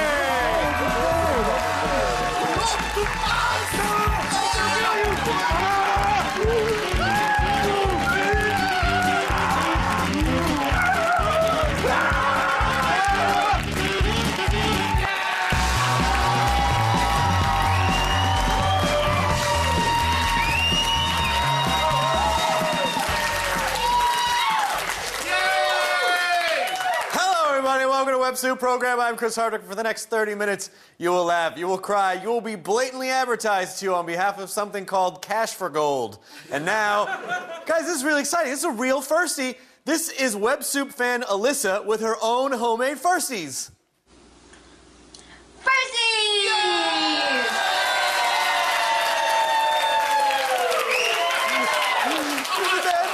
Welcome to Web Soup program. I'm Chris Hardwick. For the next 30 minutes, you will laugh, you will cry, you will be blatantly advertised to you on behalf of something called Cash for Gold. And now, guys, this is really exciting. This is a real firstie. This is Web Soup fan Alyssa with her own homemade firsties. Firsties!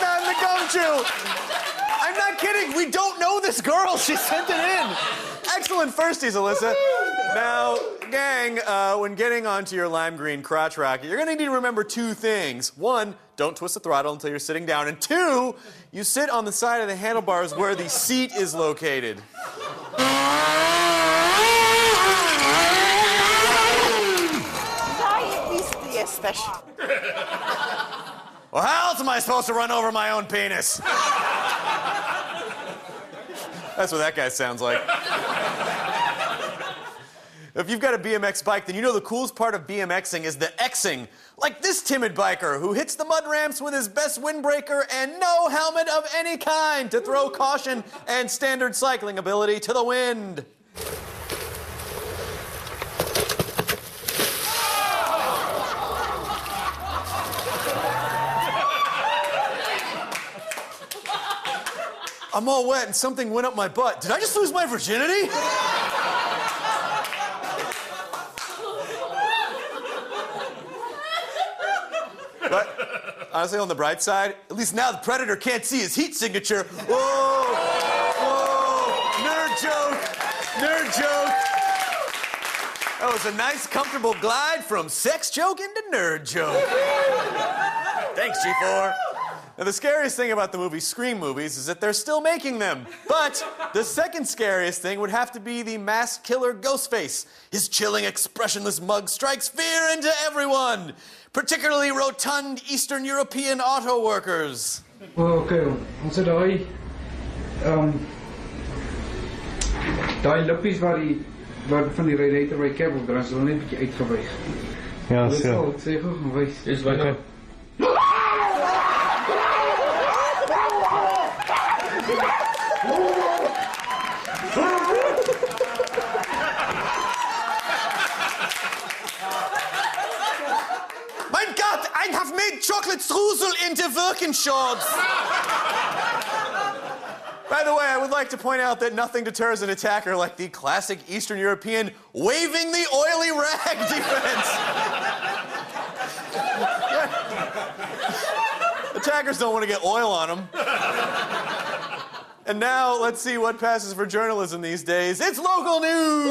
Not the gumshoe. I'm not kidding. We don't know this girl. She sent it in. Excellent firsties, Alyssa. Now, gang, when getting onto your lime green crotch rocket, you're going to need to remember two things. One, don't twist the throttle until you're sitting down. And two, you sit on the side of the handlebars where the seat is located. Special. Well, how else am I supposed to run over my own penis? That's what that guy sounds like. If you've got a BMX bike, then you know the coolest part of BMXing is the Xing. Like this timid biker who hits the mud ramps with his best windbreaker and no helmet of any kind to throw caution and standard cycling ability to the wind. I'm all wet and something went up my butt. Did I just lose my virginity? But honestly, on the bright side, at least now the Predator can't see his heat signature. Whoa! Whoa! Nerd joke! Nerd joke! That was a nice, comfortable glide from sex joke into nerd joke. Thanks, G4. Now, the scariest thing about the movie Scream movies is that they're still making them. But the second scariest thing would have to be the masked killer Ghostface. His chilling, expressionless mug strikes fear into everyone, particularly rotund Eastern European auto workers. Okay, onze daai lippies waar van die radiator by kabel, daar is hulle net 'n bietjie uitgewys. Ja, Dis so. al, sê gou, wys. Dis wat. Mein Gott, I have made chocolate streusel into Birkenshorts. By the way, I would like to point out that nothing deters an attacker like the classic Eastern European waving the oily rag defense. Attackers don't want to get oil on them. And now, let's see what passes for journalism these days. It's local news!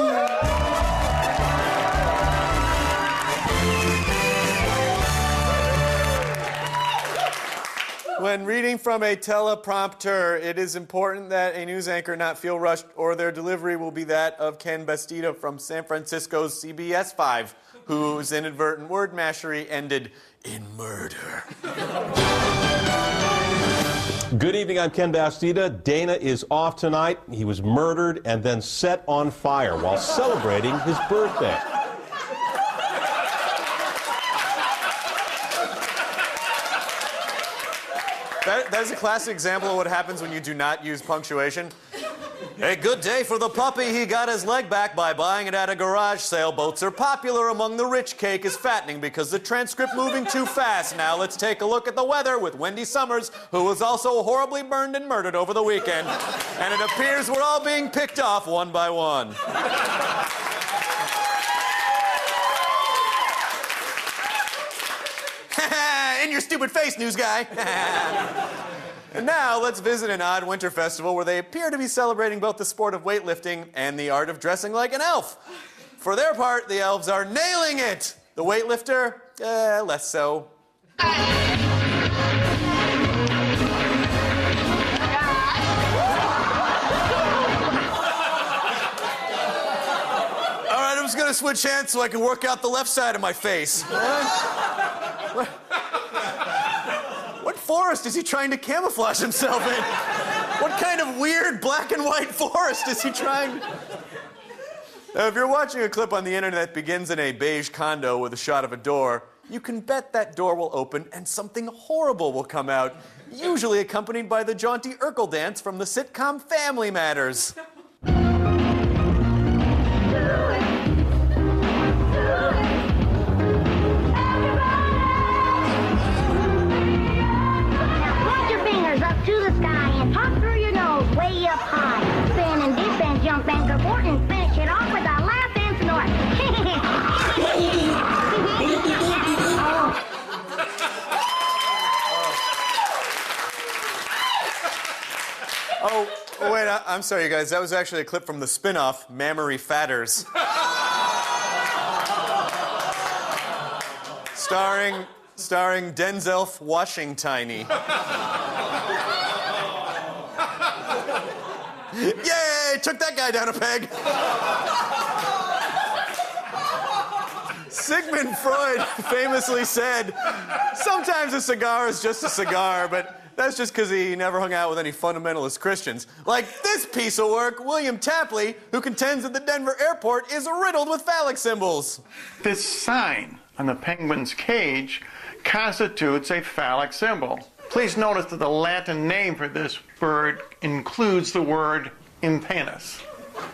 When reading from a teleprompter, it is important that a news anchor not feel rushed, or their delivery will be that of Ken Bastida from San Francisco's CBS 5, whose inadvertent word mashery ended in murder. Good evening, I'm Ken Bastida. Dana is off tonight. He was murdered and then set on fire while celebrating his birthday. That is a classic example of what happens when you do not use punctuation. A good day for the puppy. He got his leg back by buying it at a garage sale. Boats are popular among the rich. Cake is fattening because the transcript moving too fast. Now let's take a look at the weather with Wendy Summers, who was also horribly burned and murdered over the weekend. And it appears we're all being picked off one by one. In your stupid face, news guy. And now, let's visit an odd winter festival where they appear to be celebrating both the sport of weightlifting and the art of dressing like an elf. For their part, the elves are nailing it. The weightlifter, less so. All right, I'm just gonna switch hands so I can work out the left side of my face. What forest is he trying to camouflage himself in? What kind of weird black and white forest is he trying? Now, if you're watching a clip on the internet that begins in a beige condo with a shot of a door, you can bet that door will open and something horrible will come out, usually accompanied by the jaunty Urkel dance from the sitcom Family Matters. To the sky and pop through your nose way up high. Spin and dip and jump and support and finish it off with a laugh and snort. Oh, wait, I'm sorry, you guys. That was actually a clip from the spin-off, Mammary Fatters. starring Denzel Washington. Yay! Took that guy down a peg. Sigmund Freud famously said, sometimes a cigar is just a cigar, but that's just because he never hung out with any fundamentalist Christians. Like this piece of work, William Tapley, who contends that the Denver airport is riddled with phallic symbols. This sign on the penguin's cage constitutes a phallic symbol. Please notice that the Latin name for this bird includes the word impennis.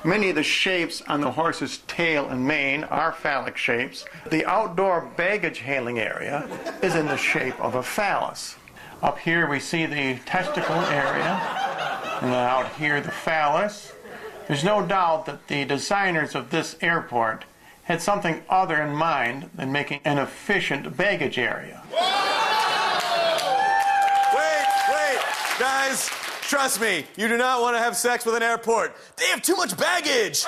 Many of the shapes on the horse's tail and mane are phallic shapes. The outdoor baggage handling area is in the shape of a phallus. Up here we see the testicle area, and out here the phallus. There's no doubt that the designers of this airport had something other in mind than making an efficient baggage area. Guys, trust me, you do not want to have sex with an airport. They have too much baggage.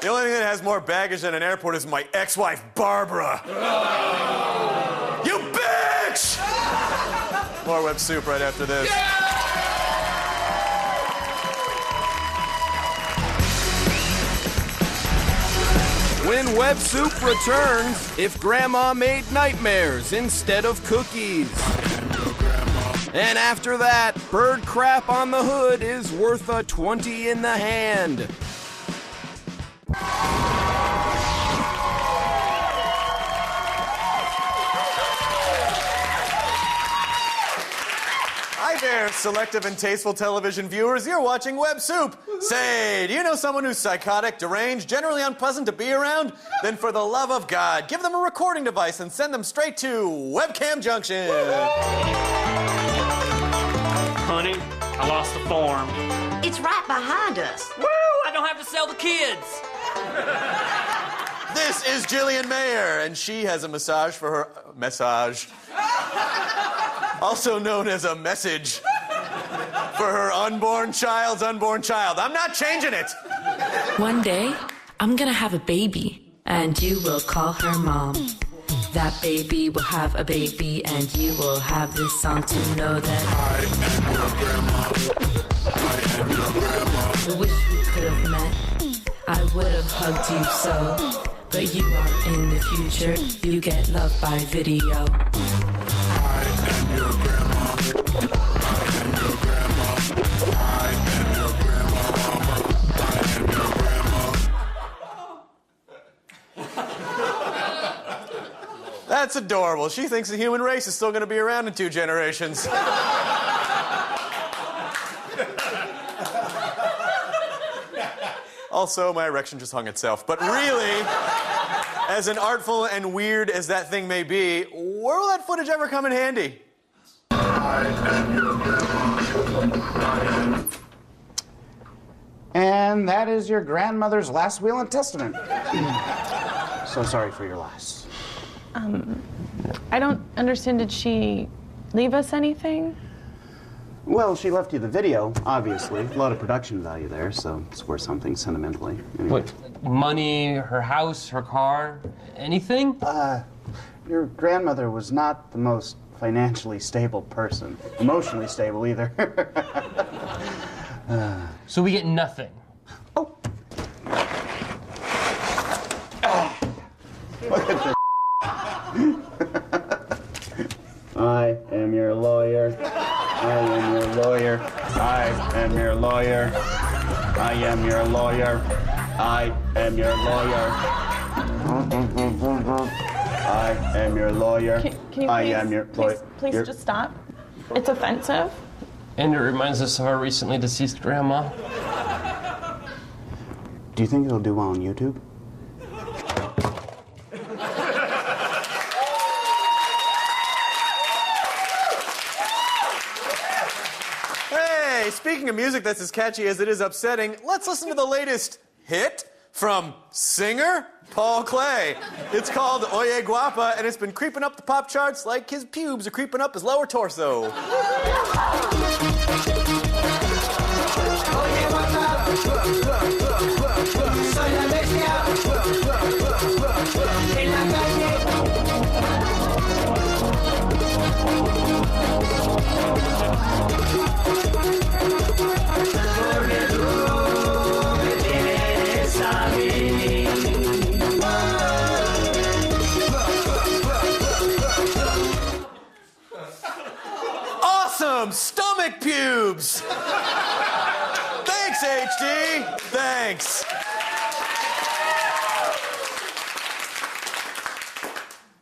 The only thing that has more baggage than an airport is my ex-wife, Barbara. You bitch! More Web Soup right after this. When Web Soup returns, if Grandma made nightmares instead of cookies. And after that, bird crap on the hood is worth a 20 in the hand. Hi there, selective and tasteful television viewers. You're watching Web Soup. Say, do you know someone who's psychotic, deranged, generally unpleasant to be around? Then for the love of God, give them a recording device and send them straight to Webcam Junction. Honey, I lost the form. It's right behind us. Woo! I don't have to sell the kids. This is Jillian Mayer, and she has a massage for her... massage. Also known as a message for her unborn child's unborn child. I'm not changing it. One day, I'm gonna have a baby, and you will call her mom. That baby will have a baby, and you will have this song to know that I am your grandma. I am your grandma. I wish we could have met. I would have hugged you so. But you are in the future. You get loved by video. I am your grandma. I am your grandma. I am your grandma. I am your grandma. That's adorable. She thinks the human race is still going to be around in 2 generations. Also, my erection just hung itself. But really, as an artful and weird as that thing may be, where will that footage ever come in handy? And that is your grandmother's last will and testament. So sorry for your loss. I don't understand. Did she leave us anything? Well, she left you the video, obviously. A lot of production value there, so it's worth something sentimentally. Anyway. What? Money, her house, her car, anything? Your grandmother was not the most financially stable person. Emotionally stable either. So we get nothing. Look at this. I am your lawyer. I am your lawyer. I am your lawyer. I am your lawyer. I am your lawyer. I am your lawyer. Can you I am your lawyer. Please just stop. It's offensive. And it reminds us of our recently deceased grandma. Do you think it'll do well on YouTube? Hey, speaking of music that's as catchy as it is upsetting, let's listen to the latest hit from singer Paul Clay. It's called Oye Guapa, and it's been creeping up the pop charts like his pubes are creeping up his lower torso. Awesome stomach pubes! Thanks, HD! Thanks.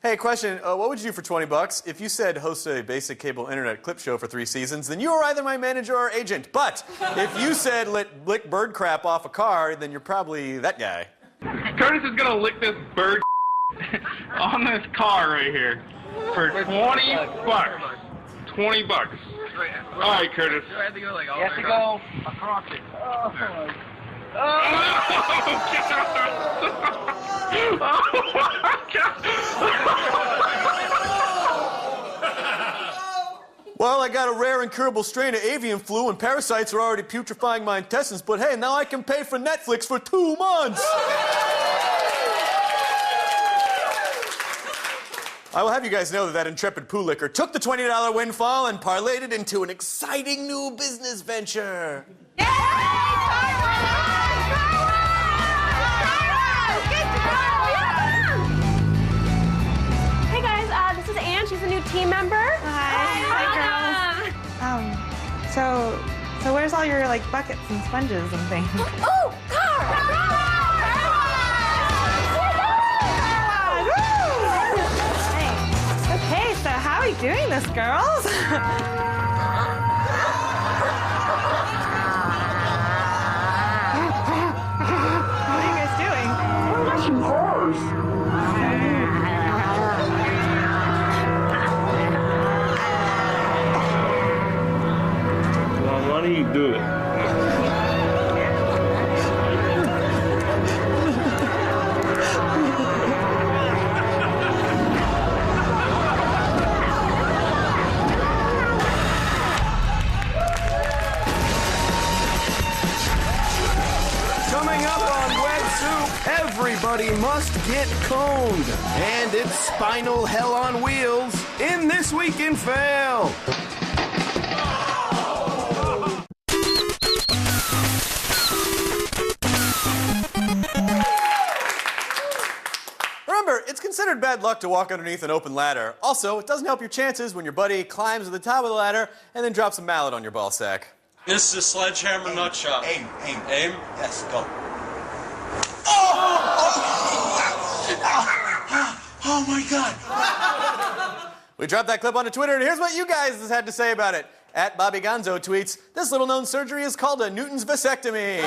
Hey, question. What would you do for 20 bucks? If you said host a basic cable internet clip show for 3 seasons, then you are either my manager or agent. But if you said lick bird crap off a car, then you're probably that guy. Curtis is gonna lick this bird on this car right here for 20 bucks. 20 bucks. All right, Curtis. You have to go across it. Oh my God. got a rare incurable strain of avian flu and parasites are already putrefying my intestines, but hey, now I can pay for Netflix for 2 months. I will have you guys know that intrepid poo licker took the $20 windfall and parlayed it into an exciting new business venture. Hey guys, this is Ann. She's a new team member. Hi, girls. So where's all your like buckets and sponges and things? Oh, car! Okay, so how are we doing this, girls? What are you guys doing? We're watching horse. Well, why don't you do it? Coming up on Web Soup, everybody must get coned. And it's spinal hell on wheels in This Week in Fail. Remember, it's considered bad luck to walk underneath an open ladder. Also, it doesn't help your chances when your buddy climbs to the top of the ladder and then drops a mallet on your ball sack. This is a sledgehammer nut shot. Aim. Aim? Yes, go. Oh my God. We dropped that clip onto Twitter, and here's what you guys had to say about it. At Bobby Gonzo tweets, "This little-known surgery is called a Newton's vasectomy."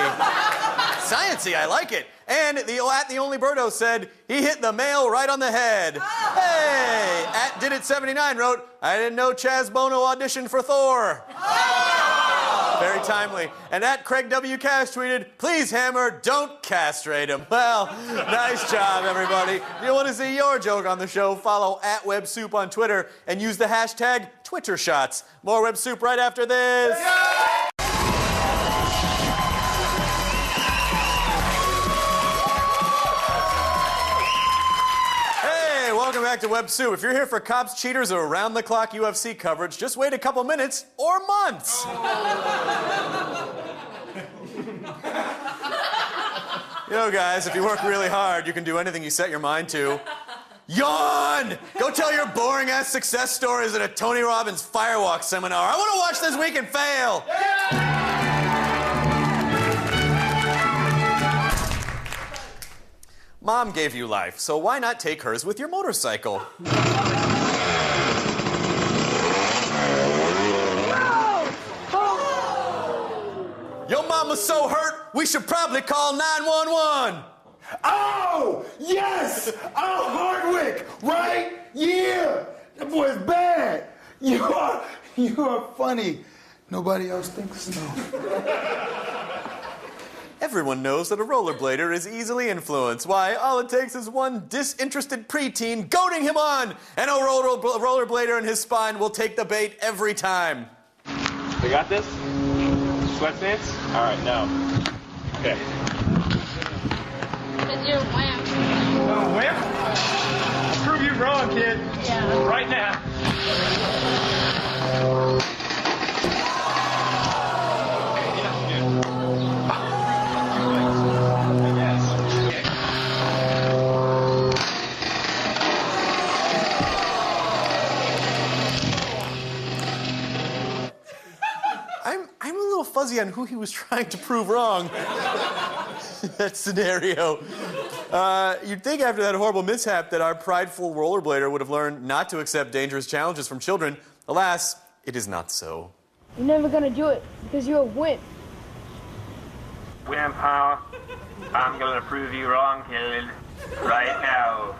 Sciencey, I like it. And at the Only Birdo said, "He hit the mail right on the head." Hey! At Did It 79 wrote, "I didn't know Chaz Bono auditioned for Thor." Very timely. And at Craig W. Cash tweeted, "Please, Hammer, don't castrate him." Well, nice job, everybody. If you want to see your joke on the show, follow at Web Soup on Twitter and use the hashtag TwitterShots. More Web Soup right after this. Hey, welcome back to Web Soup. If you're here for cops, cheaters, or around-the-clock UFC coverage, just wait a couple minutes or months. You know, guys, if you work really hard, you can do anything you set your mind to. Yawn! Go tell your boring-ass success stories at a Tony Robbins Firewalk seminar. I want to watch This Week and Fail. Mom gave you life, so why not take hers with your motorcycle? Your mama's so hurt, we should probably call 911. Oh, yes! Oh, Hardwick, right? Yeah! That boy's bad. You are funny. Nobody else thinks so. Everyone knows that a rollerblader is easily influenced. Why, all it takes is one disinterested preteen goading him on, and a rollerblader in his spine will take the bait every time. We got this? Sweatpants? All right, now. Okay. It's your wham. Oh, wham? I'll prove you wrong, kid. Yeah. Right now. I'm a little fuzzy on who he was trying to prove wrong. That scenario. You'd think after that horrible mishap that our prideful rollerblader would have learned not to accept dangerous challenges from children. Alas, it is not so. You're never gonna do it because you're a wimp. Grandpa, I'm gonna prove you wrong, kid. Right now.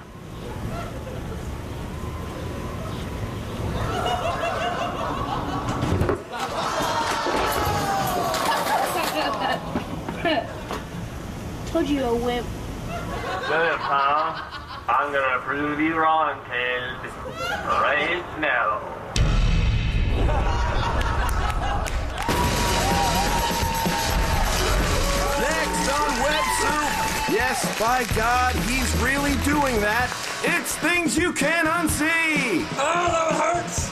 Told you you're a wimp. Grandpa, I'm gonna prove you wrong, kid. Right now. on Web Soup. Yes, by God, he's really doing that. It's things you can't unsee. Oh, that hurts.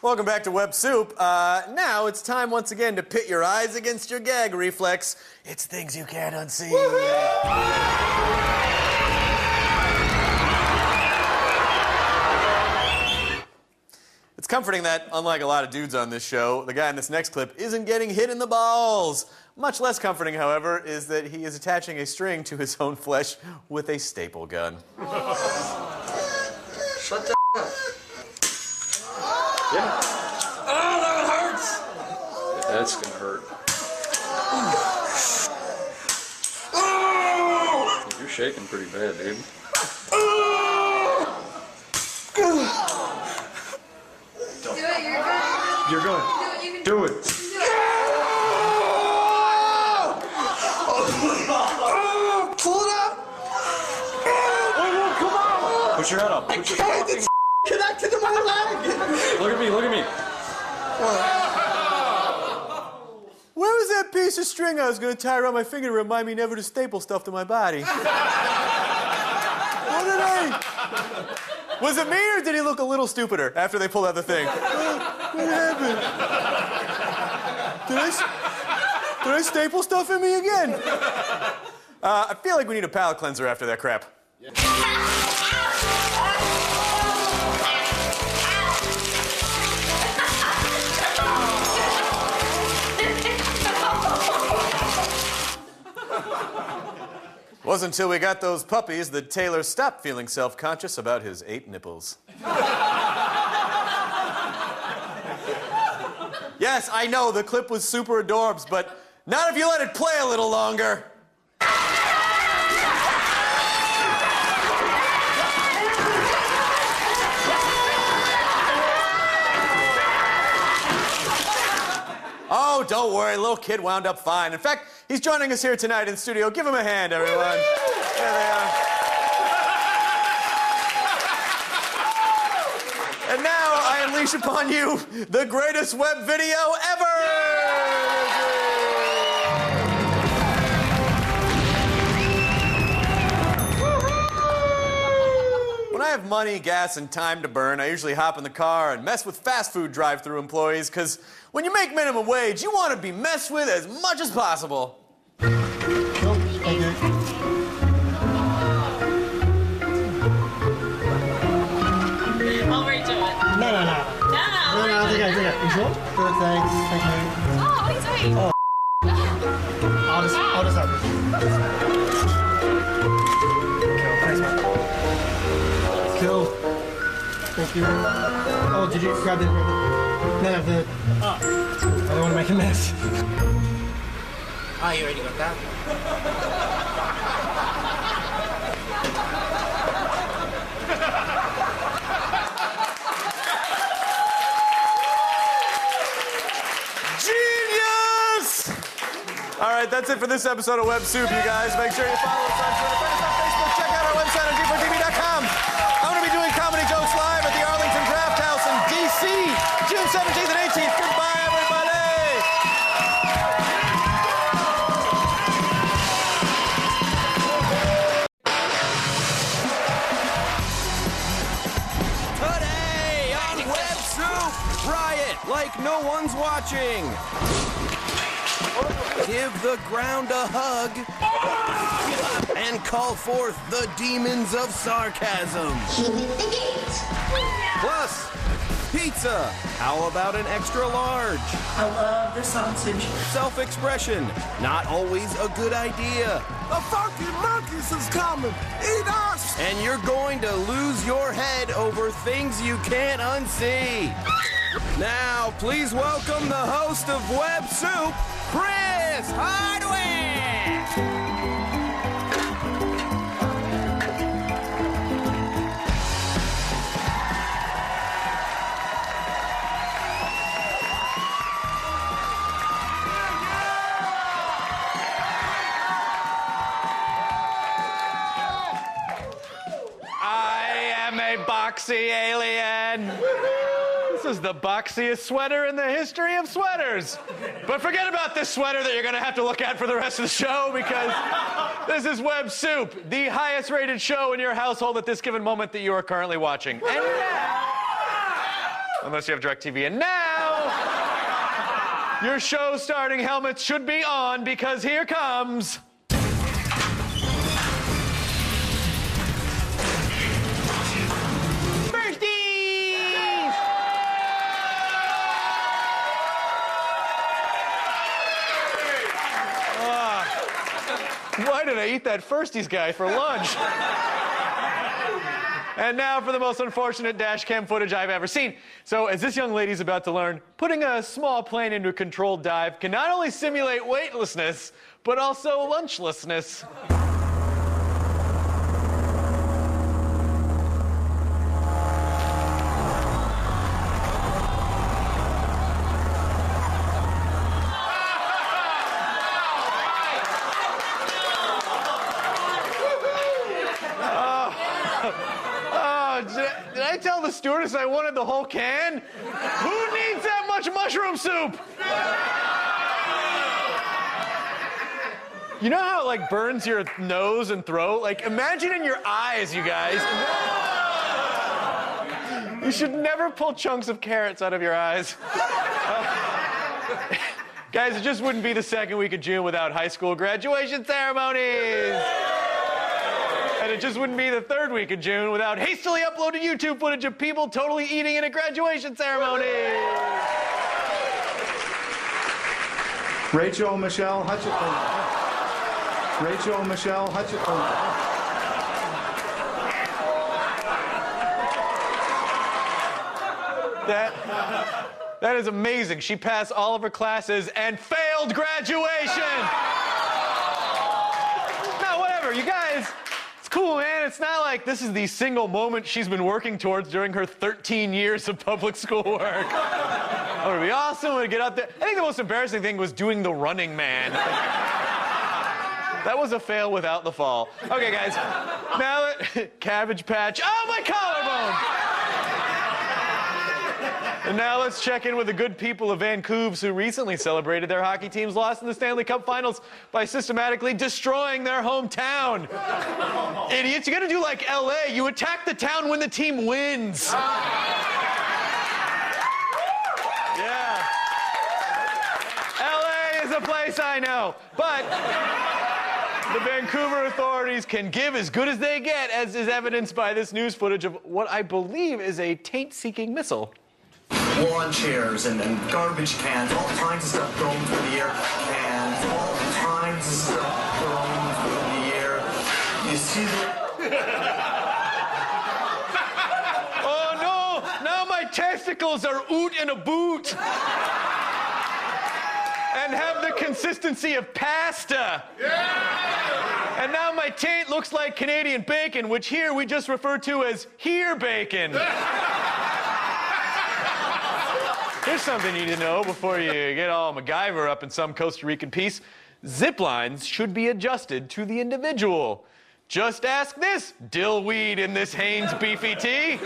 Welcome back to Web Soup. Now it's time once again to pit your eyes against your gag reflex. It's things you can't unsee. It's comforting that, unlike a lot of dudes on this show, the guy in this next clip isn't getting hit in the balls. Much less comforting, however, is that he is attaching a string to his own flesh with a staple gun. Shut the up. Yeah. Oh, that hurts. That's gonna hurt. Oh! You're shaking pretty bad, dude. Do it, you're good. Do it. Pull it up. Come on. Put your head up. Put your It's connected to my leg. Look at me. Look at me. Where was that piece of string I was going to tie around my finger to remind me never to staple stuff to my body? What did I... Was it me, or did he look a little stupider after they pulled out the thing? What happened? Did I staple stuff in me again? I feel like we need a palate cleanser after that crap. Wasn't until we got those puppies that Taylor stopped feeling self-conscious about his 8 nipples. Yes, I know, the clip was super adorbs, but not if you let it play a little longer. Oh, don't worry, little kid wound up fine. In fact, he's joining us here tonight in the studio. Give him a hand, everyone. There they are. And now I unleash upon you the greatest web video ever! When I have money, gas, and time to burn, I usually hop in the car and mess with fast food drive-thru employees, because when you make minimum wage, you want to be messed with as much as possible. I'll redo it. No. No, it's okay. You sure? Good, thanks. Thank you. Oh, he's right. Oh. I'll just help you. Cool, thanks, man. Cool. Thank you. Oh, did you grab the... No, the... Oh. I don't want to make a mess. Oh, you already got that? Genius! All right, that's it for this episode of Web Soup, you guys. Make sure you follow us on Twitter, friend us on Facebook, check out our website at g4tv.com. I'm going to be doing Comedy Jokes live at the Arlington Draft House in D.C. June 17th and 18th. Goodbye, everybody! Today on Web Soup, riot like no one's watching. Give the ground a hug and call forth the demons of sarcasm. Plus, pizza. How about an extra large? I love the sausage. Self-expression. Not always a good idea. The fucking monkeys is coming. Eat us. And you're going to lose your head over things you can't unsee. Now, please welcome the host of Web Soup, Chris Hardwick! boxy alien. This is the boxiest sweater in the history of sweaters. But forget about this sweater that you're going to have to look at for the rest of the show, because this is Web Soup, the highest rated show in your household at this given moment that you are currently watching. And now, unless you have DirecTV, and now, your show starting helmets should be on, because here comes... Why did I eat that Firsties guy for lunch? And now for the most unfortunate dash cam footage I've ever seen. So, as this young lady's about to learn, putting a small plane into a controlled dive can not only simulate weightlessness, but also lunchlessness. Did I tell the stewardess I wanted the whole can? Who needs that much mushroom soup? You know how it like burns your nose and throat? Like imagine in your eyes, you guys. You should never pull chunks of carrots out of your eyes. Guys, it just wouldn't be the second week of June without high school graduation ceremonies. And it just wouldn't be the third week of June without hastily uploaded YouTube footage of people totally eating in a graduation ceremony. Rachel Michelle Hutchinson. Rachel Michelle Hutchinson. That is amazing. She passed all of her classes and failed graduation. Now, whatever, you guys. Cool, man. It's not like this is the single moment she's been working towards during her 13 years of public school work. Oh, it'd be awesome to get out there. I think the most embarrassing thing was doing the Running Man. That was a fail without the fall. Okay, guys. Now that Cabbage Patch. Oh, my collarbone! And now let's check in with the good people of Vancouver who recently celebrated their hockey team's loss in the Stanley Cup Finals by systematically destroying their hometown. Idiots, you gotta do like LA. You attack the town when the team wins. Yeah. LA is a place I know. But the Vancouver authorities can give as good as they get, as is evidenced by this news footage of what I believe is a taint-seeking missile. Lawn chairs and garbage cans, all kinds of stuff thrown through the air, cans, all kinds of stuff thrown through the air. You see Oh no! Now my testicles are oot in a boot! And have the consistency of pasta! Yeah! And now my taint looks like Canadian bacon, which here we just refer to as here bacon. Here's something you need to know before you get all MacGyver up in some Costa Rican piece. Zip lines should be adjusted to the individual. Just ask this dillweed in this Hanes beefy tea.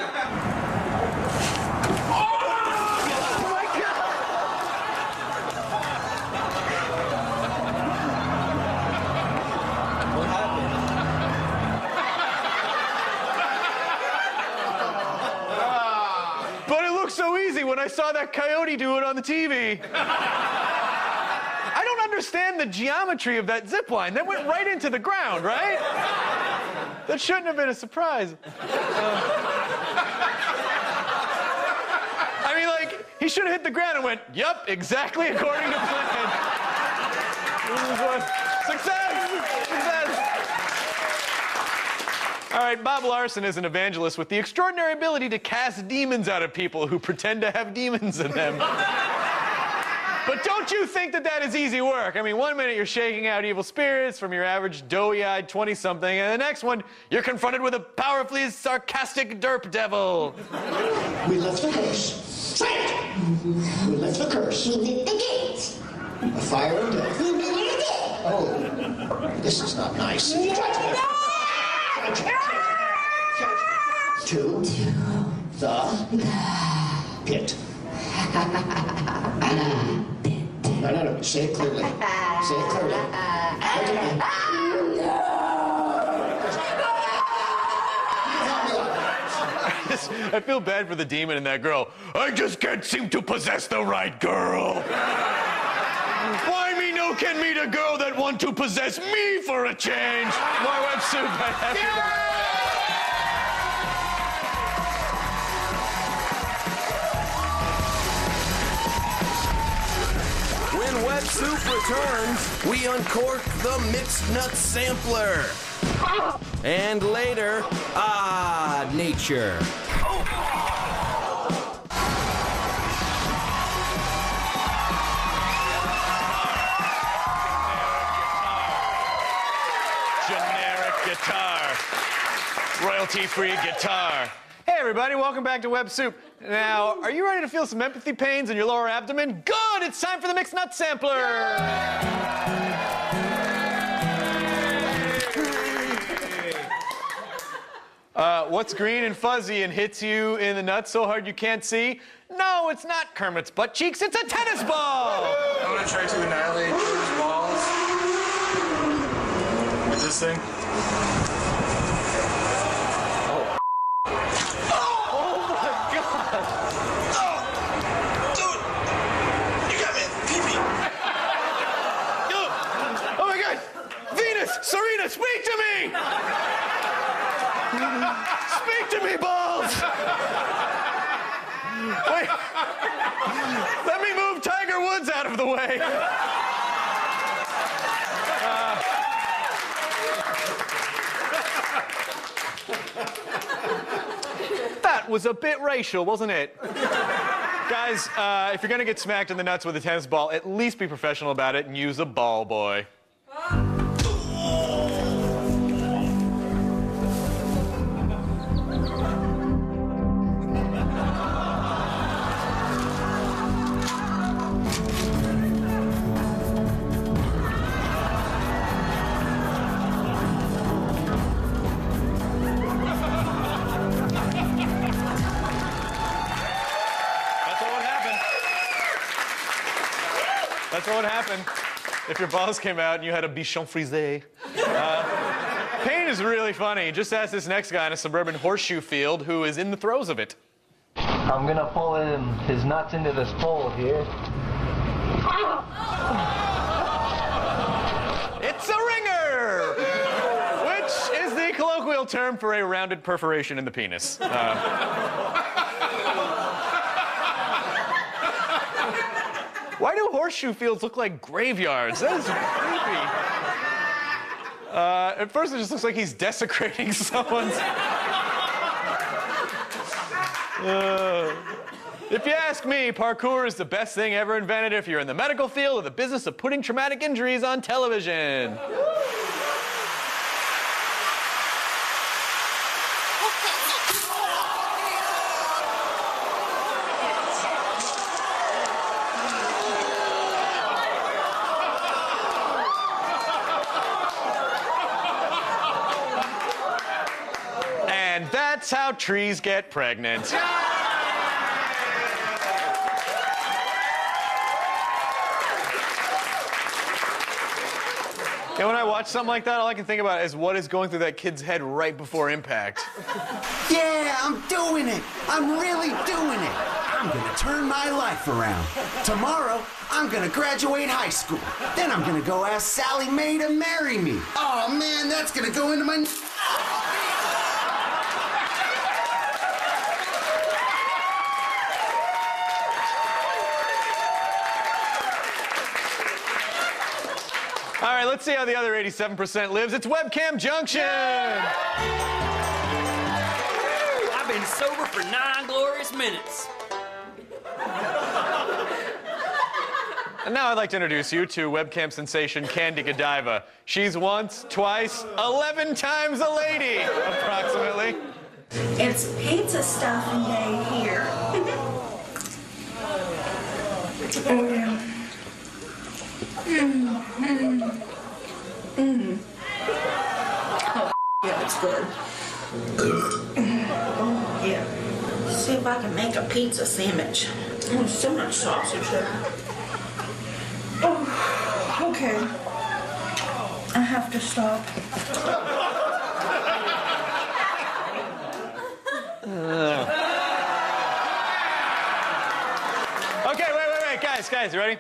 So easy when I saw that coyote do it on the TV. I don't understand the geometry of that zip line. That went right into the ground, right? That shouldn't have been a surprise. I mean, like, he should have hit the ground and went, yup, exactly according to plan. Success! Success! All right, Bob Larson is an evangelist with the extraordinary ability to cast demons out of people who pretend to have demons in them. But don't you think that that is easy work? I mean, one minute you're shaking out evil spirits from your average doughy-eyed 20-something, and the next one you're confronted with a powerfully sarcastic derp devil. We left the curse. Say it! We left the curse. We lit the gates. A fire and death. We lit it again. Oh, this is not nice. to the pit. No. Say it clearly. Say it clearly. Look at me. I feel bad for the demon in that girl. I just can't seem to possess the right girl. Why me no can meet a girl that want to possess me for a change? More Web Soup. When Web Soup returns, we uncork the Mixed Nut Sampler. And later, nature. Generic guitar. Royalty-free guitar. Hey everybody, welcome back to Web Soup. Now, are you ready to feel some empathy pains in your lower abdomen? Good! It's time for the Mixed Nut Sampler! What's green and fuzzy and hits you in the nuts so hard you can't see? No, it's not Kermit's butt cheeks, it's a tennis ball! I want to try to annihilate George's balls with this thing. Serena, speak to me! Speak to me, balls! Wait. Let me move Tiger Woods out of the way. That was a bit racial, wasn't it? Guys, if you're gonna get smacked in the nuts with a tennis ball, at least be professional about it and use a ball boy. That's what would happen if your balls came out and you had a bichon frisé. Pain is really funny. Just ask this next guy in a suburban horseshoe field who is in the throes of it. I'm gonna pull his nuts into this hole here. It's a ringer! Which is the colloquial term for a rounded perforation in the penis. Why do horseshoe fields look like graveyards? That is creepy. At first, it just looks like he's desecrating someone's. If you ask me, parkour is the best thing ever invented if you're in the medical field or the business of putting traumatic injuries on television. And that's how trees get pregnant. And when I watch something like that, all I can think about is what is going through that kid's head right before impact. Yeah, I'm doing it. I'm really doing it. I'm gonna turn my life around. Tomorrow, I'm gonna graduate high school. Then I'm gonna go ask Sally Mae to marry me. Oh man, that's gonna go into my... All right, let's see how the other 87% lives. It's Webcam Junction! I've been sober for 9 glorious minutes. And now I'd like to introduce you to webcam sensation Candy Godiva. She's once, twice, 11 times a lady, approximately. It's pizza stuffing day here. Oh, yeah. Oh, yeah, it's good. Yeah. See if I can make a pizza sandwich. Oh, so much sausage there. Oh, okay. I have to stop. Okay, wait, guys, you ready?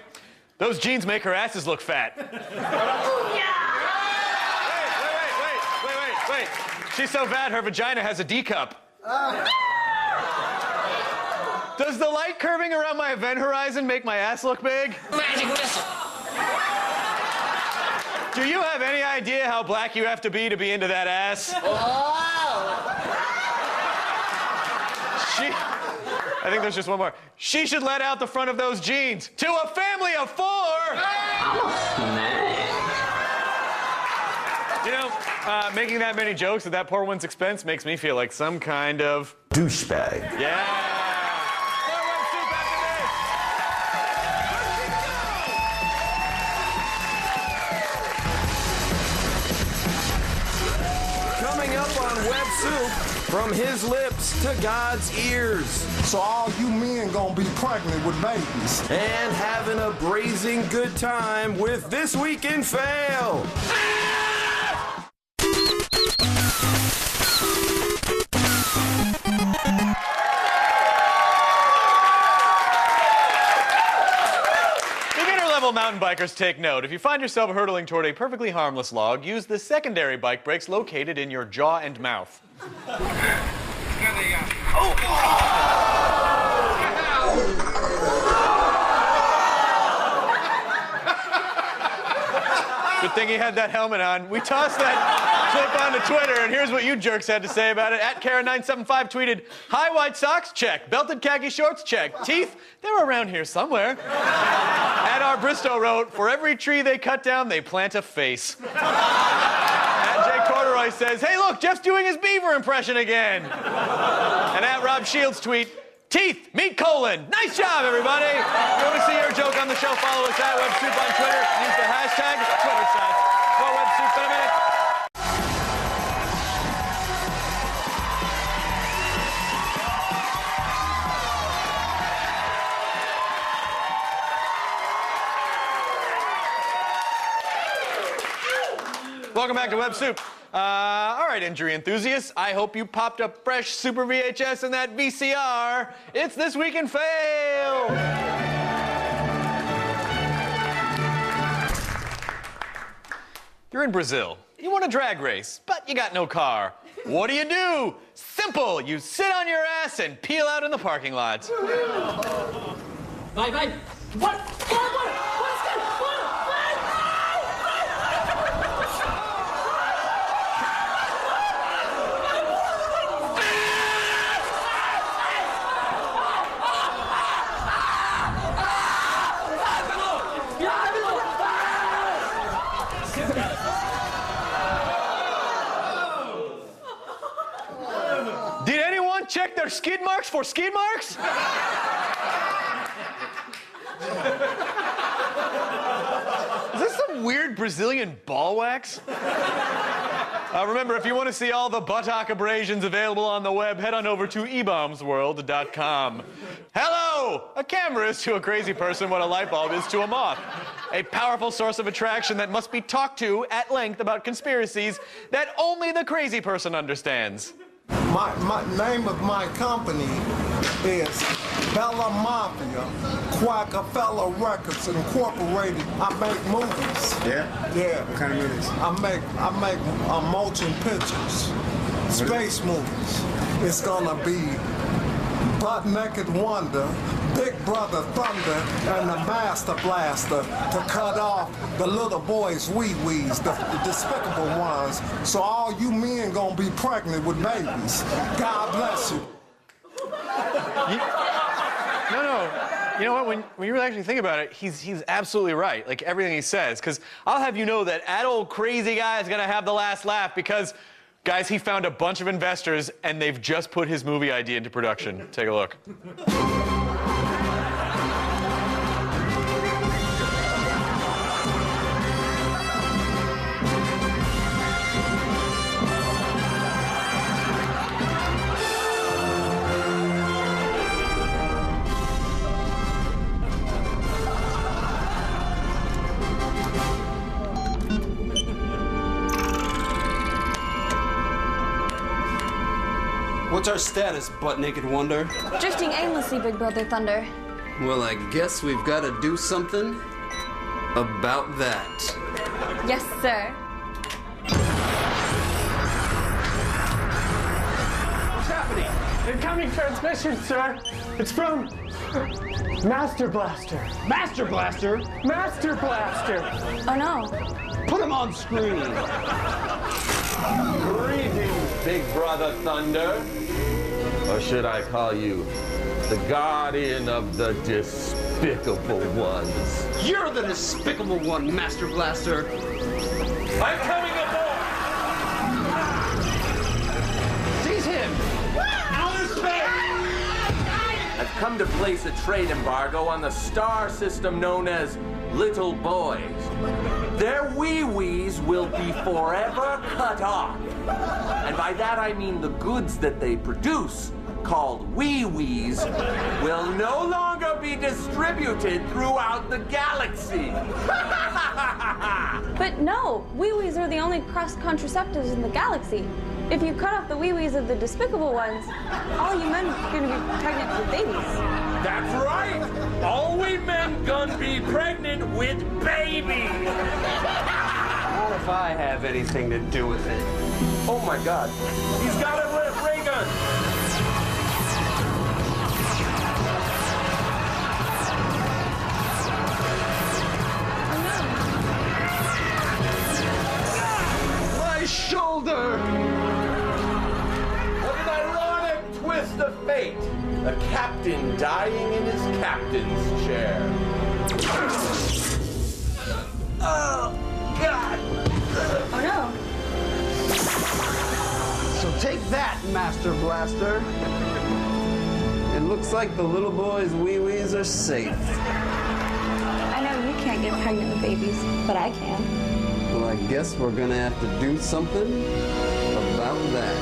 Those jeans make her asses look fat. Wait. She's so fat, her vagina has a D cup. Does the light curving around my event horizon make my ass look big? Magic whistle. Do you have any idea how black you have to be into that ass? I think there's just one more. She should let out the front of those jeans to a family of 4. You know, making that many jokes at that poor one's expense makes me feel like some kind of douchebag. Yeah. Coming up on Web Soup, from his lips to God's ears. So all you men gonna be pregnant with babies. And having a brazen good time with This Week in Fail. Beginner-level mountain bikers take note. If you find yourself hurtling toward a perfectly harmless log, use the secondary bike brakes located in your jaw and mouth. Good thing he had that helmet on. We tossed that clip onto Twitter, and here's what you jerks had to say about it. @Kara975 tweeted, "High white socks? Check. Belted khaki shorts? Check. Teeth? They're around here somewhere." @R Bristow wrote, "For every tree they cut down, they plant a face." @Jake Corduroy says, "Hey, look, Jeff's doing his beaver impression again." And @Rob Shields tweet, "Teeth, meet colon. Nice job, everybody." If you want to see your joke on the show, follow us at WebSoup on Twitter. Use the hashtag TwitterSats. More WebSoup in a minute. Welcome back to Web Soup. All right, injury enthusiasts, I hope you popped a fresh Super VHS in that VCR. It's This Week in Fail. You're in Brazil. You want a drag race, but you got no car. What do? Simple. You sit on your ass and peel out in the parking lot. Vai. What? Did anyone check their skid marks for skid marks? Is this some weird Brazilian ball wax? Remember, if you want to see all the buttock abrasions available on the web, head on over to eBombsWorld.com. Hello! A camera is to a crazy person what a light bulb is to a moth. A powerful source of attraction that must be talked to at length about conspiracies that only the crazy person understands. My name of my company is Bella Mafia, Quackafeller Records Incorporated. I make movies. Yeah? Yeah. What kind of movies? I make motion pictures, space movies. It's gonna be Butt Naked Wonder, Big Brother Thunder, and the Master Blaster to cut off the little boys' wee-wees, the despicable ones. So all you men gonna be pregnant with babies. God bless you. No. You know what? When you really actually think about it, he's absolutely right. Like everything he says. Because I'll have you know that old crazy guy is gonna have the last laugh because, guys, he found a bunch of investors and they've just put his movie idea into production. Take a look. What's our status, Butt Naked Wonder? Drifting aimlessly, Big Brother Thunder. Well, I guess we've got to do something about that. Yes, sir. What's happening? Incoming transmission, sir. It's from Master Blaster. Master Blaster? Master Blaster. Oh no. Put him on screen. Greetings, Big Brother Thunder. Or should I call you the guardian of the despicable ones? You're the despicable one, Master Blaster. I'm coming aboard! Seize him! Outer space! I've come to place a trade embargo on the star system known as Little Boys. Their wee-wees will be forever cut off. And by that I mean the goods that they produce, called wee-wees, will no longer be distributed throughout the galaxy. But no, wee-wees are the only cross-contraceptives in the galaxy. If you cut off the wee-wees of the despicable ones, all you men are going to be pregnant with babies. That's right! All we men gonna be pregnant with babies! What if I have anything to do with it? Oh my god, he's got a ray gun! My shoulder! What an ironic twist of fate! A captain dying in his captain's chair. Oh, God! Oh no. So take that, Master Blaster. It looks like the little boy's wee-wees are safe. I know you can't get pregnant with babies, but I can. Well, I guess we're gonna have to do something about that.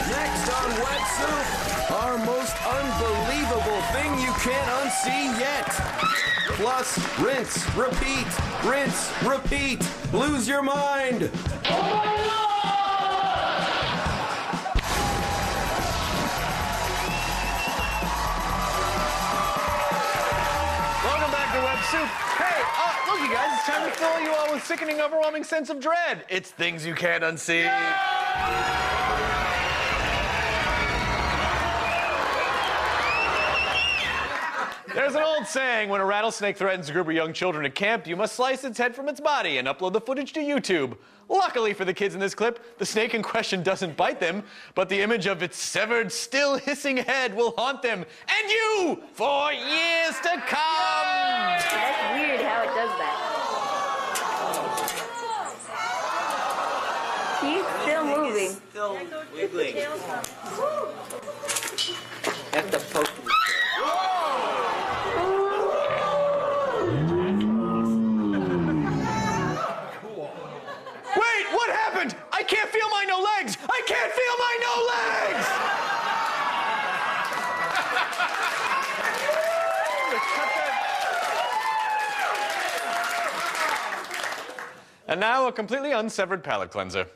Next on Web Soup, our most unbelievable thing you can't unsee yet. Plus, rinse, repeat, lose your mind. Welcome back to Web Soup. Hey, look, you guys, it's time to fill you all with sickening, overwhelming sense of dread. It's things you can't unsee. There's an old saying, when a rattlesnake threatens a group of young children at camp, you must slice its head from its body and upload the footage to YouTube. Luckily for the kids in this clip, the snake in question doesn't bite them, but the image of its severed, still hissing head will haunt them and you for years to come. That's weird how it does that. He's still moving. Still wiggling. Have to poke him. Wait, what happened? I can't feel my no legs! I can't feel my no legs! And now a completely unsevered palate cleanser.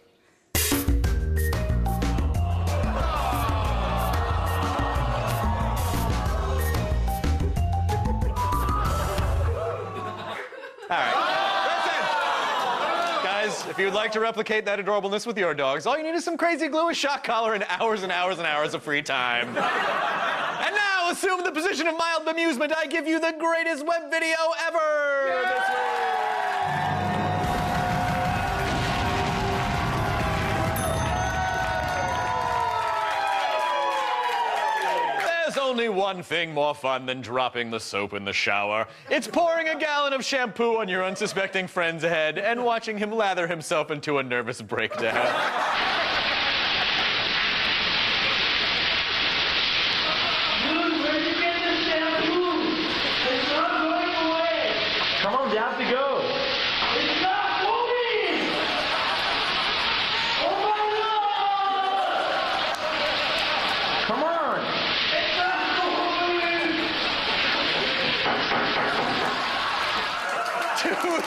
All right. If you would like to replicate that adorableness with your dogs, all you need is some crazy glue, a shock collar, and hours and hours and hours of free time. And now, assume the position of mild bemusement, I give you the greatest web video ever! There's only one thing more fun than dropping the soap in the shower. It's pouring a gallon of shampoo on your unsuspecting friend's head and watching him lather himself into a nervous breakdown. Come on, you have to go. It's not moving! Oh my God! Come on. It's not moving! wetsuit.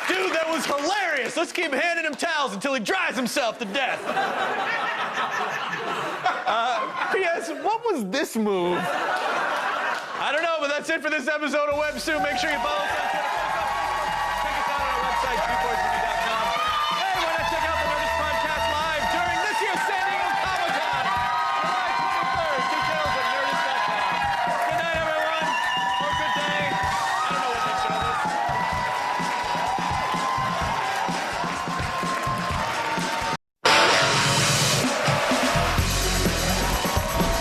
Dude, that was hilarious. Let's keep handing him towels until he dries himself to death. P.S. What was this move? I don't know, but that's it for this episode of Web Soup. Make sure you follow us on Twitter, Facebook. Check us out on our website, beatboystv.com. Hey, why not check out the Nerdist Podcast live during this year's San Diego Comic-Con, July 23rd. Details at nerdist.com. Good night, everyone. Or good day. I don't know what they show this.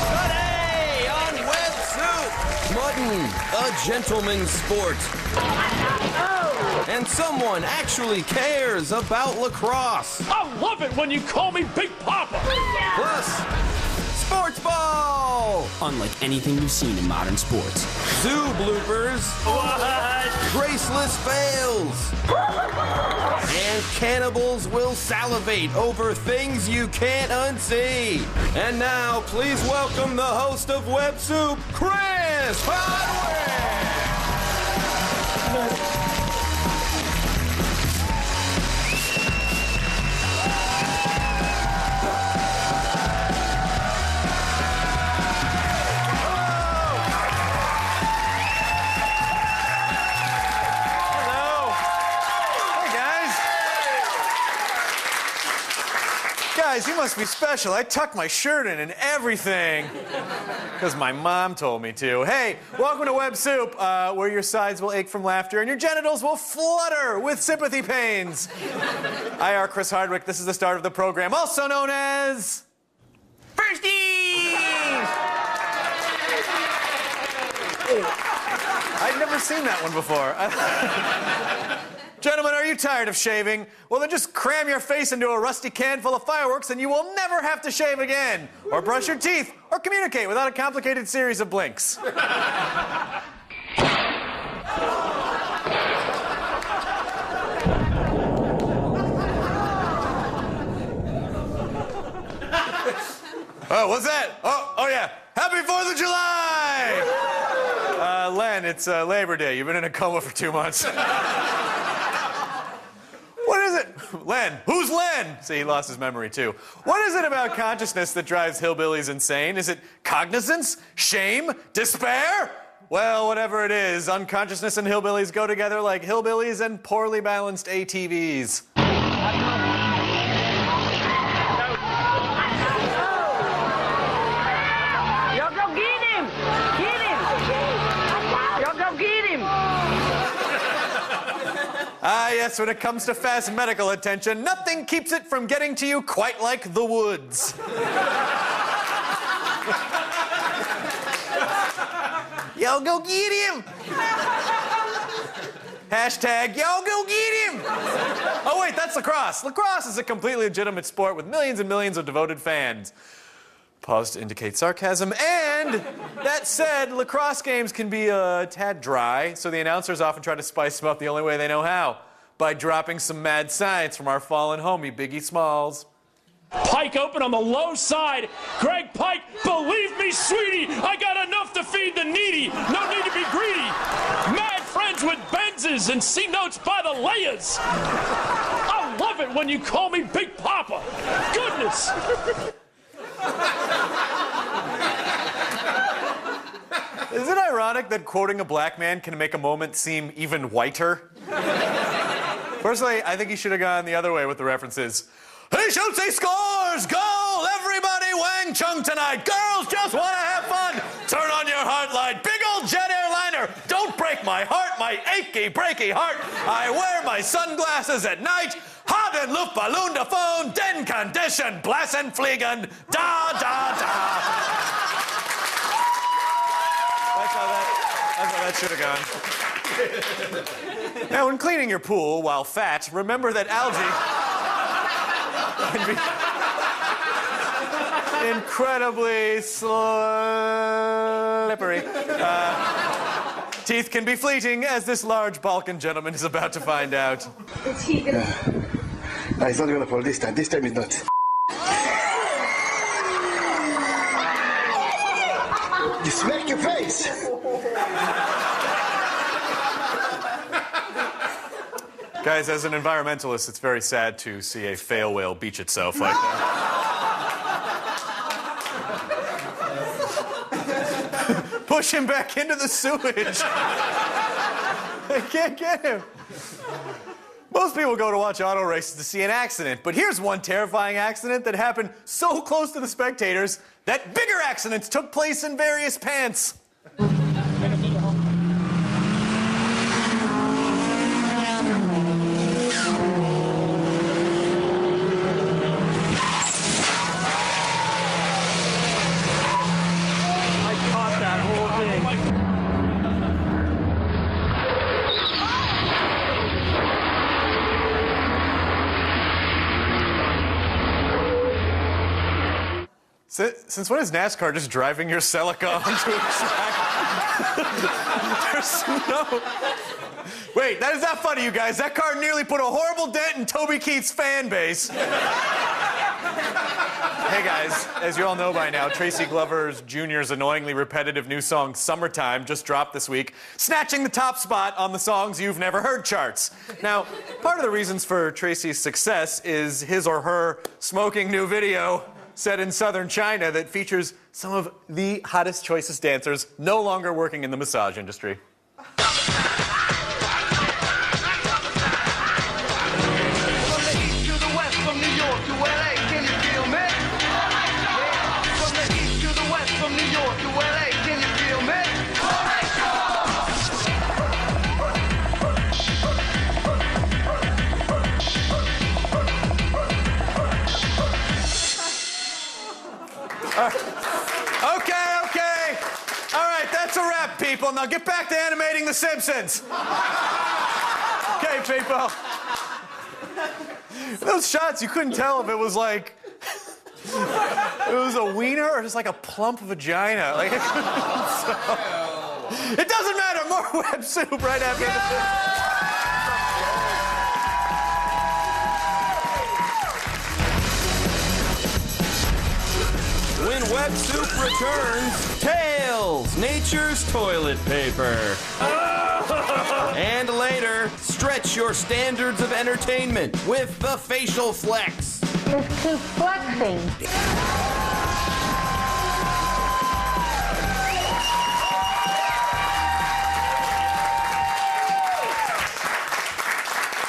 Today on Web Soup, mutton, a gentleman's sport. And someone actually cares about lacrosse. I love it when you call me Big Papa. Plus, sports ball. Unlike anything you've seen in modern sports. Zoo bloopers. What? Graceless fails. And cannibals will salivate over things you can't unsee. And now, please welcome the host of Web Soup, Chris Hardwick. Guys, you must be special. I tucked my shirt in and everything. Because my mom told me to. Hey, welcome to Web Soup, where your sides will ache from laughter and your genitals will flutter with sympathy pains. I are Chris Hardwick. This is the start of the program, also known as... Firsties! I'd never seen that one before. Gentlemen, are you tired of shaving? Well, then just cram your face into a rusty can full of fireworks and you will never have to shave again, or brush your teeth, or communicate without a complicated series of blinks. Oh, what's that? Oh yeah. Happy 4th of July! Len, it's Labor Day. You've been in a coma for 2 months. What is it? Len. Who's Len? See, he lost his memory, too. What is it about consciousness that drives hillbillies insane? Is it cognizance? Shame? Despair? Well, whatever it is, unconsciousness and hillbillies go together like hillbillies and poorly balanced ATVs. Y'all go get him! Get him! Y'all go get him! Ah, yes, when it comes to fast medical attention, nothing keeps it from getting to you quite like the woods. Yo, go get him! Hashtag, yo, go get him! Oh, wait, that's lacrosse. Lacrosse is a completely legitimate sport with millions and millions of devoted fans. Pause to indicate sarcasm. And that said, lacrosse games can be a tad dry, so the announcers often try to spice them up the only way they know how, by dropping some mad science from our fallen homie, Biggie Smalls. Pike open on the low side. Greg Pike, believe me, sweetie, I got enough to feed the needy. No need to be greedy. Mad friends with Benzes and C notes by the layers. I love it when you call me Big Papa. Goodness. Is it ironic that quoting a black man can make a moment seem even whiter? Personally, I think he should have gone the other way with the references. He shoots, he scores! Goal! Everybody Wang Chung tonight! Girls just want to have fun! Turn on your heart light! Big old jet airliner! Don't break my heart, my achy, breaky heart! I wear my sunglasses at night! Haben Luftballon davon, den Condition, blassen fliegen, da, da, da! That's how that should have gone. Now, when cleaning your pool while fat, remember that algae can be incredibly slippery. Teeth can be fleeting, as this large Balkan gentleman is about to find out. Is he gonna... He's not gonna fall this time. This time he's not. You smack your face. Guys, as an environmentalist, it's very sad to see a fail whale beach itself like that. Push him back into the sewage. I can't get him. Most people go to watch auto races to see an accident, but here's one terrifying accident that happened so close to the spectators that bigger accidents took place in various pants. Since when is NASCAR just driving your Celica onto a track? There's no... Wait, that is not funny, you guys. That car nearly put a horrible dent in Toby Keith's fan base. Hey, guys, as you all know by now, Tracy Glover Jr.'s annoyingly repetitive new song, Summertime, just dropped this week, snatching the top spot on the Songs You've Never Heard charts. Now, part of the reasons for Tracy's success is his or her smoking new video set in southern China that features some of the hottest, choicest dancers no longer working in the massage industry. Okay. All right, that's a wrap, people. Now get back to animating The Simpsons. Okay, people. Those shots, you couldn't tell if it was like... it was a wiener or just like a plump vagina. Like, it doesn't matter. More Web Soup right after this. When Web Soup returns, Tails, nature's toilet paper. And later, stretch your standards of entertainment with the facial flex. Just keep flexing.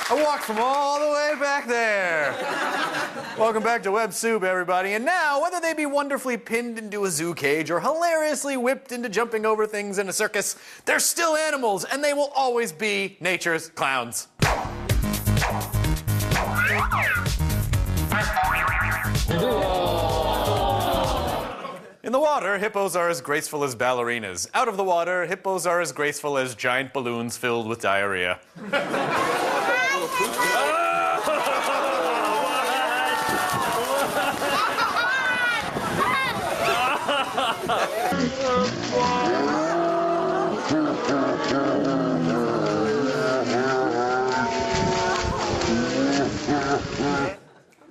I walked from all the way back there. Welcome back to Web Soup, everybody. And now, whether they be wonderfully pinned into a zoo cage or hilariously whipped into jumping over things in a circus, they're still animals, and they will always be nature's clowns. In the water, hippos are as graceful as ballerinas. Out of the water, hippos are as graceful as giant balloons filled with diarrhea.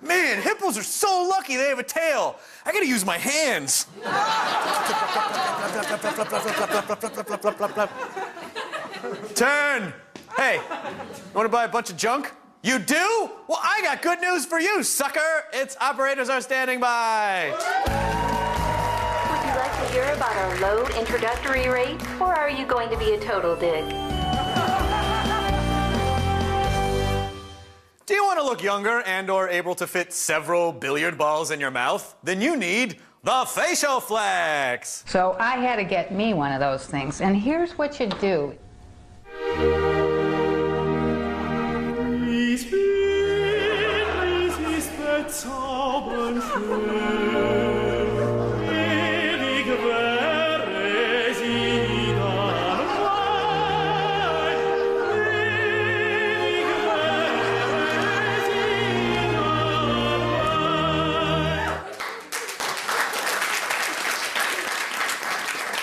Man, hippos are so lucky they have a tail. I gotta use my hands. Turn. Hey, you wanna buy a bunch of junk? You do? Well, I got good news for you, sucker. Its operators are standing by. Would you like to hear about our low introductory rate, or are you going to be a total dick? Do you want to look younger and or able to fit several billiard balls in your mouth? Then you need the Facial Flex. So I had to get me one of those things, and here's what you do.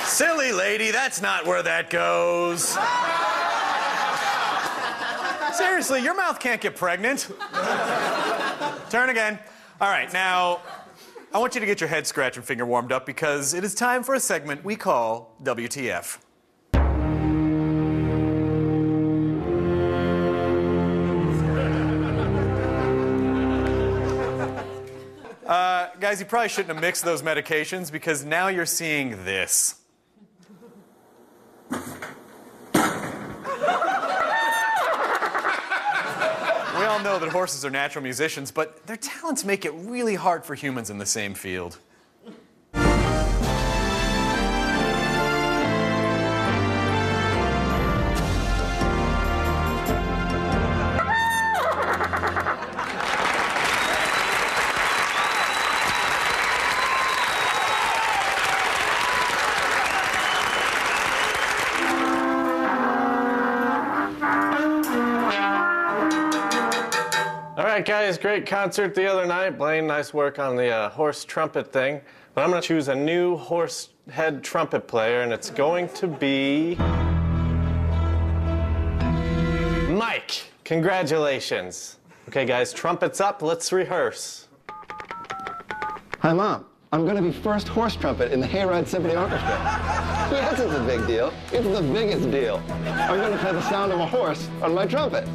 Silly lady, that's not where that goes. Seriously, your mouth can't get pregnant. Turn again. All right, now, I want you to get your head scratched and finger warmed up because it is time for a segment we call WTF. Guys, you probably shouldn't have mixed those medications because now you're seeing this. We all know that horses are natural musicians, but their talents make it really hard for humans in the same field. All right, guys, great concert the other night. Blaine, nice work on the horse trumpet thing. But I'm going to choose a new horse head trumpet player, and it's going to be Mike. Congratulations. Okay, guys, trumpets up. Let's rehearse. Hi, Mom. I'm going to be first horse trumpet in the Hayride Symphony Orchestra. Yes, it's a big deal. It's the biggest deal. I'm going to play the sound of a horse on my trumpet.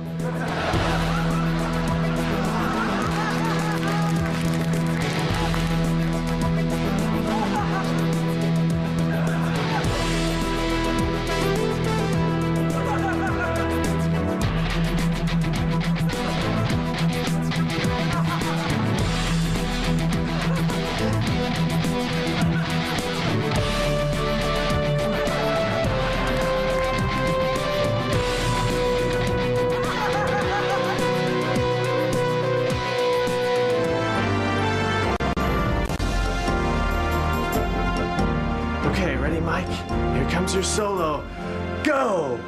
Okay, ready, Mike? Here comes your solo. Go!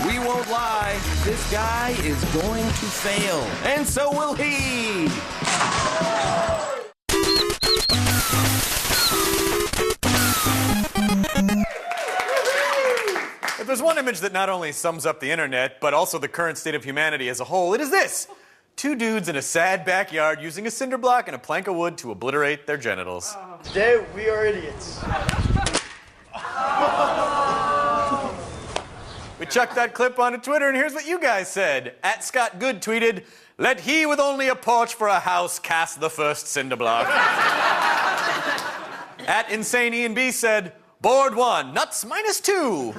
We won't lie, this guy is going to fail, and so will he! If there's one image that not only sums up the internet, but also the current state of humanity as a whole, it is this. Two dudes in a sad backyard using a cinder block and a plank of wood to obliterate their genitals. Today, we are idiots. We chucked that clip onto Twitter, and here's what you guys said. @ScottGood tweeted, "Let he with only a porch for a house cast the first cinder block." @InsaneIanB said, "Board 1, nuts -2."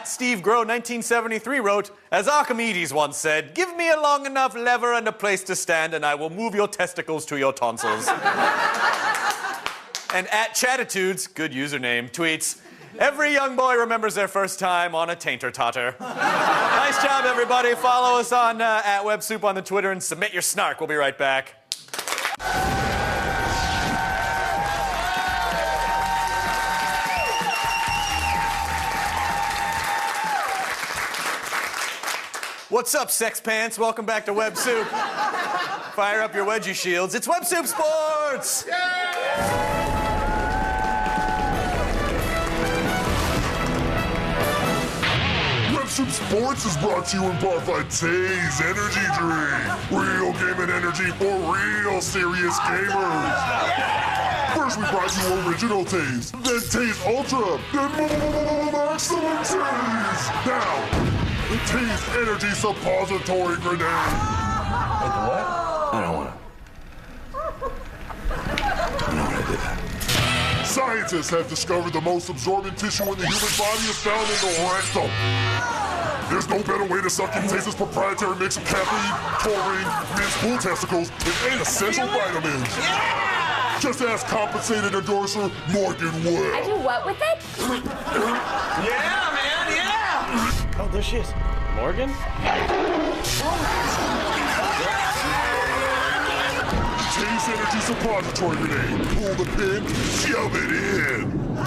@SteveGrow1973 wrote, "As Archimedes once said, give me a long enough lever and a place to stand, and I will move your testicles to your tonsils." And @Chatitudes, good username, tweets, "Every young boy remembers their first time on a tainter totter." Nice job, everybody. Follow us on @WebSoup on the Twitter and submit your snark. We'll be right back. What's up, sex pants? Welcome back to Web Soup. Fire up your wedgie shields. It's Web Soup Sports! Web Soup Sports is brought to you in part by Taze Energy Drink. Real gaming energy for real serious gamers. First we brought you Original Taze, then Taze Ultra, then Maximum Taze. Now, the Taze Energy Suppository Grenade. Wait, the what? I don't want to do that. Scientists have discovered the most absorbent tissue in the human body is found in the rectum. There's no better way to suck in Taze's proprietary mix of caffeine, taurine, minced bull testicles, and 8 essential vitamins. Yeah! Just ask compensated endorser Morgan Webb. I do what with it? Yeah, man, yeah! Oh, there she is. Morgan? Serious Energy Suppository Grenade. Pull the pin, shove it in.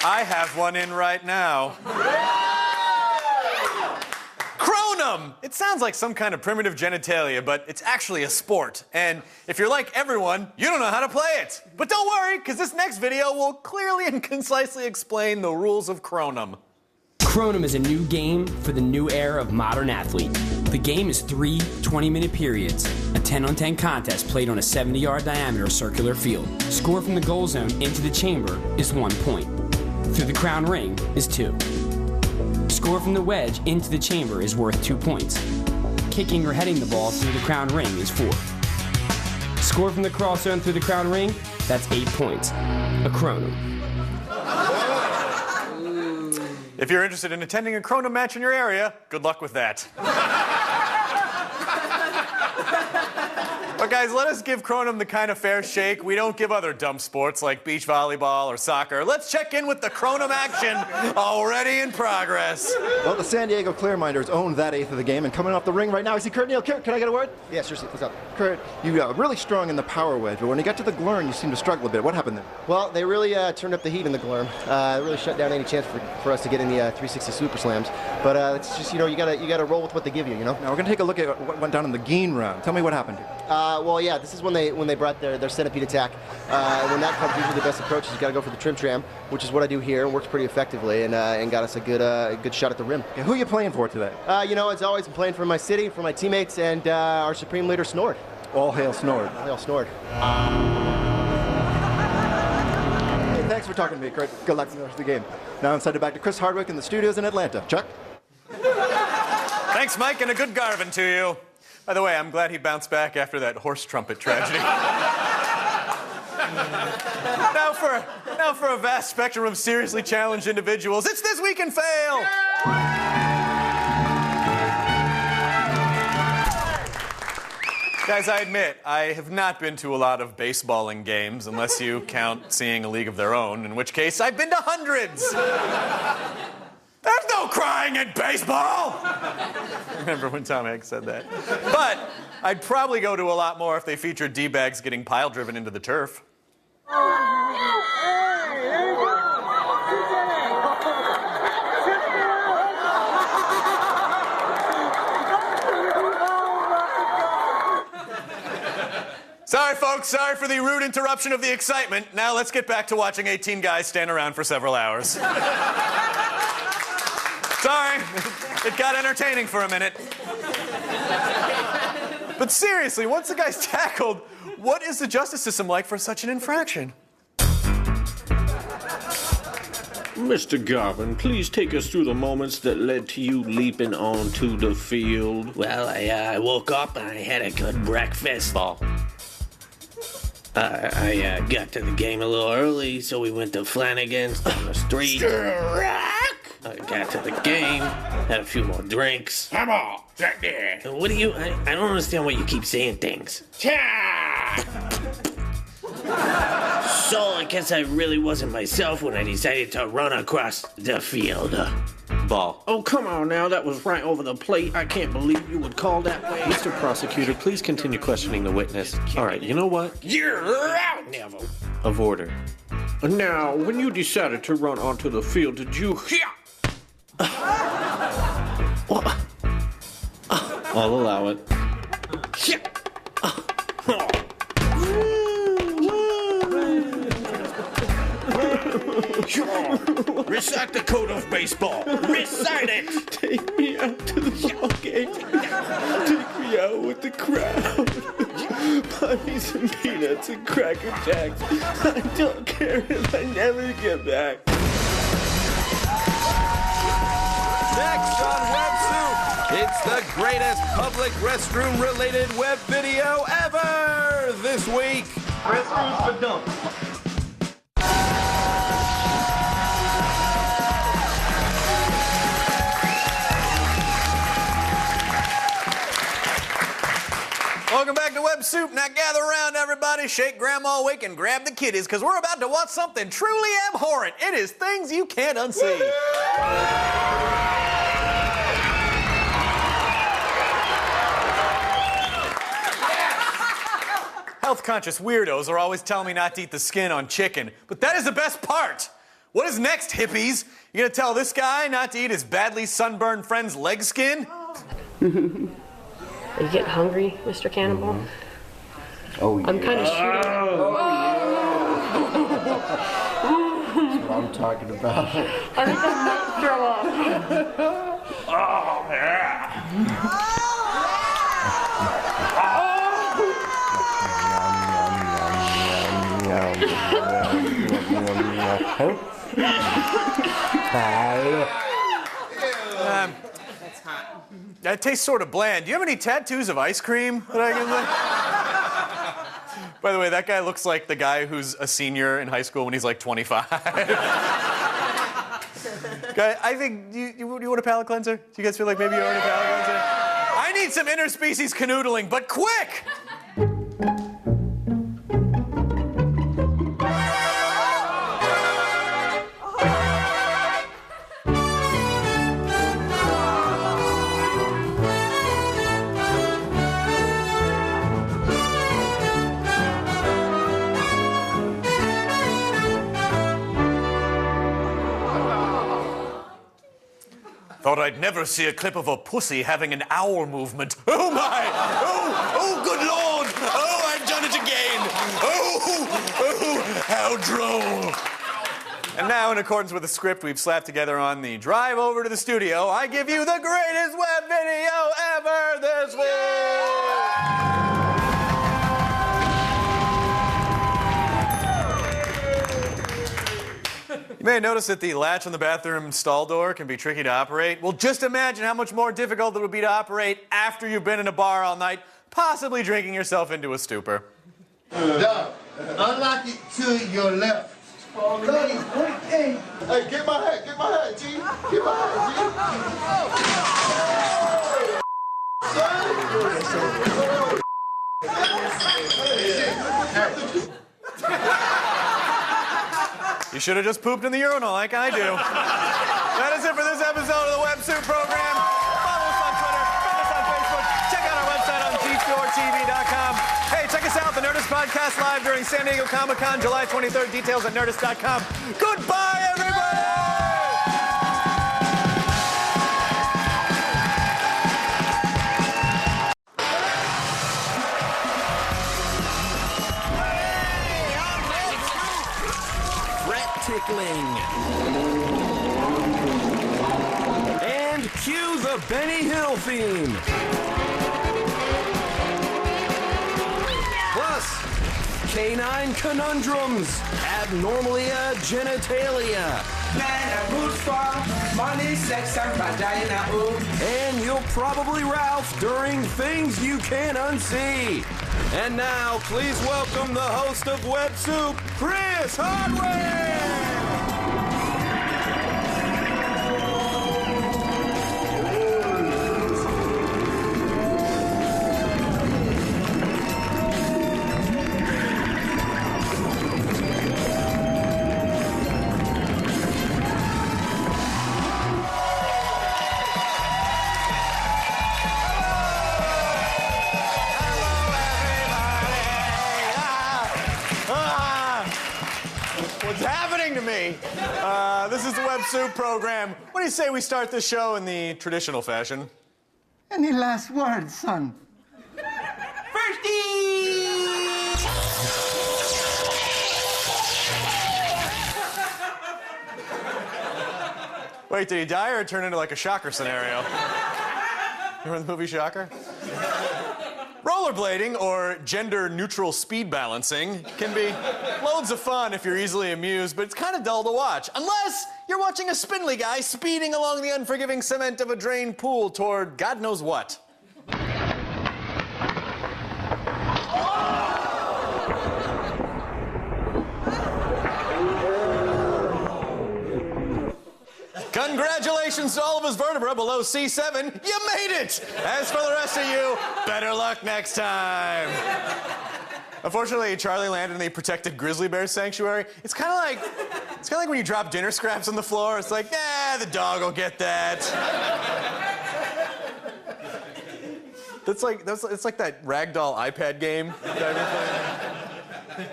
I have one in right now. Cronum! It sounds like some kind of primitive genitalia, but it's actually a sport. And if you're like everyone, you don't know how to play it. But don't worry, because this next video will clearly and concisely explain the rules of Cronum. Cronum is a new game for the new era of modern athlete. The game is 3 20-minute periods, a 10-on-10 contest played on a 70-yard diameter circular field. Score from the goal zone into the chamber is 1 point. Through the crown ring is 2. Score from the wedge into the chamber is worth 2 points. Kicking or heading the ball through the crown ring is 4. Score from the cross zone through the crown ring, that's 8 points. A Cronum. If you're interested in attending a Cronum match in your area, good luck with that. But guys, let us give Cronum the kind of fair shake we don't give other dumb sports like beach volleyball or soccer. Let's check in with the Cronum action already in progress. Well, the San Diego Clearminders owned that eighth of the game, and coming off the ring right now, I see Kurt Neal. Kurt, can I get a word? Yeah, sure. What's up? Kurt, you really strong in the power wedge, but when you got to the Glurn, you seemed to struggle a bit. What happened there? Well, they really turned up the heat in the Glurn. It really shut down any chance for us to get in the 360 Super Slams. But it's just, you gotta roll with what they give you, Now, we're gonna take a look at what went down in the Geen round. Tell me what happened here. Well, yeah, this is when they brought their centipede attack. When that comes, usually the best approach is you got to go for the trim tram, which is what I do here, and works pretty effectively, and got us a good shot at the rim. Okay, who are you playing for today? As always, I'm playing for my city, for my teammates, and our supreme leader, Snord. All hail Snord. All hail Snord. Hey, thanks for talking to me, Kurt. Good luck in the rest of the game. Now I'm sending back to Chris Hardwick in the studios in Atlanta. Chuck? Thanks, Mike, and a good Garvin to you. By the way, I'm glad he bounced back after that horse trumpet tragedy. Now for a vast spectrum of seriously challenged individuals, it's This Week in Fail! Guys, I admit, I have not been to a lot of baseballing games, unless you count seeing A League of Their Own, in which case I've been to hundreds! There's no crying in baseball! Remember when Tom Hanks said that? But I'd probably go to a lot more if they featured D-bags getting pile-driven into the turf. Sorry, folks. Sorry for the rude interruption of the excitement. Now let's get back to watching 18 guys stand around for several hours. Sorry, it got entertaining for a minute. But seriously, once the guy's tackled, what is the justice system like for such an infraction? Mr. Garvin, please take us through the moments that led to you leaping onto the field. Well, I woke up and I had a good breakfast. Ball. I got to the game a little early, so we went to Flanagan's down the street. I got to the game, had a few more drinks. Come on, Jack there. What do you... I don't understand why you keep saying things. So I guess I really wasn't myself when I decided to run across the field. Ball. Oh, come on now. That was right over the plate. I can't believe you would call that way. Mr. Prosecutor, please continue questioning the witness. All right, you know what? You're out, Neville. Of order. Now, when you decided to run onto the field, did you... I'll allow it. Recite the code of baseball. Recite it. Take me out to the ball game. Take me out with the crowd. Buy me some peanuts and Cracker Jacks. I don't care if I never get back. Next on WebSoup, it's the greatest public restroom-related web video ever this week. Restrooms for dumps. Welcome back to WebSoup. Now gather around, everybody. Shake Grandma awake and grab the kiddies, because we're about to watch something truly abhorrent. It is things you can't unsee. Health-conscious weirdos are always telling me not to eat the skin on chicken, but that is the best part. What is next, hippies? You gonna tell this guy not to eat his badly sunburned friend's leg skin? Are you getting hungry, Mr. Cannibal? Oh, yeah. I'm kind of shooting. That's what I'm talking about. I think I might throw up. Oh, yeah. That's hot. That tastes sort of bland. Do you have any tattoos of ice cream that I can like? By the way, that guy looks like the guy who's a senior in high school when he's like 25. Guy, I think, you want a palate cleanser? Do you guys feel like maybe you want a palate cleanser? I need some interspecies canoodling, but quick! Thought I'd never see a clip of a pussy having an owl movement. Oh my! Oh, good Lord! Oh, I've done it again! Oh, how droll! And now, in accordance with the script we've slapped together on the drive over to the studio, I give you the greatest web video ever this week! You may notice that the latch on the bathroom stall door can be tricky to operate. Well, just imagine how much more difficult it would be to operate after you've been in a bar all night, possibly drinking yourself into a stupor. Doug, unlock it to your left. Hey, get my hat, G. Get my hat, G. You should have just pooped in the urinal like I do. That is it for this episode of the Web Soup Program. Follow us on Twitter, friend us on Facebook, check out our website on G4TV.com. Hey, check us out, the Nerdist Podcast live during San Diego Comic-Con, July 23rd. Details at Nerdist.com. Goodbye, everybody! Tickling. And cue the Benny Hill theme. Plus, canine conundrums, abnormalia genitalia. Money, sex, and vagina. And you'll probably Ralph during things you can't unsee. And now, please welcome the host of Web Soup, Chris Hardwick! What's happening to me? This is the Web Soup Program. What do you say we start this show in the traditional fashion? Any last words, son? Wait, did he die or turn into like a Shocker scenario? Remember the movie Shocker? Rollerblading, or gender-neutral speed balancing, can be loads of fun if you're easily amused, but it's kind of dull to watch. Unless you're watching a spindly guy speeding along the unforgiving cement of a drained pool toward God knows what. Congratulations to all of his vertebrae below C7. You made it! As for the rest of you, better luck next time. Unfortunately, Charlie landed in the protected grizzly bear sanctuary. It's kind of like when you drop dinner scraps on the floor. It's like, the dog will get that. It's like that ragdoll iPad game that I've been playing.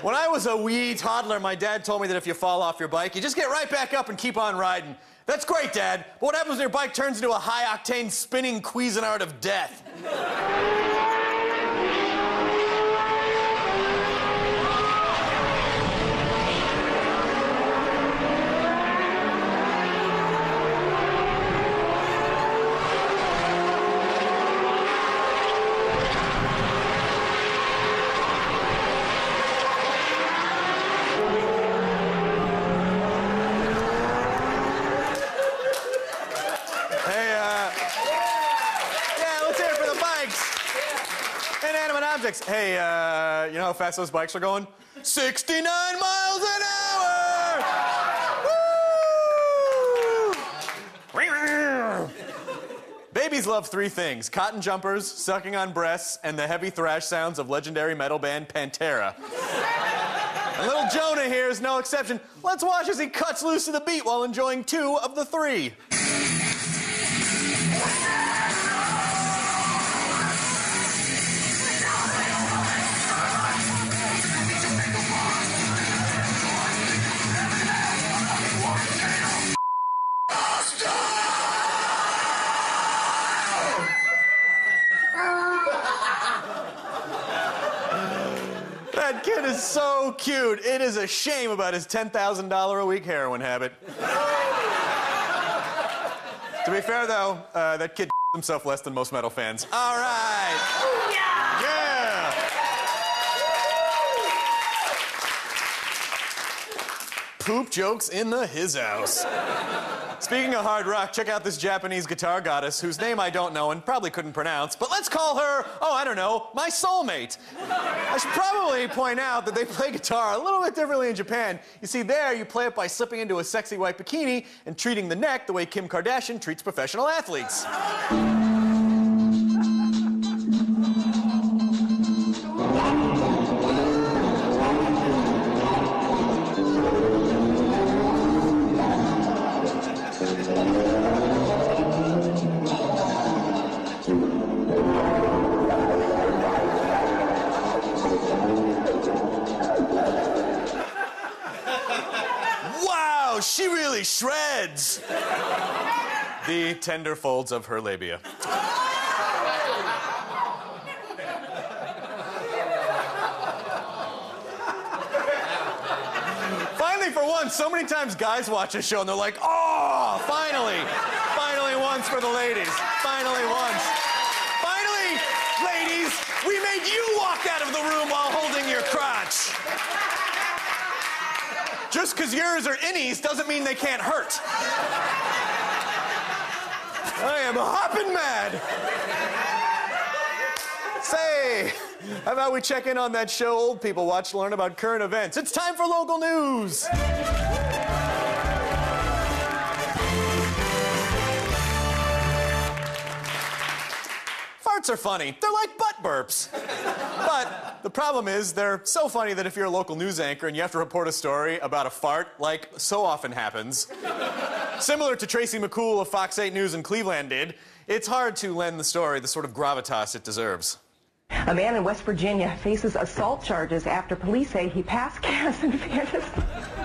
When I was a wee toddler, my dad told me that if you fall off your bike, you just get right back up and keep on riding. That's great, Dad. But what happens when your bike turns into a high-octane spinning Cuisinart of death? Objects. Hey, you know how fast those bikes are going? 69 miles an hour! Woo! Babies love three things: cotton jumpers, sucking on breasts, and the heavy thrash sounds of legendary metal band Pantera. And little Jonah here is no exception. Let's watch as he cuts loose to the beat while enjoying two of the three. That kid is so cute. It is a shame about his $10,000 a week heroin habit. To be fair, though, that kid himself less than most metal fans. All right. Yeah. Poop jokes in the his house. Speaking of hard rock, check out this Japanese guitar goddess whose name I don't know and probably couldn't pronounce, but let's call her, oh, I don't know, my soulmate. I should probably point out that they play guitar a little bit differently in Japan. You see, there you play it by slipping into a sexy white bikini and treating the neck the way Kim Kardashian treats professional athletes. She really shreds. The tender folds of her labia. Finally, for once, so many times guys watch a show and they're like, oh, finally. Finally once for the ladies. Finally once. Finally, ladies, we made you walk out of the room while holding your crotch. Just because yours are innies doesn't mean they can't hurt. I am hopping mad. Say, how about we check in on that show old people watch to learn about current events? It's time for local news. Farts are funny. They're like butt burps. But the problem is they're so funny that if you're a local news anchor and you have to report a story about a fart, like so often happens, similar to Tracy McCool of Fox 8 News in Cleveland did, it's hard to lend the story the sort of gravitas it deserves. A man in West Virginia faces assault charges after police say he passed gas and vanished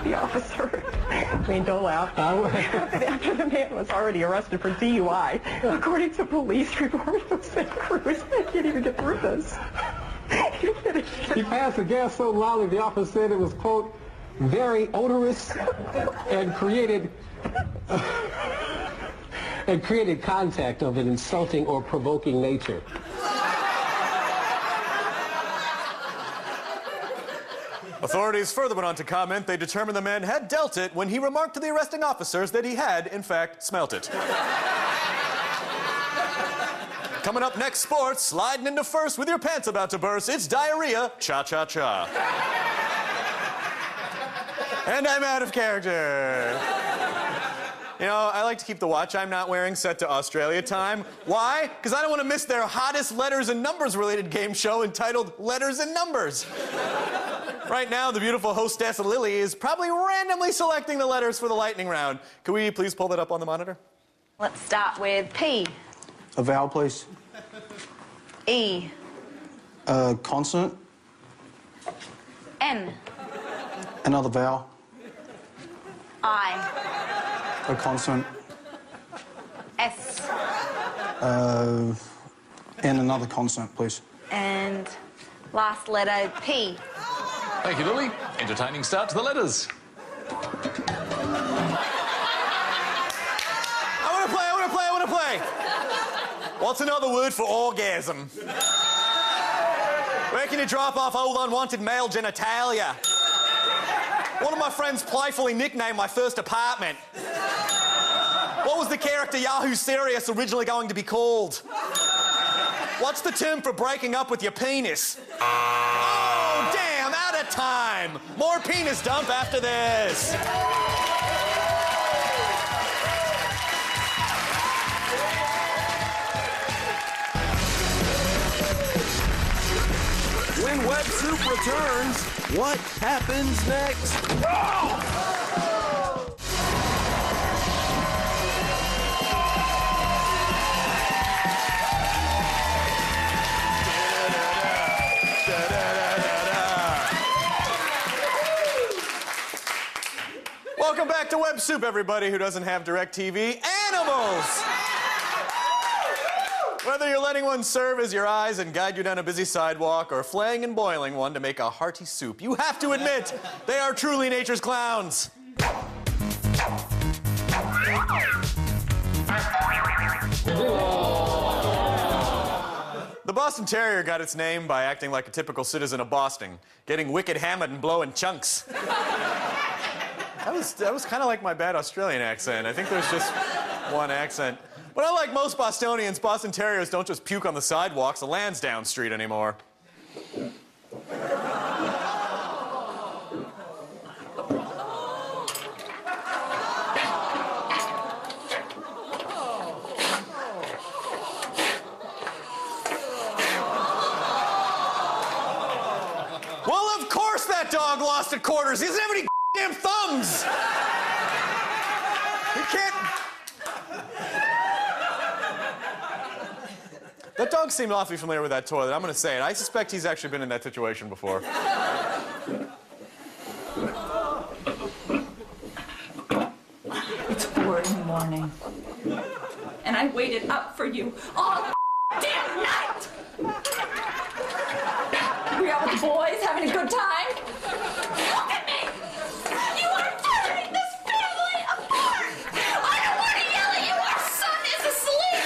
the officer. I mean, don't laugh. After the man was already arrested for DUI, according to police report from St. Cruz. I can't even get through this. He passed the gas so loudly the officer said it was, quote, very odorous and created contact of an insulting or provoking nature. Authorities further went on to comment they determined the man had dealt it when he remarked to the arresting officers that he had, in fact, smelt it. Coming up next, sports, sliding into first with your pants about to burst, it's diarrhea, cha-cha-cha. And I'm out of character. You know, I like to keep the watch I'm not wearing set to Australia time. Why? Because I don't want to miss their hottest letters and numbers related game show entitled Letters and Numbers. Right now, the beautiful hostess Lily is probably randomly selecting the letters for the lightning round. Can we please pull that up on the monitor? Let's start with P. A vowel, please. E. Consonant. N. Another vowel. I. A consonant. S. And another consonant, please. And last letter, P. Thank you, Lily. Entertaining start to the letters. I want to play. What's another word for orgasm? Where can you drop off old unwanted male genitalia? One of my friends playfully nicknamed my first apartment. What was the character Yahoo Serious originally going to be called? What's the term for breaking up with your penis? Oh, damn, out of time. More penis dump after this. When Web Soup returns, what happens next? Welcome back to Web Soup, everybody who doesn't have DirecTV. Animals! Whether you're letting one serve as your eyes and guide you down a busy sidewalk or flaying and boiling one to make a hearty soup, you have to admit they are truly nature's clowns. The Boston Terrier got its name by acting like a typical citizen of Boston, getting wicked hammered and blowing chunks. That was kind of like my bad Australian accent. I think there's just one accent. But unlike most Bostonians, Boston Terriers don't just puke on the sidewalks of Lansdowne Street anymore. Well, of course that dog lost at quarters. He doesn't have any damn thumbs. He can't... That dog seemed awfully familiar with that toilet. I'm going to say it. I suspect he's actually been in that situation before. It's 4 in the morning. And I waited up for you all damn night! We out with the boys, having a good time? Look at me! You are tearing this family apart! I don't want to yell at you! Our son is asleep!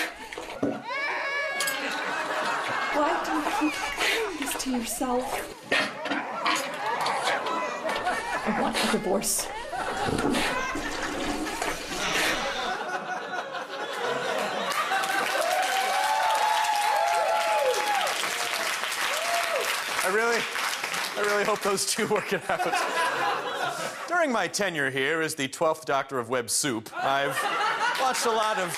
Why do you keep doing this to yourself? I want a divorce. I really hope those two work it out. During my tenure here as the 12th Doctor of Web Soup, I've watched a lot of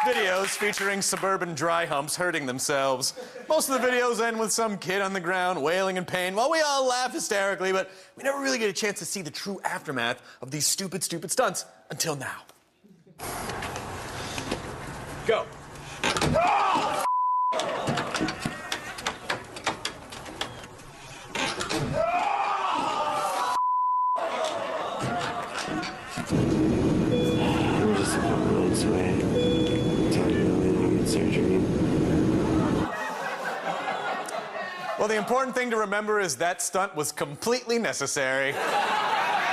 videos featuring suburban dry humps hurting themselves. Most of the videos end with some kid on the ground wailing in pain while we all laugh hysterically, but we never really get a chance to see the true aftermath of these stupid stunts until now. Go. Oh! I'm just a couple minutes away. Tell you when you get surgery. Well, the important thing to remember is that stunt was completely necessary.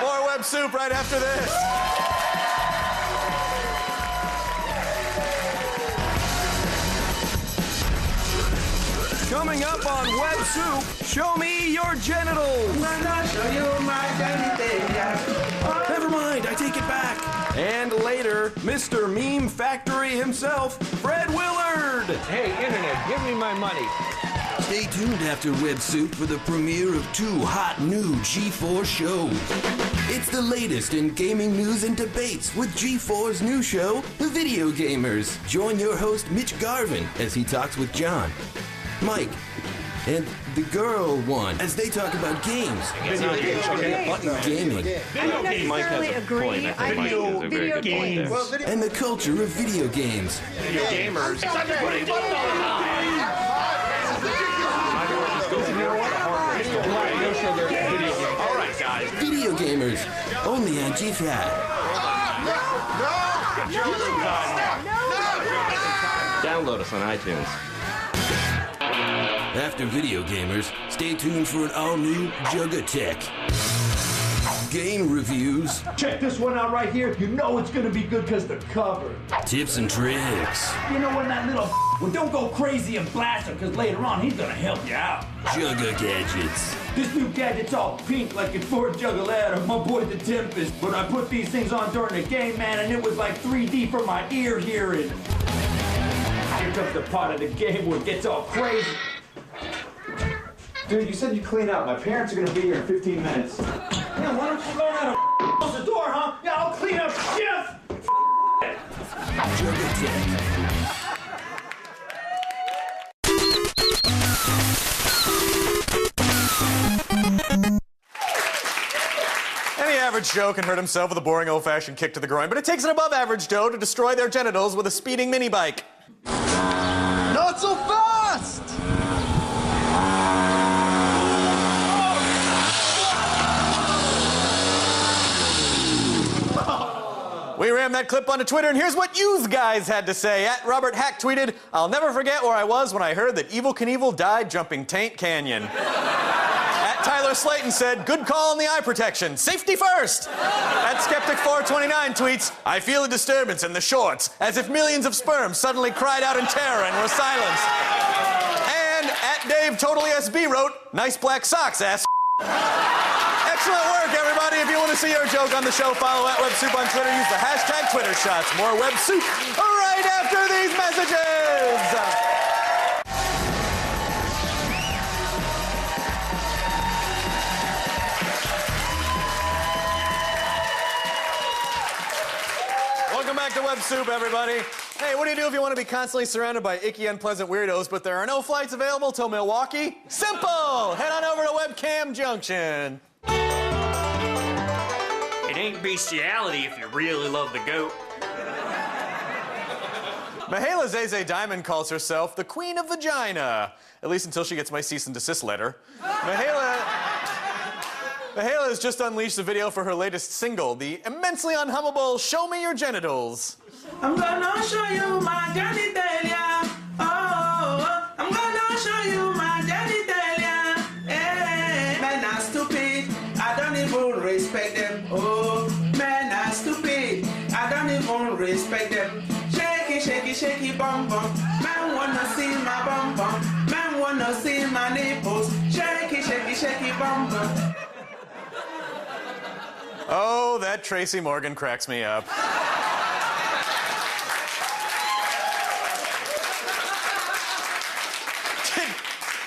More Web Soup right after this. Coming up on Web Soup, show me your genitals. Never mind, I take it back. And later, Mr. Meme Factory himself, Fred Willard. Hey, Internet, give me my money. Stay tuned after Web Soup for the premiere of 2 hot new G4 shows. It's the latest in gaming news and debates with G4's new show, The Video Gamers. Join your host, Mitch Garvin, as he talks with John, Mike, and the girl one as they talk about games. Video games, okay? Gaming. I don't necessarily agree. I think video games. And the culture of video games. Video gamers. Video Gamers, only on G-Fly. Download us on iTunes. After Video Gamers, stay tuned for an all-new Jugatech. Game reviews. Check this one out right here. You know it's gonna be good because the cover. Tips and tricks. You know when that little well, don't go crazy and blast him because later on he's gonna help you out. Jugga gadgets. This new gadget's all pink like it's for Juggalad or my boy the Tempest. But I put these things on during the game, man, and it was like 3D for my ear hearing. Here comes the part of the game where it gets all crazy. Dude, you said you'd clean up. My parents are gonna be here in 15 minutes. Yeah, why don't you learn how to close the door, huh? Yeah, I'll clean up. Yes! Any average Joe can hurt himself with a boring old-fashioned kick to the groin, but it takes an above-average Joe to destroy their genitals with a speeding mini-bike. Not so fast! We ran that clip onto Twitter, and here's what you guys had to say. At Robert Hack tweeted, "I'll never forget where I was when I heard that Evel Knievel died jumping Taint Canyon." At Tyler Slayton said, "Good call on the eye protection. Safety first." At Skeptic429 tweets, "I feel a disturbance in the shorts, as if millions of sperm suddenly cried out in terror and were silenced." And at Dave Totally SB wrote, "Nice black socks, ass." Excellent work, everybody. If you want to see your joke on the show, follow at WebSoup on Twitter. Use the hashtag TwitterShots. More WebSoup right after these messages. Welcome back to Web Soup, everybody. Hey, what do you do if you want to be constantly surrounded by icky, unpleasant weirdos, but there are no flights available till Milwaukee? Simple! Head on over to Webcam Junction. It ain't bestiality if you really love the goat. Mahala Zeze Diamond calls herself the Queen of Vagina, at least until she gets my cease and desist letter. Mahala has just unleashed a video for her latest single, the immensely unhummable Show Me Your Genitals. I'm gonna show you my genitalia. Oh, I'm gonna show you my genitalia. Hey, men are stupid. I don't even respect them. Oh, men are stupid. I don't even respect them. Shaky, shaky, shaky bum bum. Men wanna see my bum bum. Men wanna see my nipples. Shaky, shaky, shaky bum bum. Oh, that Tracy Morgan cracks me up.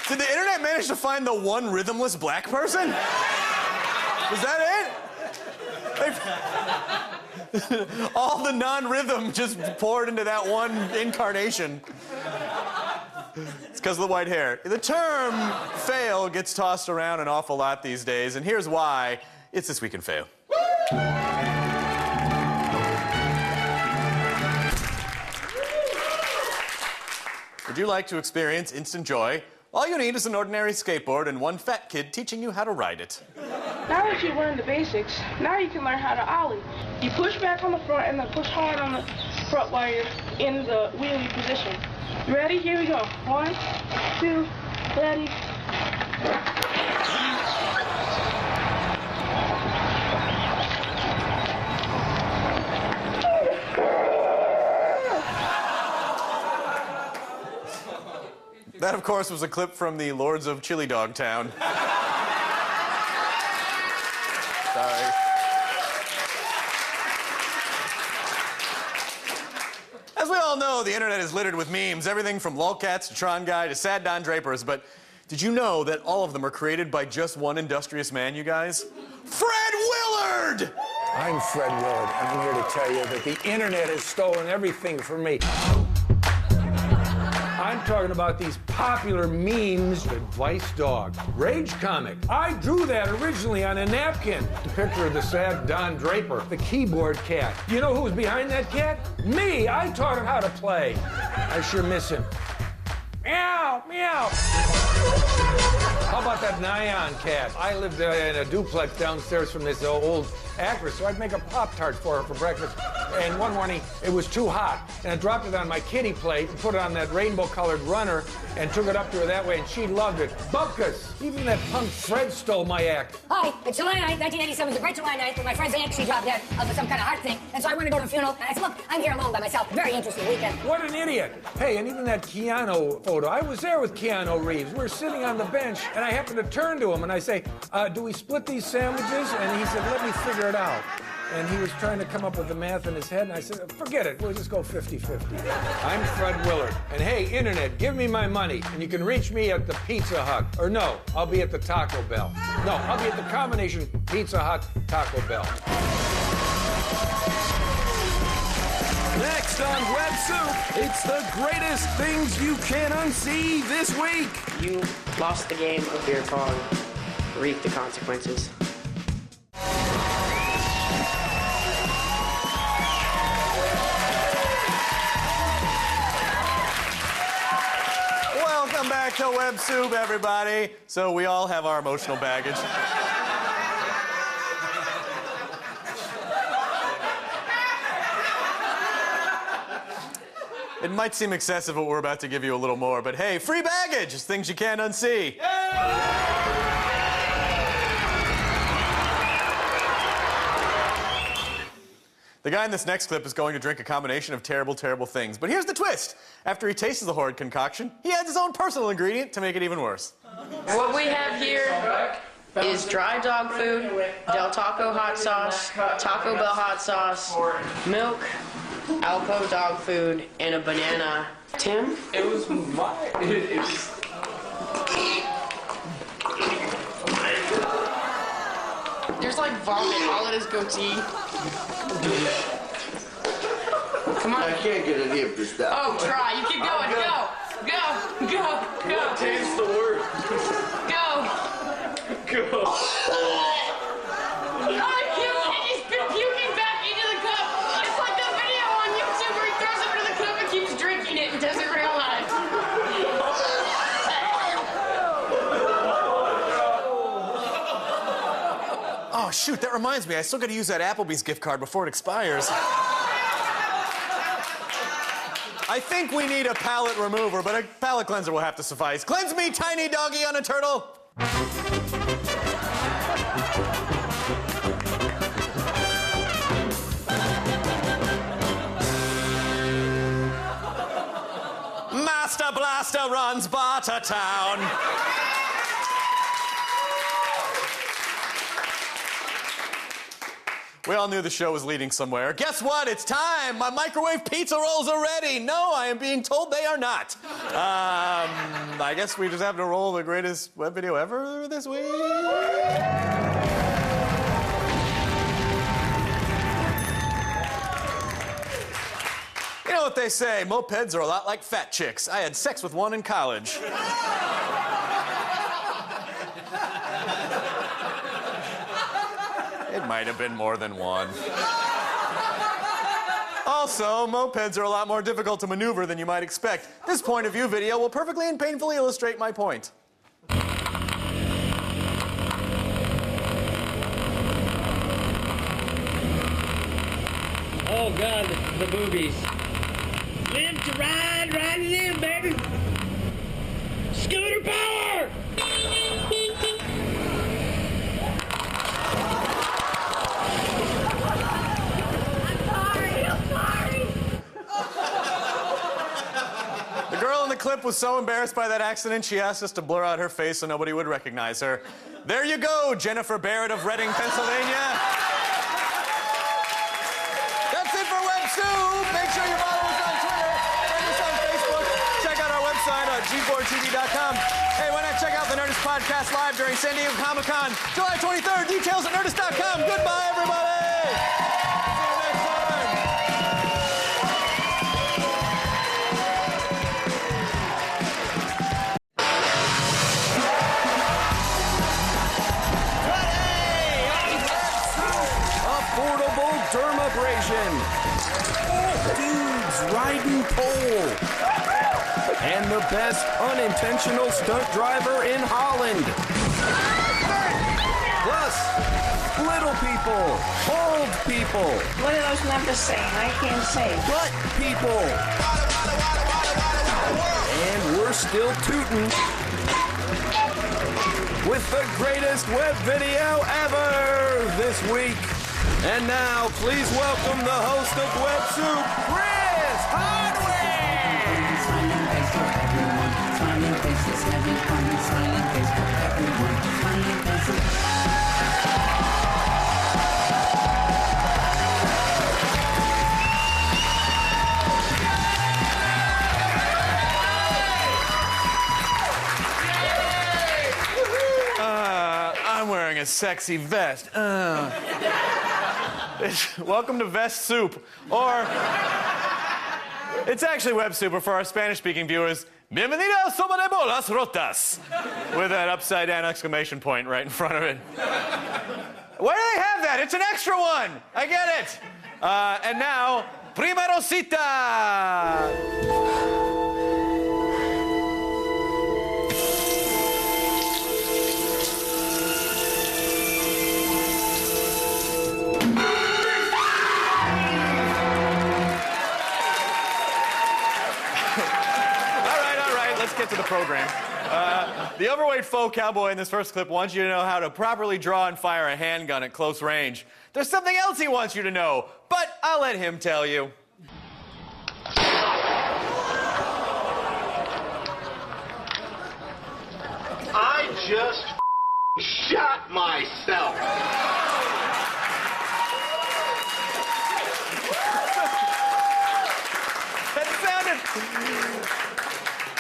Did the internet manage to find the one rhythmless black person? Was that it? All the non-rhythm just poured into that one incarnation. It's because of the white hair. The term fail gets tossed around an awful lot these days, and here's why. It's This Week in Fail. Would you like to experience instant joy? All you need is an ordinary skateboard and one fat kid teaching you how to ride it. Now that you've learned the basics, now you can learn how to ollie. You push back on the front and then push hard on the front while you're in the wheelie position. You ready? Here we go. 1, 2, ready. That, of course, was a clip from the Lords of Chili Dog Town. Sorry. As we all know, the internet is littered with memes, everything from lolcats to Tron Guy to sad Don Drapers, but did you know that all of them are created by just one industrious man, you guys? Fred Willard! I'm Fred Willard, and I'm here to tell you that the internet has stolen everything from me. I'm talking about these popular memes. Advice Dog. Rage Comic. I drew that originally on a napkin. The picture of the sad Don Draper. The keyboard cat. You know who was behind that cat? Me. I taught him how to play. I sure miss him. Meow, meow. How about that Nyan cat? I lived in a duplex downstairs from this old actress, so I'd make a Pop-Tart for her for breakfast. And one morning, it was too hot, and I dropped it on my kitty plate and put it on that rainbow-colored runner and took it up to her that way, and she loved it. Bupkis! Even that punk Fred stole my act. Hi, it's July 9th, 1987. It's a bright July 9th when my friend's aunt, she dropped dead of some kind of heart thing. And so I wanted to go to a funeral. And I said, look, I'm here alone by myself. Very interesting weekend. What an idiot. Hey, and even that Keanu photo. I was there with Keanu Reeves. We were sitting on the bench, and I happened to turn to him, and I say, do we split these sandwiches? And he said, let me figure it out. And he was trying to come up with the math in his head, and I said, forget it, we'll just go 50-50. I'm Fred Willard. And hey, Internet, give me my money, and you can reach me at the Pizza Hut. Or no, I'll be at the Taco Bell. No, I'll be at the combination Pizza Hut, Taco Bell. Next on Web Soup, it's the greatest things you can unsee this week. You lost the game of beer pong. Reap the consequences. Welcome back to Web Soup, everybody. So we all have our emotional baggage. It might seem excessive what we're about to give you a little more, but hey, free baggage is things you can't unsee. The guy in this next clip is going to drink a combination of terrible, terrible things. But here's the twist. After he tastes the horrid concoction, he adds his own personal ingredient to make it even worse. What we have here is dry dog food, Del Taco hot sauce, Taco Bell hot sauce, milk, Alpo dog food, and a banana. Tim? It was my... There's like vomit all in his goatee. Come on. I can't get any of this stuff. Oh, try. You keep going. Go. Go. Go. Go. Taste the word. Go. Go. He's been puking back into the cup. It's like the video on YouTube where he throws it into the cup and keeps drinking it and doesn't realize. Oh, shoot, that reminds me. I still got to use that Applebee's gift card before it expires. I think we need a palate remover, but a palate cleanser will have to suffice. Cleanse me, tiny doggy on a turtle. Master Blaster runs Barter Town. We all knew the show was leading somewhere. Guess what? It's time! My microwave pizza rolls are ready! No, I am being told they are not. I guess we just have to roll the greatest web video ever this week. You know what they say, mopeds are a lot like fat chicks. I had sex with one in college. It might have been more than one. Also, mopeds are a lot more difficult to maneuver than you might expect. This point of view video will perfectly and painfully illustrate my point. Oh, God, the boobies. Live to ride, ride to live, baby. Scooter power! The girl in the clip was so embarrassed by that accident, she asked us to blur out her face so nobody would recognize her. There you go, Jennifer Barrett of Reading, Pennsylvania. That's it for Web Soup. Make sure you follow us on Twitter, friend us on Facebook, check out our website at g4tv.com. Hey, why not check out the Nerdist Podcast live during San Diego Comic-Con, July 23rd. Details at nerdist.com. Goodbye, everybody. Affordable dermabrasion. Dudes riding pole. and the best unintentional stunt driver in Holland. Plus, little people, old people. What are those numbers saying? I can't say. Butt people. And we're still tootin' with the greatest web video ever this week. And now, please welcome the host of Web Soup, Chris Hardwick! Smiling face for everyone. Smiling faces, having fun. Smiling face for everyone. Smiling faces. I'm wearing a sexy vest. Welcome to Vest Soup. Or, it's actually Web Soup, or for our Spanish-speaking viewers, Bienvenidos sobre bolas rotas. With that upside-down exclamation point right in front of it. Why do they have that? It's an extra one. I get it. And now, Primero Cita. Let's get to the program. The overweight faux cowboy in this first clip wants you to know how to properly draw and fire a handgun at close range. There's something else he wants you to know, but I'll let him tell you. I just shot myself.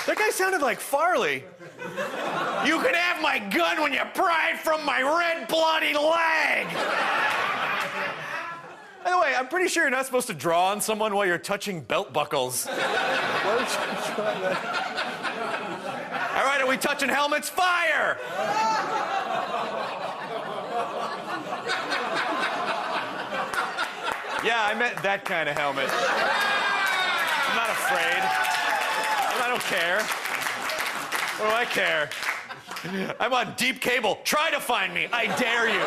That guy sounded like Farley. You can have my gun when you pry it from my red bloody leg. By the way, I'm pretty sure you're not supposed to draw on someone while you're touching belt buckles. Why would you try that? All right, are we touching helmets? Fire! Yeah, I meant that kind of helmet. I'm not afraid. I don't care. What do I care? I'm on deep cable. Try to find me. I dare you.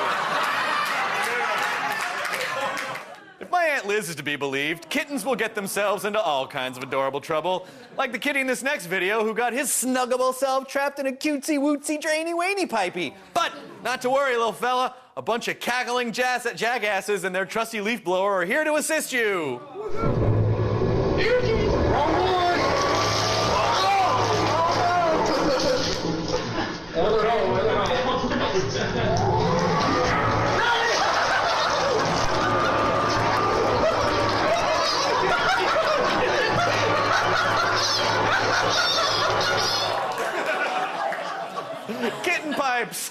If my Aunt Liz is to be believed, kittens will get themselves into all kinds of adorable trouble. Like the kitty in this next video who got his snuggable self trapped in a cutesy-wootsy drainy-wainy pipey. But not to worry, little fella. A bunch of cackling jackasses and their trusty leaf blower are here to assist you. Kitten pipes.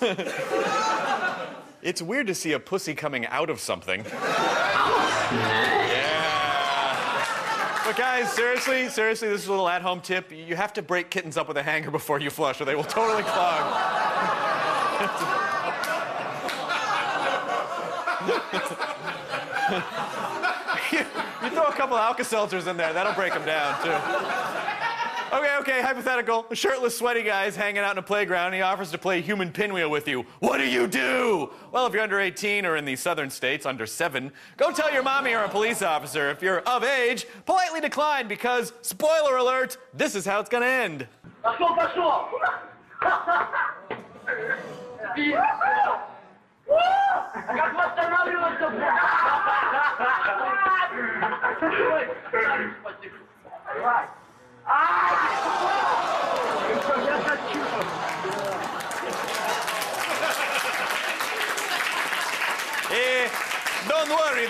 It's weird to see a pussy coming out of something. Yeah. But guys, seriously, this is a little at-home tip. You have to break kittens up with a hanger before you flush, or they will totally clog. you throw a couple of Alka-Seltzers in there, that'll break them down, too. Okay, hypothetical. A shirtless, sweaty guy's hanging out in a playground and he offers to play human pinwheel with you. What do? Well, if you're under 18 or in the southern states, under 7, go tell your mommy or a police officer. If you're of age, politely decline because, spoiler alert, this is how it's gonna end.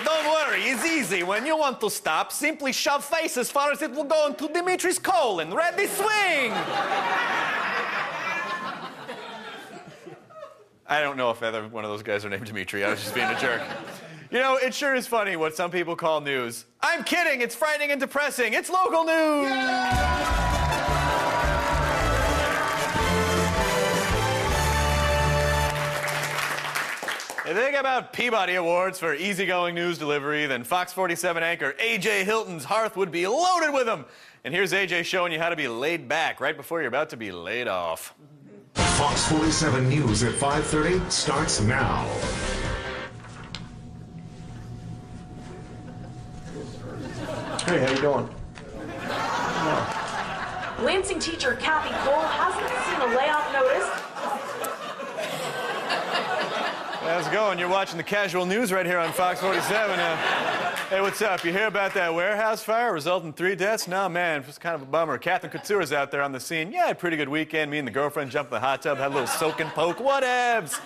Don't worry, it's easy. When you want to stop, simply shove face as far as it will go into Dimitri's colon. Ready, swing! I don't know if either one of those guys are named Dimitri. I was just being a jerk. You know, it sure is funny what some people call news. I'm kidding, it's frightening and depressing. It's local news! You think about Peabody Awards for easygoing news delivery, then Fox 47 anchor A.J. Hilton's hearth would be loaded with them. And here's A.J. showing you how to be laid back right before you're about to be laid off. Fox 47 News at 5:30 starts now. Hey, how you doing? Lansing teacher Kathy Cole hasn't seen a layoff notice. How's it going? You're watching the casual news right here on Fox 47. Hey, what's up? You hear about that warehouse fire resulting in 3 deaths? No, man, it was kind of a bummer. Catherine Couture's out there on the scene. Yeah, had a pretty good weekend. Me and the girlfriend jumped in the hot tub, had a little soak and poke. Whatevs?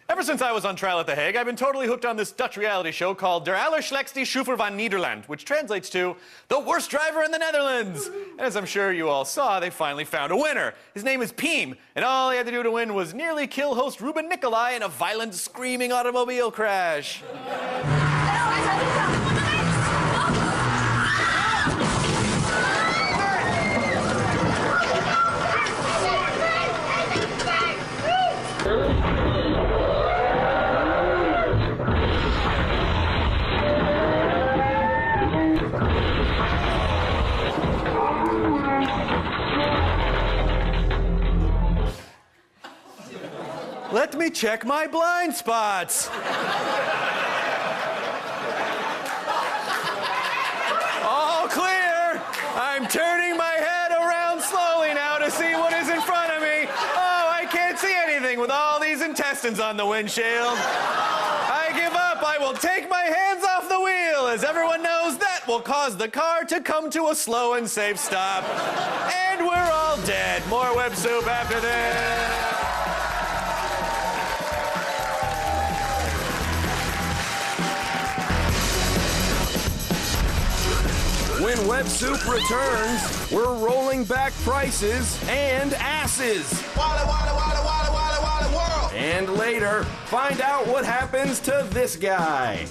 Ever since I was on trial at The Hague, I've been totally hooked on this Dutch reality show called Der Allerschlechtste Chauffeur van Nederland, which translates to The Worst Driver in the Netherlands. And as I'm sure you all saw, they finally found a winner. His name is Piem, and all he had to do to win was nearly kill host Ruben Nicolai in a violent, screaming automobile crash. Let me check my blind spots. All clear. I'm turning my head around slowly now to see what is in front of me. Oh, I can't see anything with all these intestines on the windshield. I give up. I will take my hands off the wheel. As everyone knows, that will cause the car to come to a slow and safe stop. And we're all dead. More Web Soup after this. When Web Soup returns, we're rolling back prices and asses. Walla, walla, walla, walla, walla, walla, world. And later, find out what happens to this guy.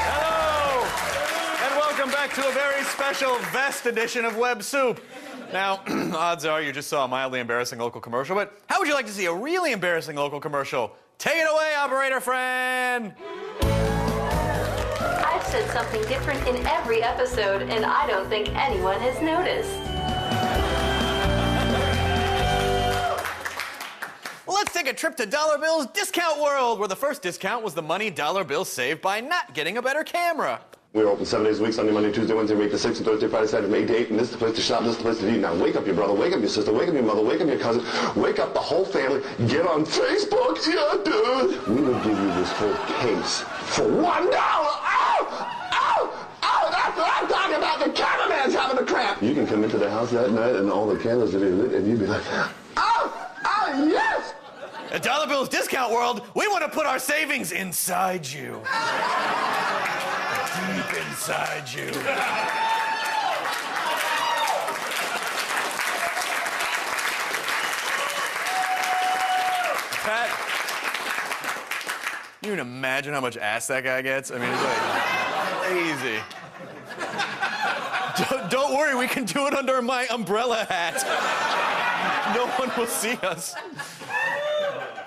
Hello, and welcome back to a very special Vest edition of Web Soup. Now, odds are you just saw a mildly embarrassing local commercial, but how would you like to see a really embarrassing local commercial? Take it away, operator friend! I've said something different in every episode, and I don't think anyone has noticed. Well, let's take a trip to Dollar Bill's Discount World, where the first discount was the money dollar bill saved by not getting a better camera. We're open 7 days a week, Sunday, Monday, Tuesday, Wednesday, May the 6th, Thursday, Friday, Saturday, May 8th, and this is the place to shop, this is the place to eat. Now wake up your brother, wake up your sister, wake up your mother, wake up your cousin, wake up the whole family, get on Facebook, yeah, dude! We will give you this whole case for $1! That's what I'm talking about! The cameraman's having a cramp! You can come into the house that night and all the candles will be lit, and you'll be like, oh, yes! At Dollar Bill's Discount World, we want to put our savings inside you. Deep inside you. Pat, you can imagine how much ass that guy gets? I mean, it's like crazy. Don't worry, we can do it under my umbrella hat. No one will see us.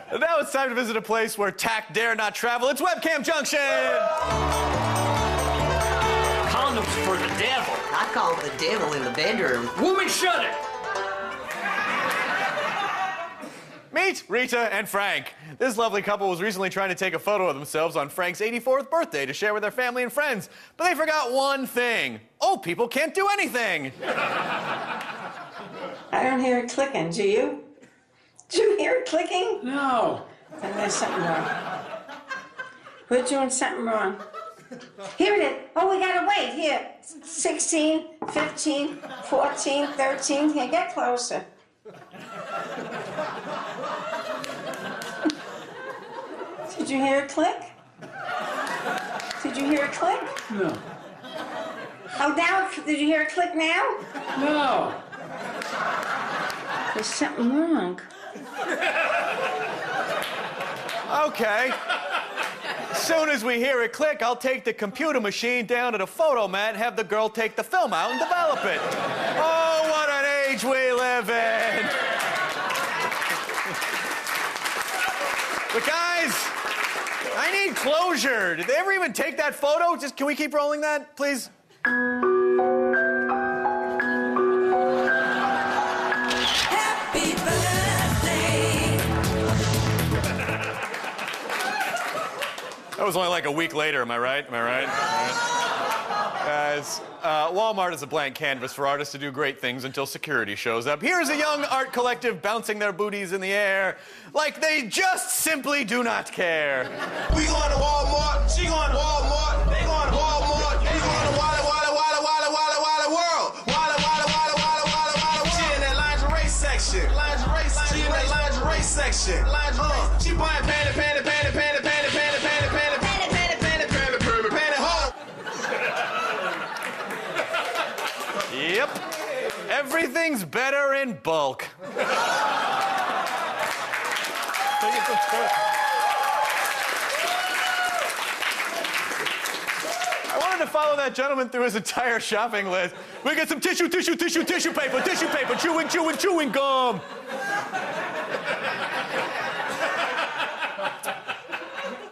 And now it's time to visit a place where tact dare not travel. It's Webcam Junction! Condoms for the devil. I call the devil in the bedroom. Woman, shut it! Meet Rita and Frank. This lovely couple was recently trying to take a photo of themselves on Frank's 84th birthday to share with their family and friends. But they forgot one thing. Old people can't do anything. I don't hear it clicking, do you? Do you hear it clicking? No. Then there's something wrong. We're doing something wrong. Here it is. Oh, we gotta wait. Here. 16, 15, 14, 13. Here, get closer. Did you hear it click? Did you hear it click? No. Oh, now, did you hear it click now? No. There's something wrong. Okay. soon as we hear it click, I'll take the computer machine down to the photo mat and have the girl take the film out and develop it. Oh, what an age we live in. But guys, I need closure. Did they ever even take that photo? Just, can we keep rolling that, please? Happy birthday. That was only like a week later, am I right? Am I right? Guys, Walmart is a blank canvas for artists to do great things until security shows up. Here's a young art collective bouncing their booties in the air like they just simply do not care. We going to Walmart, she going to Walmart, they going to Walmart, we going to Walla World. Walla. She in that lingerie section. She in that lingerie section. She buying panty hole. Yep. Everything's better in bulk. I wanted to follow that gentleman through his entire shopping list. We got some tissue paper, chewing gum.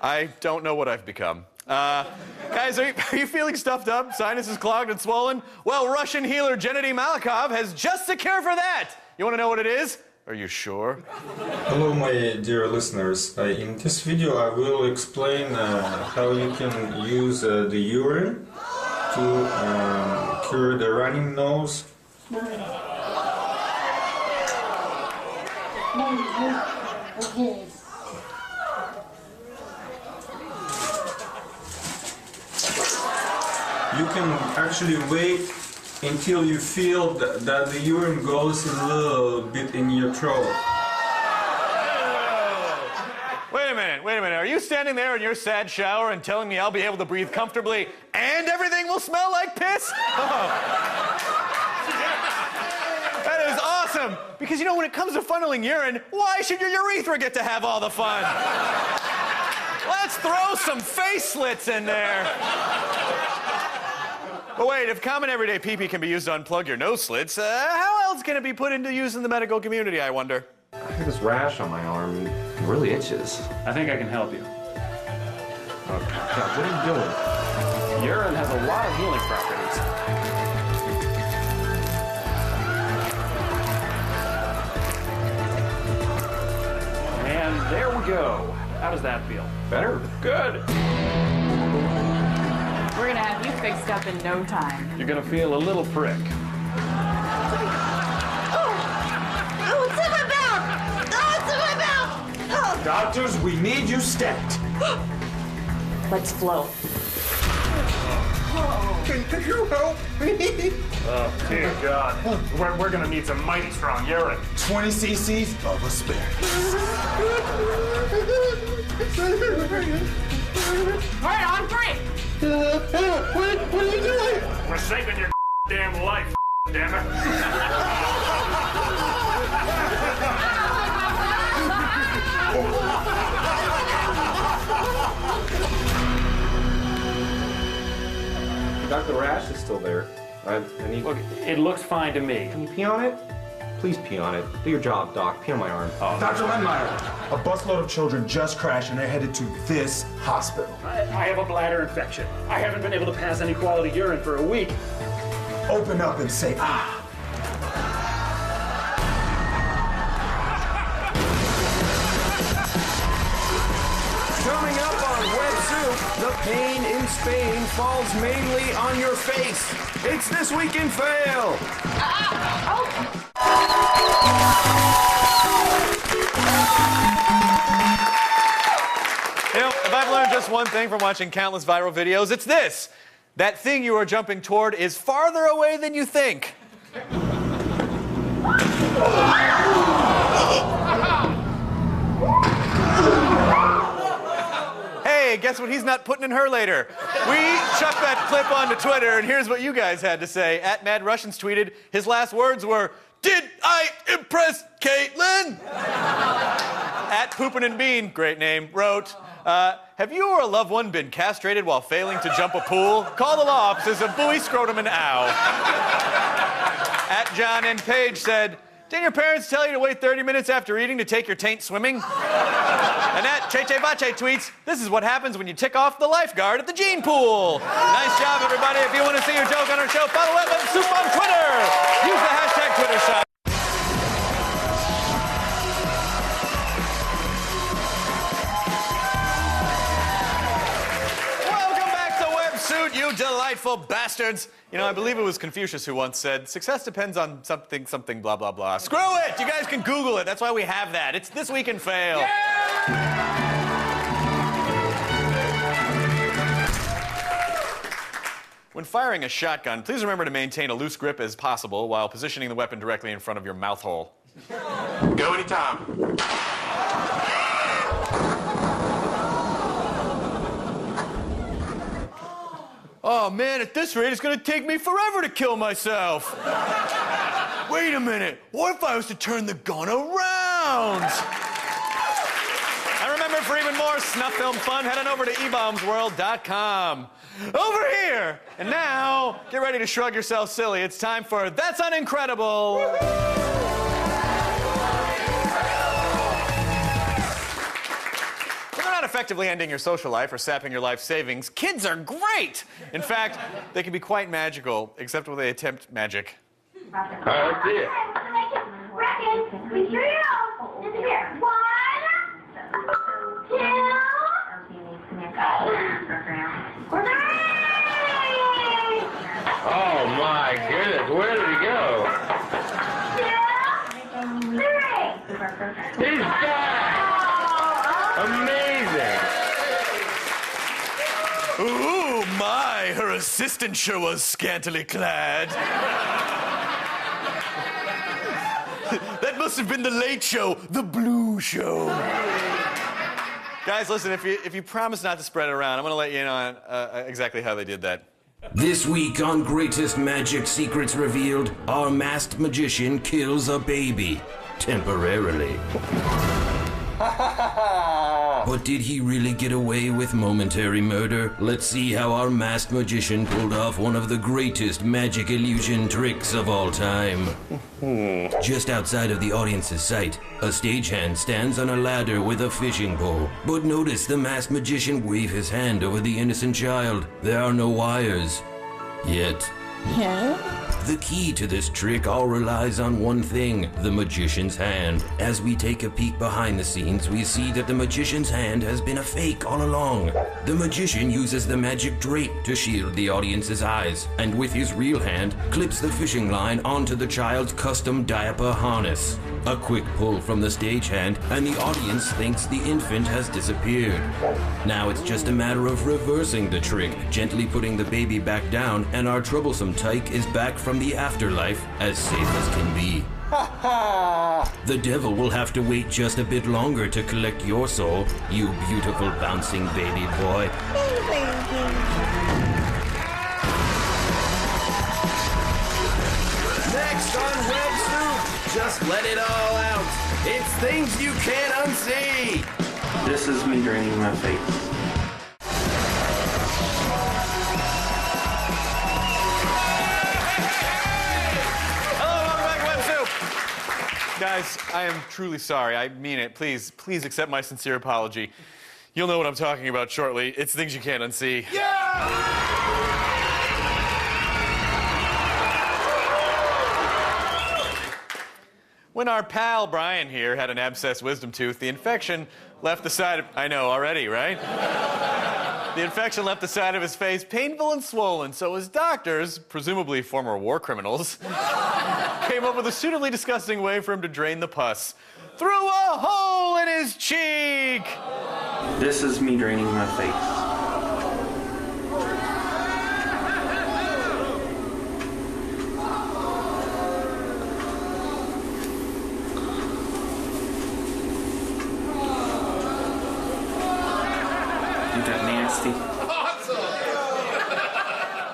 I don't know what I've become. Guys, are you feeling stuffed up? Sinuses clogged and swollen? Well, Russian healer Gennady Malakov has just the cure for that. You want to know what it is? Are you sure? Hello, my dear listeners. In this video, I will explain how you can use the urine to cure the running nose. You can actually wait until you feel that the urine goes a little bit in your throat. Wait a minute. Are you standing there in your sad shower and telling me I'll be able to breathe comfortably and everything will smell like piss? Oh. That is awesome. Because, you know, when it comes to funneling urine, why should your urethra get to have all the fun? Let's throw some face slits in there. But wait, if common everyday pee-pee can be used to unplug your nose slits, how else can it be put into use in the medical community, I wonder? I have this rash on my arm. It really itches. I think I can help you. Oh, God, what are you doing? Urine has a lot of healing properties. And there we go. How does that feel? Better? Good. We're gonna have you fixed up in no time. You're gonna feel a little prick. Oh, it's in my mouth! Oh, it's in my mouth! Oh. Doctors, we need you stacked. Let's flow. Can you help me? Oh, dear God. We're gonna need some mighty strong urine. 20 cc's of asparagus. All right, on three. What are you doing? We're saving your damn life, damn it. Dr. Rash is still there. I need... Look, it looks fine to me. Can you pee on it? Please pee on it. Do your job, Doc. Pee on my arm. Oh, Dr. Lindmeyer, a busload of children just crashed and they're headed to this hospital. I have a bladder infection. I haven't been able to pass any quality urine for a week. Open up and say, ah. Coming up on Web Soup, the pain in Spain falls mainly on your face. It's This Week in Fail. You know, if I've learned just one thing from watching countless viral videos, it's this. That thing you are jumping toward is farther away than you think. Hey, guess what he's not putting in her later? We chucked that clip onto Twitter, and here's what you guys had to say. @MadRussians tweeted, his last words were, "Did I impress Caitlin?" @Poopin' and Bean, great name, wrote, Have you or a loved one been castrated while failing to jump a pool? Call the law offices of Bowie, Scrotum, and Ow. At John N. Page said, didn't your parents tell you to wait 30 minutes after eating to take your taint swimming? And at Cheche Bache tweets, this is what happens when you tick off the lifeguard at the gene pool. Nice job, everybody. If you want to see your joke on our show, follow WebSoup on Twitter. Use the hashtag TwitterShot. You delightful bastards. You know, I believe it was Confucius who once said, success depends on something, something, blah, blah, blah. Screw it! You guys can Google it. That's why we have that. It's This Week in Fail. Yeah! When firing a shotgun, please remember to maintain a loose grip as possible while positioning the weapon directly in front of your mouth hole. Go anytime. Oh man, at this rate, it's gonna take me forever to kill myself. Wait a minute, what if I was to turn the gun around? And remember, for even more snuff film fun, head on over to ebombsworld.com. Over here! And now, get ready to shrug yourself silly. It's time for That's Unincredible. Effectively ending your social life or sapping your life savings, kids are great! In fact, they can be quite magical, except when they attempt magic. That's it. Oh my goodness, where did he go? He's back! Amazing! Ooh, my, her assistant sure was scantily clad. That must have been the Late Show, the Blue Show. Guys, listen, if you promise not to spread it around, I'm gonna let you in on exactly how they did that. This week on Greatest Magic Secrets Revealed, our masked magician kills a baby. Temporarily. But did he really get away with momentary murder? Let's see how our masked magician pulled off one of the greatest magic illusion tricks of all time. Just outside of the audience's sight, a stagehand stands on a ladder with a fishing pole. But notice the masked magician wave his hand over the innocent child. There are no wires. Yet. The key to this trick all relies on one thing, the magician's hand. As we take a peek behind the scenes, we see that the magician's hand has been a fake all along. The magician uses the magic drape to shield the audience's eyes, and with his real hand, clips the fishing line onto the child's custom diaper harness. A quick pull from the stagehand, and the audience thinks the infant has disappeared. Now it's just a matter of reversing the trick, gently putting the baby back down, and our troublesome tyke is back from the afterlife as safe as can be. The devil will have to wait just a bit longer to collect your soul, you beautiful bouncing baby boy. Next on WebSoup, just let it all out. It's things you can't unsee. This is me draining my face. Guys, I am truly sorry. I mean it. Please accept my sincere apology. You'll know what I'm talking about shortly. It's things you can't unsee. When our pal Brian here had an abscessed wisdom tooth, the infection left the side of... I know, already, right? The infection left the side of his face painful and swollen, so his doctors, presumably former war criminals, came up with a suitably disgusting way for him to drain the pus. Through a hole in his cheek! This is me draining my face.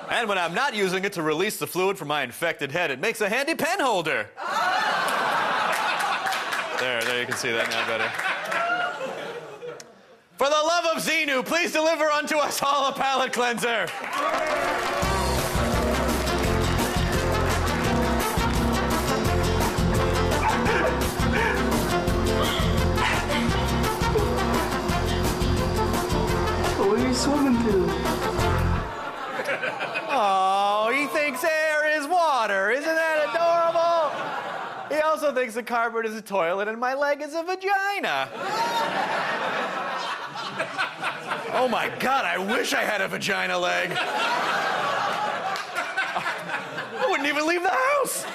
And when I'm not using it to release the fluid from my infected head, it makes a handy pen holder. There, you can see that now better. For the love of Xenu, please deliver unto us all a palate cleanser. What are you swimming to? Oh, he thinks air is water. Isn't that adorable? He also thinks the carpet is a toilet and my leg is a vagina. Oh my God, I wish I had a vagina leg. I wouldn't even leave the house.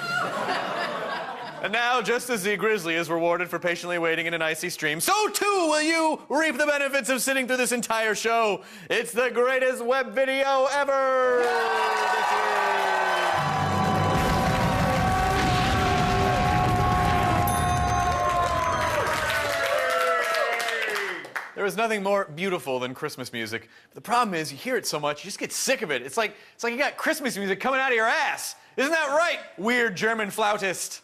And now, just as the grizzly is rewarded for patiently waiting in an icy stream, so too will you reap the benefits of sitting through this entire show. It's the greatest web video ever. There is nothing more beautiful than Christmas music. But the problem is, you hear it so much, you just get sick of it. It's like you got Christmas music coming out of your ass. Isn't that right, weird German flautist?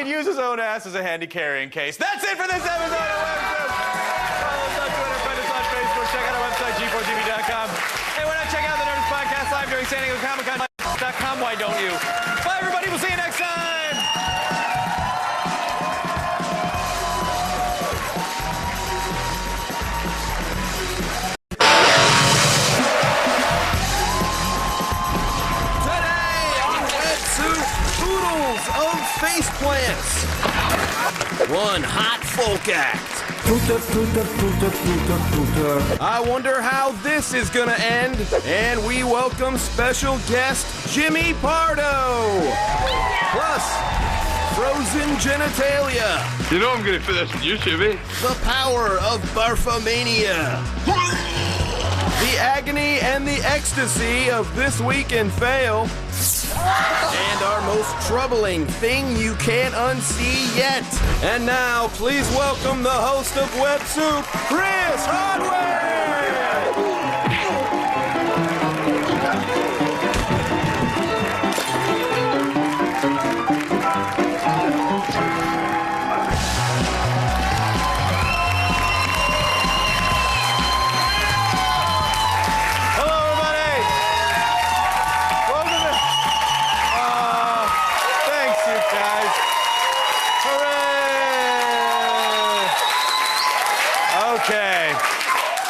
Use his own ass as a handy carrying case. That's it for this episode of WebSoup. Follow us on Twitter, friend us on Facebook, check out our website, g4tv.com. Hey, why not check out the Nerdist Podcast live during San Diego Comic-Con.com? Why don't you? Bye, everybody. We'll see you next time. Oodles of face plants. One hot folk act. I wonder how this is gonna end. And we welcome special guest Jimmy Pardo. Plus, frozen genitalia. You know I'm gonna put this on YouTube, eh? The power of Barfomania. The agony and the ecstasy of This Week in Fail. And our most troubling thing you can't unsee yet. And now, please welcome the host of WebSoup, Chris Hardware!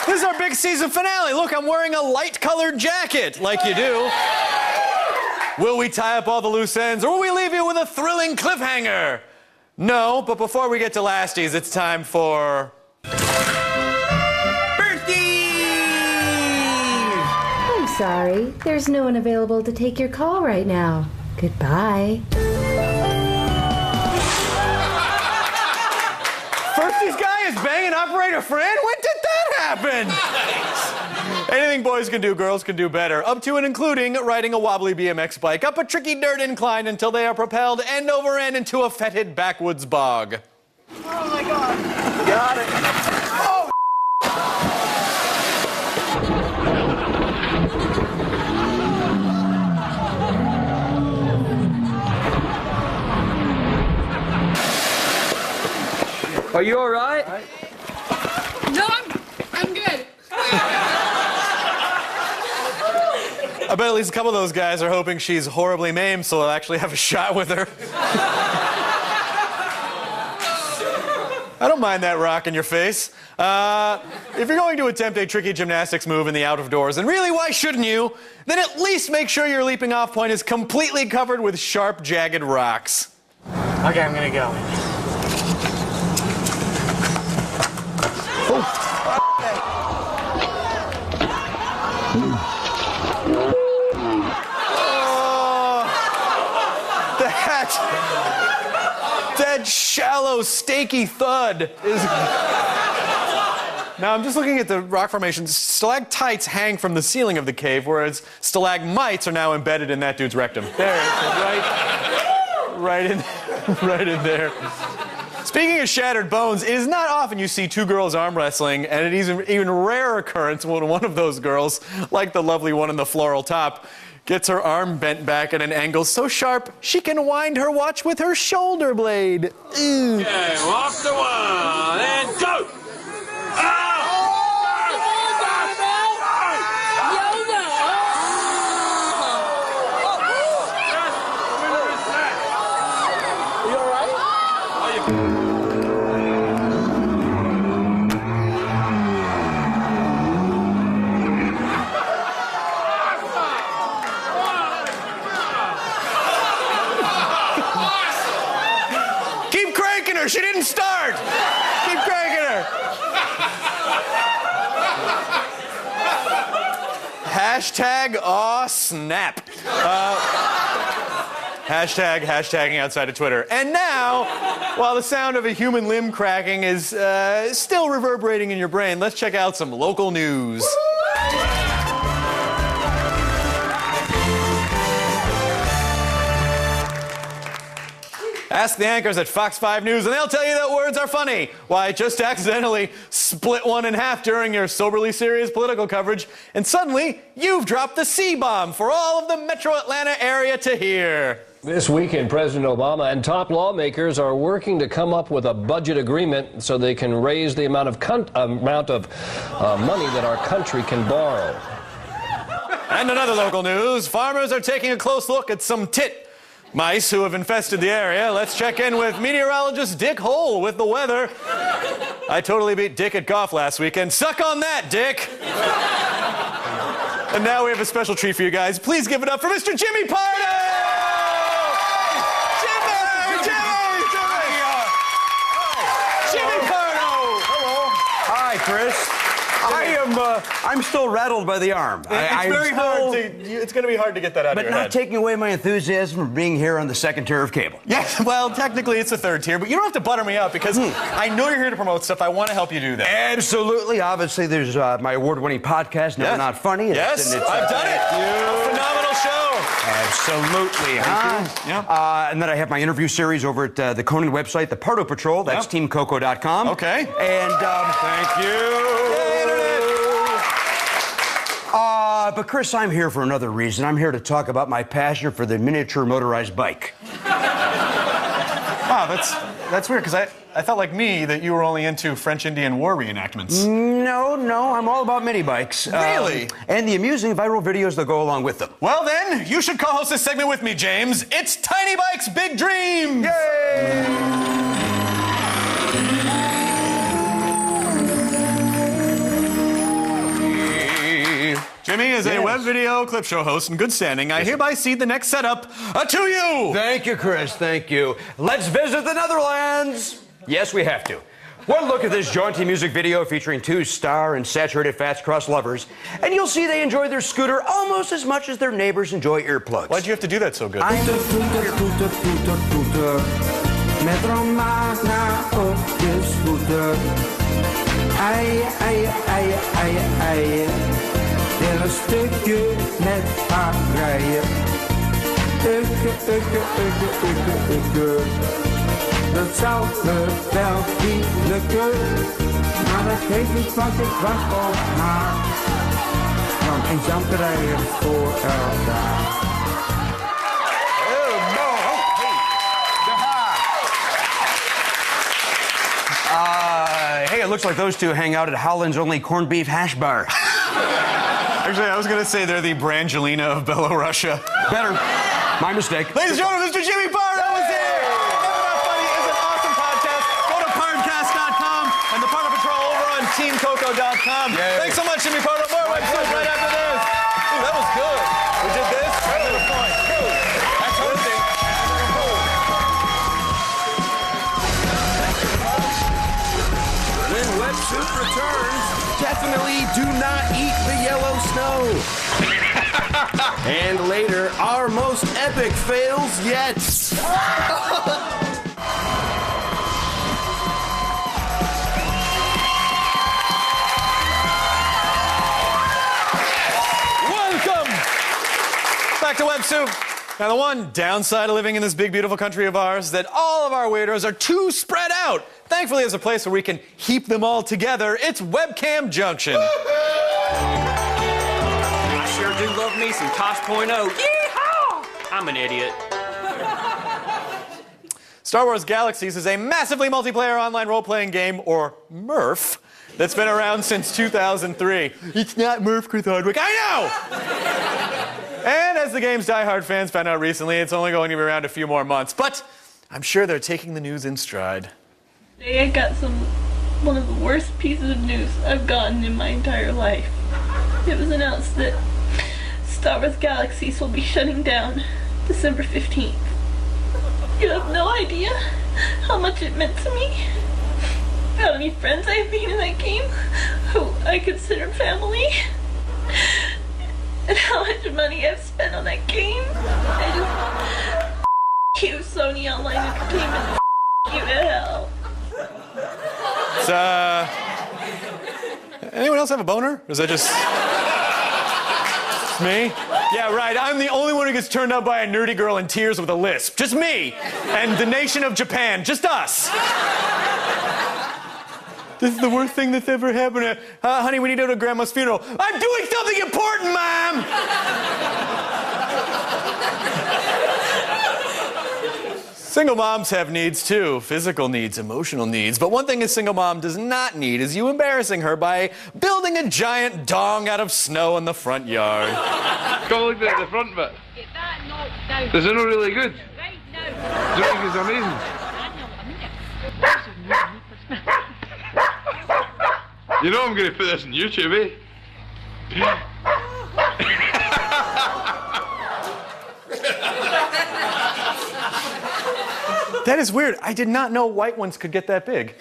This is our big season finale. Look, I'm wearing a light-colored jacket, like you do. Will we tie up all the loose ends, or will we leave you with a thrilling cliffhanger? No, but before we get to Lasties, it's time for... I'm sorry. There's no one available to take your call right now. Goodbye. First guy is banging operator friend? When did that happen? Anything boys can do, girls can do better. Up to and including riding a wobbly BMX bike up a tricky dirt incline until they are propelled end over end into a fetid backwoods bog. Oh my God. Got it. Oh. Are you all right? No, I'm good. I bet at least a couple of those guys are hoping she's horribly maimed so they'll actually have a shot with her. I don't mind that rock in your face. If you're going to attempt a tricky gymnastics move in the out of doors, and really, why shouldn't you? Then at least make sure your leaping off point is completely covered with sharp, jagged rocks. Okay, I'm gonna go. That shallow, steaky thud is Now, I'm just looking at the rock formations. Stalactites hang from the ceiling of the cave, whereas stalagmites are now embedded in that dude's rectum. There, right in there. Speaking of shattered bones, it is not often you see two girls arm wrestling, and it is an even rare occurrence when one of those girls, like the lovely one in the floral top, gets her arm bent back at an angle so sharp she can wind her watch with her shoulder blade. Ew. Okay, off to one, and go! Keep cranking her. She didn't start. Keep cranking her. Hashtag aw snap. Hashtagging outside of Twitter. And now, while the sound of a human limb cracking is still reverberating in your brain, let's check out some local news. Ask the anchors at Fox 5 News and they'll tell you that words are funny. Why, just accidentally split one in half during your soberly serious political coverage, and suddenly you've dropped the C-bomb for all of the metro Atlanta area to hear. This weekend, President Obama and top lawmakers are working to come up with a budget agreement so they can raise the amount of money that our country can borrow. And another local news, farmers are taking a close look at some mice who have infested the area. Let's check in with meteorologist Dick Hole with the weather. I totally beat Dick at golf last weekend. Suck on that, Dick! And now we have a special treat for you guys. Please give it up for Mr. Jimmy Pardo! Jimmy Pardo! Hello. Hi, Chris. I'm still rattled by the arm. It's going to be hard to get that out of your head. But not taking away my enthusiasm for being here on the second tier of cable. Yes, well, technically it's the third tier, but you don't have to butter me up because I know you're here to promote stuff. I want to help you do that. Absolutely. Obviously, there's my award-winning podcast, Never Not Funny. Yes, I've done it. A phenomenal show. Absolutely. And then I have my interview series over at the Conan website, the Pardo Patrol. That's teamcoco.com. Okay. And thank you. But Chris, I'm here for another reason. I'm here to talk about my passion for the miniature motorized bike. Wow, that's weird, because I felt like me that you were only into French-Indian War reenactments. No, I'm all about mini bikes. Really? And the amusing viral videos that go along with them. Well then, you should co-host this segment with me, James. It's Tiny Bike's Big Dreams! Yay! Jimmy is a web video clip show host in good standing. I hereby cede the next setup to you. Thank you, Chris. Thank you. Let's visit the Netherlands. Yes, we have to. One look at this jaunty music video featuring two star and saturated fats cross lovers, and you'll see they enjoy their scooter almost as much as their neighbors enjoy earplugs. Why'd you have to do that so good? Met Romana op de scooter. Ei. Wil een stukje met haar rijden. Ukke. Dat zou me wel niet lukken. Maar dat geeft niet, want ik wacht op haar. Want een zandrijder voor elkaar. Hey, it looks like those two hang out at Holland's only corned beef hash bar. Actually, I was going to say they're the Brangelina of Belorussia. Better. My mistake. Ladies and gentlemen, Mr. Jimmy Pardo is here! Never Not Funny is an awesome podcast. Go to Parcast.com and the Pardo Patrol over on TeamCoco.com. Thanks so much, Jimmy Pardo. More websites right after this. Ooh, that was good. We did this. Right to the point. That's hosting. When Wet Soup returns, definitely do not eat the yellow snow. And later, our most epic fails yet. back to Web Soup. Now, the one downside of living in this big, beautiful country of ours is that all of our waiters are too spread out. Thankfully, there's a place where we can heap them all together. It's Webcam Junction. I sure do love me some Tosh.0. Yeehaw! I'm an idiot. Star Wars Galaxies is a massively multiplayer online role-playing game, or MRF, that's been around since 2003. It's not MRF, Chris Hardwick. I know! And as the game's diehard fans found out recently, it's only going to be around a few more months. But I'm sure they're taking the news in stride. Today I got one of the worst pieces of news I've gotten in my entire life. It was announced that Star Wars Galaxies will be shutting down December 15th. You have no idea how much it meant to me, how many friends I've made in that game, who I consider family, and how much money I've spent on that game. You, Sony Online Entertainment, you to hell. Anyone else have a boner? Or is that just me? Yeah, right. I'm the only one who gets turned up by a nerdy girl in tears with a lisp. Just me. And the nation of Japan. Just us. This is the worst thing that's ever happened. Honey, we need to go to Grandma's funeral. I'm doing something important, Mom! Single moms have needs too. Physical needs, emotional needs. But one thing a single mom does not need is you embarrassing her by building a giant dong out of snow in the front yard. Come look at the front bit. Is it not really good? Right now. Do you think it's amazing? You know I'm going to put this on YouTube, eh? That is weird. I did not know white ones could get that big.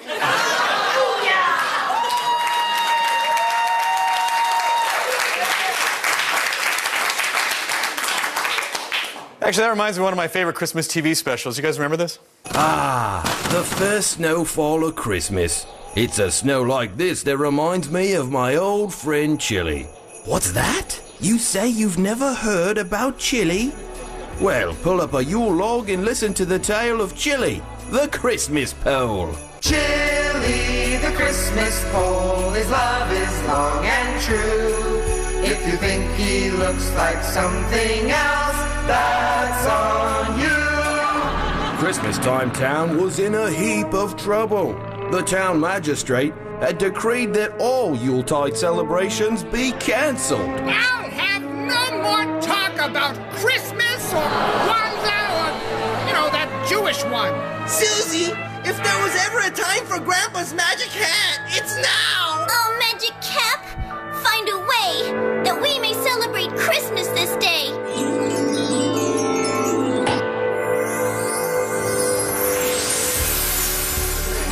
Actually, that reminds me of one of my favorite Christmas TV specials. You guys remember this? Ah, the first snowfall of Christmas. It's a snow like this that reminds me of my old friend Chili. What's that? You say you've never heard about Chili? Well, pull up a Yule log and listen to the tale of Chili, the Christmas pole. Chili, the Christmas pole, his love is long and true. If you think he looks like something else, that's on you. Christmas time town was in a heap of trouble. The town magistrate had decreed that all Yuletide celebrations be cancelled. I'll have no more talk about Christmas or Kwanzaa or, that Jewish one. Susie, if there was ever a time for Grandpa's magic hat, it's now! Oh, Magic Cap, find a way that we may celebrate Christmas this day.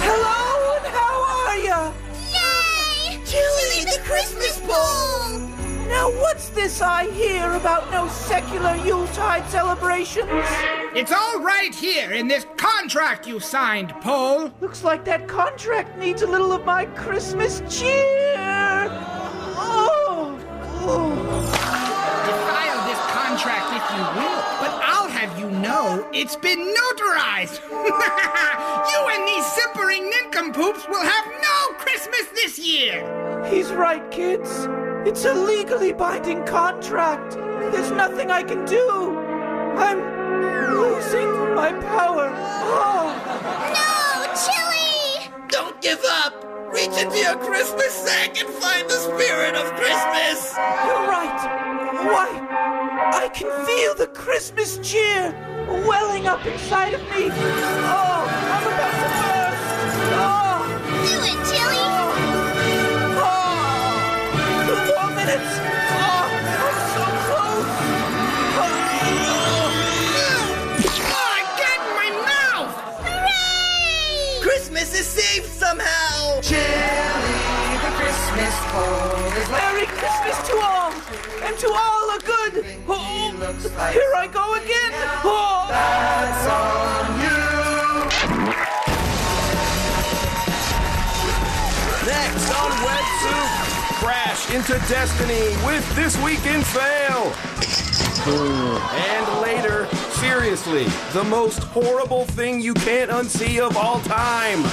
Hello, and how are ya? Yay! Chili, the Christmas pole! Now what's this I hear about no secular Yuletide celebrations? It's all right here in this contract you signed, Pole. Looks like that contract needs a little of my Christmas cheer. Defile this contract if you will, but I'll have you know it's been notarized. You and these simpering nincompoops will have no Christmas this year. He's right, kids. It's a legally binding contract. There's nothing I can do. I'm losing my power. Oh. No, Chili! Don't give up. Reach into your Christmas sack and find the spirit of Christmas. You're right. Why? I can feel the Christmas cheer welling up inside of me. Oh, I'm about to burst. Oh. Do it, Chili! Oh. 2 more minutes. Oh, I'm so close. Oh, I got it in my mouth! Hooray! Christmas is saved somehow. Chili, the Christmas pole is Merry Christmas to all, and to all a good. Oh, here I go again. Oh, that's on you. Next on Web Soup, crash into Destiny with this weekend fail. And later, seriously, the most horrible thing you can't unsee of all time.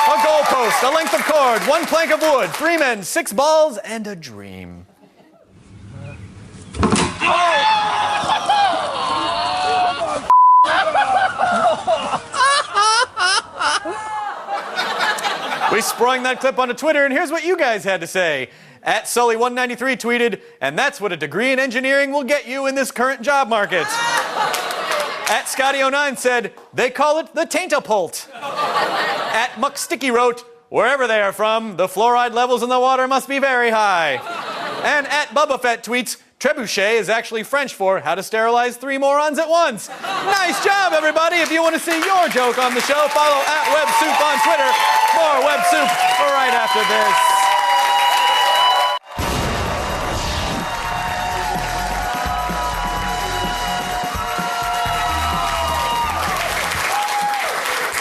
A goalpost, a length of cord, one plank of wood, 3 men, 6 balls, and a dream. We sprung that clip onto Twitter, and here's what you guys had to say. At Sully193 tweeted, "And that's what a degree in engineering will get you in this current job market." At Scotty09 said, "They call it the taintapult." At Mucksticky wrote, "Wherever they are from, the fluoride levels in the water must be very high." And at Bubba Fett tweets, "Trebuchet is actually French for how to sterilize 3 morons at once." Nice job, everybody. If you want to see your joke on the show, follow at WebSoup on Twitter. More WebSoup right after this.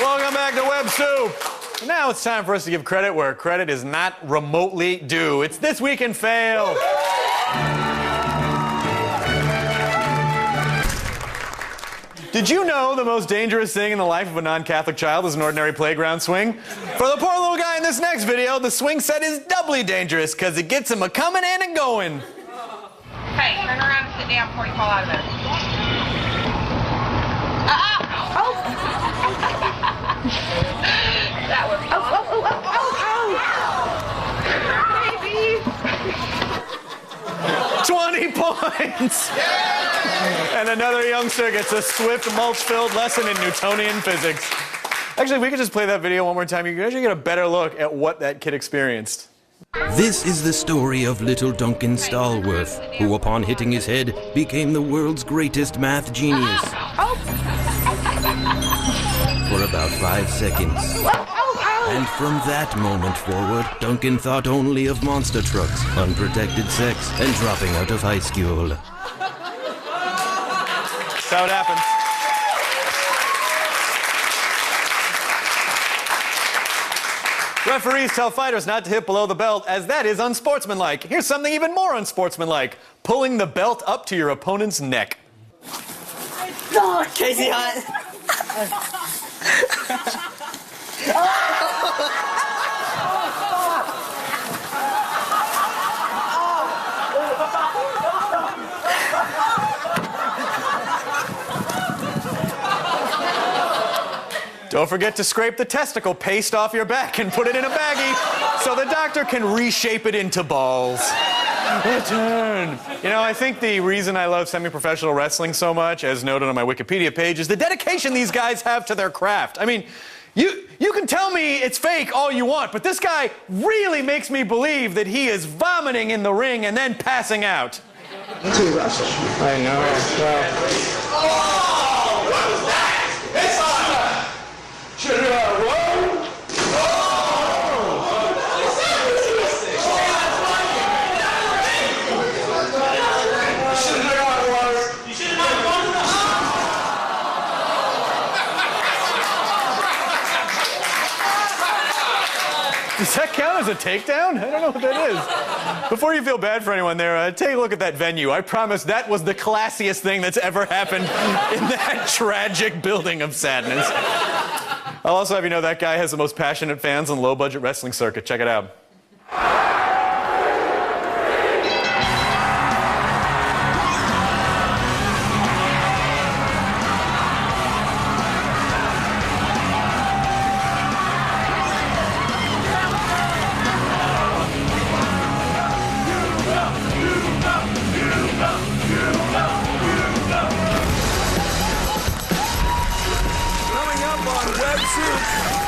Welcome back to WebSoup. Now it's time for us to give credit where credit is not remotely due. It's This Week in Fail. Did you know the most dangerous thing in the life of a non-Catholic child is an ordinary playground swing? For the poor little guy in this next video, the swing set is doubly dangerous because it gets him a coming in and going. Hey, turn around and sit down before you fall out of there. That was Baby! 20 points! And another youngster gets a swift, mulch-filled lesson in Newtonian physics. Actually, if we could just play that video one more time, you can actually get a better look at what that kid experienced. This is the story of little Duncan Stallworth, who upon hitting his head became the world's greatest math genius. For about 5 seconds. And from that moment forward, Duncan thought only of monster trucks, unprotected sex, and dropping out of high school. That's how it happens. Referees tell fighters not to hit below the belt, as that is unsportsmanlike. Here's something even more unsportsmanlike: pulling the belt up to your opponent's neck. Casey Hunt. Don't forget to scrape the testicle paste off your back and put it in a baggie so the doctor can reshape it into balls. Return. You know, I think the reason I love semi-professional wrestling so much, as noted on my Wikipedia page, is the dedication these guys have to their craft. I mean, you can tell me it's fake all you want, but this guy really makes me believe that he is vomiting in the ring and then passing out. That's who wrestled. I know. Well. Oh, what was that? It's on! Should I roll? Does that count as a takedown? I don't know what that is. Before you feel bad for anyone there, take a look at that venue. I promise that was the classiest thing that's ever happened in that tragic building of sadness. I'll also have you know that guy has the most passionate fans on the low-budget wrestling circuit. Check it out.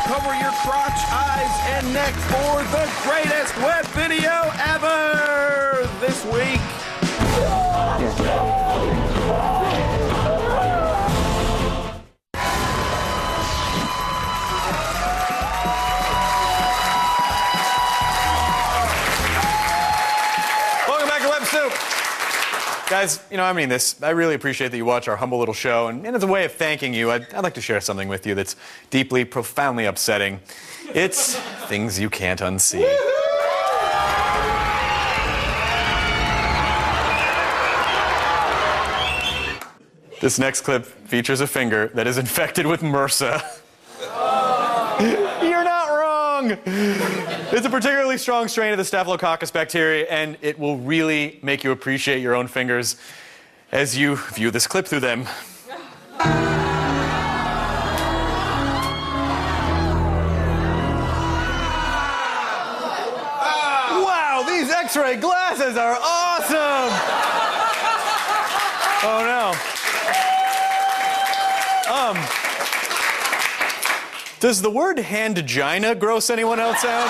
Cover your crotch, eyes, and neck for the greatest web video ever this week. Welcome back to WebSoup. Guys, you know, I mean this. I really appreciate that you watch our humble little show, and as a way of thanking you, I'd like to share something with you that's deeply, profoundly upsetting. It's things you can't unsee. This next clip features a finger that is infected with MRSA. You're not wrong! It's a particularly strong strain of the Staphylococcus bacteria, and it will really make you appreciate your own fingers as you view this clip through them. Wow, these X-ray glasses are awesome! Oh no. Does the word handgina gross anyone else out?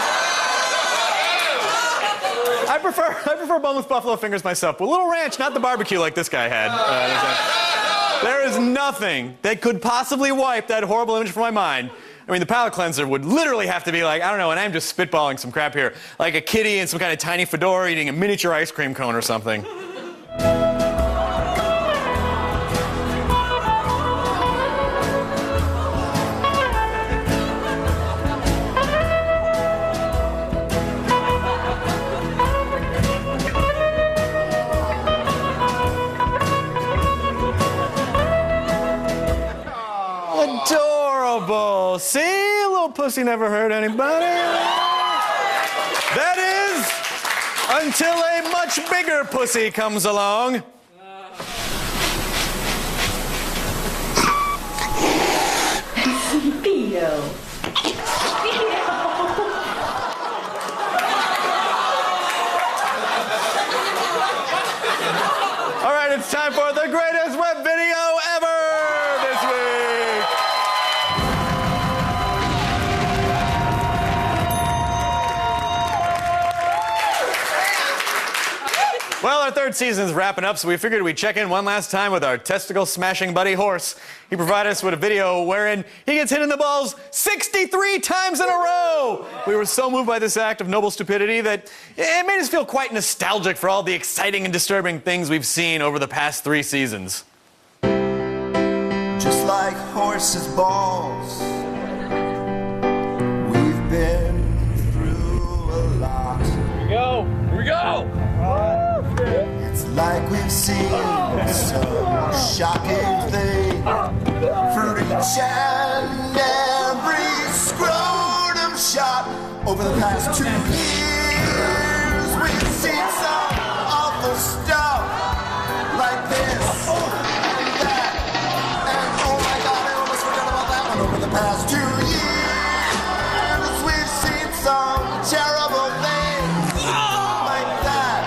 I prefer boneless buffalo fingers myself, but a little ranch, not the barbecue like this guy had. There is nothing that could possibly wipe that horrible image from my mind. I mean, the palate cleanser would literally have to be like, I don't know, and I'm just spitballing some crap here, like a kitty in some kind of tiny fedora eating a miniature ice cream cone or something. Adorable. See? A little pussy never hurt anybody. That is, until a much bigger pussy comes along. Theo. All right, it's time for the greatest web video ever this week. Well, our third season is wrapping up, so we figured we'd check in one last time with our testicle-smashing buddy, Horse. He provided us with a video wherein he gets hit in the balls 63 times in a row. We were so moved by this act of noble stupidity that it made us feel quite nostalgic for all the exciting and disturbing things we've seen over the past 3 seasons. Just like Horse's balls, we've been through a lot. Here we go. Here we go. It's like we've seen some shocking thing for each and every scrotum shot over the past 2 years. We've seen some awful stuff like this and that, and oh my God, I almost forgot about that one. Over the past 2 years, we've seen some terrible things like that,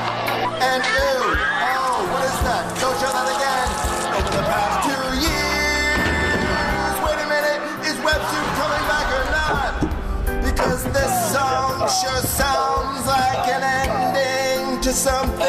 and ew, oh, what is that? Don't show that again. Over the past 2 years, wait a minute, is WebSoup coming back or not? Because this song sure sounds like an ending to something.